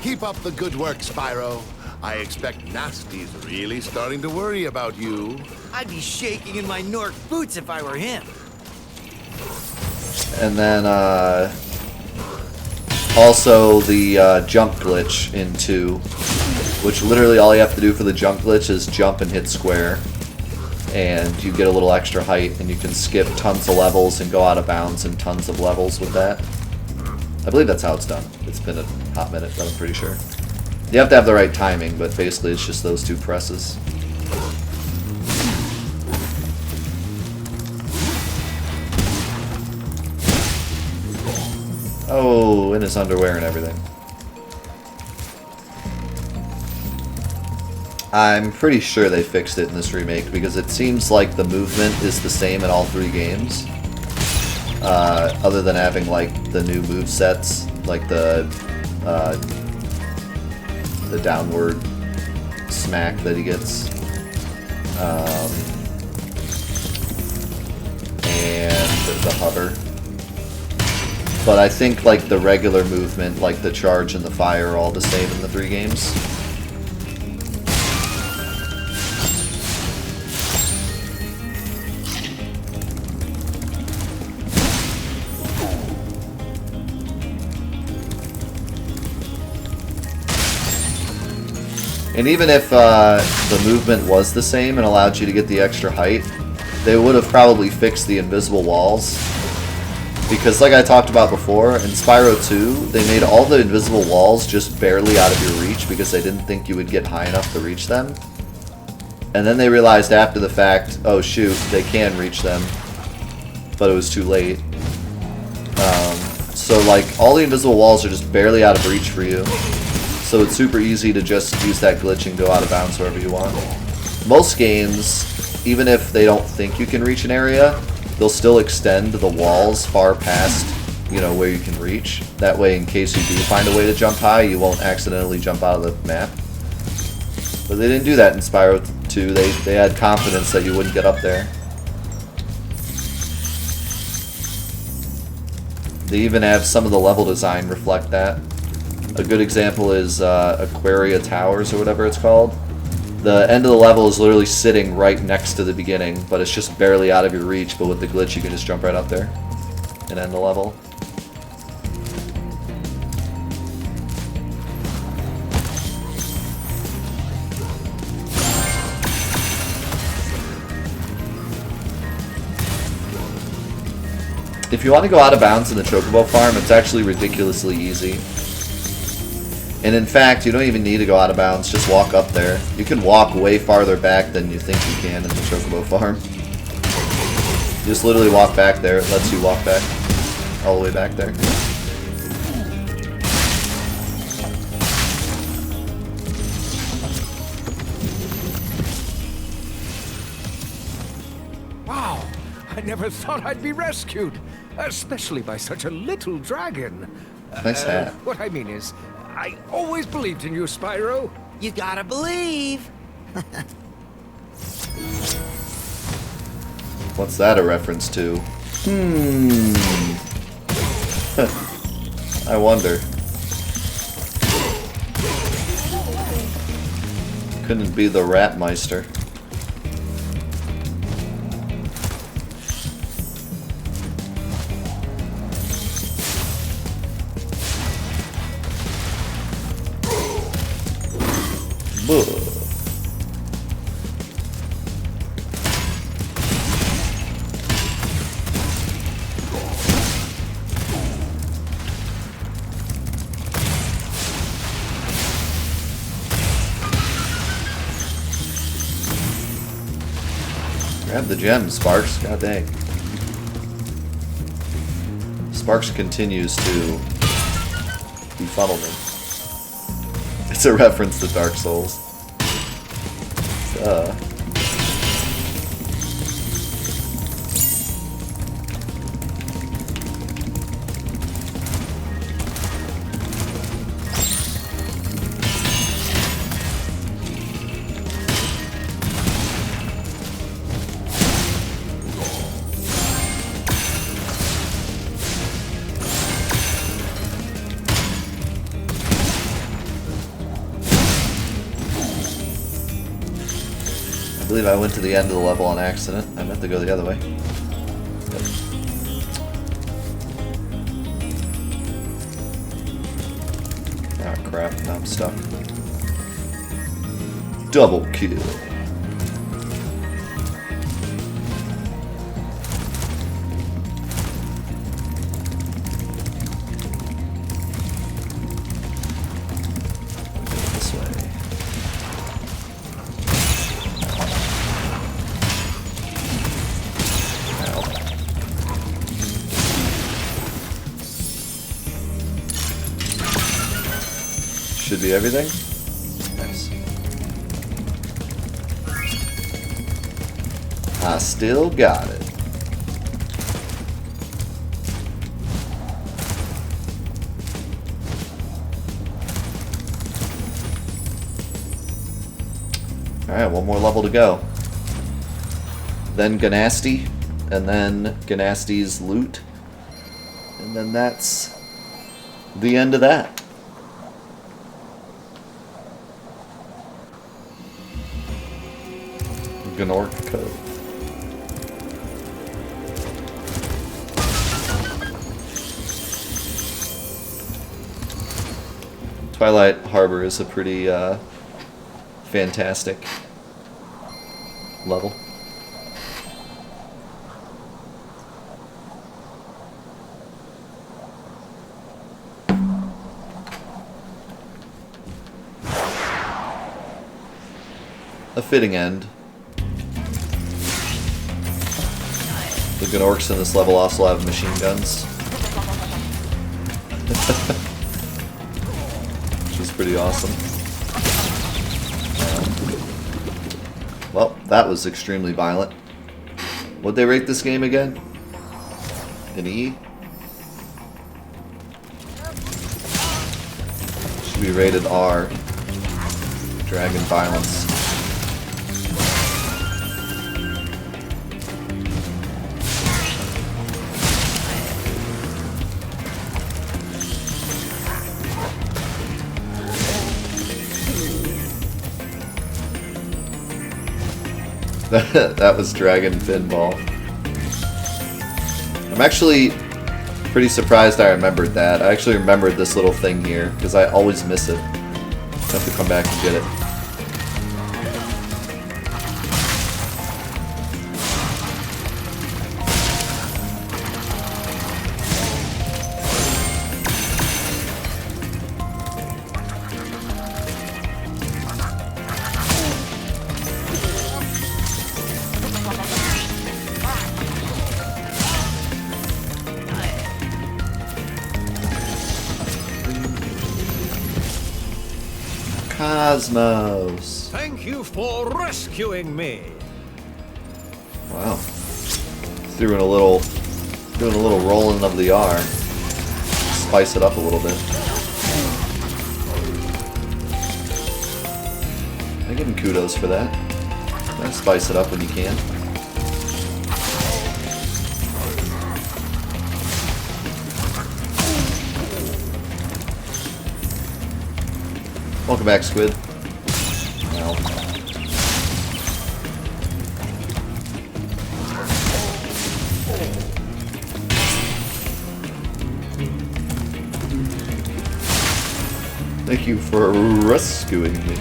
Keep up the good work, Spyro. I expect Gnasty's really starting to worry about you. I'd be shaking in my Gnorc boots if I were him. And then, also the jump glitch in 2, which literally all you have to do for the jump glitch is jump and hit square. And you get a little extra height, and you can skip tons of levels and go out of bounds in tons of levels with that. I believe that's how it's done. It's been a hot minute, but I'm pretty sure. You have to have the right timing, but basically it's just those 2 presses. Oh, in his underwear and everything. I'm pretty sure they fixed it in this remake because it seems like the movement is the same in all 3 games. Other than having like the new movesets, like the downward smack that he gets, and the hover. But I think like the regular movement, like the charge and the fire, are all the same in the 3 games. And even if the movement was the same and allowed you to get the extra height, they would have probably fixed the invisible walls. Because like I talked about before, in Spyro 2, they made all the invisible walls just barely out of your reach because they didn't think you would get high enough to reach them. And then they realized after the fact, oh shoot, they can reach them, but it was too late. So like, all the invisible walls are just barely out of reach for you. So it's super easy to just use that glitch and go out of bounds wherever you want. Most games, even if they don't think you can reach an area, they'll still extend the walls far past, you know, where you can reach. That way, in case you do find a way to jump high, you won't accidentally jump out of the map. But they didn't do that in Spyro 2. They had confidence that you wouldn't get up there. They even have some of the level design reflect that. A good example is Aquaria Towers or whatever it's called. The end of the level is literally sitting right next to the beginning, but it's just barely out of your reach, but with the glitch you can just jump right up there and end the level. If you want to go out of bounds in the Chocobo farm, it's actually ridiculously easy. And in fact, you don't even need to go out of bounds, just walk up there. You can walk way farther back than you think you can in the Chocobo farm. You just literally walk back there, it lets you walk back all the way back there. Wow, I never thought I'd be rescued, especially by such a little dragon. Nice hat. What I mean is, I always believed in you, Spyro. You gotta believe. What's that a reference to? I wonder. Couldn't be the Ratmeister. Grab the gem, Sparks. God dang. Sparks continues to befuddle me. It's a reference to Dark Souls. I believe I went to the end of the level on accident. I meant to go the other way. Ah, crap. Now I'm stuck. Double kill. This way. Should be everything. Nice. I still got it. Alright, one more level to go. Then Gnasty, and then Gnasty's loot. And then that's the end of that. Gnorc code. Twilight Harbor is a pretty fantastic level. A fitting end. The Gnorcs in this level also have machine guns. Which is pretty awesome. Well, that was extremely violent. What'd they rate this game again? An E? Should be rated R. Dragon violence. That was Dragon Pinball. I'm actually pretty surprised I remembered that. I actually remembered this little thing here, because I always miss it. I have to come back and get it. Cosmos. Thank you for rescuing me. Wow. Doing a little rolling of the R. Spice it up a little bit. I give him kudos for that. Spice it up when you can. Welcome back, Squid. Wow. Thank you for rescuing me.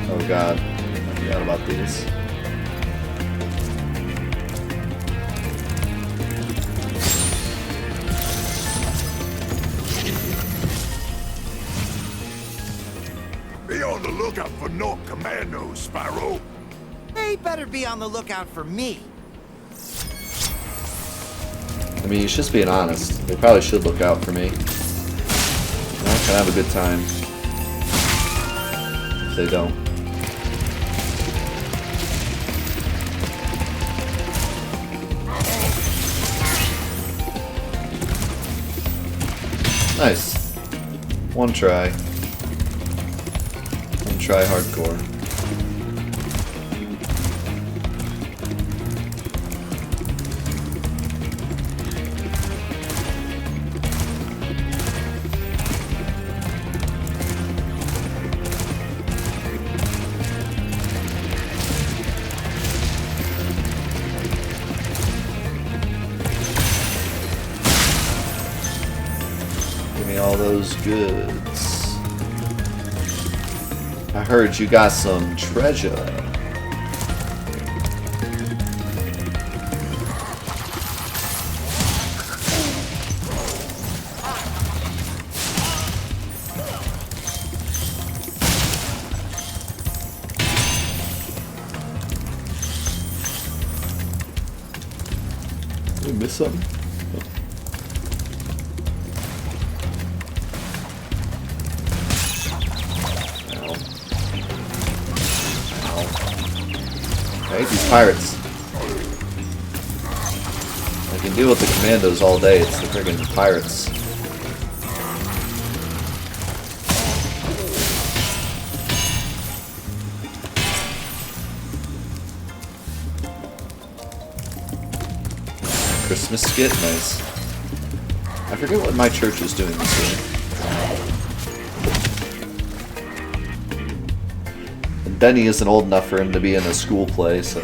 Oh god, I forgot about these. Be on the lookout for Gnorc commandos, Spyro. They better be on the lookout for me. I mean, he's just being honest. They probably should look out for me. I'm not gonna have a good time if they don't. Nice. One try. One try hardcore. All those goods. I heard you got some treasure. Did we miss something? I hate these pirates. I can deal with the commandos all day, it's the friggin' pirates. Christmas skit, nice. I forget what my church is doing this year. Denny isn't old enough for him to be in a school play, so...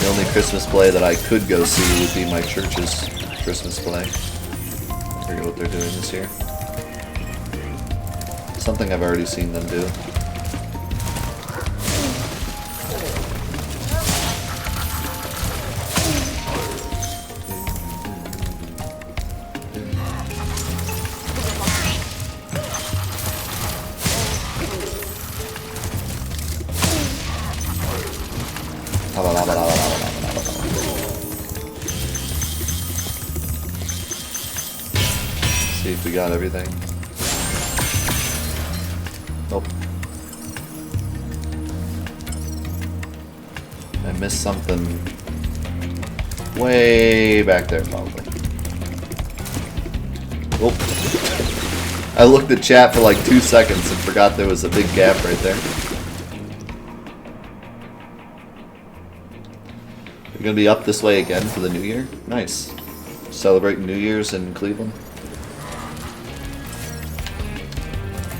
The only Christmas play that I could go see would be my church's Christmas play. I forget what they're doing this year. Something I've already seen them do. See if we got everything. Nope. I missed something way back there, probably. Oh. I looked at chat for like 2 seconds and forgot there was a big gap right there. You're gonna be up this way again for the new year? Nice. Celebrating New Year's in Cleveland.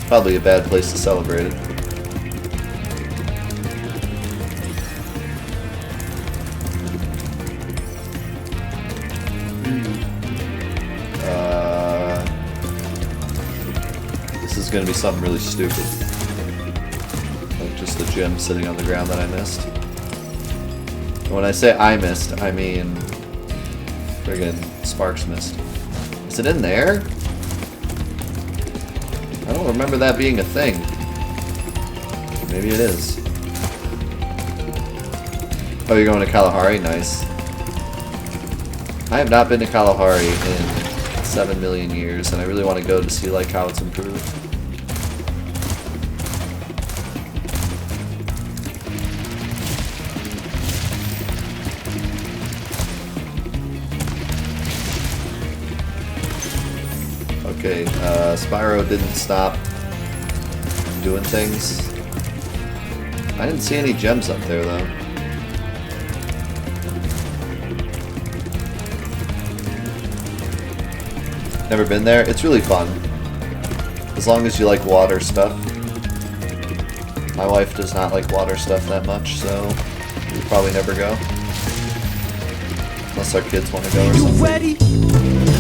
Probably a bad place to celebrate it. This is gonna be something really stupid. Like just a gem sitting on the ground that I missed. And when I say I missed, I mean friggin' Sparks missed. Is it in there? I don't remember that being a thing. Maybe it is. Oh, you're going to Kalahari? Nice. I have not been to Kalahari in 7 million years, and I really want to go to see like how it's improved. Okay, Spyro didn't stop doing things. I didn't see any gems up there though. Never been there? It's really fun. As long as you like water stuff. My wife does not like water stuff that much, so we'll probably never go. Unless our kids want to go or something. Ready?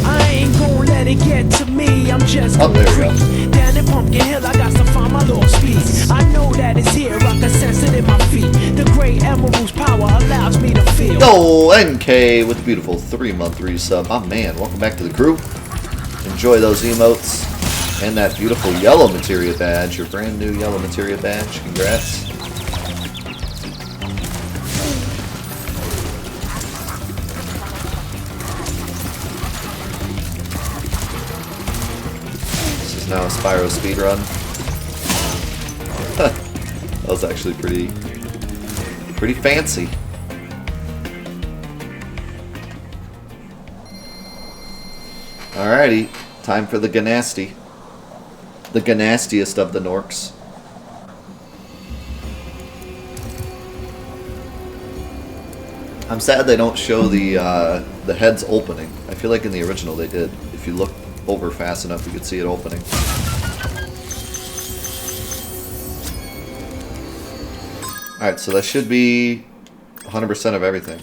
I ain't gonna let it get to me. I'm just oh, there we go. Down in Pumpkin Hill, I got to find my lost piece. I know that it's here, I can sense it in my feet. The great emerald's power allows me to feel. Yo, NK with beautiful 3-month resub. Oh man, welcome back to the crew. Enjoy those emotes and that beautiful yellow materia badge. Your brand new yellow materia badge. Congrats. Now a Spyro speedrun. That was actually pretty fancy. Alrighty, time for the Gnasty. The Gnastiest of the Gnorcs. I'm sad they don't show the heads opening. I feel like in the original they did. If you look over fast enough, you could see it opening. Alright, so that should be 100% of everything.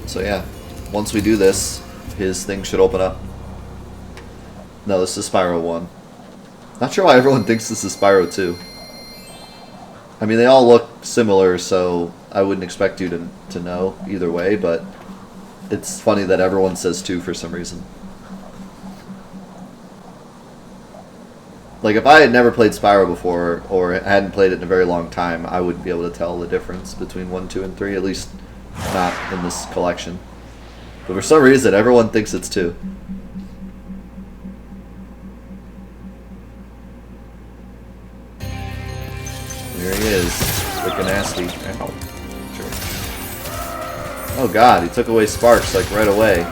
So yeah, once we do this, his thing should open up. No, this is Spyro 1. Not sure why everyone thinks this is Spyro 2. I mean, they all look similar, so I wouldn't expect you to know either way, but it's funny that everyone says 2 for some reason. Like, if I had never played Spyro before, or hadn't played it in a very long time, I wouldn't be able to tell the difference between 1, 2, and 3, at least not in this collection. But for some reason, everyone thinks it's 2. There he is, the Gnasty. Ow. Sure. Oh god, he took away Sparks like right away.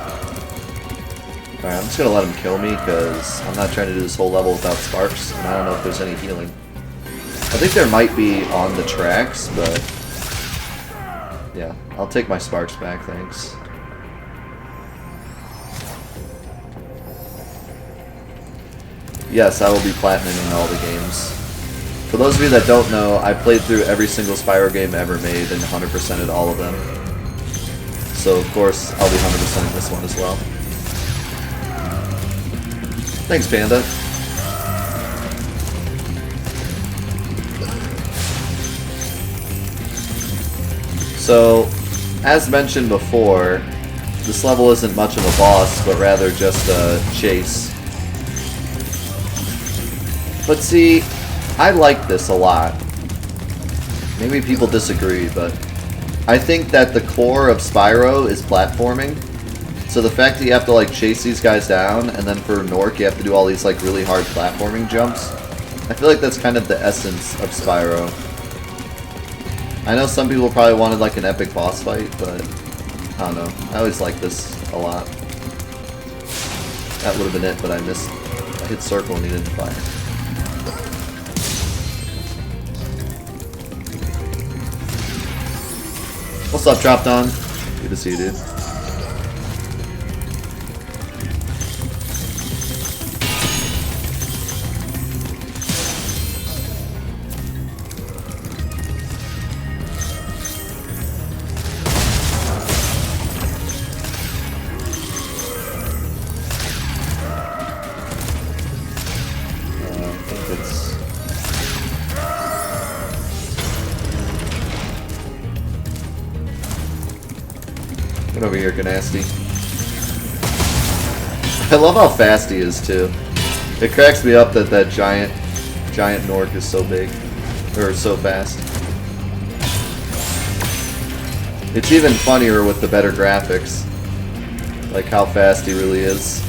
Alright, I'm just gonna let him kill me because I'm not trying to do this whole level without Sparks, and I don't know if there's any healing. I think there might be on the tracks, but yeah, I'll take my Sparks back, thanks. Yes, I will be platinuming all the games. For those of you that don't know, I played through every single Spyro game ever made and 100%ed all of them. So of course, I'll be 100%ing this one as well. Thanks, Panda. So, as mentioned before, this level isn't much of a boss, but rather just a chase. But see, I like this a lot. Maybe people disagree, but I think that the core of Spyro is platforming. So the fact that you have to like chase these guys down, and then for Gnorc you have to do all these like really hard platforming jumps, I feel like that's kind of the essence of Spyro. I know some people probably wanted like an epic boss fight, but I don't know. I always like this a lot. That would have been it, but I missed hit circle and he didn't fire. What's up, Drop Don? Good to see you, dude. Get over here, Gnasty. I love how fast he is too. It cracks me up that that giant Gnorc is so big, or so fast. It's even funnier with the better graphics, like how fast he really is.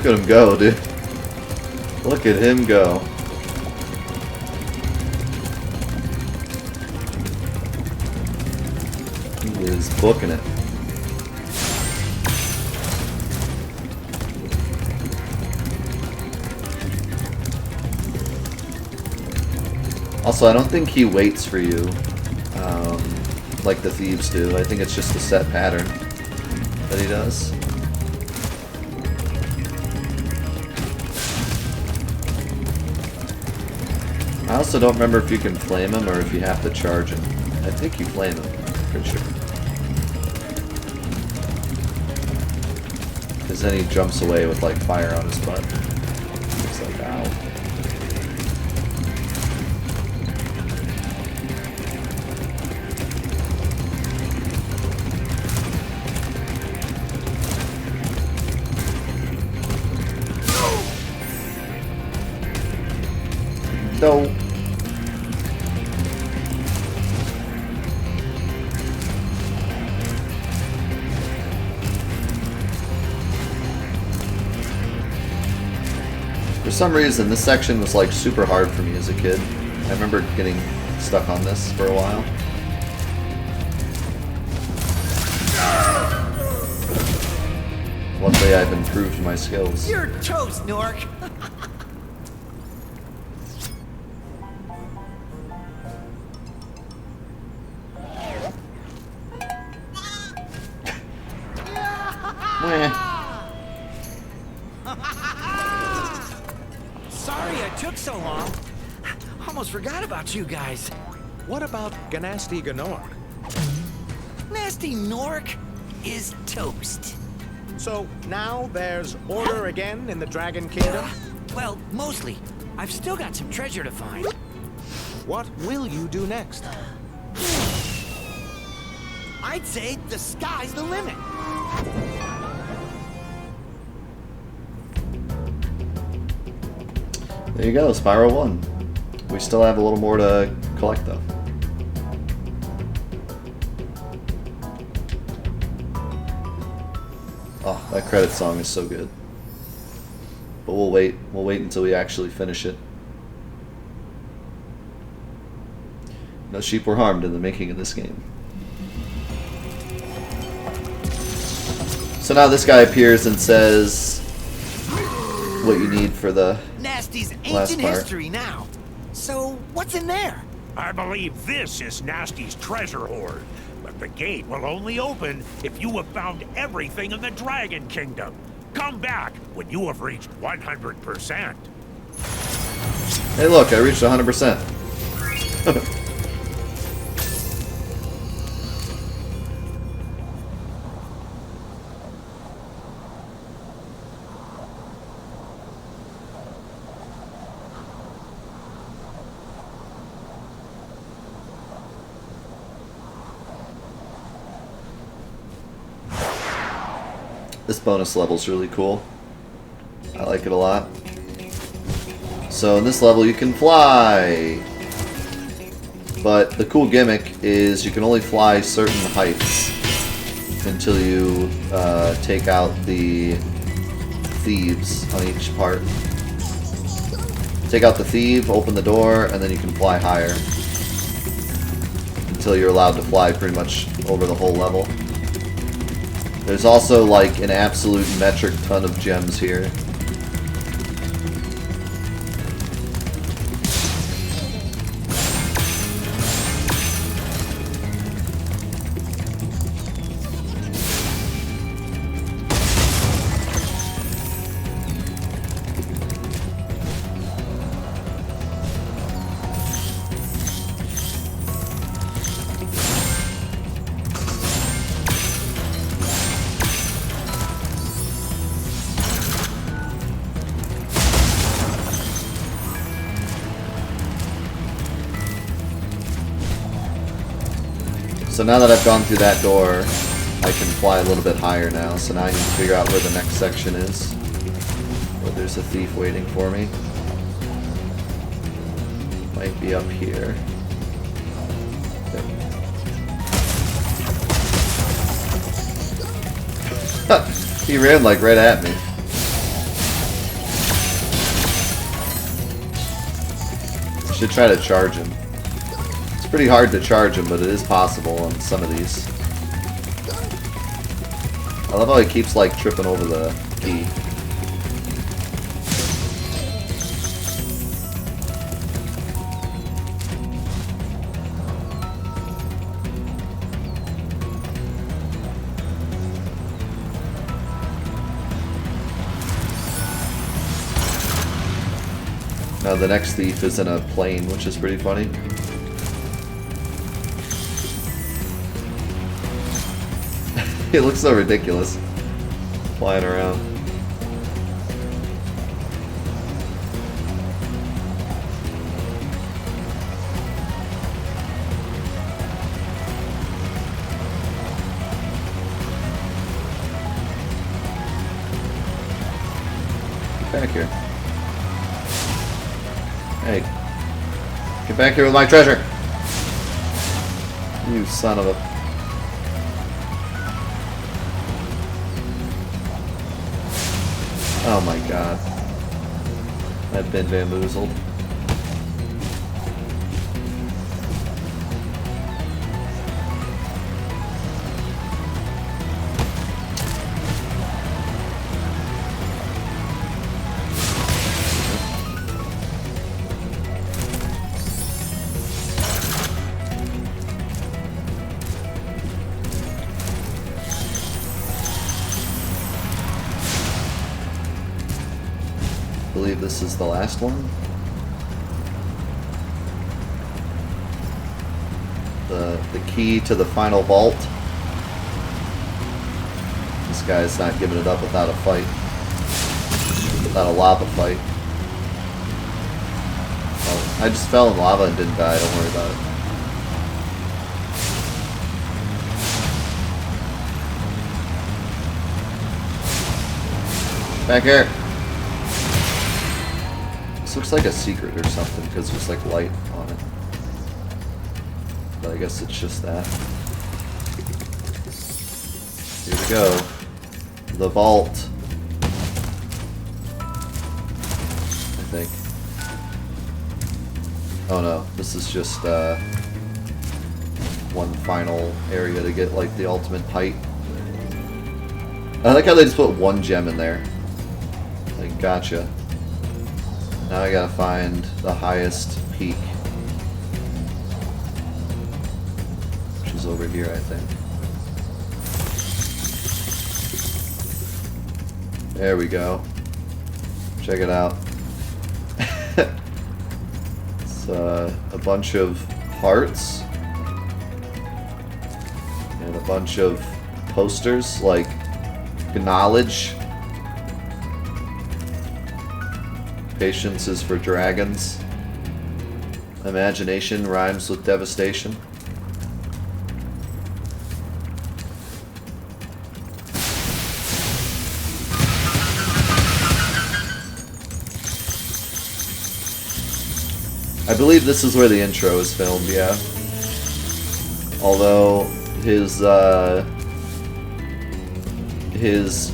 Look at him go, dude. Look at him go. He is booking it. Also, I don't think he waits for you like the thieves do. I think it's just a set pattern that he does. I also don't remember if you can flame him or if you have to charge him. I think you flame him, pretty sure. Because then he jumps away with like fire on his butt. It's like, ow. No. For some reason, this section was like super hard for me as a kid. I remember getting stuck on this for a while. Luckily, I've improved my skills. You're toast, Gnorc. Sorry I took so long. Almost forgot about you guys. What about Gnasty Gnorc? Gnasty Gnorc is toast. So now there's order again in the Dragon Kingdom? Well, mostly. I've still got some treasure to find. What will you do next? I'd say the sky's the limit. There you go, Spyro 1. We still have a little more to collect though. Oh, that credit song is so good. But we'll wait until we actually finish it. No sheep were harmed in the making of this game. So now this guy appears and says what you need for the Gnasty's last ancient part. history now. So what's in there? I believe this is Gnasty's treasure hoard, but the gate will only open if you have found everything in the Dragon Kingdom. Come back when you have reached 100%. Hey look, I reached 100%. This bonus level is really cool. I like it a lot. So in this level you can fly. but the cool gimmick is you can only fly certain heights until you take out the thieves on each part. Take out the thief, open the door, and then you can fly higher until you're allowed to fly pretty much over the whole level. There's also like an absolute metric ton of gems here. So now that I've gone through that door, I can fly a little bit higher now. So now I need to figure out where the next section is. Oh, there's a thief waiting for me. Might be up here. Yep. He ran like right at me. I should try to charge him. Pretty hard to charge him, but it is possible on some of these. I love how he keeps like tripping over the key. Now the next thief is in a plane, which is pretty funny. It looks so ridiculous, flying around. Get back here. Hey. Get back here with my treasure! You son of a... Oh my god. I've been bamboozled. I believe this is the last one. The key to the final vault. This guy's not giving it up without a fight. Without a lava fight. Oh, I just fell in lava and didn't die, don't worry about it. Back here! This looks like a secret or something because there's like light on it. But I guess it's just that. Here we go. The vault. I think. Oh no, this is just one final area to get like the ultimate height. I like how they just put one gem in there. Like, gotcha. Now I gotta find the highest peak. Which is over here, I think. There we go. Check it out. It's a bunch of hearts. And a bunch of posters, like knowledge. Patience is for dragons. Imagination rhymes with devastation. I I believe this is where the intro is filmed, yeah. Although his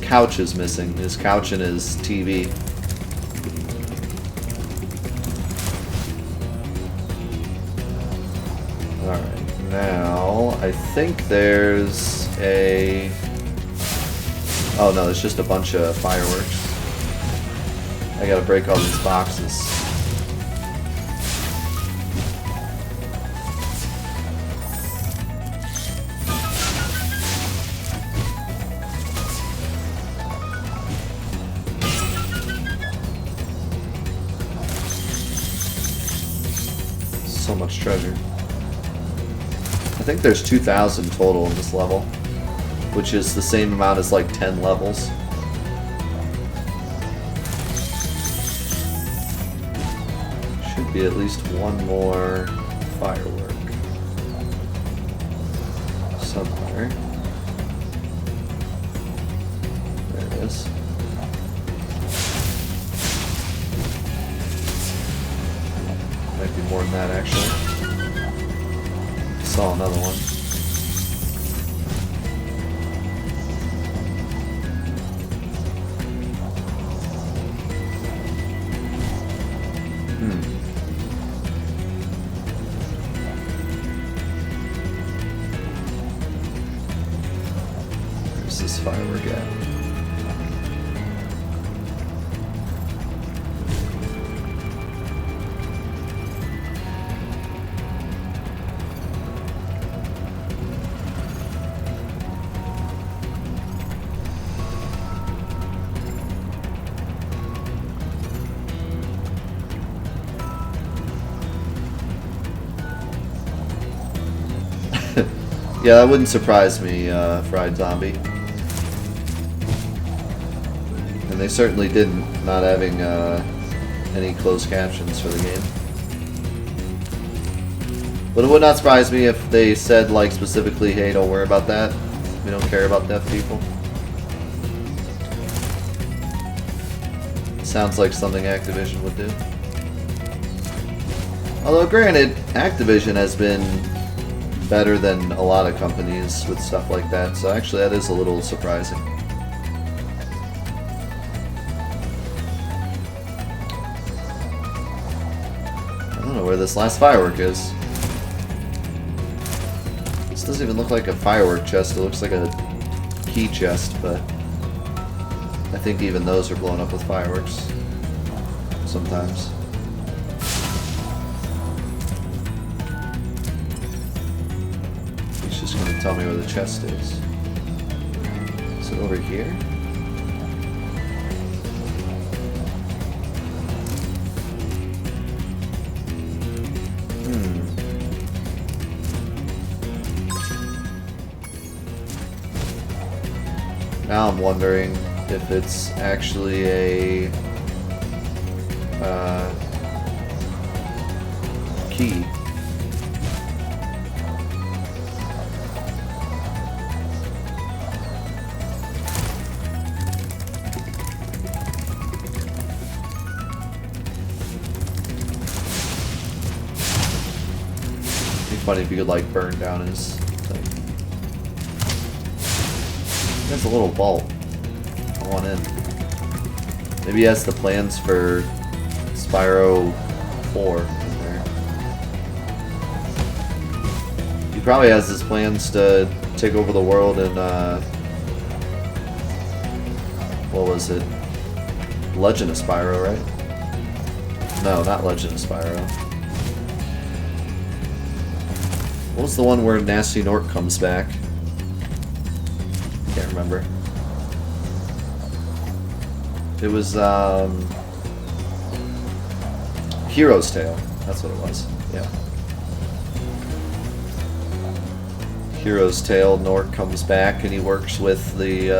couch is missing. His couch and his TV. Alright, now I think there's a... Oh no, there's just a bunch of fireworks. I gotta break all these boxes. So much treasure. I think there's 2,000 total in this level, which is the same amount as like 10 levels. Should be at least one more firework somewhere. There it is. Might be more than that, actually. Saw another one. Where's this firework at? Yeah, that wouldn't surprise me, Fried Zombie. And they certainly didn't, not having any closed captions for the game. But it would not surprise me if they said, like, specifically, hey, don't worry about that. We don't care about deaf people. Sounds like something Activision would do. Although, granted, Activision has been better than a lot of companies with stuff like that, so actually that is a little surprising. I don't know where this last firework is. This doesn't even look like a firework chest, it looks like a key chest, but I think even those are blown up with fireworks sometimes. He's just going to tell me where the chest is. Is it over here? Now I'm wondering if it's actually a key. It'd be funny if you could like burn down his thing. There's a little vault. I want in. Maybe he has the plans for Spyro 4 in there. He probably has his plans to take over the world in, what was it? Legend of Spyro, right? No, not Legend of Spyro. What was the one where Gnasty Gnorc comes back? Can't remember. It was Hero's Tale. That's what it was. Yeah. Hero's Tale. Gnorc comes back and he works with the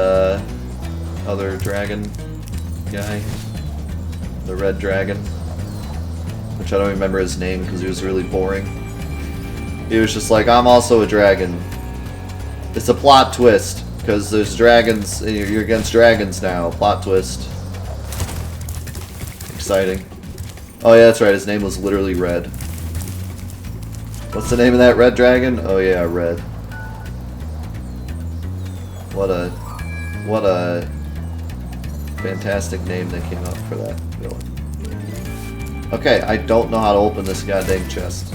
other dragon guy, the red dragon, which I don't remember his name because he was really boring. He was just like, I'm also a dragon. It's a plot twist. Because there's dragons, you're against dragons now. Plot twist. Exciting. Oh yeah, that's right, his name was literally Red. What's the name of that red dragon? Oh yeah, red. What a fantastic name they came up for that villain. Okay, I don't know how to open this goddamn chest.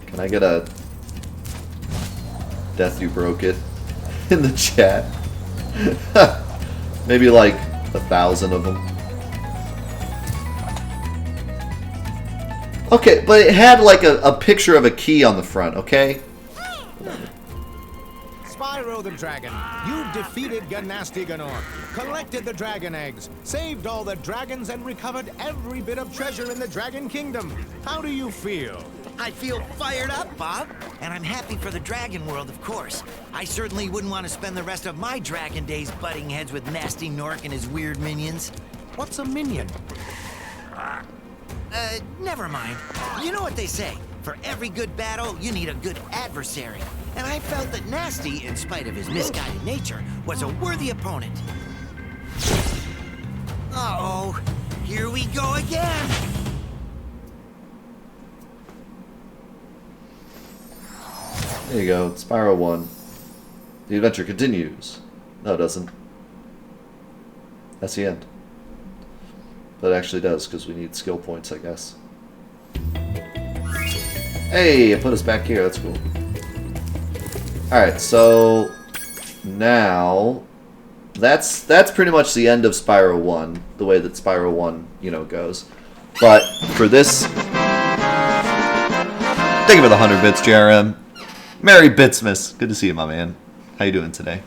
Can I get a death you broke it in the chat? Maybe like 1,000 of them. Okay, but it had like a picture of a key on the front, okay? Spyro the Dragon, you defeated Gnasty Gnorc, collected the dragon eggs, saved all the dragons, and recovered every bit of treasure in the Dragon Kingdom. How do you feel? I feel fired up, Bob. And I'm happy for the dragon world, of course. I certainly wouldn't want to spend the rest of my dragon days butting heads with Gnasty Gnorc and his weird minions. What's a minion? Never mind. You know what they say. For every good battle, you need a good adversary. And I felt that Gnasty, in spite of his misguided nature, was a worthy opponent. Uh-oh. Here we go again. There you go, Spyro 1. The adventure continues. No, it doesn't. That's the end. But it actually does, because we need skill points, I guess. Hey, it put us back here, that's cool. Alright, so now that's pretty much the end of Spyro 1, the way that Spyro 1, you know, goes. But for this, thank you for the 100 bits, JRM. Merry Bitsmas. Good to see you, my man. How you doing today?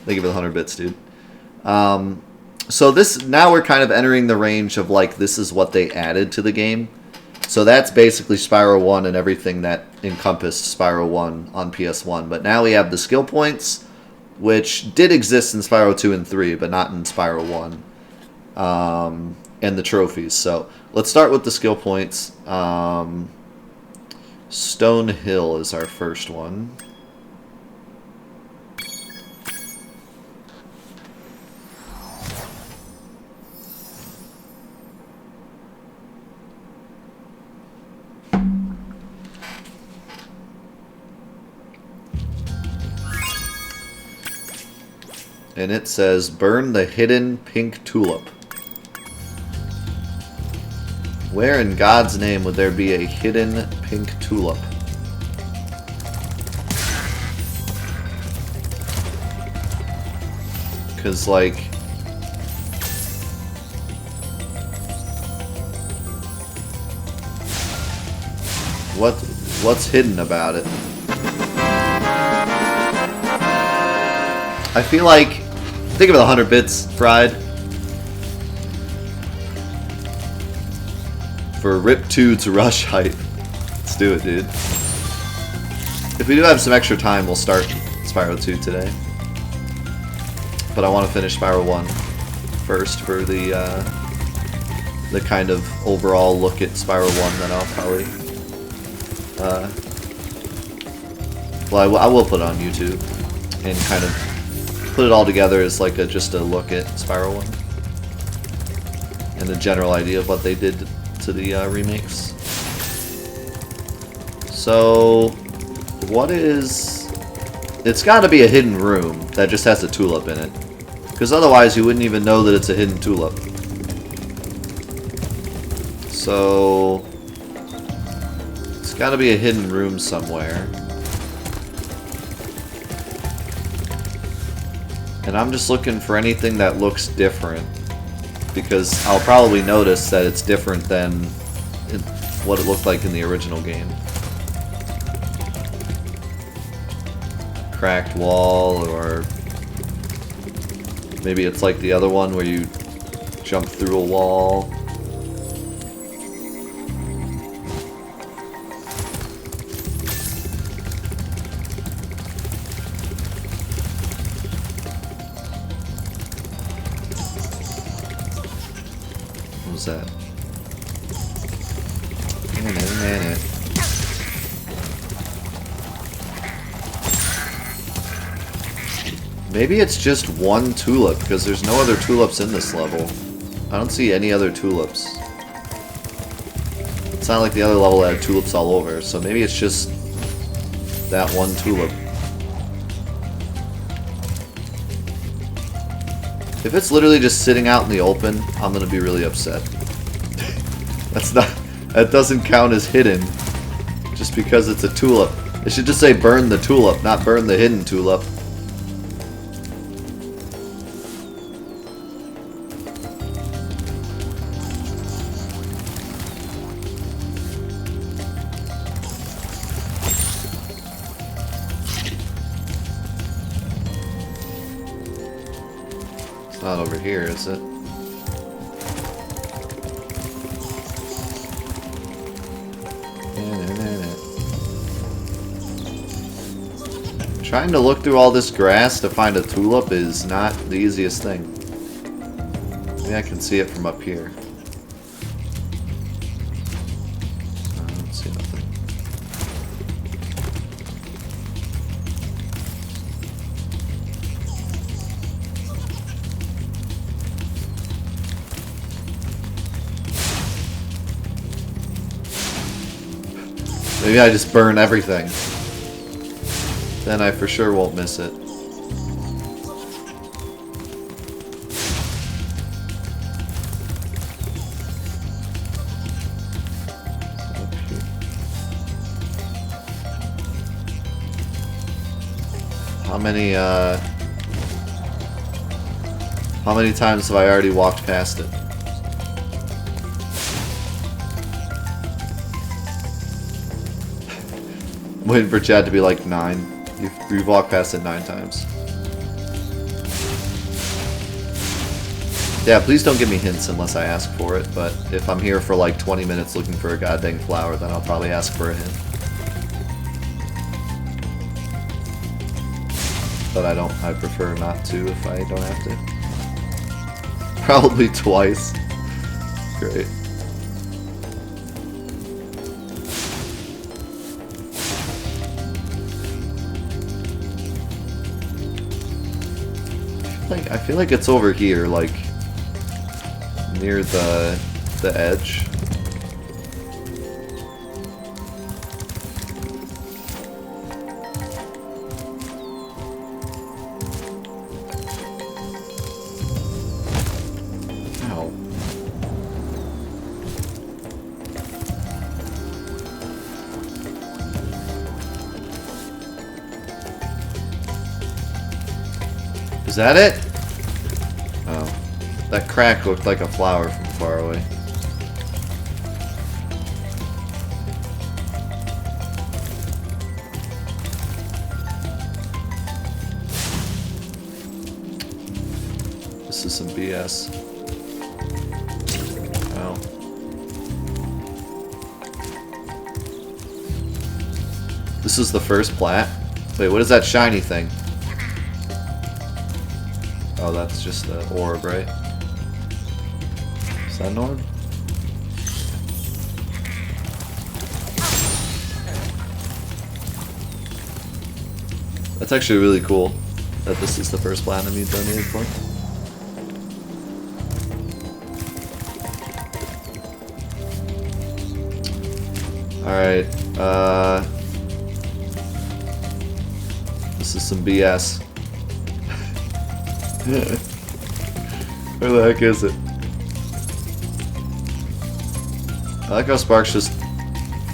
Thank you for the 100 bits, dude. So this, now we're kind of entering the range of, like, this is what they added to the game. So that's basically Spyro 1 and everything that encompassed Spyro 1 on PS1. But now we have the skill points, which did exist in Spyro 2 and 3, but not in Spyro 1. And the trophies. So let's start with the skill points. Stone Hill is our first one. And it says, burn the hidden pink tulip. Where in God's name would there be a hidden pink tulip? Because, like, what's hidden about it? I feel like, think of the 100 bits, Fried. For Rip 2 to Rush hype. Let's do it, dude. If we do have some extra time, we'll start Spyro 2 today. But I want to finish Spyro 1 first for the kind of overall look at Spyro 1 that I'll probably... well, I will put it on YouTube and kind of put it all together as like just a look at Spyro 1 and the general idea of what they did to the remakes. So, what is... It's got to be a hidden room that just has a tulip in it. Because otherwise you wouldn't even know that it's a hidden tulip. So, it's got to be a hidden room somewhere. And I'm just looking for anything that looks different, because I'll probably notice that it's different than what it looked like in the original game. Cracked wall, or maybe it's like the other one where you jump through a wall. That? Maybe it's just one tulip, because there's no other tulips in this level. I don't see any other tulips. It's not like the other level had tulips all over, so maybe it's just that one tulip. If it's literally just sitting out in the open, I'm gonna be really upset. That doesn't count as hidden, just because it's a tulip. It should just say burn the tulip, not burn the hidden tulip. It's not over here, is it? Trying to look through all this grass to find a tulip is not the easiest thing. Maybe I can see it from up here. I don't see nothing. Maybe I just burn everything. Then I for sure won't miss it. How many times have I already walked past it? I'm waiting for Chad to be like 9. We've walked past it 9 times. Yeah, please don't give me hints unless I ask for it, but if I'm here for like 20 minutes looking for a goddamn flower, then I'll probably ask for a hint. But I prefer not to if I don't have to. Probably twice. Great. I feel like it's over here, like near the edge. Ow. Is that it? Oh. That crack looked like a flower from far away. This is some BS. Wow. This is the first plat? Wait, what is that shiny thing? Oh, that's just the orb, right? Is that an orb? That's actually really cool that this is the first platinum you donated for. Alright, this is some BS. Where the heck is it? I like how Sparks just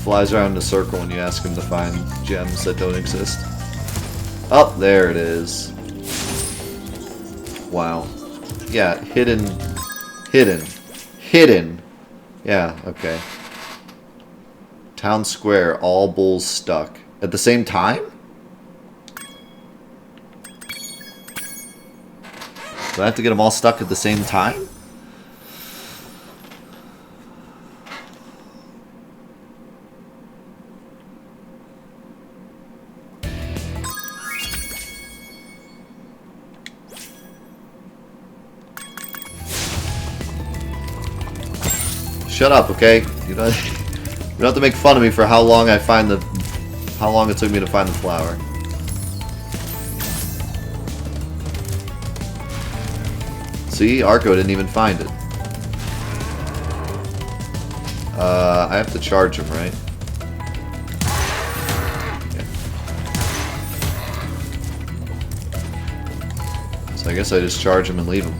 flies around in a circle when you ask him to find gems that don't exist. Oh, there it is. Wow. Yeah, hidden. Yeah, okay. Town square, all bulls stuck. At the same time? Do I have to get them all stuck at the same time? Shut up, okay? You don't have to make fun of me for how long it took me to find the flower. See, Arco didn't even find it. I have to charge him, right? Yeah. So I guess I just charge him and leave him.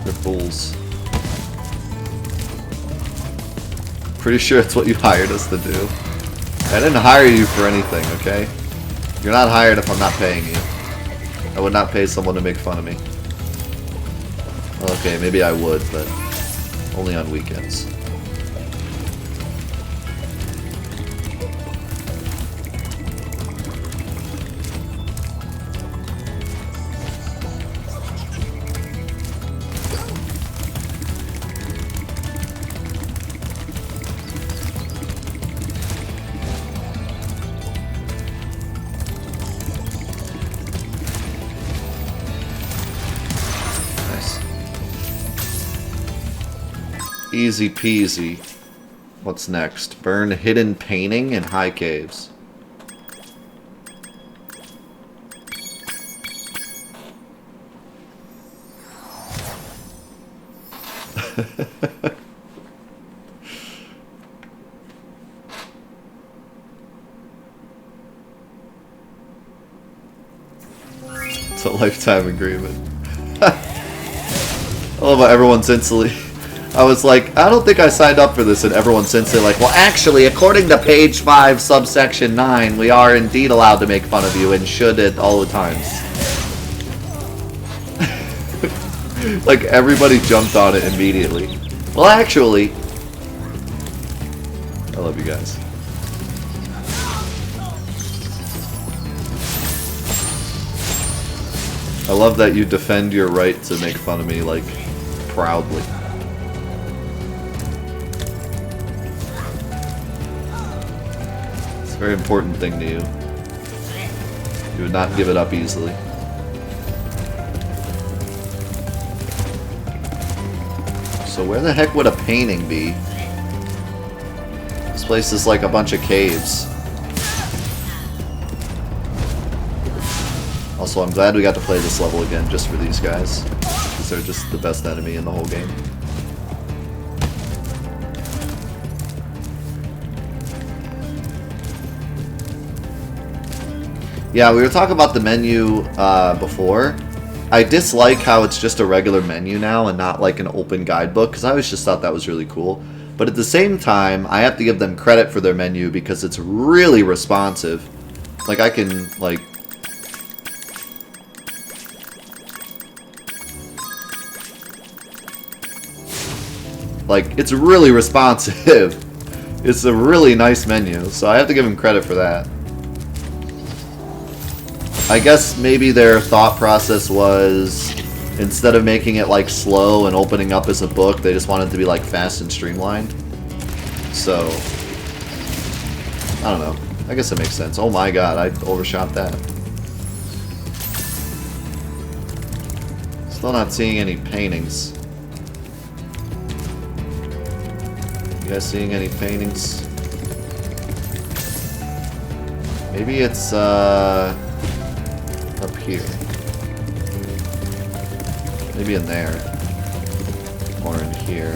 They're fools. Pretty sure it's what you hired us to do. I didn't hire you for anything, okay? You're not hired if I'm not paying you. I would not pay someone to make fun of me. Okay, maybe I would, but only on weekends. Easy peasy. What's next? Burn hidden painting in high caves. It's a lifetime agreement. I love how everyone's instantly... I was like, I don't think I signed up for this, and everyone's instantly like, well, actually, according to page 5, subsection 9, we are indeed allowed to make fun of you and should at all the times. Like, everybody jumped on it immediately. Well, actually... I love you guys. I love that you defend your right to make fun of me, like, proudly. It's a very important thing to you. You would not give it up easily. So where the heck would a painting be? This place is like a bunch of caves. Also, I'm glad we got to play this level again just for these guys, because they're just the best enemy in the whole game. Yeah, we were talking about the menu before. I dislike how it's just a regular menu now and not like an open guidebook, because I always just thought that was really cool. But at the same time, I have to give them credit for their menu because it's really responsive. Like, I can, like... Like, it's really responsive. It's a really nice menu, so I have to give them credit for that. I guess maybe their thought process was, instead of making it like slow and opening up as a book, they just wanted it to be like fast and streamlined. So, I don't know. I guess it makes sense. Oh my god, I overshot that. Still not seeing any paintings. You guys seeing any paintings? Maybe it's up here. Maybe in there. Or in here.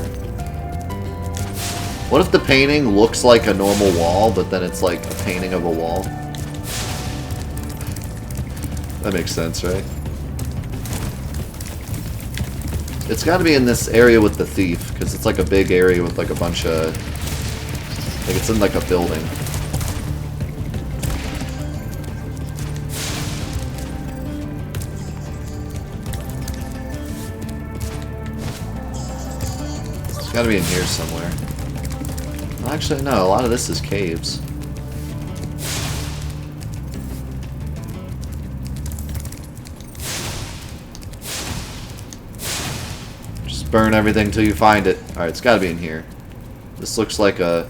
What if the painting looks like a normal wall, but then it's like a painting of a wall? That makes sense, right? It's got to be in this area with the thief, because it's like a big area with like a bunch of... Like it's in like a building. It's got to be in here somewhere. Well, actually, no, a lot of this is caves. Burn everything till you find it. Alright, it's gotta be in here. This looks like a...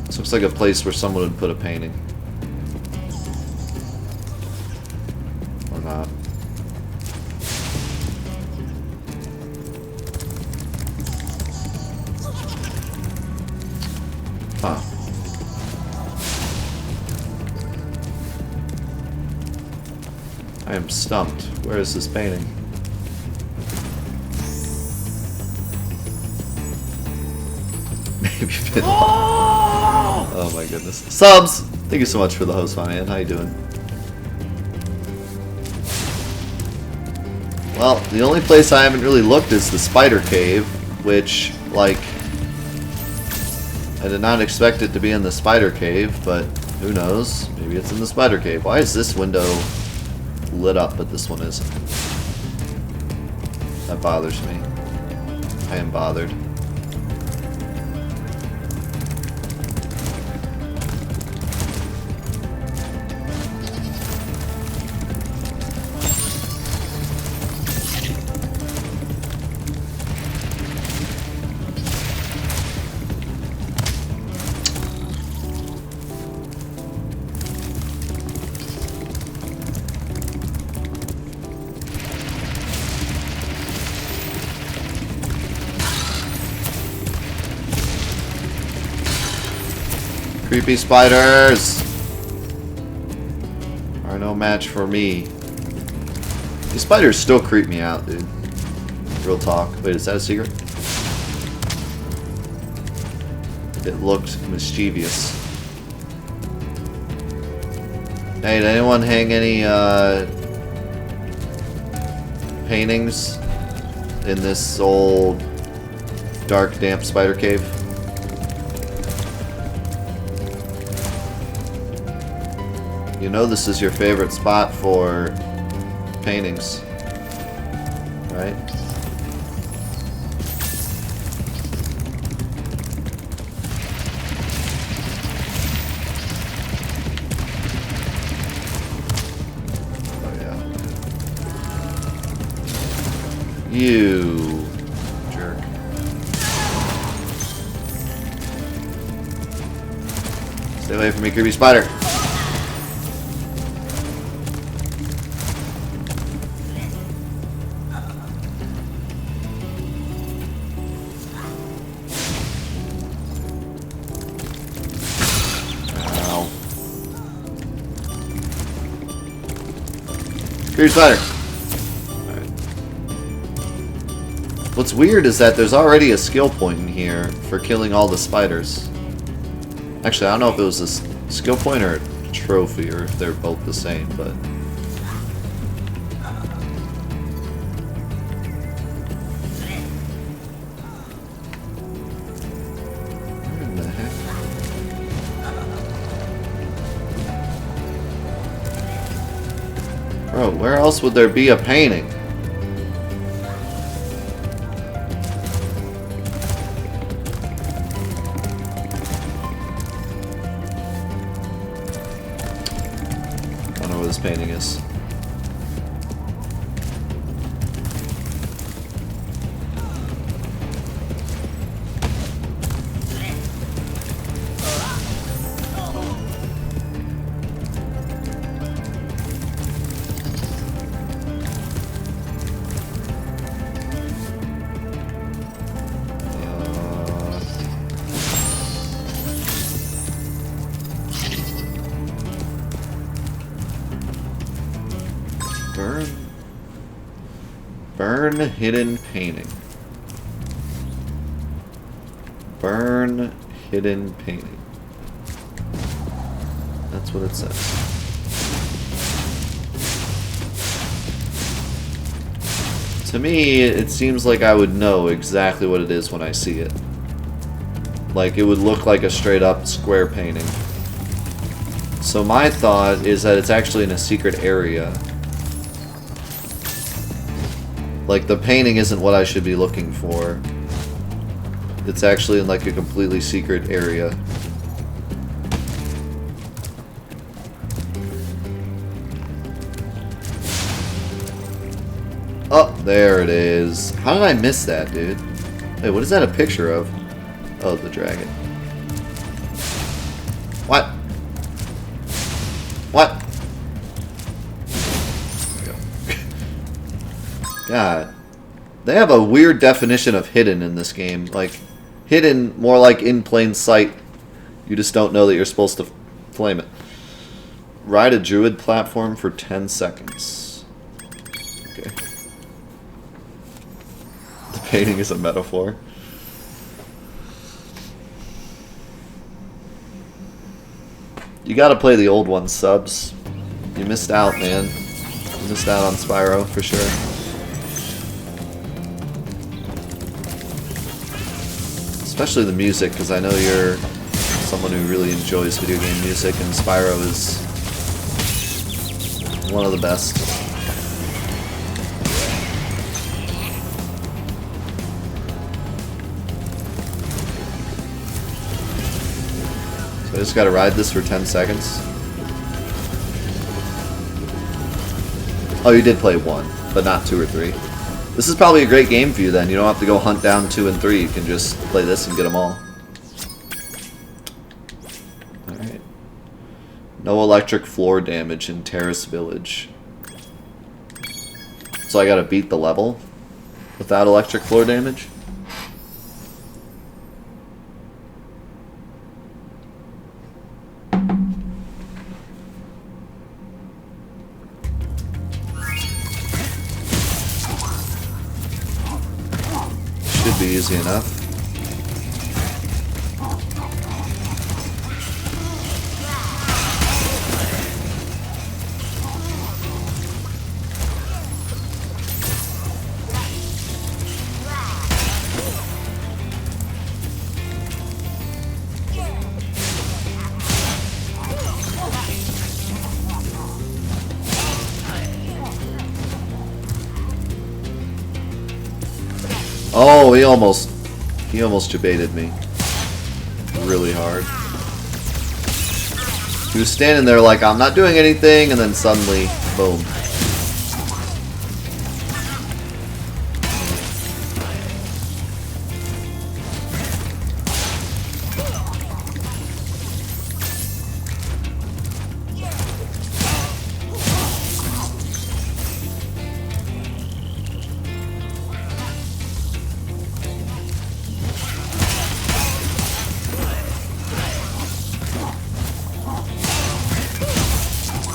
This looks like a place where someone would put a painting. Or not. Huh. I am stumped. Where is this painting? Maybe fit. Oh my goodness. Subs! Thank you so much for the host, my man. How you doing? Well, the only place I haven't really looked is the spider cave, which, like, I did not expect it to be in the spider cave, but who knows? Maybe it's in the spider cave. Why is this window lit up, but this one isn't? That bothers me. I am bothered. Creepy spiders are no match for me. These spiders still creep me out, dude. Real talk. Wait, is that a secret? It looked mischievous. Hey, did anyone hang any paintings in this old dark, damp spider cave? You know this is your favorite spot for paintings, right? Oh yeah. You jerk. Stay away from me, creepy spider. Here's spider. Alright. What's weird is that there's already a skill point in here for killing all the spiders. Actually, I don't know if it was a skill point or a trophy, or if they're both the same, but... Where in the heck? Bro, where else would there be a painting? I don't know where this painting is. Burn hidden painting. Burn hidden painting. That's what it says. To me, it seems like I would know exactly what it is when I see it. Like, it would look like a straight up square painting. So my thought is that it's actually in a secret area. Like, the painting isn't what I should be looking for. It's actually in, like, a completely secret area. Oh, there it is. How did I miss that, dude? Hey, what is that a picture of? Oh, the dragon. What? What? God. They have a weird definition of hidden in this game. Like, hidden more like in plain sight. You just don't know that you're supposed to flame it. Ride a druid platform for 10 seconds. painting is a metaphor. You gotta play the old ones, subs. You missed out, man. You missed out on Spyro, for sure. Especially the music, because I know you're someone who really enjoys video game music, and Spyro is one of the best. So I just gotta ride this for 10 seconds. Oh, you did play 1, but not 2 or 3. This is probably a great game for you then. You don't have to go hunt down 2 and 3. You can just play this and get them all. Alright. No electric floor damage in Terrace Village. So I gotta beat the level without electric floor damage? Should be easy enough. Oh, he almost debated me. Really hard. He was standing there like, I'm not doing anything, and then suddenly, boom.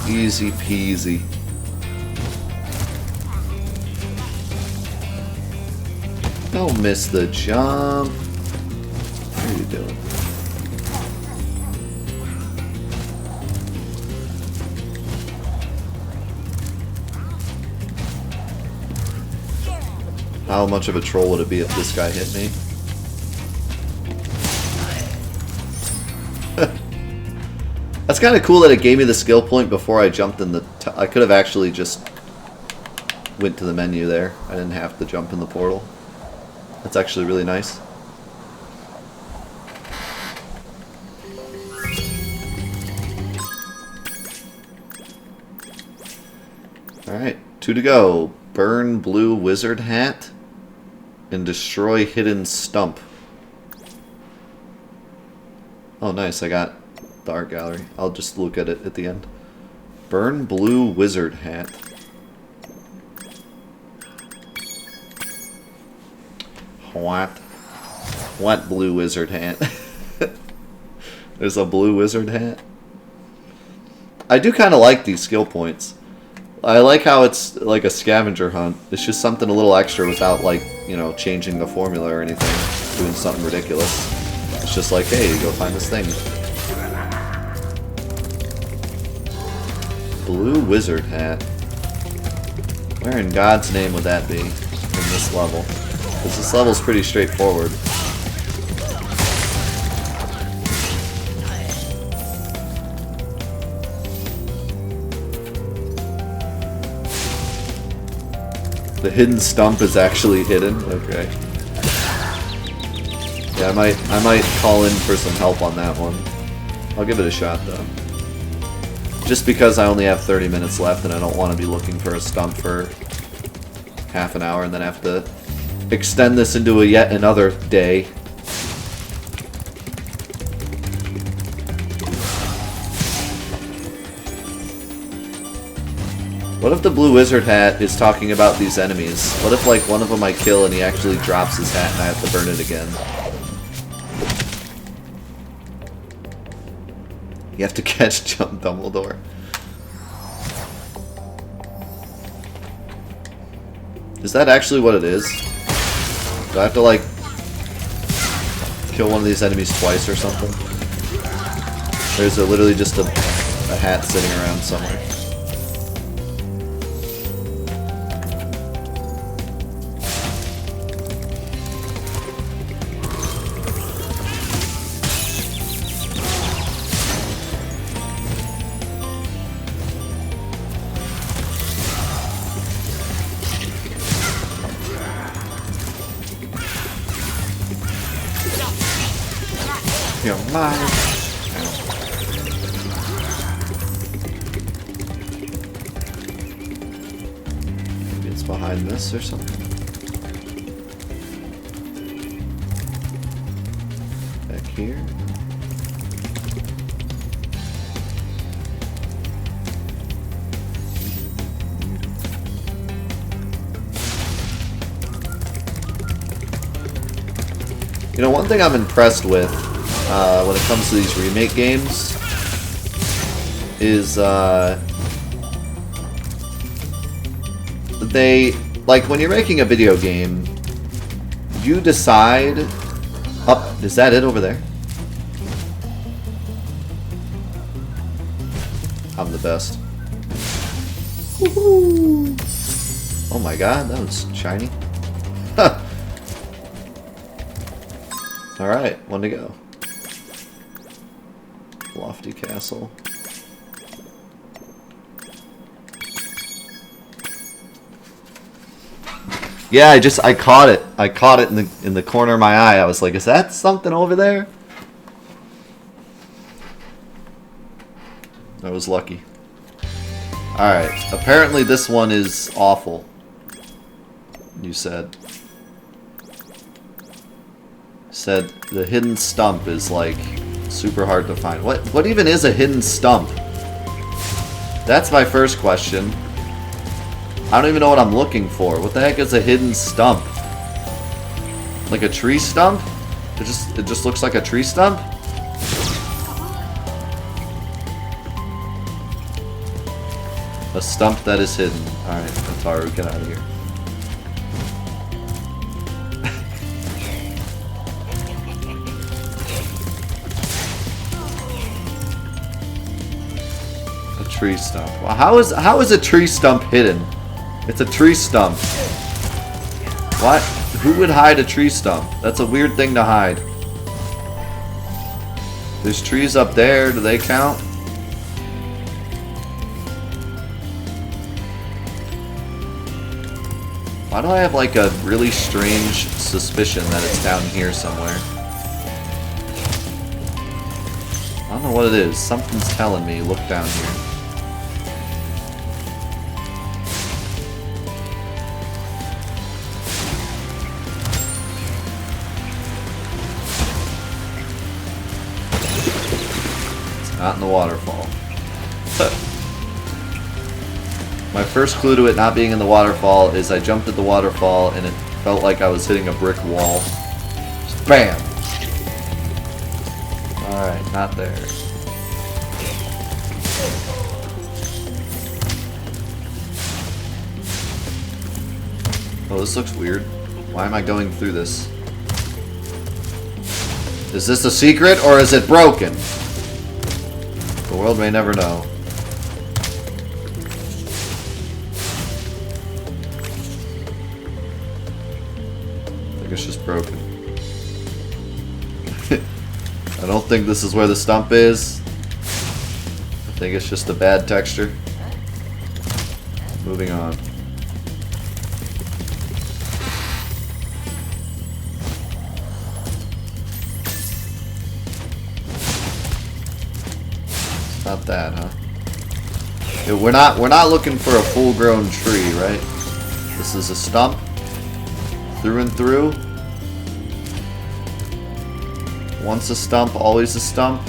Easy peasy. Don't miss the jump. What are you doing? How much of a troll would it be if this guy hit me? That's kind of cool that it gave me the skill point before I jumped in the... I could have actually just went to the menu there. I didn't have to jump in the portal. That's actually really nice. Alright, 2 to go. Burn blue wizard hat and destroy hidden stump. Oh nice, I got the art gallery. I'll just look at it at the end. Burn blue wizard hat. What blue wizard hat? There's a blue wizard hat. I do kind of like these skill points. I like how it's like a scavenger hunt. It's just something a little extra without, like, you know, changing the formula or anything. Doing something ridiculous. It's just like, hey, go find this thing. Blue wizard hat. Where in God's name would that be in this level? Because this level's pretty straightforward. The hidden stump is actually hidden? Okay. Yeah, I might call in for some help on that one. I'll give it a shot though. Just because I only have 30 minutes left and I don't want to be looking for a stump for half an hour and then have to extend this into a yet another day. What if the blue wizard hat is talking about these enemies? What if, like, one of them I kill and he actually drops his hat and I have to burn it again? You have to catch Jump Dumbledore. Is that actually what it is? Do I have to, like, kill one of these enemies twice or something? Or is it literally just a hat sitting around somewhere? You're mine. Maybe it's behind this or something. Back here. You know, one thing I'm impressed with when it comes to these remake games is they, like, when you're making a video game, you decide. Oh, is that it over there? I'm the best. Woohoo! Oh my god, that was shiny. Huh. Alright, one to go. Lofty castle. Yeah, I caught it. I caught it in the corner of my eye. I was like, is that something over there? I was lucky. Alright, apparently this one is awful. You said. Said the hidden stump is like super hard to find. What even is a hidden stump? That's my first question. I don't even know what I'm looking for. What the heck is a hidden stump? Like a tree stump? It just looks like a tree stump? A stump that is hidden. Alright, Ataru, get out of here. Tree stump. Well, how is a tree stump hidden? It's a tree stump. What? Who would hide a tree stump? That's a weird thing to hide. There's trees up there. Do they count? Why do I have like a really strange suspicion that it's down here somewhere? I don't know what it is. Something's telling me, look down here. Not in the waterfall. My first clue to it not being in the waterfall is I jumped at the waterfall and it felt like I was hitting a brick wall. Just BAM! Alright, not there. Oh, this looks weird. Why am I going through this? Is this a secret or is it broken? The world may never know. I think it's just broken. I don't think this is where the stump is. I think it's just a bad texture. Moving on. Not that, huh? Yeah, we're not looking for a full-grown tree, right? This is a stump through and through. Once a stump, always a stump.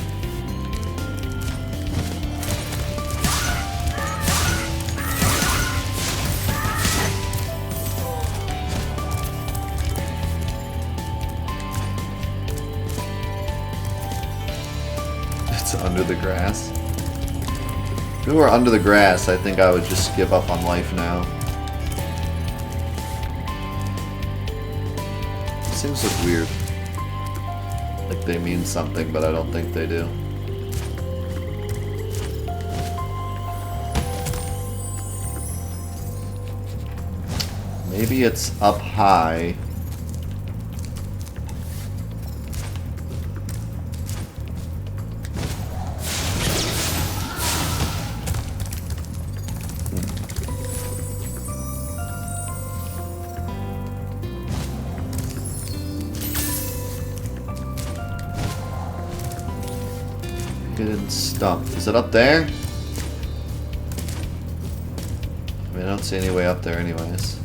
It's under the grass. If we were under the grass, I think I would just give up on life now. These things look weird. Like they mean something, but I don't think they do. Maybe it's up high. Hidden stump. Is it up there? I mean, I don't see any way up there anyways.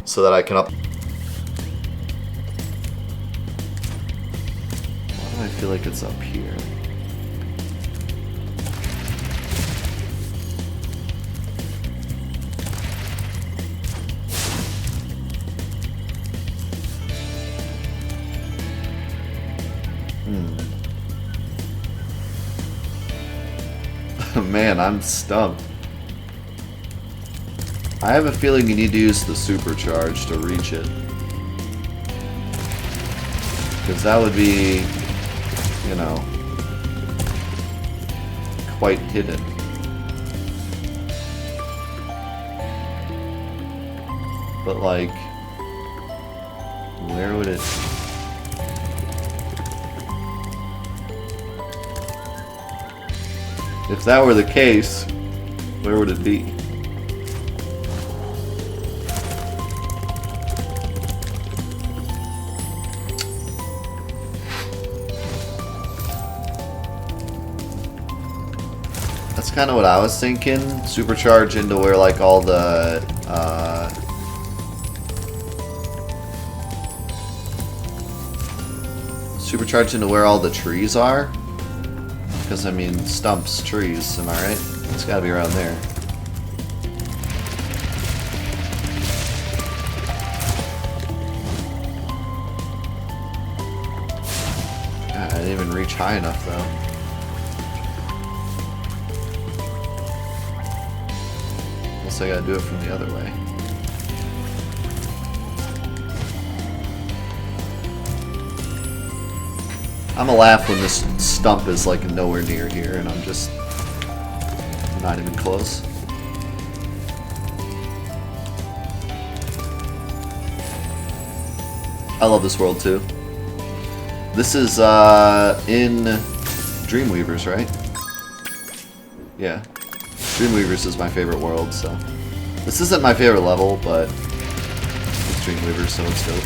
So that I can up... Why do I feel like it's up here? Man, I'm stumped. I have a feeling you need to use the supercharge to reach it. Because that would be, you know, quite hidden. But like, where would it... If that were the case, where would it be? That's kind of what I was thinking. Supercharge into where like all the supercharge into where all the trees are. Because, I mean, stumps, trees, am I right? It's gotta be around there. God, I didn't even reach high enough, though. Guess I gotta do it from the other way. I'm gonna laugh when this stump is like nowhere near here and I'm just not even close. I love this world too. This is in Dreamweavers, right? Yeah. Dreamweavers is my favorite world, so. This isn't my favorite level, but it's Dreamweavers, so it's dope.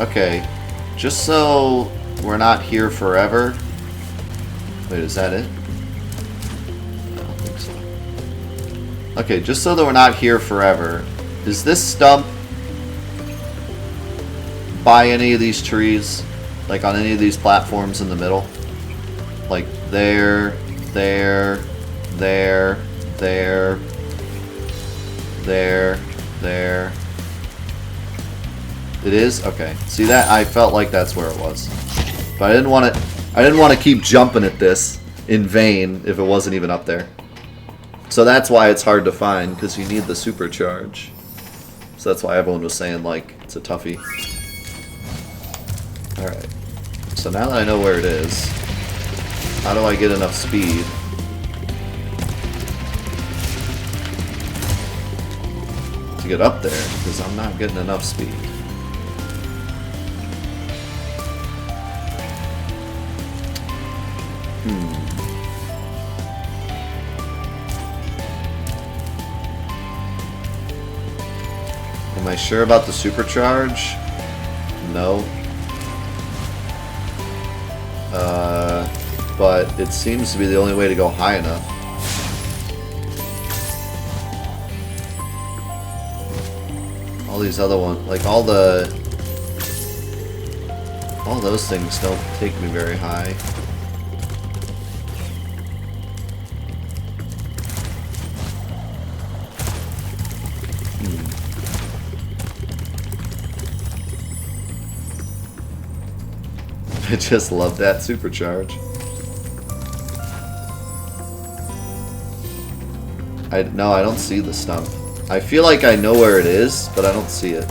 Okay, just so we're not here forever. Wait, is that it? I don't think so. Okay, just so that we're not here forever, is this stump by any of these trees? Like on any of these platforms in the middle? Like there, there, there, there, there, there. It is? Okay. See that? I felt like that's where it was. But I didn't want to keep jumping at this in vain if it wasn't even up there. So that's why it's hard to find, because you need the supercharge. So that's why everyone was saying like it's a toughie. Alright. So now that I know where it is, how do I get enough speed to get up there? Because I'm not getting enough speed. Am I sure about the supercharge? No. But it seems to be the only way to go high enough. All these other ones, like all those things don't take me very high. I just love that supercharge. No, I don't see the stump. I feel like I know where it is, but I don't see it.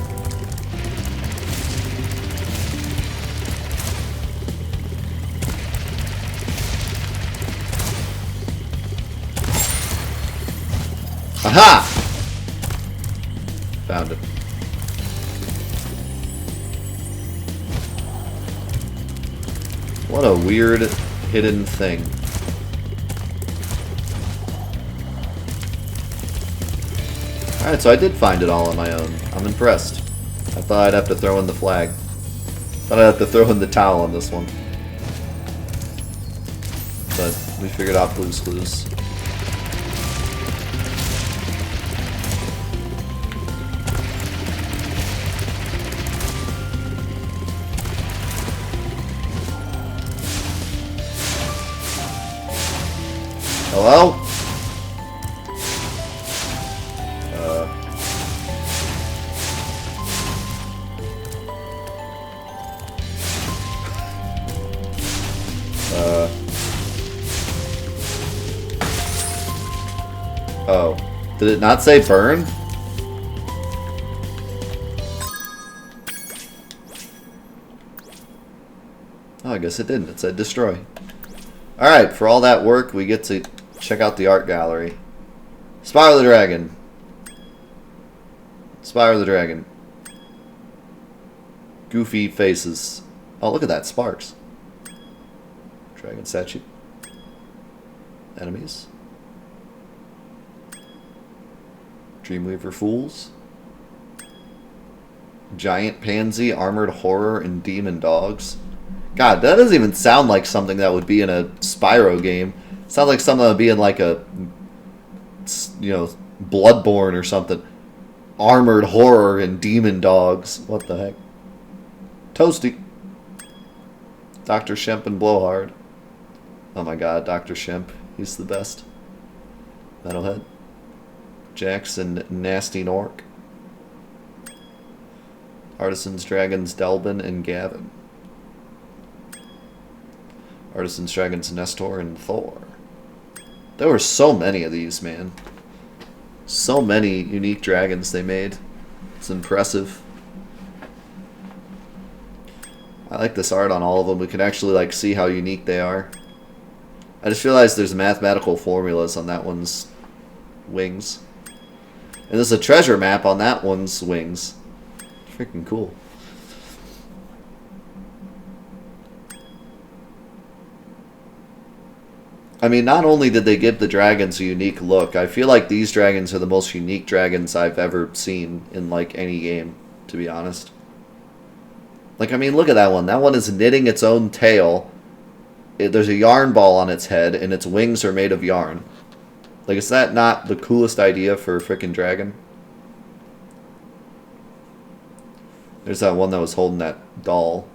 Aha! Found it. What a weird hidden thing. Alright, so I did find it all on my own. I'm impressed. I thought I'd have to throw in the flag. Thought I'd have to throw in the towel on this one. But we figured out Blue's Clues. Hello? Oh. Did it not say burn? Oh, I guess it didn't. It said destroy. Alright, for all that work, we get to check out the art gallery. Spyro the Dragon. Spyro the Dragon. Goofy faces. Oh, look at that. Sparks. Dragon statue. Enemies. Dreamweaver Fools. Giant Pansy, Armored Horror, and Demon Dogs. God, that doesn't even sound like something that would be in a Spyro game. It sounds like something that would be in like a, you know, Bloodborne or something. Armored Horror and Demon Dogs. What the heck? Toasty. Dr. Shemp and Blowhard. Oh my god, Dr. Shemp. He's the best. Metalhead. Jax and Gnasty Gnorc. Artisans, Dragons, Delbin, and Gavin. Artisans, Dragons, Nestor, and Thor. There were so many of these, man. So many unique dragons they made. It's impressive. I like this art on all of them. We can actually like see how unique they are. I just realized there's mathematical formulas on that one's wings. And there's a treasure map on that one's wings. Freaking cool. I mean, not only did they give the dragons a unique look, I feel like these dragons are the most unique dragons I've ever seen in, like, any game, to be honest. Like, I mean, look at that one. That one is knitting its own tail. There's a yarn ball on its head, and its wings are made of yarn. Like, is that not the coolest idea for a frickin' dragon? There's that one that was holding that doll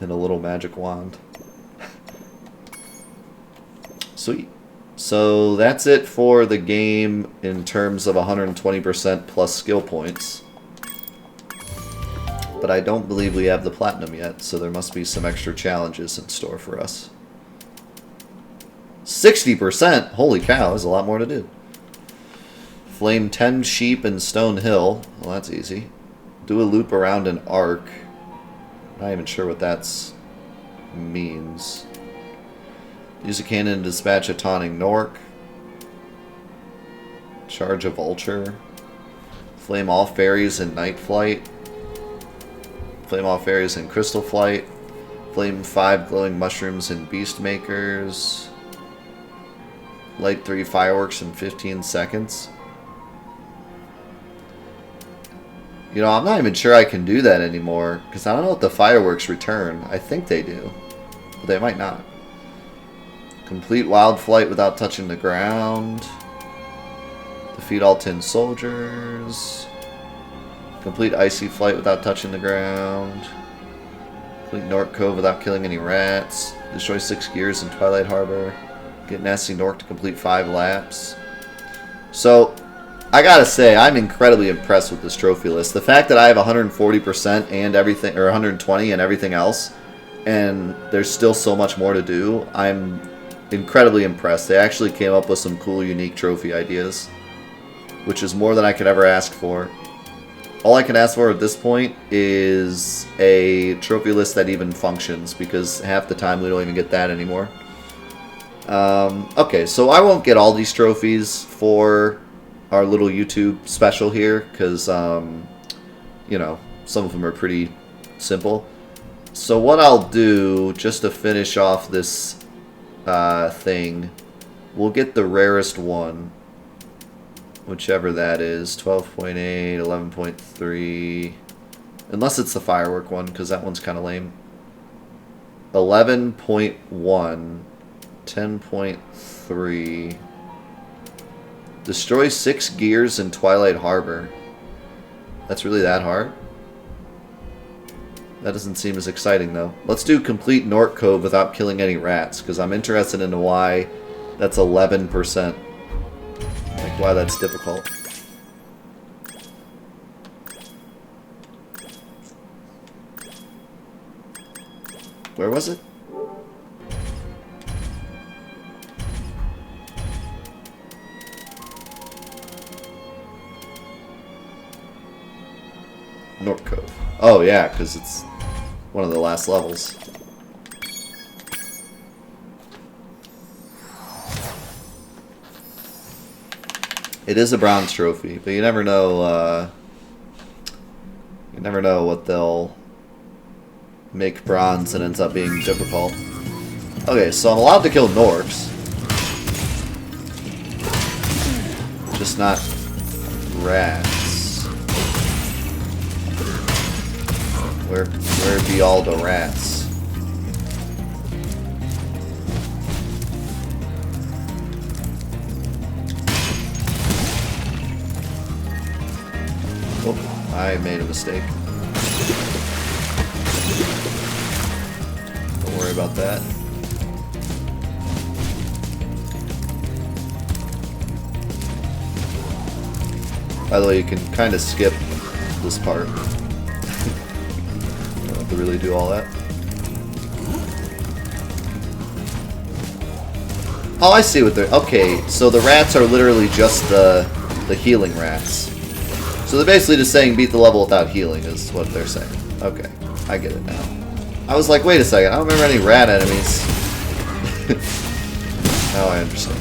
and a little magic wand. Sweet. So that's it for the game in terms of 120% plus skill points. But I don't believe we have the platinum yet, so there must be some extra challenges in store for us. 60%? Holy cow, there's a lot more to do. Flame 10 sheep in Stone Hill. Well, that's easy. Do a loop around an arc. Not even sure what that means. Use a cannon to dispatch a taunting Gnorc. Charge a vulture. Flame all fairies in Night Flight. Flame all fairies in Crystal Flight. Flame 5 glowing mushrooms in Beast Makers. Light 3 fireworks in 15 seconds. You know, I'm not even sure I can do that anymore, because I don't know if the fireworks return. I think they do, but they might not. Complete wild flight without touching the ground. Defeat all 10 soldiers. Complete icy flight without touching the ground. Complete Gnorc Cove without killing any rats. Destroy 6 gears in Twilight Harbor. Get Gnasty Gnorc to complete 5 laps. So, I gotta say, I'm incredibly impressed with this trophy list. The fact that I have 140% and everything, or 120 and everything else, and there's still so much more to do. I'm incredibly impressed. They actually came up with some cool, unique trophy ideas, which is more than I could ever ask for. All I can ask for at this point is a trophy list that even functions, because half the time we don't even get that anymore. Okay, so I won't get all these trophies for our little YouTube special here, because, you know, some of them are pretty simple. So what I'll do, just to finish off this thing, we'll get the rarest one, whichever that is, 12.8, 11.3, unless it's the firework one, because that one's kind of lame. 11.1, 10.3, destroy 6 gears in Twilight Harbor. That's really that hard? That doesn't seem as exciting, though. Let's do complete Gnorc Cove without killing any rats, because I'm interested in why that's 11%. Like, why that's difficult. Where was it? Gnorc Cove. Oh, yeah, because it's one of the last levels. It is a bronze trophy, but you never know. You never know what they'll make bronze and ends up being difficult. Okay, so I'm allowed to kill Gnorcs, just not rats. Where be all the rats? Oh, I made a mistake. Don't worry about that. By the way, you can kind of skip this part. You don't have to really do all that. Oh, I see what they're... Okay, so the rats are literally just the healing rats. So they're basically just saying beat the level without healing is what they're saying. Okay, I get it now. I was like, wait a second, I don't remember any rat enemies. Now I understand.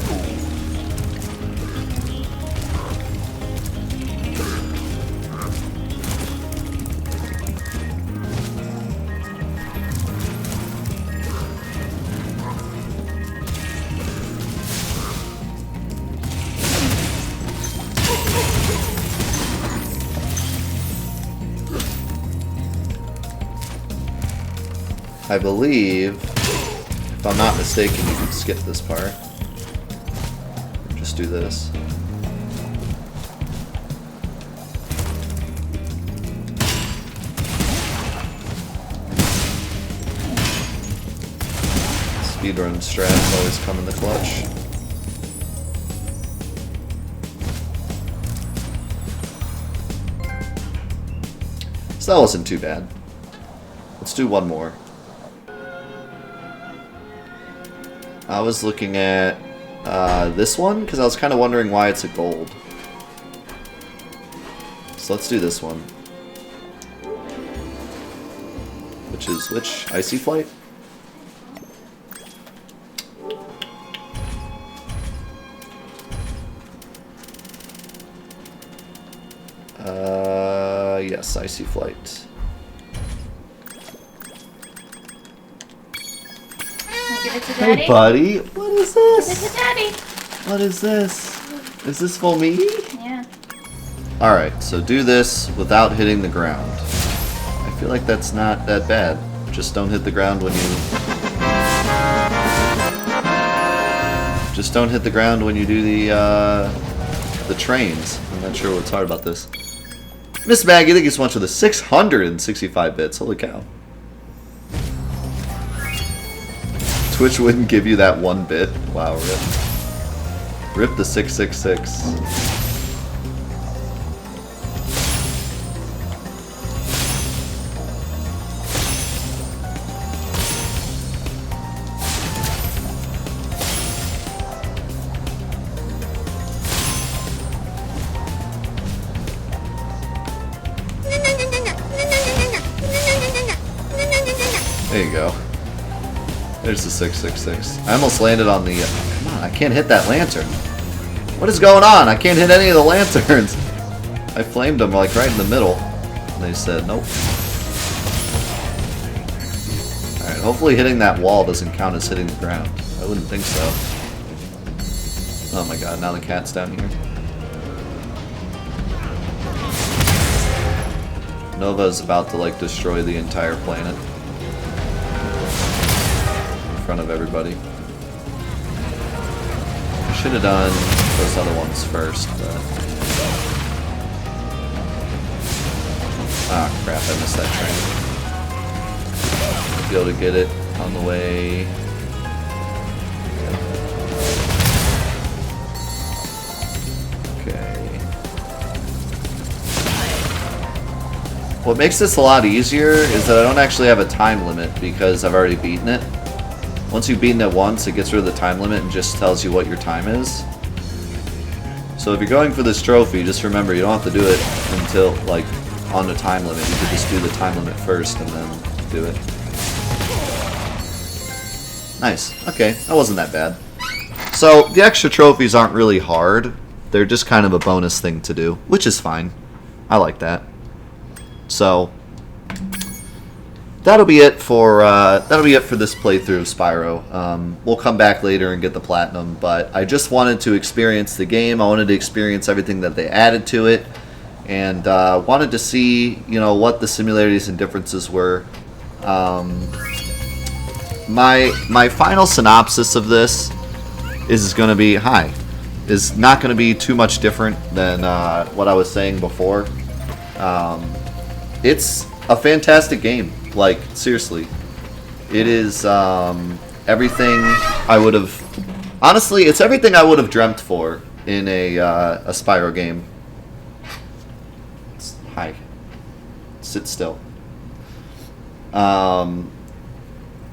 I believe, if I'm not mistaken, you can skip this part. Just do this. Speedrun strats always come in the clutch. So that wasn't too bad. Let's do one more. I was looking at this one because I was kind of wondering why it's a gold. So let's do this one. Which is which? Icy Flight? Yes, Icy Flight. Give it to Daddy. Hey, buddy. What is this? Give it to Daddy. What is this? Is this for me? Yeah. Alright, so do this without hitting the ground. I feel like that's not that bad. Just don't hit the ground when you... Just don't hit the ground when you do the trains. I'm not sure what's hard about this. Miss Maggie, thank you so much for the 665 bits. Holy cow. Twitch wouldn't give you that 1 bit. Wow, rip. Rip the 666. There's the 666. I almost landed on the... come on, I can't hit that lantern. What is going on? I can't hit any of the lanterns. I flamed them like right in the middle. And they said, nope. Alright, hopefully hitting that wall doesn't count as hitting the ground. I wouldn't think so. Oh my god, now the cat's down here. Nova's about to like destroy the entire planet. In front of everybody. I should have done those other ones first, but... ah, crap, I missed that train. Be able to get it on the way. Okay. What makes this a lot easier is that I don't actually have a time limit because I've already beaten it. Once you've beaten it once, it gets rid of the time limit and just tells you what your time is. So if you're going for this trophy, just remember you don't have to do it until, like, on the time limit. You could just do the time limit first and then do it. Nice. Okay, that wasn't that bad. So, the extra trophies aren't really hard. They're just kind of a bonus thing to do, which is fine. I like that. So, that'll be it for this playthrough of Spyro. We'll come back later and get the platinum, but I just wanted to experience the game. I wanted to experience everything that they added to it, and wanted to see, you know, what the similarities and differences were. My final synopsis of this is going to be is not going to be too much different than what I was saying before. It's a fantastic game. Like, seriously. It is everything I would have... honestly, it's everything I would have dreamt for in a Spyro game. Hi. Sit still.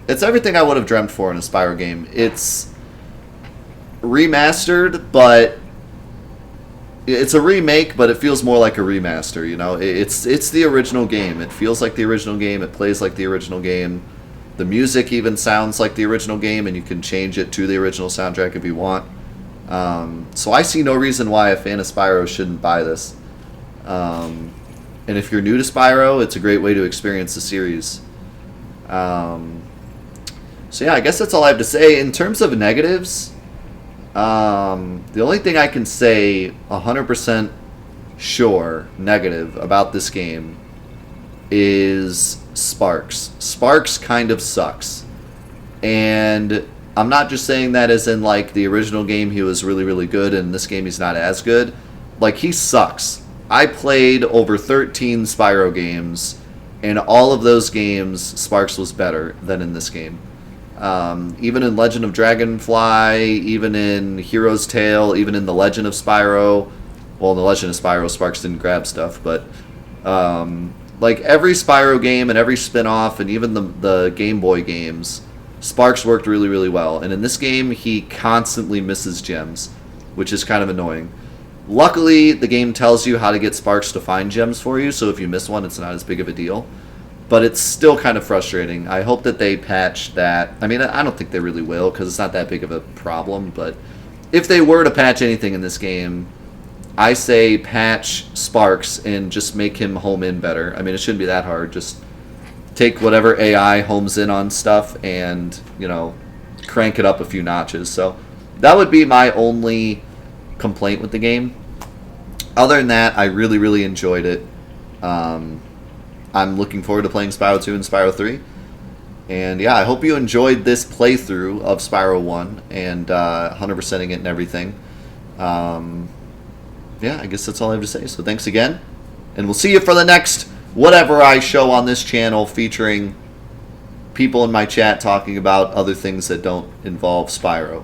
It's everything I would have dreamt for in a Spyro game. It's remastered, but... it's a remake, but it feels more like a remaster, you know? It's the original game. It feels like the original game. It plays like the original game. The music even sounds like the original game, and you can change it to the original soundtrack if you want. So I see no reason why a fan of Spyro shouldn't buy this. And if you're new to Spyro, it's a great way to experience the series. So yeah, I guess that's all I have to say. In terms of negatives... the only thing I can say 100% sure negative about this game is Sparks. Sparks kind of sucks. And I'm not just saying that as in like the original game he was really, really good and this game he's not as good. Like, he sucks. I played over 13 Spyro games, and all of those games Sparks was better than in this game. Even in Legend of Dragonfly, even in Hero's Tale, even in The Legend of Spyro. Well, in The Legend of Spyro, Sparks didn't grab stuff, but like every Spyro game and every spin-off and even the Game Boy games, Sparks worked really, really well. And in this game, he constantly misses gems, which is kind of annoying. Luckily, the game tells you how to get Sparks to find gems for you, so if you miss one, it's not as big of a deal. But it's still kind of frustrating. I hope that they patch that. I mean, I don't think they really will, because it's not that big of a problem. But if they were to patch anything in this game, I say patch Sparks and just make him home in better. I mean, it shouldn't be that hard. Just take whatever AI homes in on stuff and, you know, crank it up a few notches. So that would be my only complaint with the game. Other than that, I really, really enjoyed it. I'm looking forward to playing Spyro 2 and Spyro 3. And yeah, I hope you enjoyed this playthrough of Spyro 1 and 100%ing it and everything. Yeah, I guess that's all I have to say. So thanks again. And we'll see you for the next whatever I show on this channel featuring people in my chat talking about other things that don't involve Spyro.